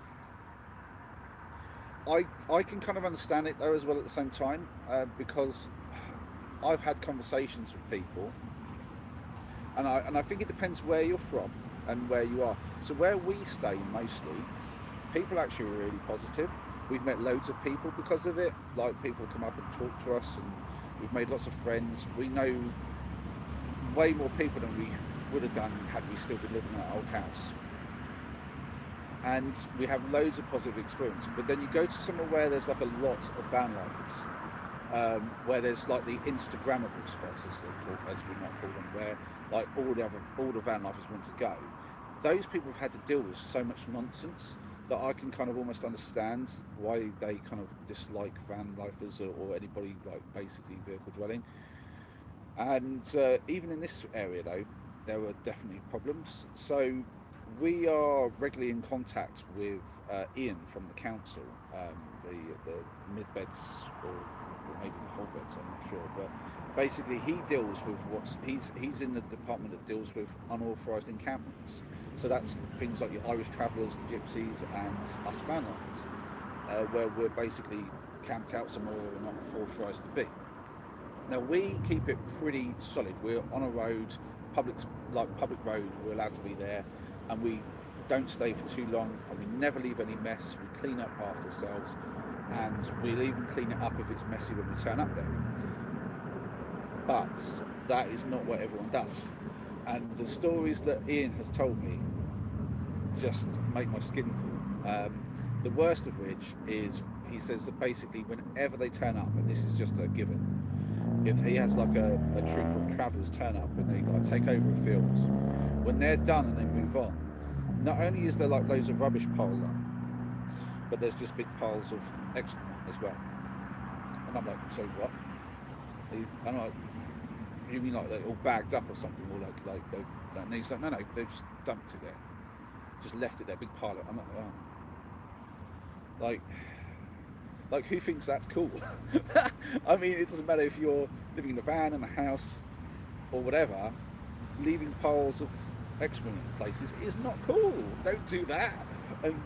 A: I can kind of understand it though as well at the same time, because I've had conversations with people, and I think it depends where you're from and where you are. So where we stay mostly, people actually are really positive. We've met loads of people because of it. Like, people come up and talk to us, and we've made lots of friends. We know way more people than we would have done had we still been living in our old house. And we have loads of positive experience. But then you go to somewhere where there's like a lot of van lifers, where there's like the Instagrammable spots, as we might call them, where like all the van lifers want to go. Those people have had to deal with so much nonsense that I can kind of almost understand why they kind of dislike van lifers or anybody like basically vehicle dwelling. And even in this area though, there were definitely problems. So we are regularly in contact with Ian from the council, the mid-beds or maybe the whole beds, I'm not sure. But basically he deals with he's in the department that deals with unauthorised encampments. So that's things like your Irish travellers, gypsies, and us van lifers, where we're basically camped out somewhere where we're not authorised to be. Now we keep it pretty solid. We're on a road, public road. We're allowed to be there, and we don't stay for too long. And we never leave any mess. We clean up after ourselves, and we'll even clean it up if it's messy when we turn up there. But that is not what everyone does. And the stories that Ian has told me just make my skin crawl. The worst of which is, he says that basically whenever they turn up, and this is just a given, if he has like a troop of travellers turn up and they got to take over a field, when they're done and they move on, not only is there like loads of rubbish piled up, but there's just big piles of excrement as well. And I'm like, so what? I'm like, you mean like they're all bagged up or something, or like they don't need something? No, they've just dumped it there, just left it there, big pile of. I'm like, oh. Like who thinks that's cool? I mean, it doesn't matter if you're living in a van, in a house, or whatever. Leaving piles of excrement in places is not cool. Don't do that. And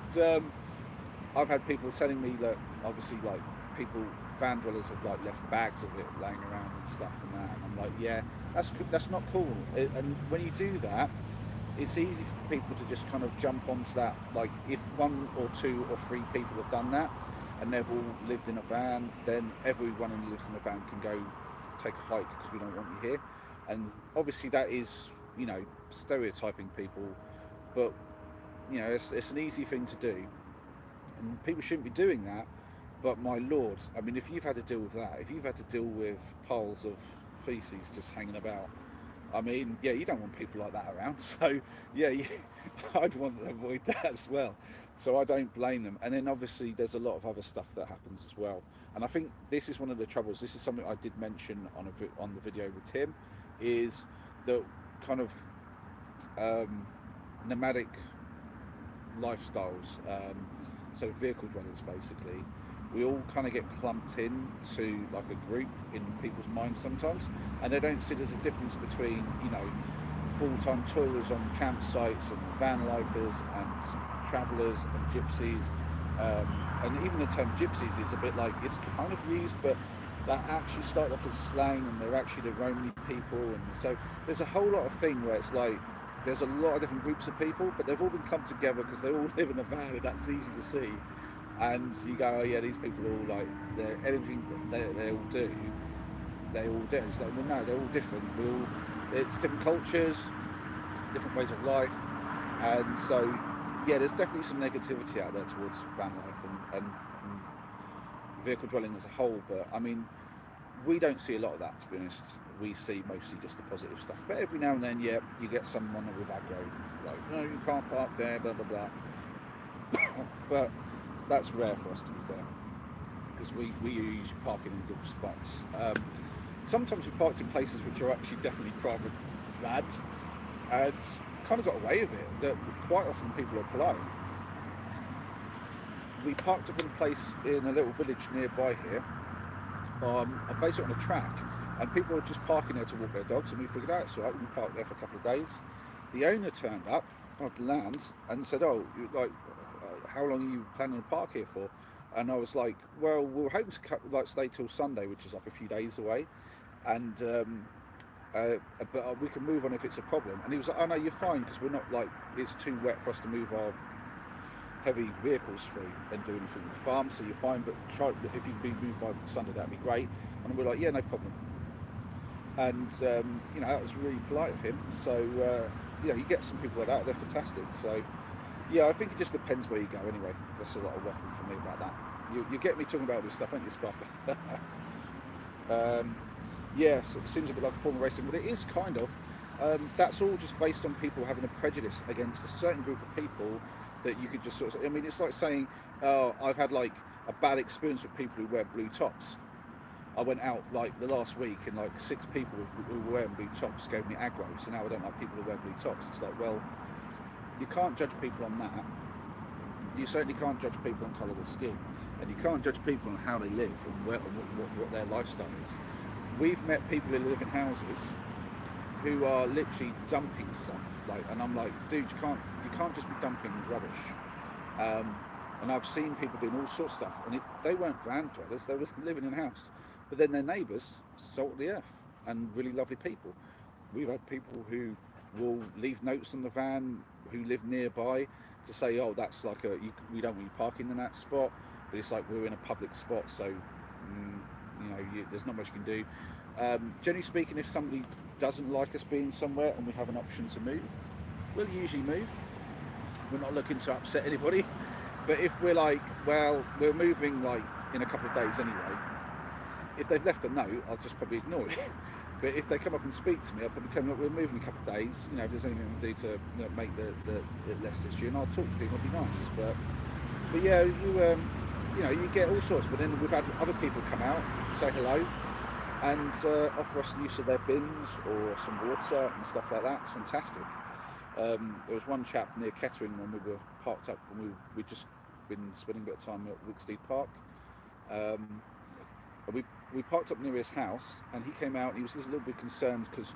A: I've had people telling me that obviously like people van dwellers have like left bags of it laying around and stuff and that, and I'm like, yeah, that's not cool. And when you do that, it's easy for people to just kind of jump onto that. Like if one or two or three people have done that, and they've all lived in a van, then everyone who lives in a van can go take a hike because we don't want you here. And obviously that is, stereotyping people, but it's an easy thing to do, and people shouldn't be doing that. But my lord, I mean, if you've had to deal with that, if you've had to deal with piles of feces just hanging about, I mean, yeah, you don't want people like that around. So, yeah, I'd want to avoid that as well. So I don't blame them. And then obviously there's a lot of other stuff that happens as well. And I think this is one of the troubles. This is something I did mention on the video with Tim, is that kind of nomadic lifestyles. So vehicle dwellers, basically, we all kind of get clumped in to like a group in people's minds sometimes, and they don't see there's a difference between full-time toilers on campsites and van lifers and travellers and gypsies, and even the term gypsies is a bit like, it's kind of used, but that actually started off as slang, and they're actually the Romany people, and so there's a whole lot of thing where it's like there's a lot of different groups of people, but they've all been clumped together because they all live in a van, and that's easy to see. And you go, oh yeah, these people are all like, they're anything that they all do, they all do. It's like, well, no, they're all different. It's different cultures, different ways of life, and so yeah, there's definitely some negativity out there towards van life and vehicle dwelling as a whole. But I mean, we don't see a lot of that, to be honest. We see mostly just the positive stuff. But every now and then, yeah, you get someone with aggro, like, no, you can't park there, blah blah blah. But that's rare for us, to be fair, because we usually park in good spots. Sometimes we parked in places which are actually definitely private lads, and kind of got away with it. That quite often people are polite. We parked up in a place in a little village nearby here, basically on a track, and people were just parking there to walk their dogs, and we figured out it's all right, we parked there for a couple of days. The owner turned up on the land and said, oh, how long are you planning to park here for? And I was like, well, we were hoping to stay till Sunday, which is like a few days away, and but we can move on if it's a problem. And he was like, oh no, you're fine, because we're not like, it's too wet for us to move our heavy vehicles through and do anything with the farm, so you're fine, but if you can be moved by Sunday, that'd be great. And we're like, yeah, no problem. And that was really polite of him. So you get some people like that, they're fantastic. So yeah, I think it just depends where you go anyway. That's a lot of waffle for me about that. You get me talking about all this stuff, don't you, Sparker? Yeah, so it seems a bit like a form of racing, but it is kind of. That's all just based on people having a prejudice against a certain group of people that you could just sort of. I mean, it's like saying, "Oh, I've had like a bad experience with people who wear blue tops." I went out like the last week, and like 6 people who were wearing blue tops gave me aggro. So now I don't like people who wear blue tops. It's like, well, you can't judge people on that. You certainly can't judge people on colour of skin, and you can't judge people on how they live and what their lifestyle is. We've met people who live in houses who are literally dumping stuff, and I'm like, dude, you can't just be dumping rubbish. And I've seen people doing all sorts of stuff, and they weren't van dwellers; they were living in a house. But then their neighbours, salt of the earth, and really lovely people. We've had people who will leave notes on the van, who live nearby, to say, oh, that's like we don't want you parking in that spot, but it's like we're in a public spot, so there's not much you can do. Generally speaking, if somebody doesn't like us being somewhere and we have an option to move, we'll usually move. We're not looking to upset anybody, but if we're like, well, we're moving like in a couple of days anyway, if they've left a note, I'll just probably ignore it. But if they come up and speak to me, I'll probably tell them that we're moving in a couple of days. If there's anything we can do to make the less issue, and I'll talk to people. It'll be nice. But yeah, you get all sorts. But then we've had other people come out, say hello, and offer us use of their bins or some water and stuff like that. It's fantastic. There was one chap near Kettering when we were parked up, and we'd just been spending a bit of time at Wicksteed Park. We parked up near his house, and he came out and he was just a little bit concerned because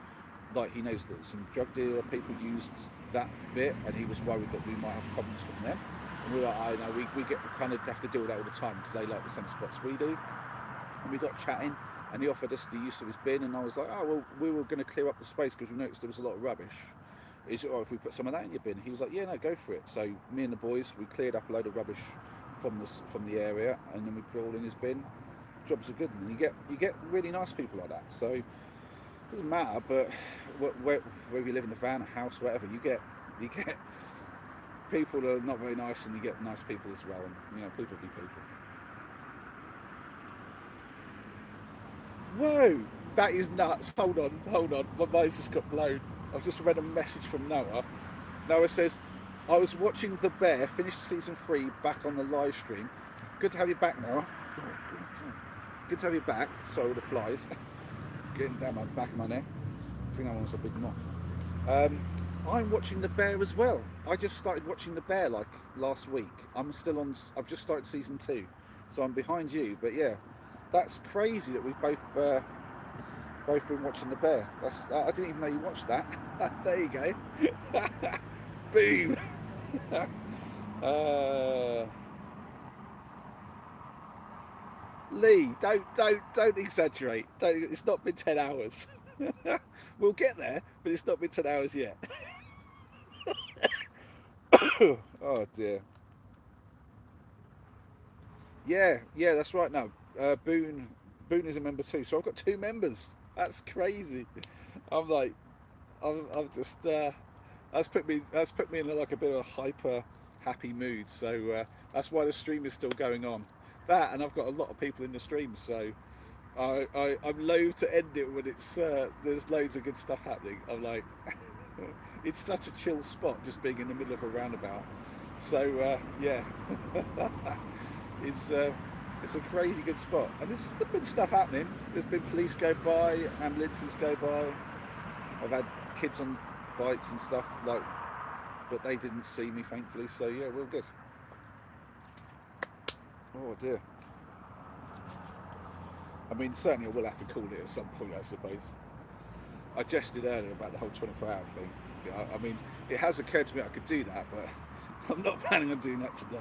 A: he knows that some drug dealer people used that bit, and he was worried that we might have problems from them. And we're like, I know, we get kind of have to deal with that all the time because they like the same spots we do. And we got chatting, and he offered us the use of his bin, and I was like, oh well, we were going to clear up the space because we noticed there was a lot of rubbish. Is it alright if we put some of that in your bin? He was like, yeah, no, go for it. So me and the boys, we cleared up a load of rubbish from the area, and then we put it all in his bin. Jobs are good, and you get really nice people like that. So it doesn't matter, but whether you live in a van, a house, whatever, you get people that are not very nice, and you get nice people as well, and people be people. Whoa, that is nuts. Hold on. My mind's just got blown. I've just read a message from Noah. Noah says, I was watching The Bear, finished season 3, back on the live stream. Good to have you back, Noah. Good to have you back. Sorry, all the flies. Getting down my back of my neck. I think that one was a big moth. Um, I'm watching The Bear as well. I just started watching The Bear like last week. I've just started season 2. So I'm behind you. But yeah, that's crazy that we've both been watching The Bear. I didn't even know you watched that. There you go. Boom. uh, Lee, don't exaggerate. It's not been 10 hours. We'll get there, but it's not been 10 hours yet. Oh dear. Yeah, that's right. Now, Boone is a member too. So I've got 2 members. That's crazy. I'm like, I've just that's put me in like a bit of a hyper happy mood. So that's why the stream is still going on. That, and I've got a lot of people in the stream. So I'm loath to end it when it's there's loads of good stuff happening. I'm like, it's such a chill spot just being in the middle of a roundabout. So yeah, it's a crazy good spot, and there's been stuff happening. There's been police go by, ambulances go by. I've had kids on bikes and stuff like, but they didn't see me, thankfully. So yeah, we're all good. Oh dear. I mean, certainly I will have to call it at some point, I suppose. I jested earlier about the whole 24-hour thing. Yeah, I mean, it has occurred to me I could do that, but I'm not planning on doing that today.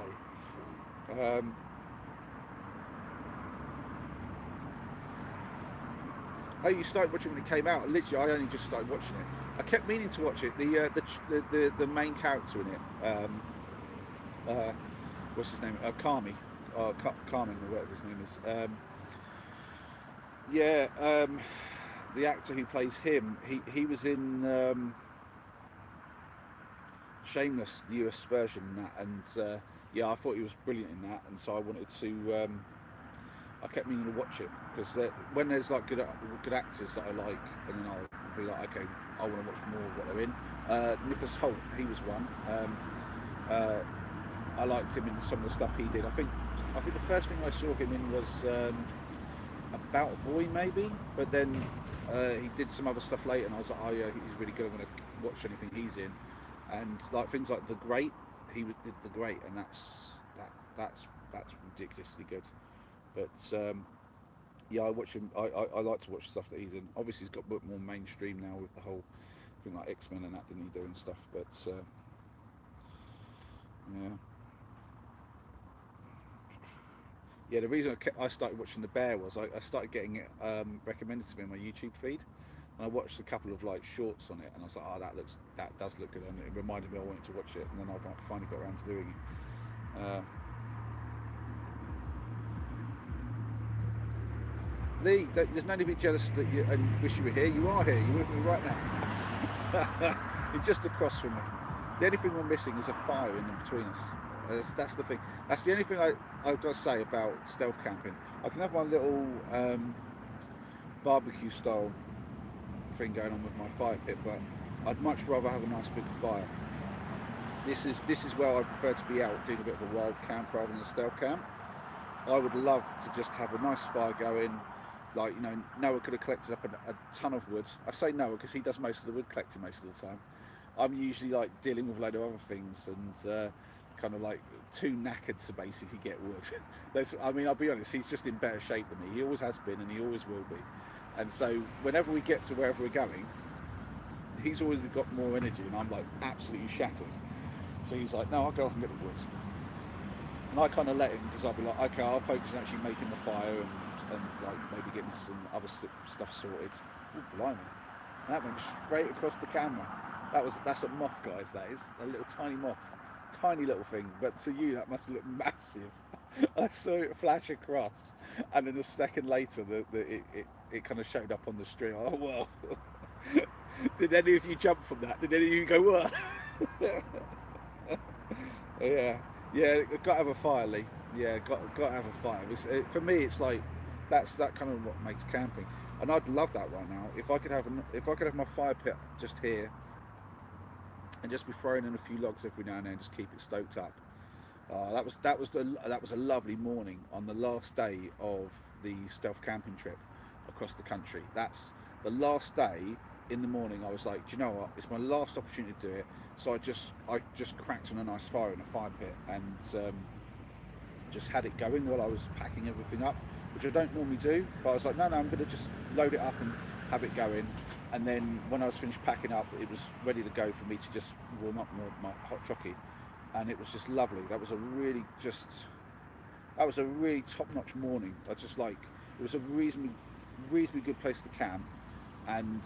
A: Um, oh, you started watching when it came out? Literally, I only just started watching it. I kept meaning to watch it. The main character in it, what's his name? Carmi, Carmen, or whatever his name is. Yeah, the actor who plays him, he was in Shameless, the US version, and yeah, I thought he was brilliant in that, and so I wanted to. I kept meaning to watch it because when there's like good actors that I like, and then I'll be like, okay, I want to watch more of what they're in. Nicholas Hoult, he was one. Uh, I liked him in some of the stuff he did. I think the first thing I saw him in was About a Boy, maybe, but then he did some other stuff later, and I was like, oh yeah, he's really good. I'm going to watch anything he's in, and like things like The Great, did The Great, and that's ridiculously good. But yeah, I watch him. I like to watch stuff that he's in. Obviously, he's got a bit more mainstream now with the whole thing like X-Men and that, didn't he, doing stuff. But yeah, yeah. The reason I started watching The Bear was I started getting it recommended to me on my YouTube feed, and I watched a couple of like shorts on it, and I was like, oh, that does look good, and it reminded me I wanted to watch it, and then I finally got around to doing it. Lee, there's no need to be jealous that you and wish you were here. You are here. You're with me right now. You're just across from me. The only thing we're missing is a fire in between us. That's the thing. That's the only thing I've got to say about stealth camping. I can have my little barbecue style thing going on with my fire pit, but I'd much rather have a nice big fire. This is where I prefer to be out doing a bit of a wild camp rather than a stealth camp. I would love to just have a nice fire going. Like, Noah could have collected up a ton of wood. I say Noah because he does most of the wood collecting most of the time. I'm usually like dealing with a load of other things and kind of like too knackered to basically get wood. I mean, I'll be honest, he's just in better shape than me. He always has been and he always will be. And so whenever we get to wherever we're going, he's always got more energy and I'm like absolutely shattered. So he's like, no, I'll go off and get the wood. And I kind of let him because I'll be like, okay, I'll focus on actually making the fire and like maybe getting some other stuff sorted. Oh, blimey. That went straight across the camera. That's a moth, guys. That is a little tiny moth, tiny little thing. But to you, that must look massive. I saw it flash across, and then a second later, it kind of showed up on the stream. Oh well. Did any of you jump from that? Did any of you go what? Yeah, yeah. Got to have a fire, Lee. Yeah, got to have a fire. For me, it's like that kind of what makes camping, and I'd love that right now. If I could have my fire pit just here, and just be throwing in a few logs every now and then, just keep it stoked up. That was a lovely morning on the last day of the stealth camping trip across the country. That's the last day. In the morning, I was like, do you know what? It's my last opportunity to do it. So I just cracked on a nice fire in a fire pit and just had it going while I was packing everything up, which I don't normally do. But I was like, no, I'm going to just load it up and have it going. And then when I was finished packing up, it was ready to go for me to just warm up my hot chockey, and it was just lovely. That was a really top-notch morning. I just like it was a reasonably good place to camp, and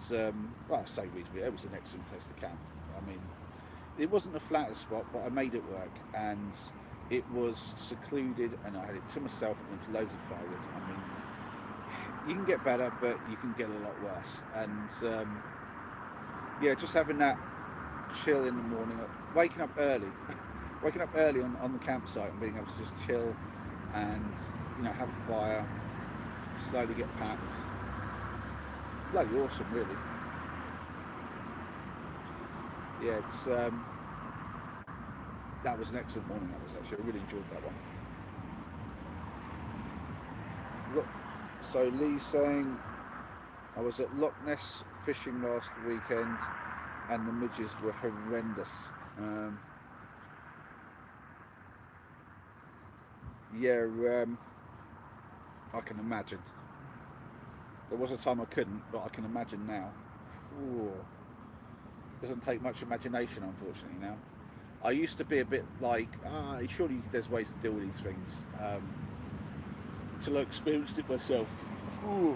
A: well, I say reasonably, it was an excellent place to camp. I mean, it wasn't the flattest spot, but I made it work, and it was secluded, and I had it to myself, and there was loads of firewood. I mean, you can get better, but you can get a lot worse. And yeah, just having that chill in the morning, waking up early, waking up early on the campsite, and being able to just chill, and have a fire, slowly get packed. Bloody awesome, really. Yeah, it's that was an excellent morning. That was actually, I really enjoyed that one. Look, so Lee's saying I was at Loch Ness fishing last weekend, and the midges were horrendous. Um, yeah, I can imagine. There was a time I couldn't, but I can imagine now. Ooh, doesn't take much imagination, unfortunately. Now, I used to be a bit like, surely there's ways to deal with these things. Till I experienced it myself. Ooh.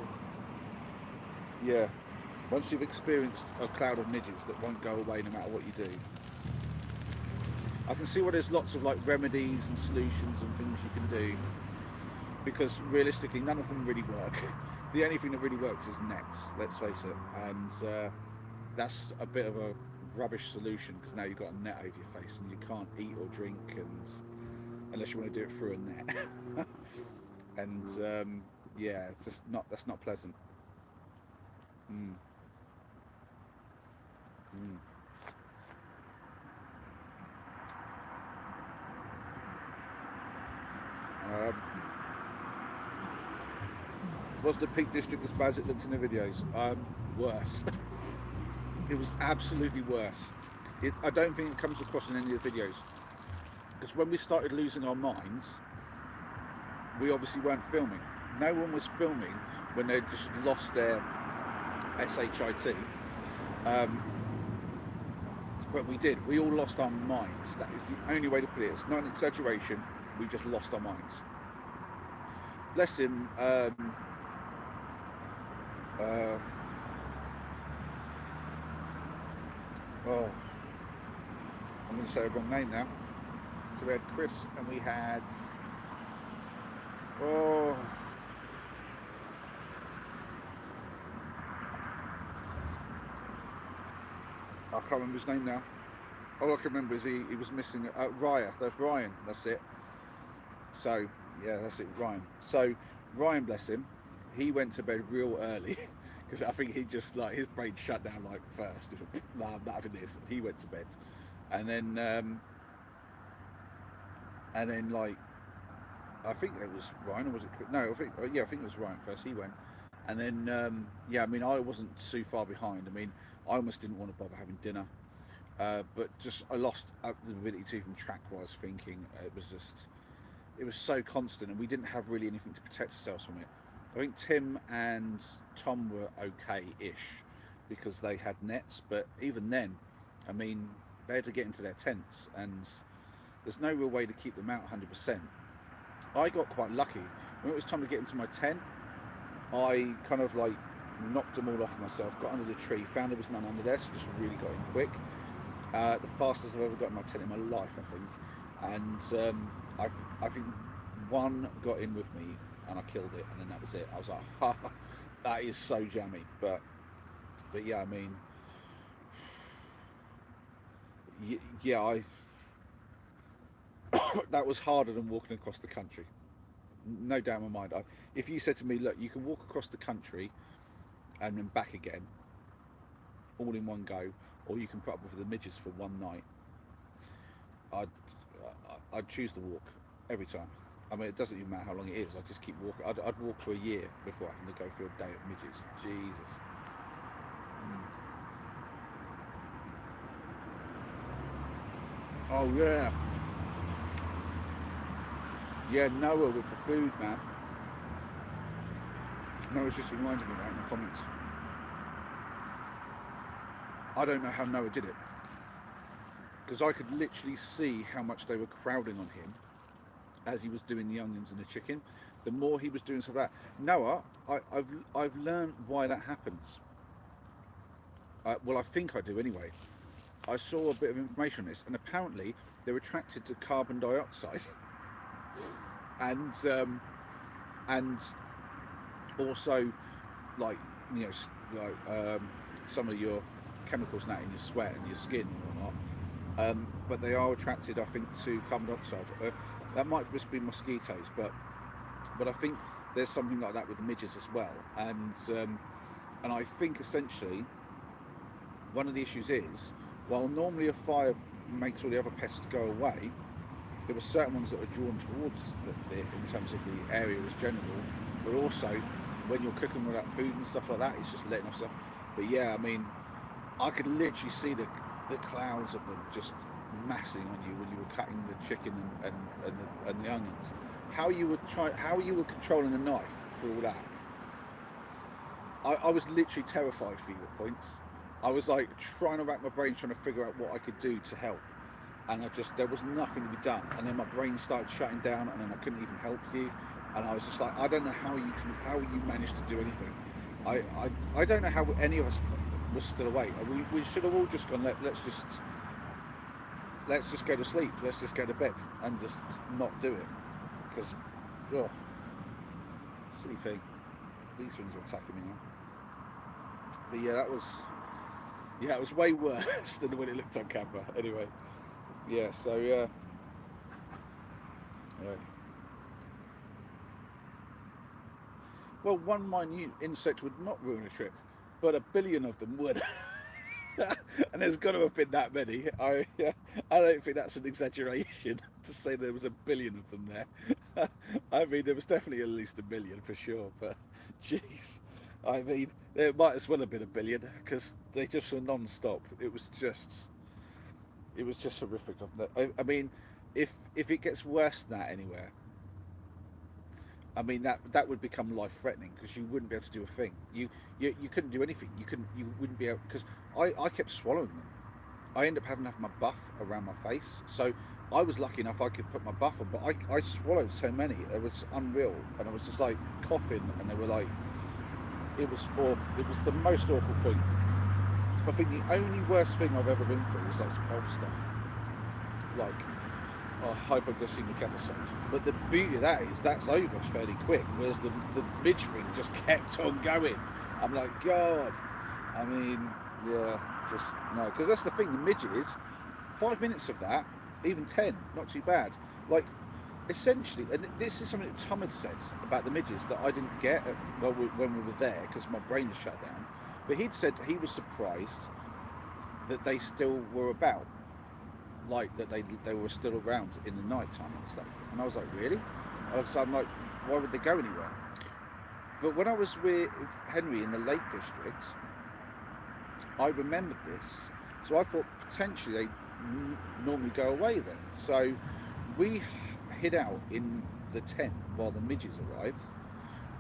A: Yeah. Once you've experienced a cloud of midgets that won't go away no matter what you do, I can see why there's lots of like remedies and solutions and things you can do, because realistically none of them really work. The only thing that really works is nets, let's face it, and that's a bit of a rubbish solution, because now you've got a net over your face and you can't eat or drink, and unless you want to do it through a net. And yeah, it's just not, that's not pleasant. Mm. Mm. Um, was the Peak District as bad as it looked in the videos? Worse. It was absolutely worse. I don't think it comes across in any of the videos, because when we started losing our minds, we obviously weren't filming. No one was filming when they just lost their SHIT. But we did. We all lost our minds. That is the only way to put it. It's not an exaggeration. We just lost our minds. Bless him. Oh, I'm going to say a wrong name now. So we had Chris and we had. Oh. I can't remember his name now. All I can remember is he was missing Ryan. That's Ryan. That's it. So yeah, that's it, Ryan. So Ryan, bless him, he went to bed real early because I think he just like his brain shut down like first. No, I'm not having this. He went to bed, and then like I think it was Ryan, or was it? No, I think yeah, I think it was Ryan first. He went, and then yeah, I mean I wasn't too far behind. I mean I almost didn't want to bother having dinner. But just I lost the ability to even track what I was thinking. It was so constant, and we didn't have really anything to protect ourselves from it. I think Tim and Tom were okay-ish because they had nets, but even then, they had to get into their tents, and there's no real way to keep them out 100%. I got quite lucky. When it was time to get into my tent, I kind of like knocked them all off myself, got under the tree, found there was none under there, so just really got in quick. The fastest I've ever got in my tent in my life, I think. And I think one got in with me, and I killed it, and then that was it. I was like, ha, that is so jammy. But yeah, I mean, yeah, I that was harder than walking across the country, no doubt in my mind. If you said to me, look, you can walk across the country and then back again, all in one go, or you can put up with the midges for one night, I'd I'd choose the walk every time. I mean, it doesn't even matter how long it is. I just keep walking. I'd walk for a year before having to go through a day of midges. Jesus. Mm. Oh yeah, yeah. Noah with the food, man. Noah's just reminded me of that in the comments. I don't know how Noah did it because I could literally see how much they were crowding on him as he was doing the onions and the chicken. The more he was doing stuff like that, Noah, I've learned why that happens. Well, I think I do anyway. I saw a bit of information on this, and apparently they're attracted to carbon dioxide, and and also like some of your chemicals and that in your sweat and your skin and whatnot. But they are attracted, I think, to carbon dioxide. That might just be mosquitoes, but I think there's something like that with the midges as well. And I think essentially one of the issues is, while normally a fire makes all the other pests go away, there were certain ones that are drawn towards in terms of the area as general, but also when you're cooking with that food and stuff like that, it's just letting off stuff. But yeah, I mean, I could literally see the clouds of them just massing on you when you were cutting the chicken and the onions. How you were controlling a knife for all that. I was literally terrified for you at points. I was like trying to rack my brain, trying to figure out what I could do to help, and there was nothing to be done. And then my brain started shutting down, and then I couldn't even help you. And I was just like, I don't know how you managed to do anything. I don't know how any of us was still awake. We should have all just gone. Let's just go to sleep. Let's just go to bed and just not do it, because oh, silly thing. These things are attacking me now. But yeah, it was way worse than when it looked on camera. Anyway, yeah. So yeah. Well, one minute insect would not ruin a trip, but a billion of them would. And there's got to have been that many. I don't think that's an exaggeration to say there was a billion of them there. I mean, there was definitely at least a million for sure. But, jeez, I mean, there might as well have been a billion because they just were non-stop. It was just horrific. I mean, if it gets worse than that anywhere, I mean that would become life threatening because you wouldn't be able to do a thing. You couldn't do anything. You wouldn't be able because I kept swallowing them. I ended up having to have my buff around my face. So I was lucky enough I could put my buff on, but I swallowed so many it was unreal, and I was just like coughing, and they were like it was awful. It was the most awful thing. I think the only worst thing I've ever been through was like some health stuff, like a hypoglycemic episode. But the beauty of that is that's over fairly quick, whereas the midge thing just kept on going. I'm like, God. I mean, yeah, just no, because that's the thing. The midges, 5 minutes of that, even 10, not too bad. Like, essentially, and this is something that Tom had said about the midges that I didn't get when we were there because my brain was shut down. But he'd said he was surprised that they still were about, like that they were still around in the night time and stuff. And I was like, really? So I'm like, why would they go anywhere? But when I was with Henry in the Lake District, I remembered this. So I thought potentially they normally go away then. So we hid out in the tent while the midges arrived.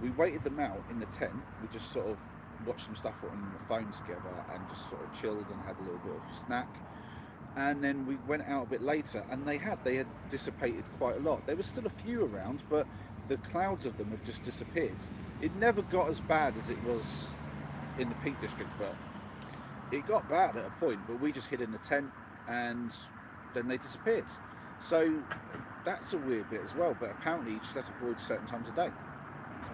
A: We waited them out in the tent. We just sort of watched some stuff on the phone together and just sort of chilled and had a little bit of a snack. and then we went out a bit later, and they had dissipated quite a lot. There was still a few around, but the clouds of them had just disappeared. It never got as bad as it was in the Peak District, but it got bad at a point. But we just hid in the tent, and then they disappeared. So that's a weird bit as well. But apparently, you just have to avoid certain times of day. So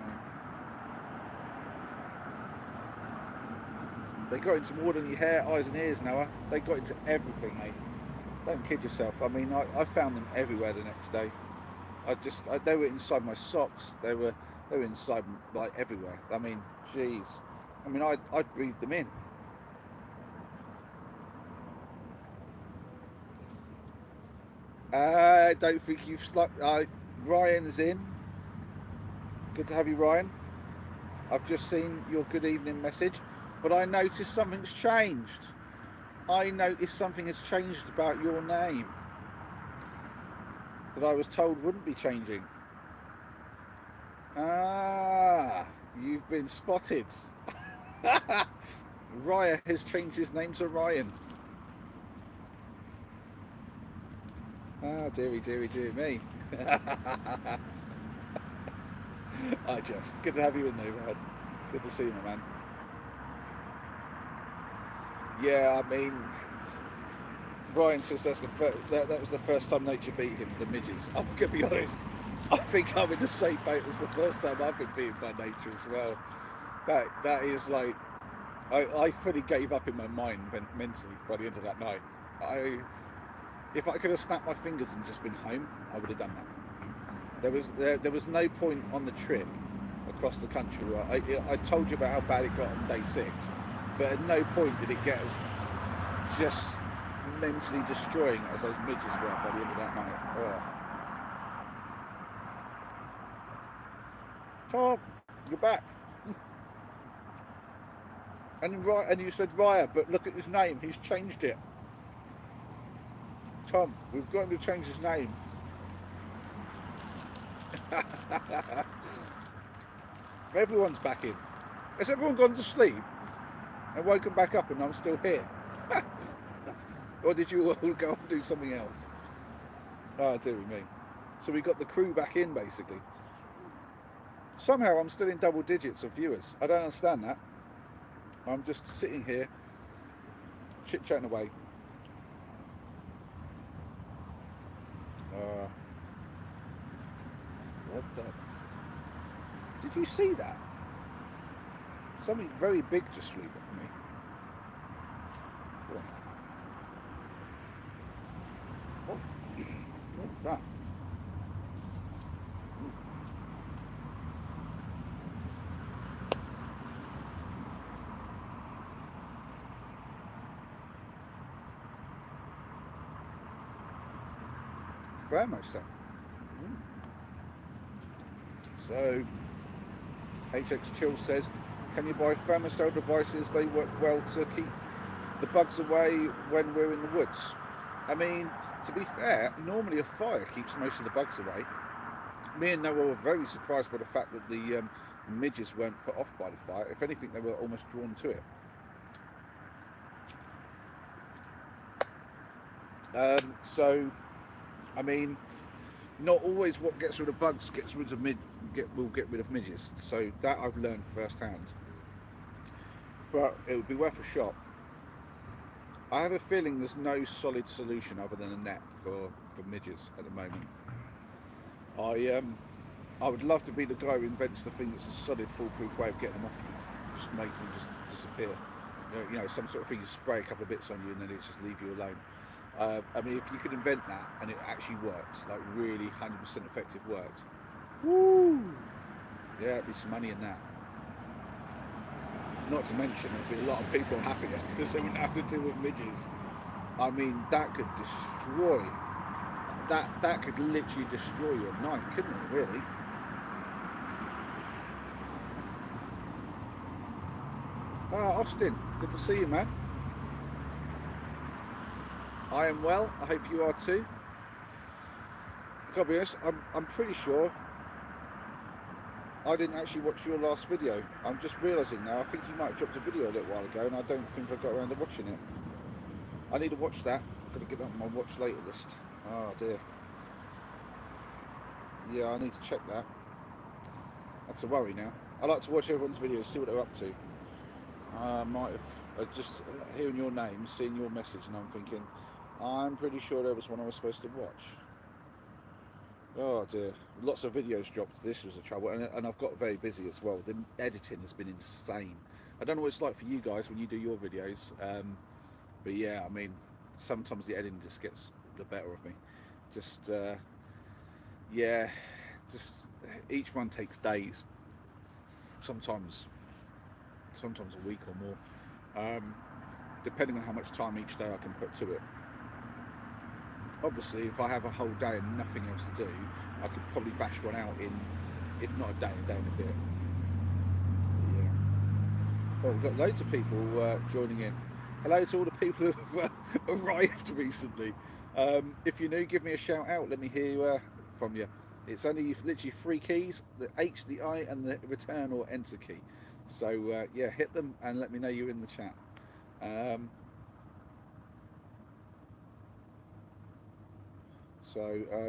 A: they got into more than your hair, eyes, and ears, Noah. They got into everything, mate. Don't kid yourself. I mean, I found them everywhere the next day. They were inside my socks. They were inside like everywhere. I mean, jeez. I mean, I'd breathe them in. I don't think you've slept. Ryan's in. Good to have you, Ryan. I've just seen your good evening message, but I noticed something's changed. I noticed something has changed about your name that I was told wouldn't be changing. Ah, you've been spotted. Ryan has changed his name to Ryan. Ah, dearie, dearie, dear me. I just good to have you in there, man. Good to see you, my man. Yeah, I mean, Ryan says that was the first time nature beat him, the midges. I'm gonna be honest. I think I'm in the same boat as the first time I've been beaten by nature as well. That is like I fully gave up in my mind mentally by the end of that night. If I could have snapped my fingers and just been home, I would have done that. There was no point on the trip across the country where I told you about how bad it got on day 6, but at no point did it get as just mentally destroying as those midges were by the end of that night. Oh. Tom, you're back. And you said Raya, but look at his name. He's changed it. Tom, we've got him to change his name. Everyone's back in. Has everyone gone to sleep and woken back up and I'm still here? Or did you all go and do something else? Oh, dear me. So we got the crew back in, basically. Somehow I'm still in double digits of viewers. I don't understand that. I'm just sitting here, chit-chatting away. What the? Did you see that? Something very big just flew at me. What's that? Thermostat. So, HX Chill says, can you buy thermostat devices? They work well to keep the bugs away when we're in the woods. I mean, to be fair, normally a fire keeps most of the bugs away. Me and Noah were very surprised by the fact that the midges weren't put off by the fire. If anything, they were almost drawn to it. So, I mean, not always what gets rid of bugs will get rid of midges. So that I've learned firsthand. But it would be worth a shot. I have a feeling there's no solid solution other than a net for midges at the moment. I would love to be the guy who invents the thing that's a solid, foolproof way of getting them off you. Just make them just disappear. You know, some sort of thing you spray a couple of bits on you and then it just leave you alone. I mean, if you could invent that and it actually works, like really 100% effective works, woo! Yeah, it'd be some money in that. Not to mention, there'd be a lot of people happier because they wouldn't have to deal with midges. I mean, that could destroy. That could literally destroy your night, couldn't it? Really. Ah, Austin, good to see you, man. I am well. I hope you are too. I've got to be honest, I'm pretty sure I didn't actually watch your last video. I'm just realising now, I think you might have dropped a video a little while ago and I don't think I got around to watching it. I need to watch that. I've got to get that on my watch later list. Oh dear. Yeah, I need to check that. That's a worry now. I like to watch everyone's videos, see what they're up to. I might have just hearing your name, seeing your message, and I'm thinking, I'm pretty sure there was one I was supposed to watch. Oh dear, lots of videos dropped. This was a trouble, and I've got very busy as well. The editing has been insane. I don't know what it's like for you guys when you do your videos, but yeah, I mean, sometimes the editing just gets the better of me. Just yeah, just each one takes days, sometimes a week or more, depending on how much time each day I can put to it. Obviously, if I have a whole day and nothing else to do, I could probably bash one out in, if not a day and a bit. Yeah. Well, we've got loads of people joining in. Hello to all the people who have arrived recently. If you're new, give me a shout out. Let me hear from you. It's only literally 3 keys: the H, the I, and the return or enter key. So yeah, hit them and let me know you're in the chat.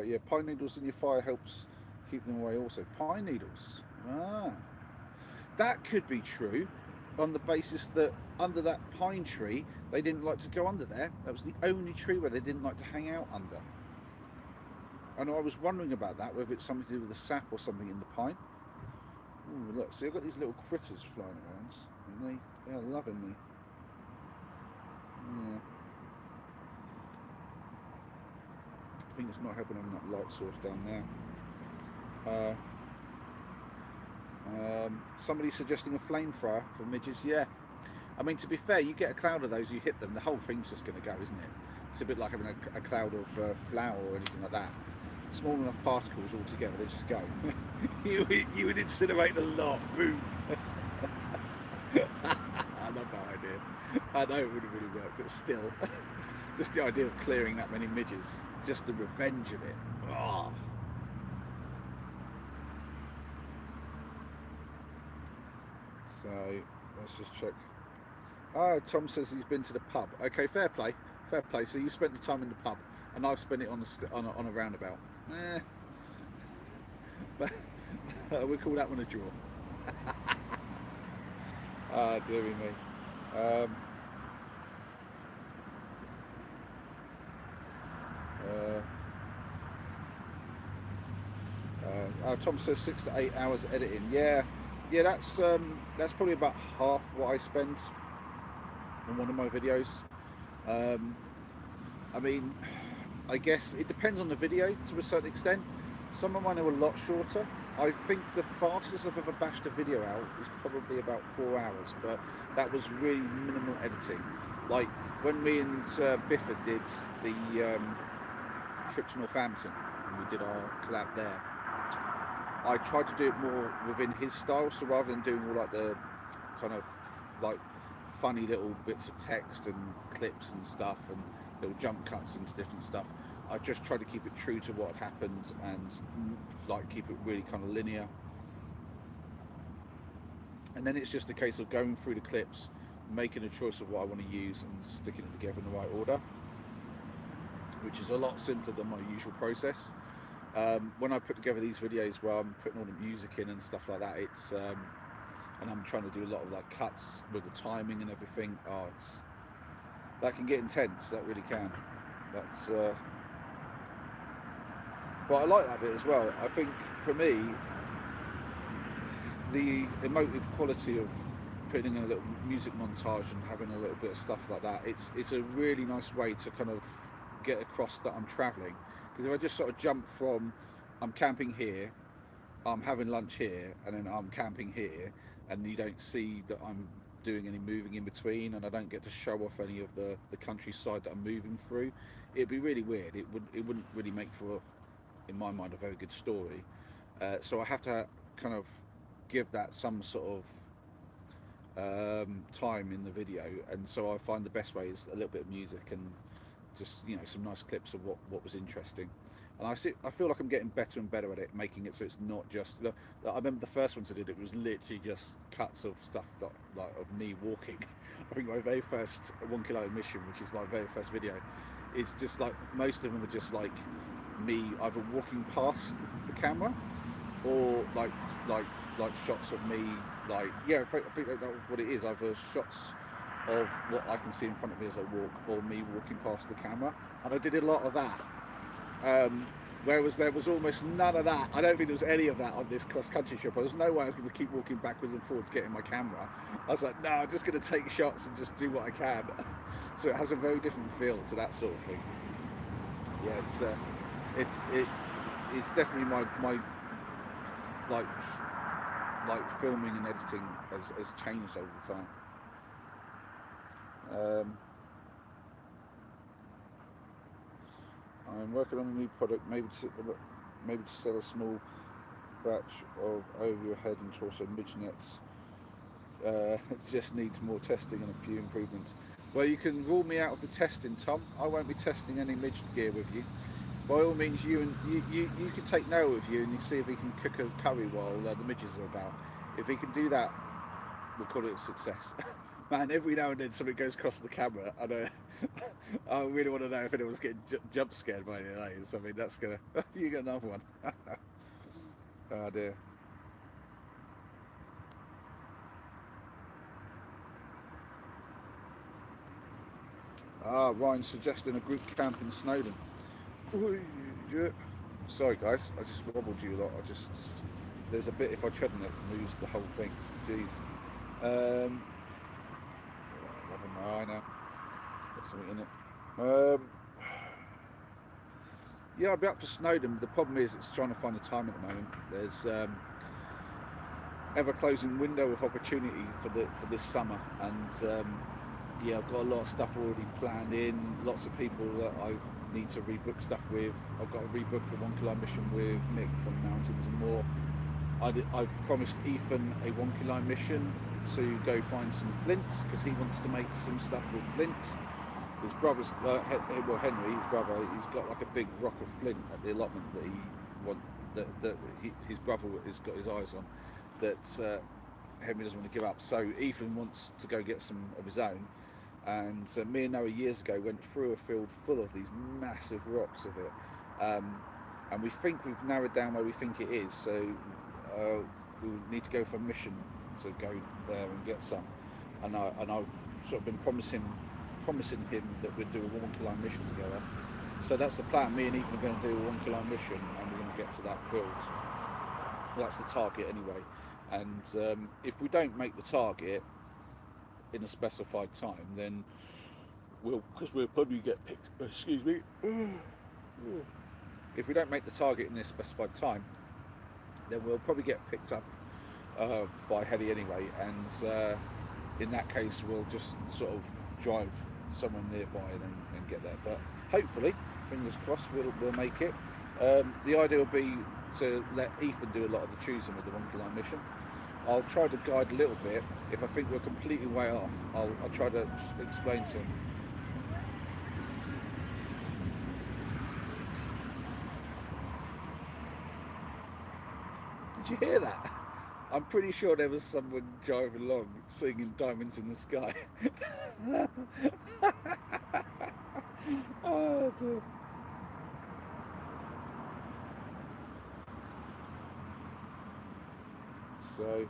A: Yeah, pine needles in your fire helps keep them away. Also, pine needles. Ah, that could be true, on the basis that under that pine tree they didn't like to go under there. That was the only tree where they didn't like to hang out under. And I was wondering about that, whether it's something to do with the sap or something in the pine. Ooh, look, see, I've got these little critters flying around, and they're loving me. Yeah. I think it's not helping having that light source down there. Somebody suggesting a flamethrower for midges. Yeah, I mean, to be fair, you get a cloud of those, you hit them, the whole thing's just going to go, isn't it? It's a bit like having a cloud of flour or anything like that. Small enough particles all together, they just go. you would incinerate a lot. Boom. I love that idea. I know it wouldn't really work, but still, just the idea of clearing that many midges, just the revenge of it. Oh. So let's just check. Oh, Tom says he's been to the pub. Okay, fair play, fair play. So you spent the time in the pub, and I've spent it on a roundabout. But we call that one a draw. Ah, dearie me. Tom says 6 to 8 hours editing. Yeah, that's probably about half what I spend on one of my videos. I mean, I guess it depends on the video to a certain extent. Some of mine are a lot shorter. I think the fastest I've ever bashed a video out is probably about 4 hours, but that was really minimal editing. Like when me and Bifford did the trip to Northampton and we did our collab there, I tried to do it more within his style, so rather than doing all like the kind of like funny little bits of text and clips and stuff and little jump cuts into different stuff, I just tried to keep it true to what happened and like keep it really kind of linear. And then it's just a case of going through the clips, making a choice of what I want to use and sticking it together in the right order, which is a lot simpler than my usual process. When I put together these videos where I'm putting all the music in and stuff like that, it's and I'm trying to do a lot of like cuts with the timing and everything. That can get intense. That really can. But I like that bit as well. I think for me, the emotive quality of putting in a little music montage and having a little bit of stuff like that, it's a really nice way to kind of get across that I'm travelling. Because if I just sort of jump from I'm camping here, I'm having lunch here, and then I'm camping here, and you don't see that I'm doing any moving in between, and I don't get to show off any of the countryside that I'm moving through, it'd be really weird. It wouldn't really make for, in my mind, a very good story. So I have to kind of give that some sort of time in the video, and so I find the best way is a little bit of music and just some nice clips of what was interesting. And I feel like I'm getting better and better at it, making it so it's not just. I remember the first ones I did, it was literally just cuts of stuff that like of me walking. I think my very first 1 kilo mission, which is my very first video, it's just like most of them are just like me either walking past the camera or like like shots of me, like, yeah, I think that's what it is, either shots of what I can see in front of me as I walk or me walking past the camera, and I did a lot of that. um, Whereas there was almost none of that. I don't think there was any of that on this cross country trip. There was no way I was going to keep walking backwards and forwards getting my camera. I was like, no, I'm just going to take shots and just do what I can. So it has a very different feel to that sort of thing. Yeah, it's definitely my like filming and editing has changed over the time. Um, I'm working on a new product, maybe to sell a small batch of over your head and torso midge nets. It just needs more testing and a few improvements. Well, you can rule me out of the testing, Tom. I won't be testing any midge gear with you. By all means, you can take Noah with you and you see if he can cook a curry while the midges are about. If he can do that, we'll call it a success. Man, every now and then something goes across the camera, and I really want to know if anyone's getting jump scared by any of those. I mean, that's gonna. You got another one. Oh dear. Ah, Ryan's suggesting a group camp in Snowdon. Ooh, yeah. Sorry, guys, I just wobbled you a lot. There's a bit, if I tread on it, it moves the whole thing. Jeez. Um, Wobble my eye now. Got something in it. Um, yeah, I'd be up for Snowdon. The problem is, it's trying to find a time at the moment. There's ever closing window of opportunity for this summer, and yeah, I've got a lot of stuff already planned in. Lots of people that I need to rebook stuff with. I've got to rebook a 1 km mission with Mick from Mountains and More. I've promised Ethan a 1 km mission to go find some flint because he wants to make some stuff with flint. His brother's Henry, his brother, he's got like a big rock of flint at the allotment that his brother has got his eyes on, that Henry doesn't want to give up. So Ethan wants to go get some of his own, and me and Noah years ago went through a field full of these massive rocks of it, and we think we've narrowed down where we think it is. So we need to go for a mission to go there and get some, and I've sort of been promising him that we'd do a 1 km mission together. So that's the plan. Me and Ethan are going to do a 1 km mission, and we're going to get to that field. That's the target anyway. And if we don't make the target in a specified time, then because we'll probably get picked. Excuse me. If we don't make the target in this specified time, then we'll probably get picked up by Heli anyway. And in that case, we'll just sort of drive somewhere nearby and get there. But hopefully, fingers crossed, we'll make it. The idea will be to let Ethan do a lot of the choosing with the 1 km mission. I'll try to guide a little bit. If I think we're completely way off, I'll try to explain to him. Did you hear that? I'm pretty sure there was someone driving along singing Diamonds in the Sky. Oh dear. So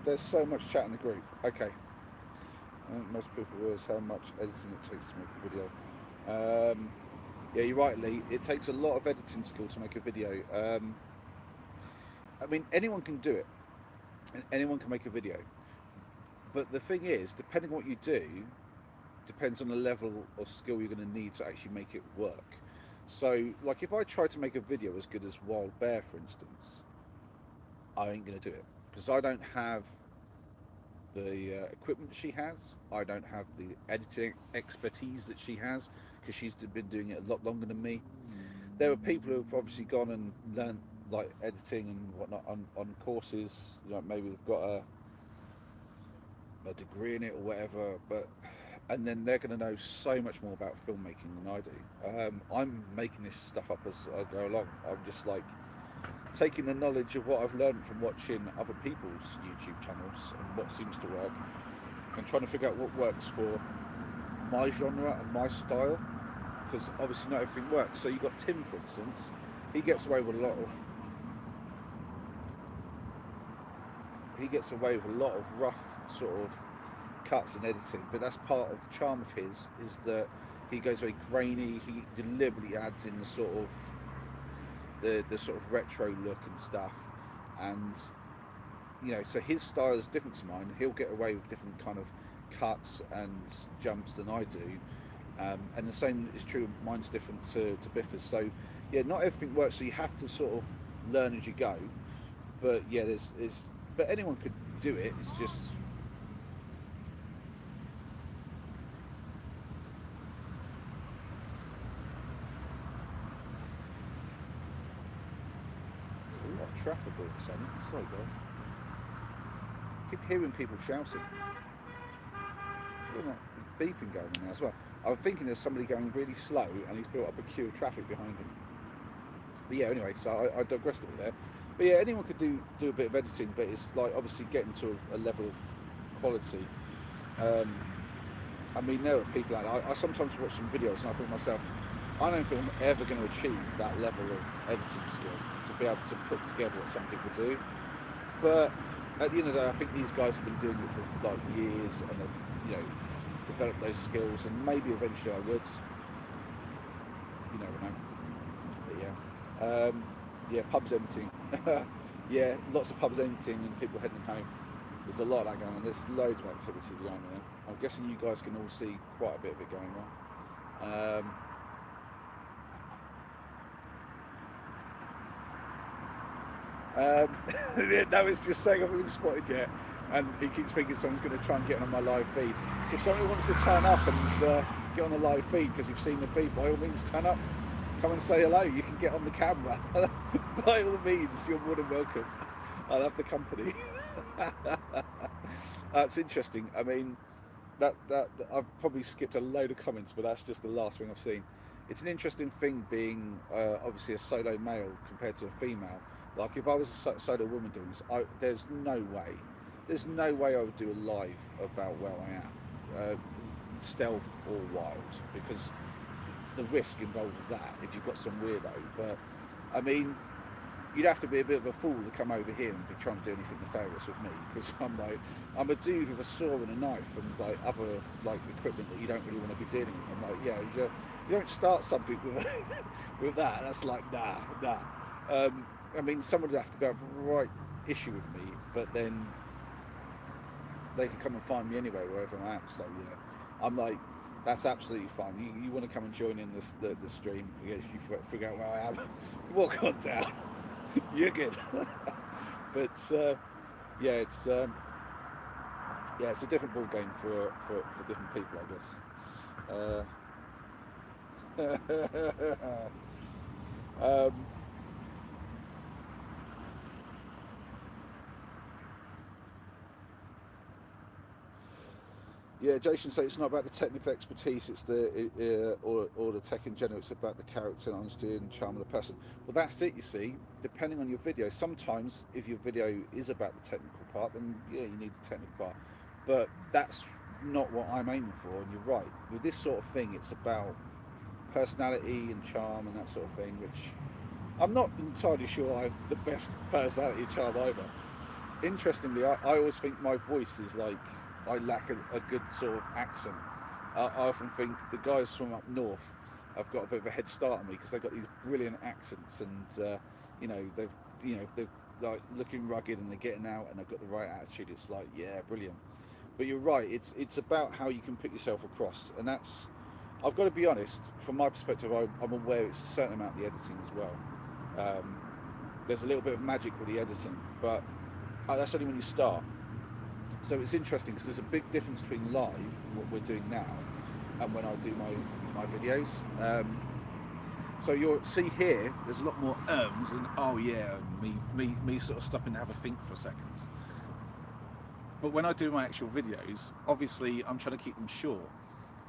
A: there's so much chat in the group. Okay, I think most people realize how much editing it takes to make a video. Yeah, you're right, Lee. It takes a lot of editing skill to make a video. I mean, anyone can do it. Anyone can make a video. But the thing is, depending on what you do, depends on the level of skill you're going to need to actually make it work. So, like, if I try to make a video as good as Wild Bear, for instance, I ain't going to do it because I don't have the equipment she has. I don't have the editing expertise that she has because she's been doing it a lot longer than me. There are people who have obviously gone and learned like editing and whatnot on courses. You know, maybe they've got a degree in it or whatever, but and then they're going to know so much more about filmmaking than I do. I'm making this stuff up as I go along. I'm just like taking the knowledge of what I've learned from watching other people's YouTube channels and what seems to work, and trying to figure out what works for my genre and my style, because obviously not everything works. So you've got Tim, for instance. He gets away with a lot of rough sort of cuts and editing, but that's part of the charm of his, is that he goes very grainy. He deliberately adds in the sort of the sort of retro look and stuff, and so his style is different to mine. He'll get away with different kind of cuts and jumps than I do, and the same is true. Mine's different to Biffers. So yeah, not everything works. So you have to sort of learn as you go. But yeah, but anyone could do it. It's just a lot of traffic all of a sudden. Sorry guys, I keep hearing people shouting. Isn't that beeping going on there as well? I'm thinking there's somebody going really slow and he's built up a queue of traffic behind him. But yeah, anyway, so I digressed a bit there. But yeah, anyone could do a bit of editing, but it's like obviously getting to a level of quality. Um, I mean, there are people out there. I sometimes watch some videos and I think to myself, I don't think I'm ever going to achieve that level of editing skill to be able to put together what some people do. But at the end of the day, I think these guys have been doing it for like years and have, developed those skills, and maybe eventually I would. You never know. But yeah. Yeah, pubs emptying. Yeah, lots of pubs emptying and people heading home. There's a lot of that going on. There's loads of activity behind me. I'm guessing you guys can all see quite a bit of it going on. No, it's just saying I haven't been spotted yet, and he keeps thinking someone's going to try and get on my live feed. If somebody wants to turn up and get on the live feed because you've seen the feed, by all means turn up, come and say hello. You can get on the camera. By all means, you're more than welcome. I love the company. It's interesting. I mean, that I've probably skipped a load of comments, but that's just the last thing I've seen. It's an interesting thing being obviously a solo male compared to a female. Like if I was a solo woman doing this, there's no way I would do a live about where I am, stealth or wild, because the risk involved with that if you've got some weirdo. But I mean, you'd have to be a bit of a fool to come over here and be trying to do anything nefarious with me, because I'm a dude with a saw and a knife and like other like equipment that you don't really want to be dealing with. I'm like, yeah, you don't start something with with that. That's like nah. I mean, someone would have to have a right issue with me, but then they can come and find me anyway, wherever I am. So yeah, I'm like, that's absolutely fine. You want to come and join in the stream? If you figure out where I am, walk on down. You're good. But yeah, it's it's a different ball game for different people, I guess. Um, Yeah, Jason said it's not about the technical expertise, it's or the tech in general. It's about the character, honesty, and charm of the person. Well, that's it. You see, depending on your video, sometimes if your video is about the technical part, then yeah, you need the technical part. But that's not what I'm aiming for. And you're right. With this sort of thing, it's about personality and charm and that sort of thing, which I'm not entirely sure I have the best personality and charm either. Interestingly, I always think my voice is like I lack a good sort of accent. I often think the guys from up north have got a bit of a head start on me because they've got these brilliant accents, and they're like looking rugged and they're getting out and they've got the right attitude. It's like, yeah, brilliant. But you're right. It's about how you can put yourself across, and that's. I've got to be honest. From my perspective, I'm aware it's a certain amount of the editing as well. There's a little bit of magic with the editing, but that's only when you start. So it's interesting because there's a big difference between live, what we're doing now, and when I do my videos. So you'll see here, there's a lot more and oh yeah, me sort of stopping to have a think for a second. But when I do my actual videos, obviously I'm trying to keep them short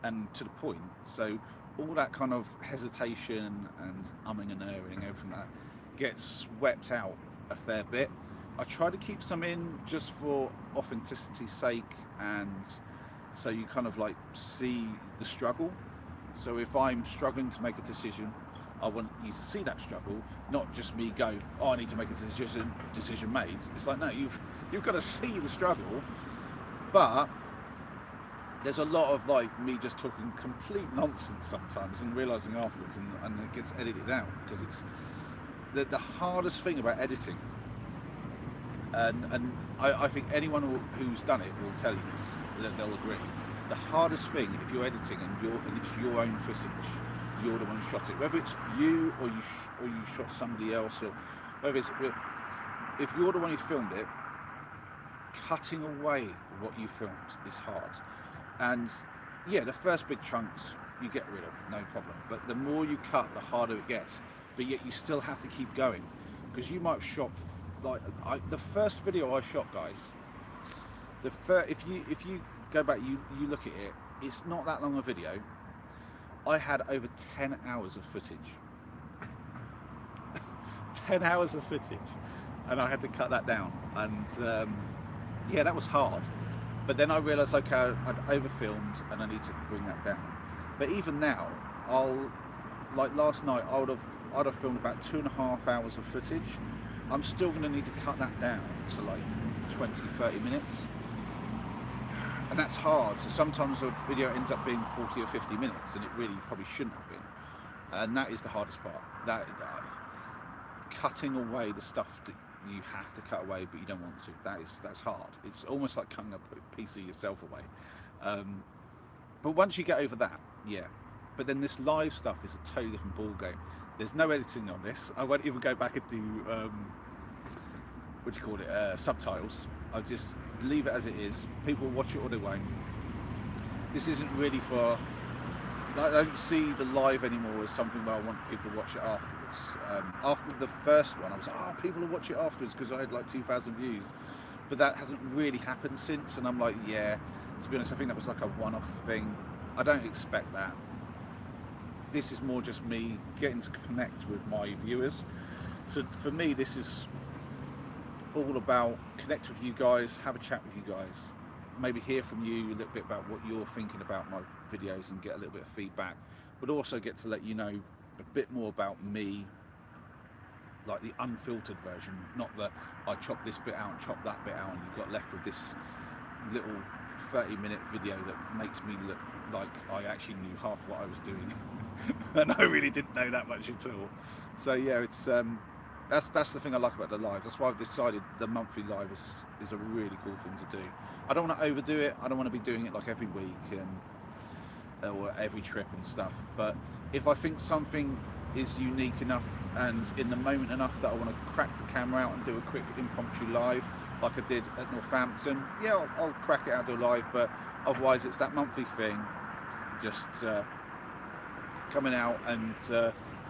A: and to the point. So all that kind of hesitation and umming and erring and everything like that gets swept out a fair bit. I try to keep some in just for authenticity's sake, and so you kind of like see the struggle. So if I'm struggling to make a decision, I want you to see that struggle, not just me go, oh, I need to make a decision made. It's like, no, you've got to see the struggle. But there's a lot of like me just talking complete nonsense sometimes and realizing afterwards, and it gets edited out, because it's the hardest thing about editing. And I think anyone who's done it will tell you this, that they'll agree. The hardest thing, if you're editing and it's your own footage, you're the one who shot it, whether it's you or you shot somebody else, or whether it's, if you're the one who filmed it, cutting away what you filmed is hard. And yeah, the first big chunks you get rid of, no problem. But the more you cut, the harder it gets. But yet you still have to keep going, because you might have shot the first video I shot, guys. If you go back, you look at it. It's not that long a video. I had over 10 hours of footage. 10 hours of footage, and I had to cut that down. And yeah, that was hard. But then I realised, okay, I'd over-filmed and I need to bring that down. But even now, like last night, I'd have filmed about 2.5 hours of footage. I'm still going to need to cut that down to like 20-30 minutes. And that's hard. So sometimes a video ends up being 40 or 50 minutes, and it really probably shouldn't have been. And that is the hardest part. That cutting away the stuff that you have to cut away but you don't want to. That's hard. It's almost like cutting a piece of yourself away. But once you get over that, yeah. But then this live stuff is a totally different ball game. There's no editing on this. I won't even go back and do subtitles. I'll just leave it as it is. People watch it or they won't. This isn't really for, I don't see the live anymore as something where I want people to watch it afterwards. After the first one, I was like, oh, people will watch it afterwards, because I had like 2,000 views. But that hasn't really happened since, and I'm like, yeah, to be honest, I think that was like a one-off thing. I don't expect that. This is more just me getting to connect with my viewers. So for me, this is all about connect with you guys, have a chat with you guys, maybe hear from you a little bit about what you're thinking about my videos and get a little bit of feedback, but also get to let you know a bit more about me, like the unfiltered version, not that I chop this bit out and chop that bit out and you got left with this little 30-minute video that makes me look like I actually knew half what I was doing and I really didn't know that much at all. So yeah, it's that's the thing I like about the lives. That's why I've decided the monthly live is a really cool thing to do. I don't want to overdo it. I don't want to be doing it like every week or every trip and stuff. But if I think something is unique enough and in the moment enough that I want to crack the camera out and do a quick impromptu live, like I did at Northampton, yeah, I'll crack it out and do a live. But otherwise, it's that monthly thing, just coming out and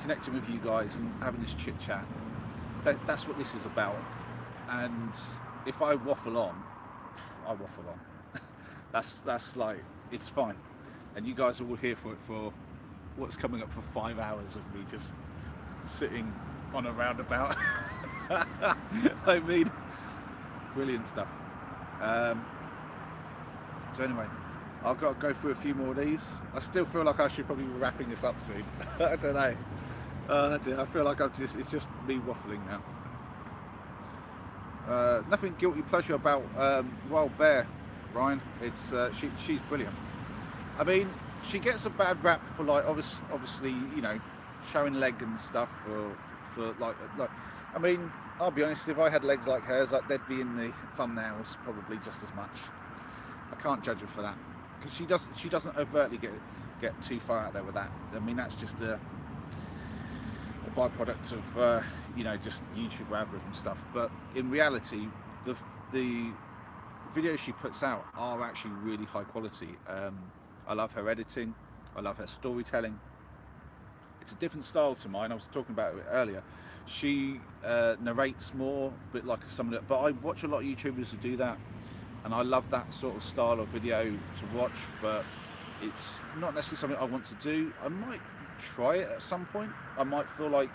A: connecting with you guys and having this chit chat. That's what this is about. And if I waffle on, I waffle on. that's like, it's fine. And you guys are all here for it, for what's coming up for 5 hours of me just sitting on a roundabout. I mean, brilliant stuff. So anyway, I've got to go through a few more of these. I still feel like I should probably be wrapping this up soon. I don't know. I feel like it's just me waffling now. Nothing guilty pleasure about Wild Bear, Ryan. It's she's brilliant. I mean, she gets a bad rap for like obviously, you know, showing leg and stuff for like I mean, I'll be honest, if I had legs like hers, like they'd be in the thumbnails probably just as much. I can't judge her for that, because she doesn't overtly get too far out there with that. I mean, that's just a byproduct of you know, just YouTube algorithm stuff. But in reality, the videos she puts out are actually really high quality. I love her editing. I love her storytelling. It's a different style to mine. I was talking about it earlier. She narrates more, a bit like some of it. But I watch a lot of YouTubers who do that, and I love that sort of style of video to watch. But it's not necessarily something I want to do. I might try it at some point. I might feel like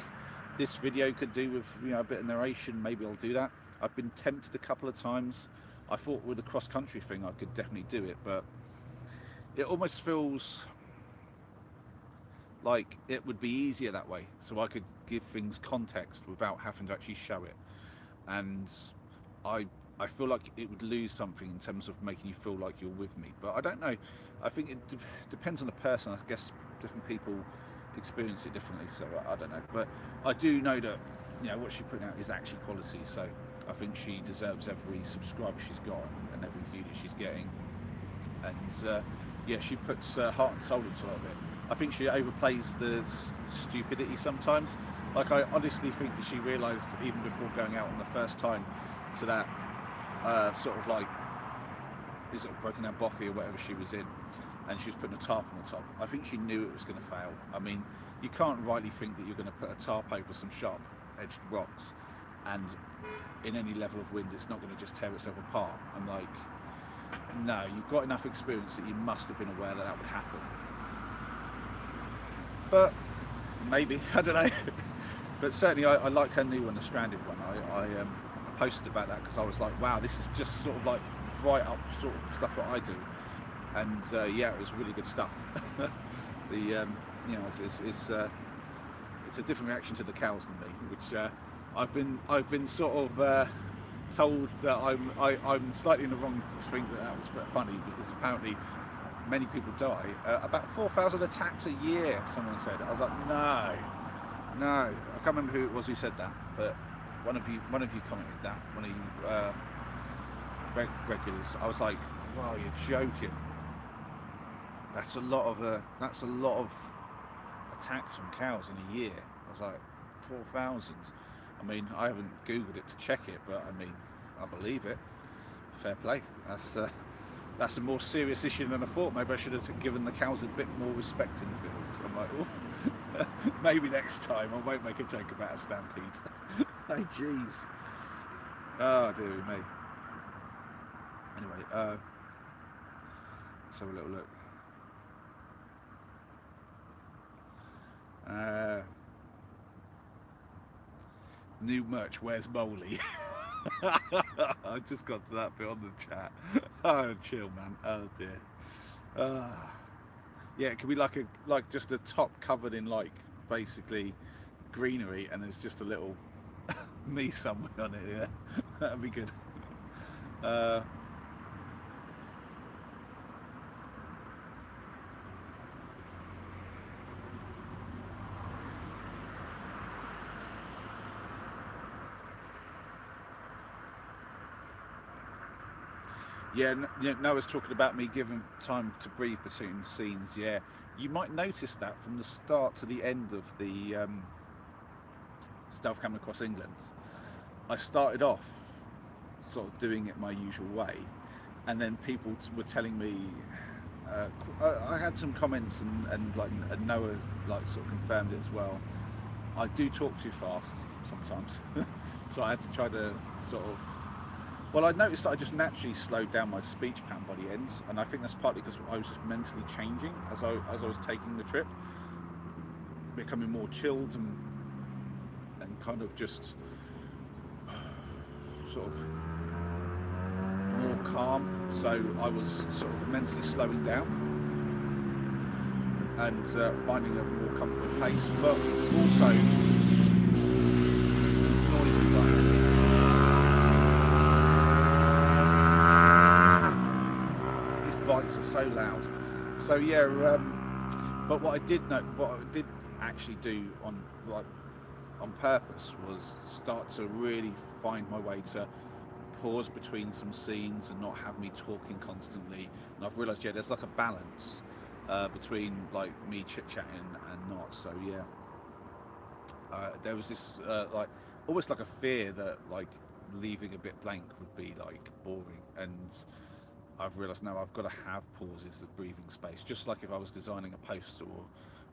A: this video could do with, you know, a bit of narration. Maybe I'll do that. I've been tempted a couple of times. I thought with the cross-country thing I could definitely do it, but it almost feels like it would be easier that way, so I could give things context without having to actually show it. And I I feel like it would lose something in terms of making you feel like you're with me. But I don't know. I think it depends on the person. I guess different people experience it differently. So I don't know. But I do know that what she put out is actually quality. So I think she deserves every subscriber she's got and every view that she's getting. And yeah, she puts heart and soul into a lot of it. I think she overplays the stupidity sometimes. Like I honestly think that she realised even before going out on the first time to that sort of like is it Broken Down Boffy or whatever she was in, and she was putting a tarp on the top. I think she knew it was going to fail. I mean, you can't rightly think that you're going to put a tarp over some sharp-edged rocks, and in any level of wind, it's not going to just tear itself apart. I'm like, no, you've got enough experience that you must have been aware that that would happen. But maybe I don't know. But certainly, I like her new one, the Stranded one. I posted about that because I was like, wow, this is just sort of like right up sort of stuff that I do, and yeah, it was really good stuff. The it's a different reaction to the cows than me, which I've been sort of told that I'm slightly in the wrong to think that was funny, because apparently many people die. About 4,000 attacks a year, someone said. I was like, no, I can't remember who it was who said that, but one of you commented that, one of you regulars. I was like, wow, you're joking. That's a lot of attacks from cows in a year. I was like, 4,000. I mean, I haven't googled it to check it, but I mean, I believe it. Fair play. That's a more serious issue than I thought. Maybe I should have given the cows a bit more respect in the fields. I'm like, oh, maybe next time I won't make a joke about a stampede. Hey, jeez. Oh, dear me. Anyway, let's have a little look. New merch, where's Moley? I just got to that bit on the chat. Oh, chill, man. Oh dear. Yeah, it could be like just a top covered in like basically greenery, and there's just a little me somewhere on it. Yeah, that'd be good. Yeah, Noah's talking about me giving time to breathe between scenes. Yeah, you might notice that from the start to the end of the Stealth Camera Across England. I started off sort of doing it my usual way, and then people were telling me. I had some comments and like and Noah like sort of confirmed it as well. I do talk too fast sometimes, so I had to try to sort of. Well, I noticed that I just naturally slowed down my speech pattern by the end, and I think that's partly because I was just mentally changing as I was taking the trip, becoming more chilled and kind of just sort of more calm. So I was sort of mentally slowing down and finding a more comfortable pace, but also these noisy guys. Bikes are so loud. So yeah, but what I did actually do on purpose was start to really find my way to pause between some scenes and not have me talking constantly. And I've realised, yeah, there's like a balance between like me chit-chatting and not. So yeah, there was this like almost like a fear that like leaving a bit blank would be like boring, and I've realised now I've got to have pauses, the breathing space. Just like if I was designing a post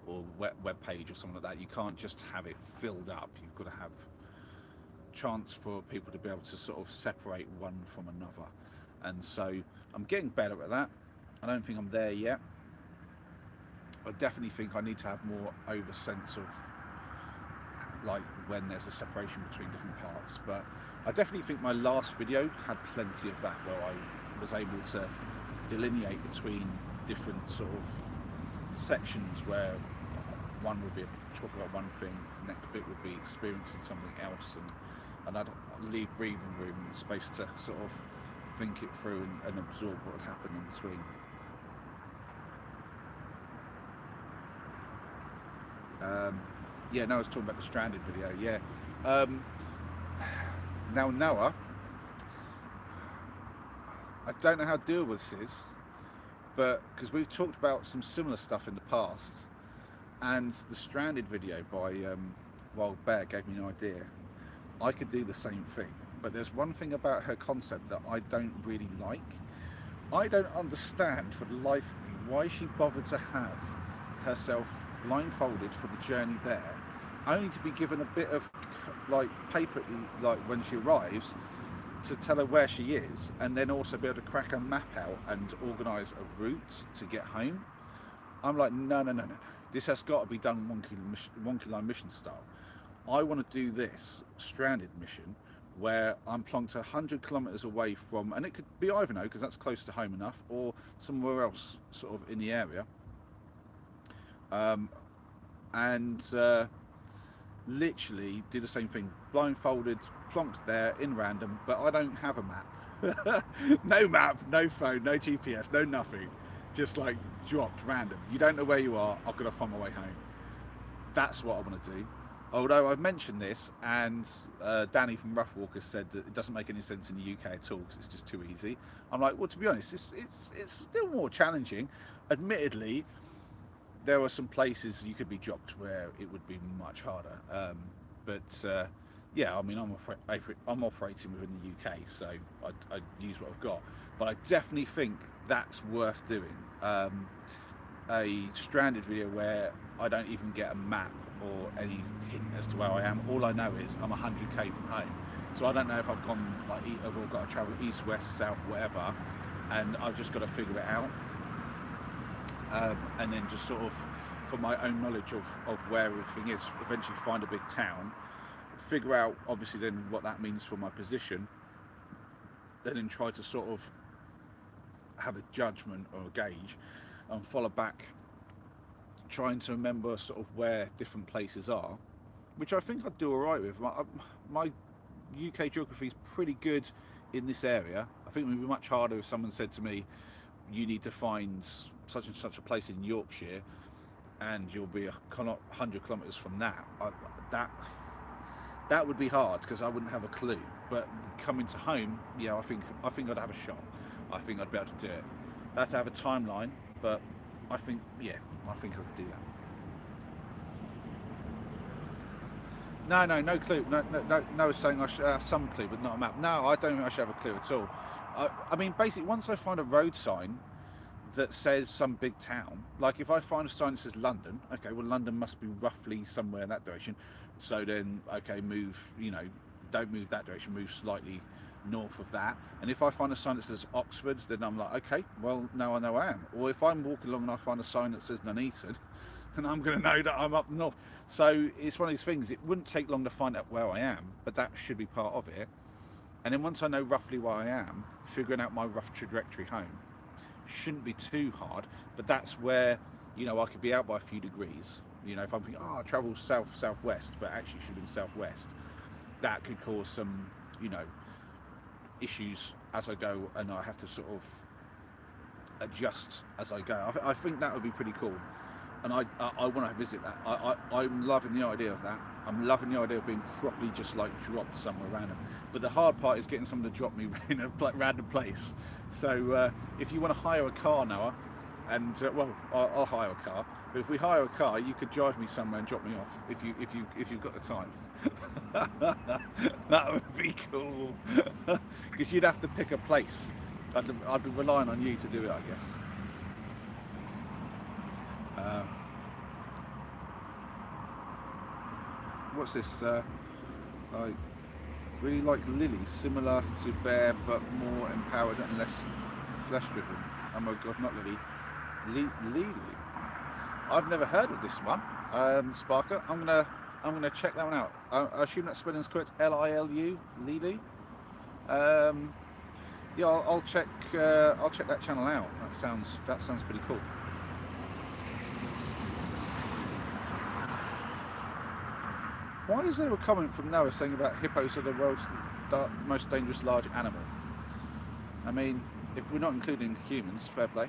A: or web page or something like that, you can't just have it filled up. You've got to have chance for people to be able to sort of separate one from another. And so I'm getting better at that. I don't think I'm there yet. I definitely think I need to have more over sense of like when there's a separation between different parts. But I definitely think my last video had plenty of that, where I was able to delineate between different sort of sections where one would be talk about one thing, next bit would be experiencing something else, and I'd leave breathing room and space to sort of think it through and absorb what had happened in between. Yeah, no, I was talking about the Stranded video. Yeah. Now, Noah, I don't know how doable this is, but because we've talked about some similar stuff in the past, and the Stranded video by Wild Bear gave me an idea. I could do the same thing, but there's one thing about her concept that I don't really like. I don't understand for the life of me why she bothered to have herself blindfolded for the journey there, only to be given a bit of like paper, like when she arrives, to tell her where she is, and then also be able to crack a map out and organise a route to get home. I'm like, no, no, no, no. This has got to be done Wonky Line mission style. I want to do this Stranded mission where I'm plonked 100 kilometres away from, and it could be Ivanhoe because that's close to home enough, or somewhere else sort of in the area. And literally do the same thing, blindfolded, plonked there in random, but I don't have a map. No map, no phone, no GPS, no nothing. Just like dropped random. You don't know where you are, I've got to find my way home. That's what I want to do. Although I've mentioned this, and Danny from Rough Walkers said that it doesn't make any sense in the UK at all because it's just too easy. I'm like, well, to be honest, it's still more challenging. Admittedly, there are some places you could be dropped where it would be much harder. But yeah, I mean, I'm operating within the UK, so I use what I've got. But I definitely think that's worth doing. A Stranded video where I don't even get a map or any hint as to where I am. All I know is I'm 100k from home, so I don't know if I've gone like I've all got to travel east, west, south, whatever, and I've just got to figure it out. And then just sort of, for my own knowledge of where everything is, eventually find a big town, figure out obviously then what that means for my position, and then try to sort of have a judgment or a gauge and follow back, trying to remember sort of where different places are, which I think I'd do alright with. My UK geography is pretty good in this area. I think it would be much harder if someone said to me, you need to find such and such a place in Yorkshire and you'll be 100 kilometres from that. That would be hard because I wouldn't have a clue. But coming to home, yeah, I think I'd have a shot. I think I'd be able to do it. I'd have to have a timeline, but I think I could do that. No clue. No, saying I should have some clue, but not a map. No, I don't think I should have a clue at all. I mean, basically, once I find a road sign that says some big town, like if I find a sign that says London, okay, well, London must be roughly somewhere in that direction. So then, okay, don't move that direction, move slightly north of that. And if I find a sign that says Oxford, then I'm like, okay, well, now I know I am. Or if I'm walking along and I find a sign that says Nuneaton, then I'm going to know that I'm up north. So it's one of these things, it wouldn't take long to find out where I am, but that should be part of it. And then once I know roughly where I am, figuring out my rough trajectory home shouldn't be too hard, but that's where, I could be out by a few degrees. If I'm thinking, I travel southwest, but actually should have been southwest, that could cause some, issues as I go, and I have to sort of adjust as I go. I think that would be pretty cool, and I want to visit that. I'm loving the idea of that. I'm loving the idea of being properly just like dropped somewhere random. But the hard part is getting someone to drop me in a random place. So if you want to hire a car, Noah, and I'll hire a car. But if we hire a car, you could drive me somewhere and drop me off if you've got the time. That would be cool. Because you'd have to pick a place. I'd be relying on you to do it, I guess. What's this? I really like Lily, similar to Bear but more empowered and less flesh-driven. Oh my god, not Lily. Lily. I've never heard of this one, Sparker. I'm gonna check that one out. I assume that spelling's correct. Lilu, Lily. Yeah, I'll check. I'll check that channel out. That sounds pretty cool. Why is there a comment from Noah saying about hippos are the world's most dangerous large animal? I mean, if we're not including humans, fair play.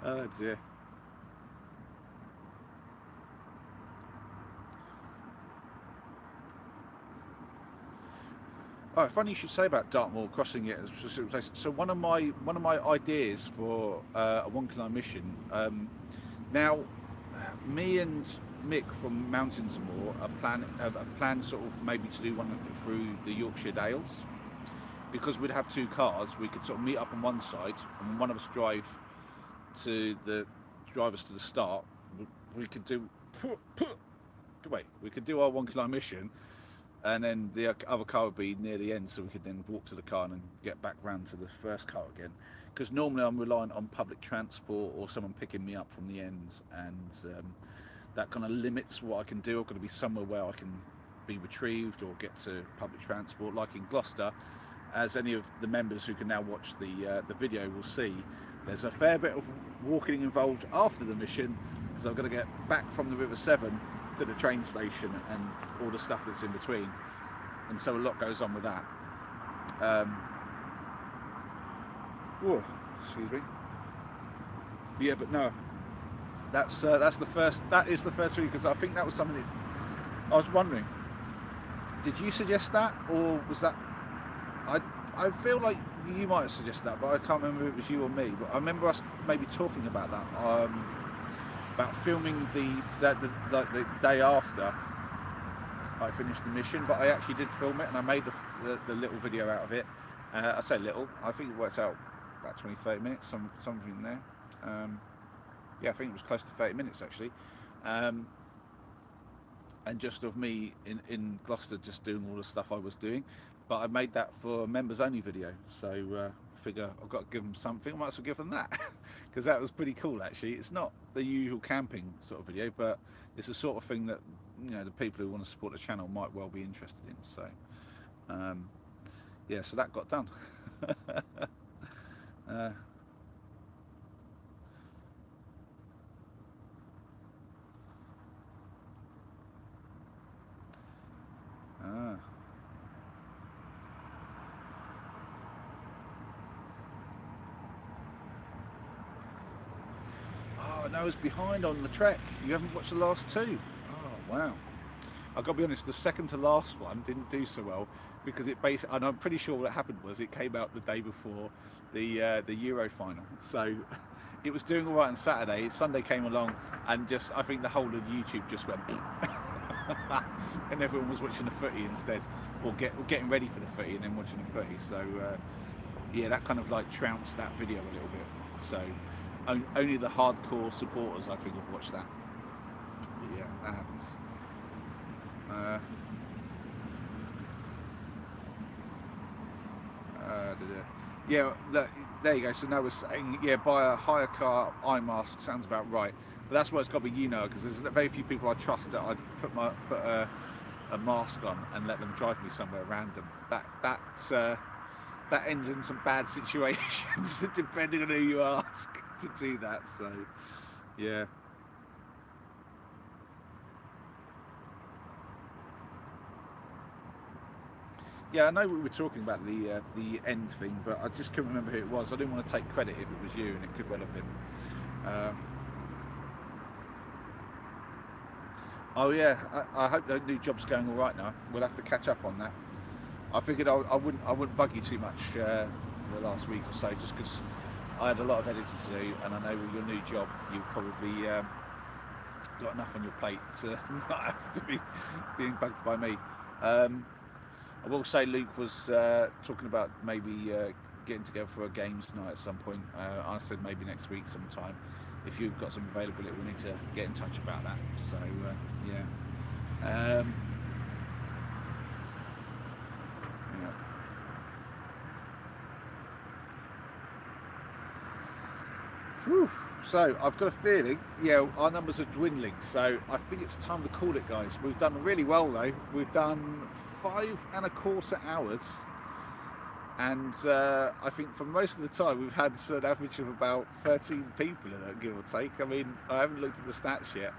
A: Oh dear. Oh, funny you should say about Dartmoor crossing it. So one of my ideas for a 1 km mission. Now, me and Mick from Mountains and More are plan sort of maybe to do one through the Yorkshire Dales, because we'd have two cars. We could sort of meet up on one side, and one of us drive us to the start. We could do we could do our 1 km mission, and then the other car would be near the end, so we could then walk to the car and get back round to the first car again. Because normally I'm reliant on public transport or someone picking me up from the end, and that kind of limits what I can do. I've got to be somewhere where I can be retrieved or get to public transport. Like in Gloucester, as any of the members who can now watch the video will see, there's a fair bit of walking involved after the mission, because I've got to get back from the River Severn to the train station and all the stuff that's in between, and so a lot goes on with that. Excuse me. Yeah, but no, that's the first. That is the first thing, because I think that was something that I was wondering. Did you suggest that, or was that? I feel like you might have suggested that, but I can't remember if it was you or me. But I remember us maybe talking about that, about filming the day after I finished the mission. But I actually did film it, and I made the little video out of it. I say little. I think it works out about 20-30 minutes, something there. Yeah, I think it was close to 30 minutes actually. And just of me in Gloucester just doing all the stuff I was doing. But I made that for a members only video, so figure I've got to give them something. I might as well give them that, because that was pretty cool actually. It's not the usual camping sort of video, but it's the sort of thing that, you know, the people who want to support the channel might well be interested in. So yeah, so that got done. Oh, no, I was behind on the trek. You haven't watched the last two? Oh, wow. I've got to be honest, the second to last one didn't do so well, because it basically, and I'm pretty sure what happened was it came out the day before the Euro final. So it was doing all right on Saturday. Sunday came along, and just, I think the whole of YouTube just went and everyone was watching the footy instead, or getting ready for the footy and then watching the footy. So yeah, that kind of like trounced that video a little bit. So only the hardcore supporters, I think, have watched that. But yeah, that happens. Yeah, there you go. So now we're saying, yeah, buy a hire car, eye mask, sounds about right. But that's why it's got to be, you know, because there's very few people I trust that I'd put a mask on and let them drive me somewhere random. That ends in some bad situations, depending on who you ask to do that. So, yeah. Yeah, I know we were talking about the end thing, but I just couldn't remember who it was. I didn't want to take credit if it was you, and it could well have been. Oh yeah, I hope the new job's going all right now. We'll have to catch up on that. I figured I wouldn't bug you too much for the last week or so, just because I had a lot of editing to do, and I know with your new job you've probably got enough on your plate to not have to be being bugged by me. I will say Luke was talking about maybe getting together for a games night at some point. I said maybe next week sometime. If you've got some availability, we need to get in touch about that. So yeah. Yeah. Whew. So I've got a feeling, our numbers are dwindling. So I think it's time to call it, guys. We've done really well though. We've done 5.25 hours, and I think for most of the time we've had an average of about 13 people in it, give or take. I mean, I haven't looked at the stats yet.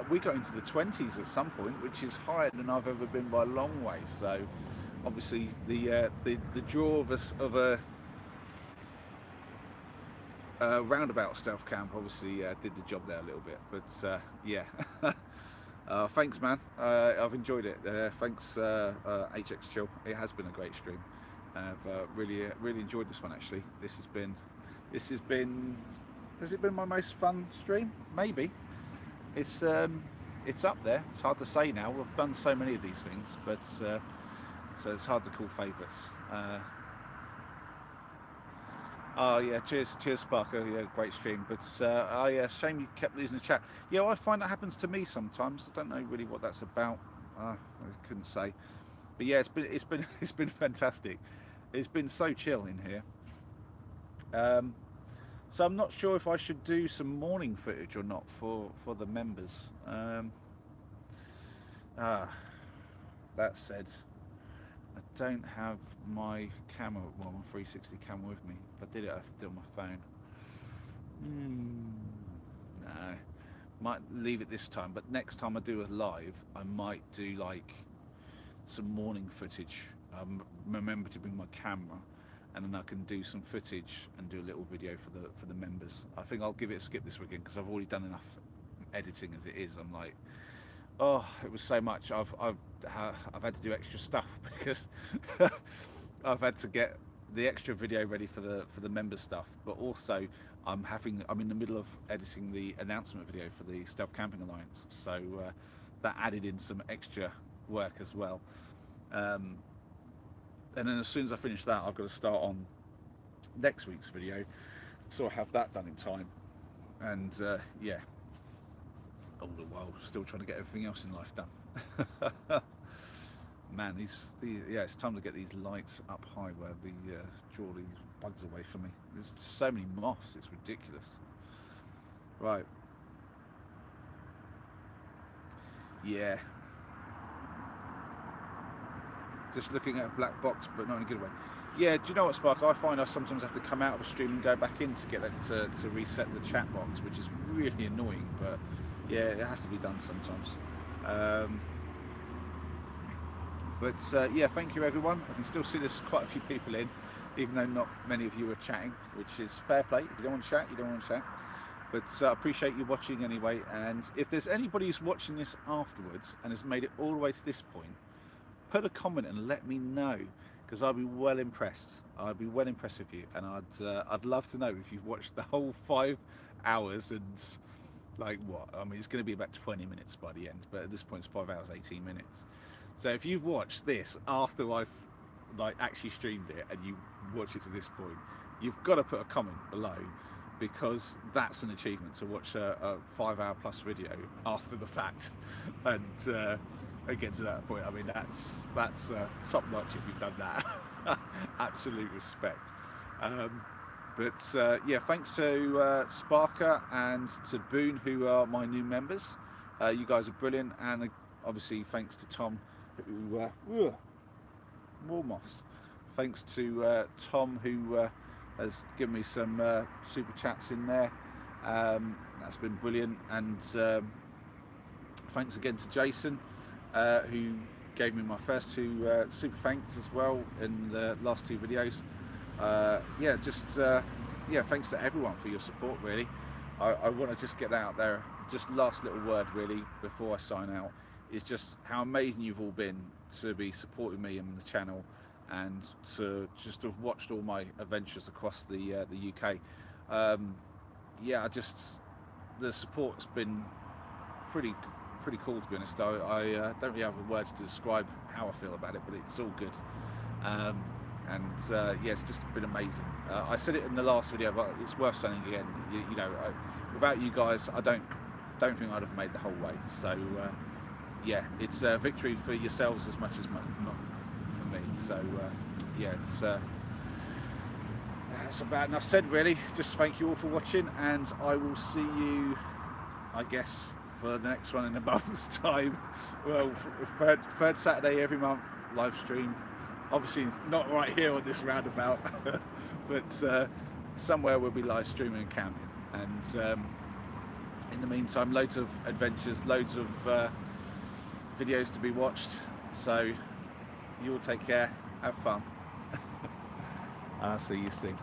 A: We got into the 20s at some point, which is higher than I've ever been by a long way. So obviously the draw of a Roundabout stealth camp obviously did the job there a little bit, but yeah. Thanks, man. I've enjoyed it. Thanks, HX Chill. It has been a great stream. I've really enjoyed this one actually. Has it been my most fun stream? Maybe. It's up there. It's hard to say now. We've done so many of these things, but so it's hard to call favourites. Oh yeah, cheers, Sparker. Yeah, great stream. But oh yeah, shame you kept losing the chat. Yeah, I find that happens to me sometimes. I don't know really what that's about. I couldn't say. But yeah, it's been fantastic. It's been so chill in here. So I'm not sure if I should do some morning footage or not for the members. That said, I don't have my camera, well, my 360 camera with me. If I did it, I have to do it on my phone. No, might leave it this time. But next time I do a live, I might do like some morning footage. Remember to bring my camera, and then I can do some footage and do a little video for the members. I think I'll give it a skip this weekend because I've already done enough editing as it is. I'm like, oh, it was so much. I've had to do extra stuff because I've had to get the extra video ready for the member stuff, but also I'm in the middle of editing the announcement video for the Stealth Camping Alliance, so that added in some extra work as well. And then as soon as I finish that, I've got to start on next week's video, so I have that done in time. And yeah, all the while still trying to get everything else in life done. Man, it's time to get these lights up high where we draw these bugs away from me. There's just so many moths, it's ridiculous. Right. Yeah. Just looking at a black box, but not in a good way. Yeah, do you know what, Spark? I find I sometimes have to come out of a stream and go back in to get it to reset the chat box, which is really annoying, but yeah, it has to be done sometimes. But yeah, thank you everyone. I can still see there's quite a few people in, even though not many of you are chatting, which is fair play. If you don't want to chat, you don't want to chat. But I appreciate you watching anyway. And if there's anybody who's watching this afterwards and has made it all the way to this point, put a comment and let me know, because I'd be well impressed. I'd be well impressed with you, and I'd love to know if you've watched the whole 5 hours and like what? I mean, it's going to be about 20 minutes by the end, but at this point it's 5 hours 18 minutes. So if you've watched this after I've like actually streamed it and you watch it to this point, you've got to put a comment below, because that's an achievement to watch a 5 hour plus video after the fact and get to that point. I mean, that's top notch if you've done that. Absolute respect. But yeah, thanks to Sparker and to Boone, who are my new members. You guys are brilliant, and obviously thanks to Tom, who more moths. Thanks to Tom, who has given me some super chats in there. That's been brilliant, and thanks again to Jason, who gave me my first 2 super thanks as well in the last 2 videos. Yeah, just yeah, thanks to everyone for your support. Really, I want to just get that out there. Just last little word really before I sign out is just how amazing you've all been to be supporting me and the channel, and to just have watched all my adventures across the UK. Yeah, the support's been pretty cool, to be honest. I don't really have the words to describe how I feel about it, but it's all good. And yeah, it's just been amazing. I said it in the last video, but it's worth saying again. You know, without you guys, I don't think I'd have made the whole way. So yeah, it's a victory for yourselves as much as not for me. So yeah, it's that's about enough said, really. Just thank you all for watching, and I will see you, I guess, for the next one in a month's time. Well, third Saturday every month, live stream. Obviously not right here on this roundabout, but somewhere we'll be live streaming and camping. And in the meantime, loads of adventures, loads of videos to be watched. So you all take care, have fun. I'll see you soon.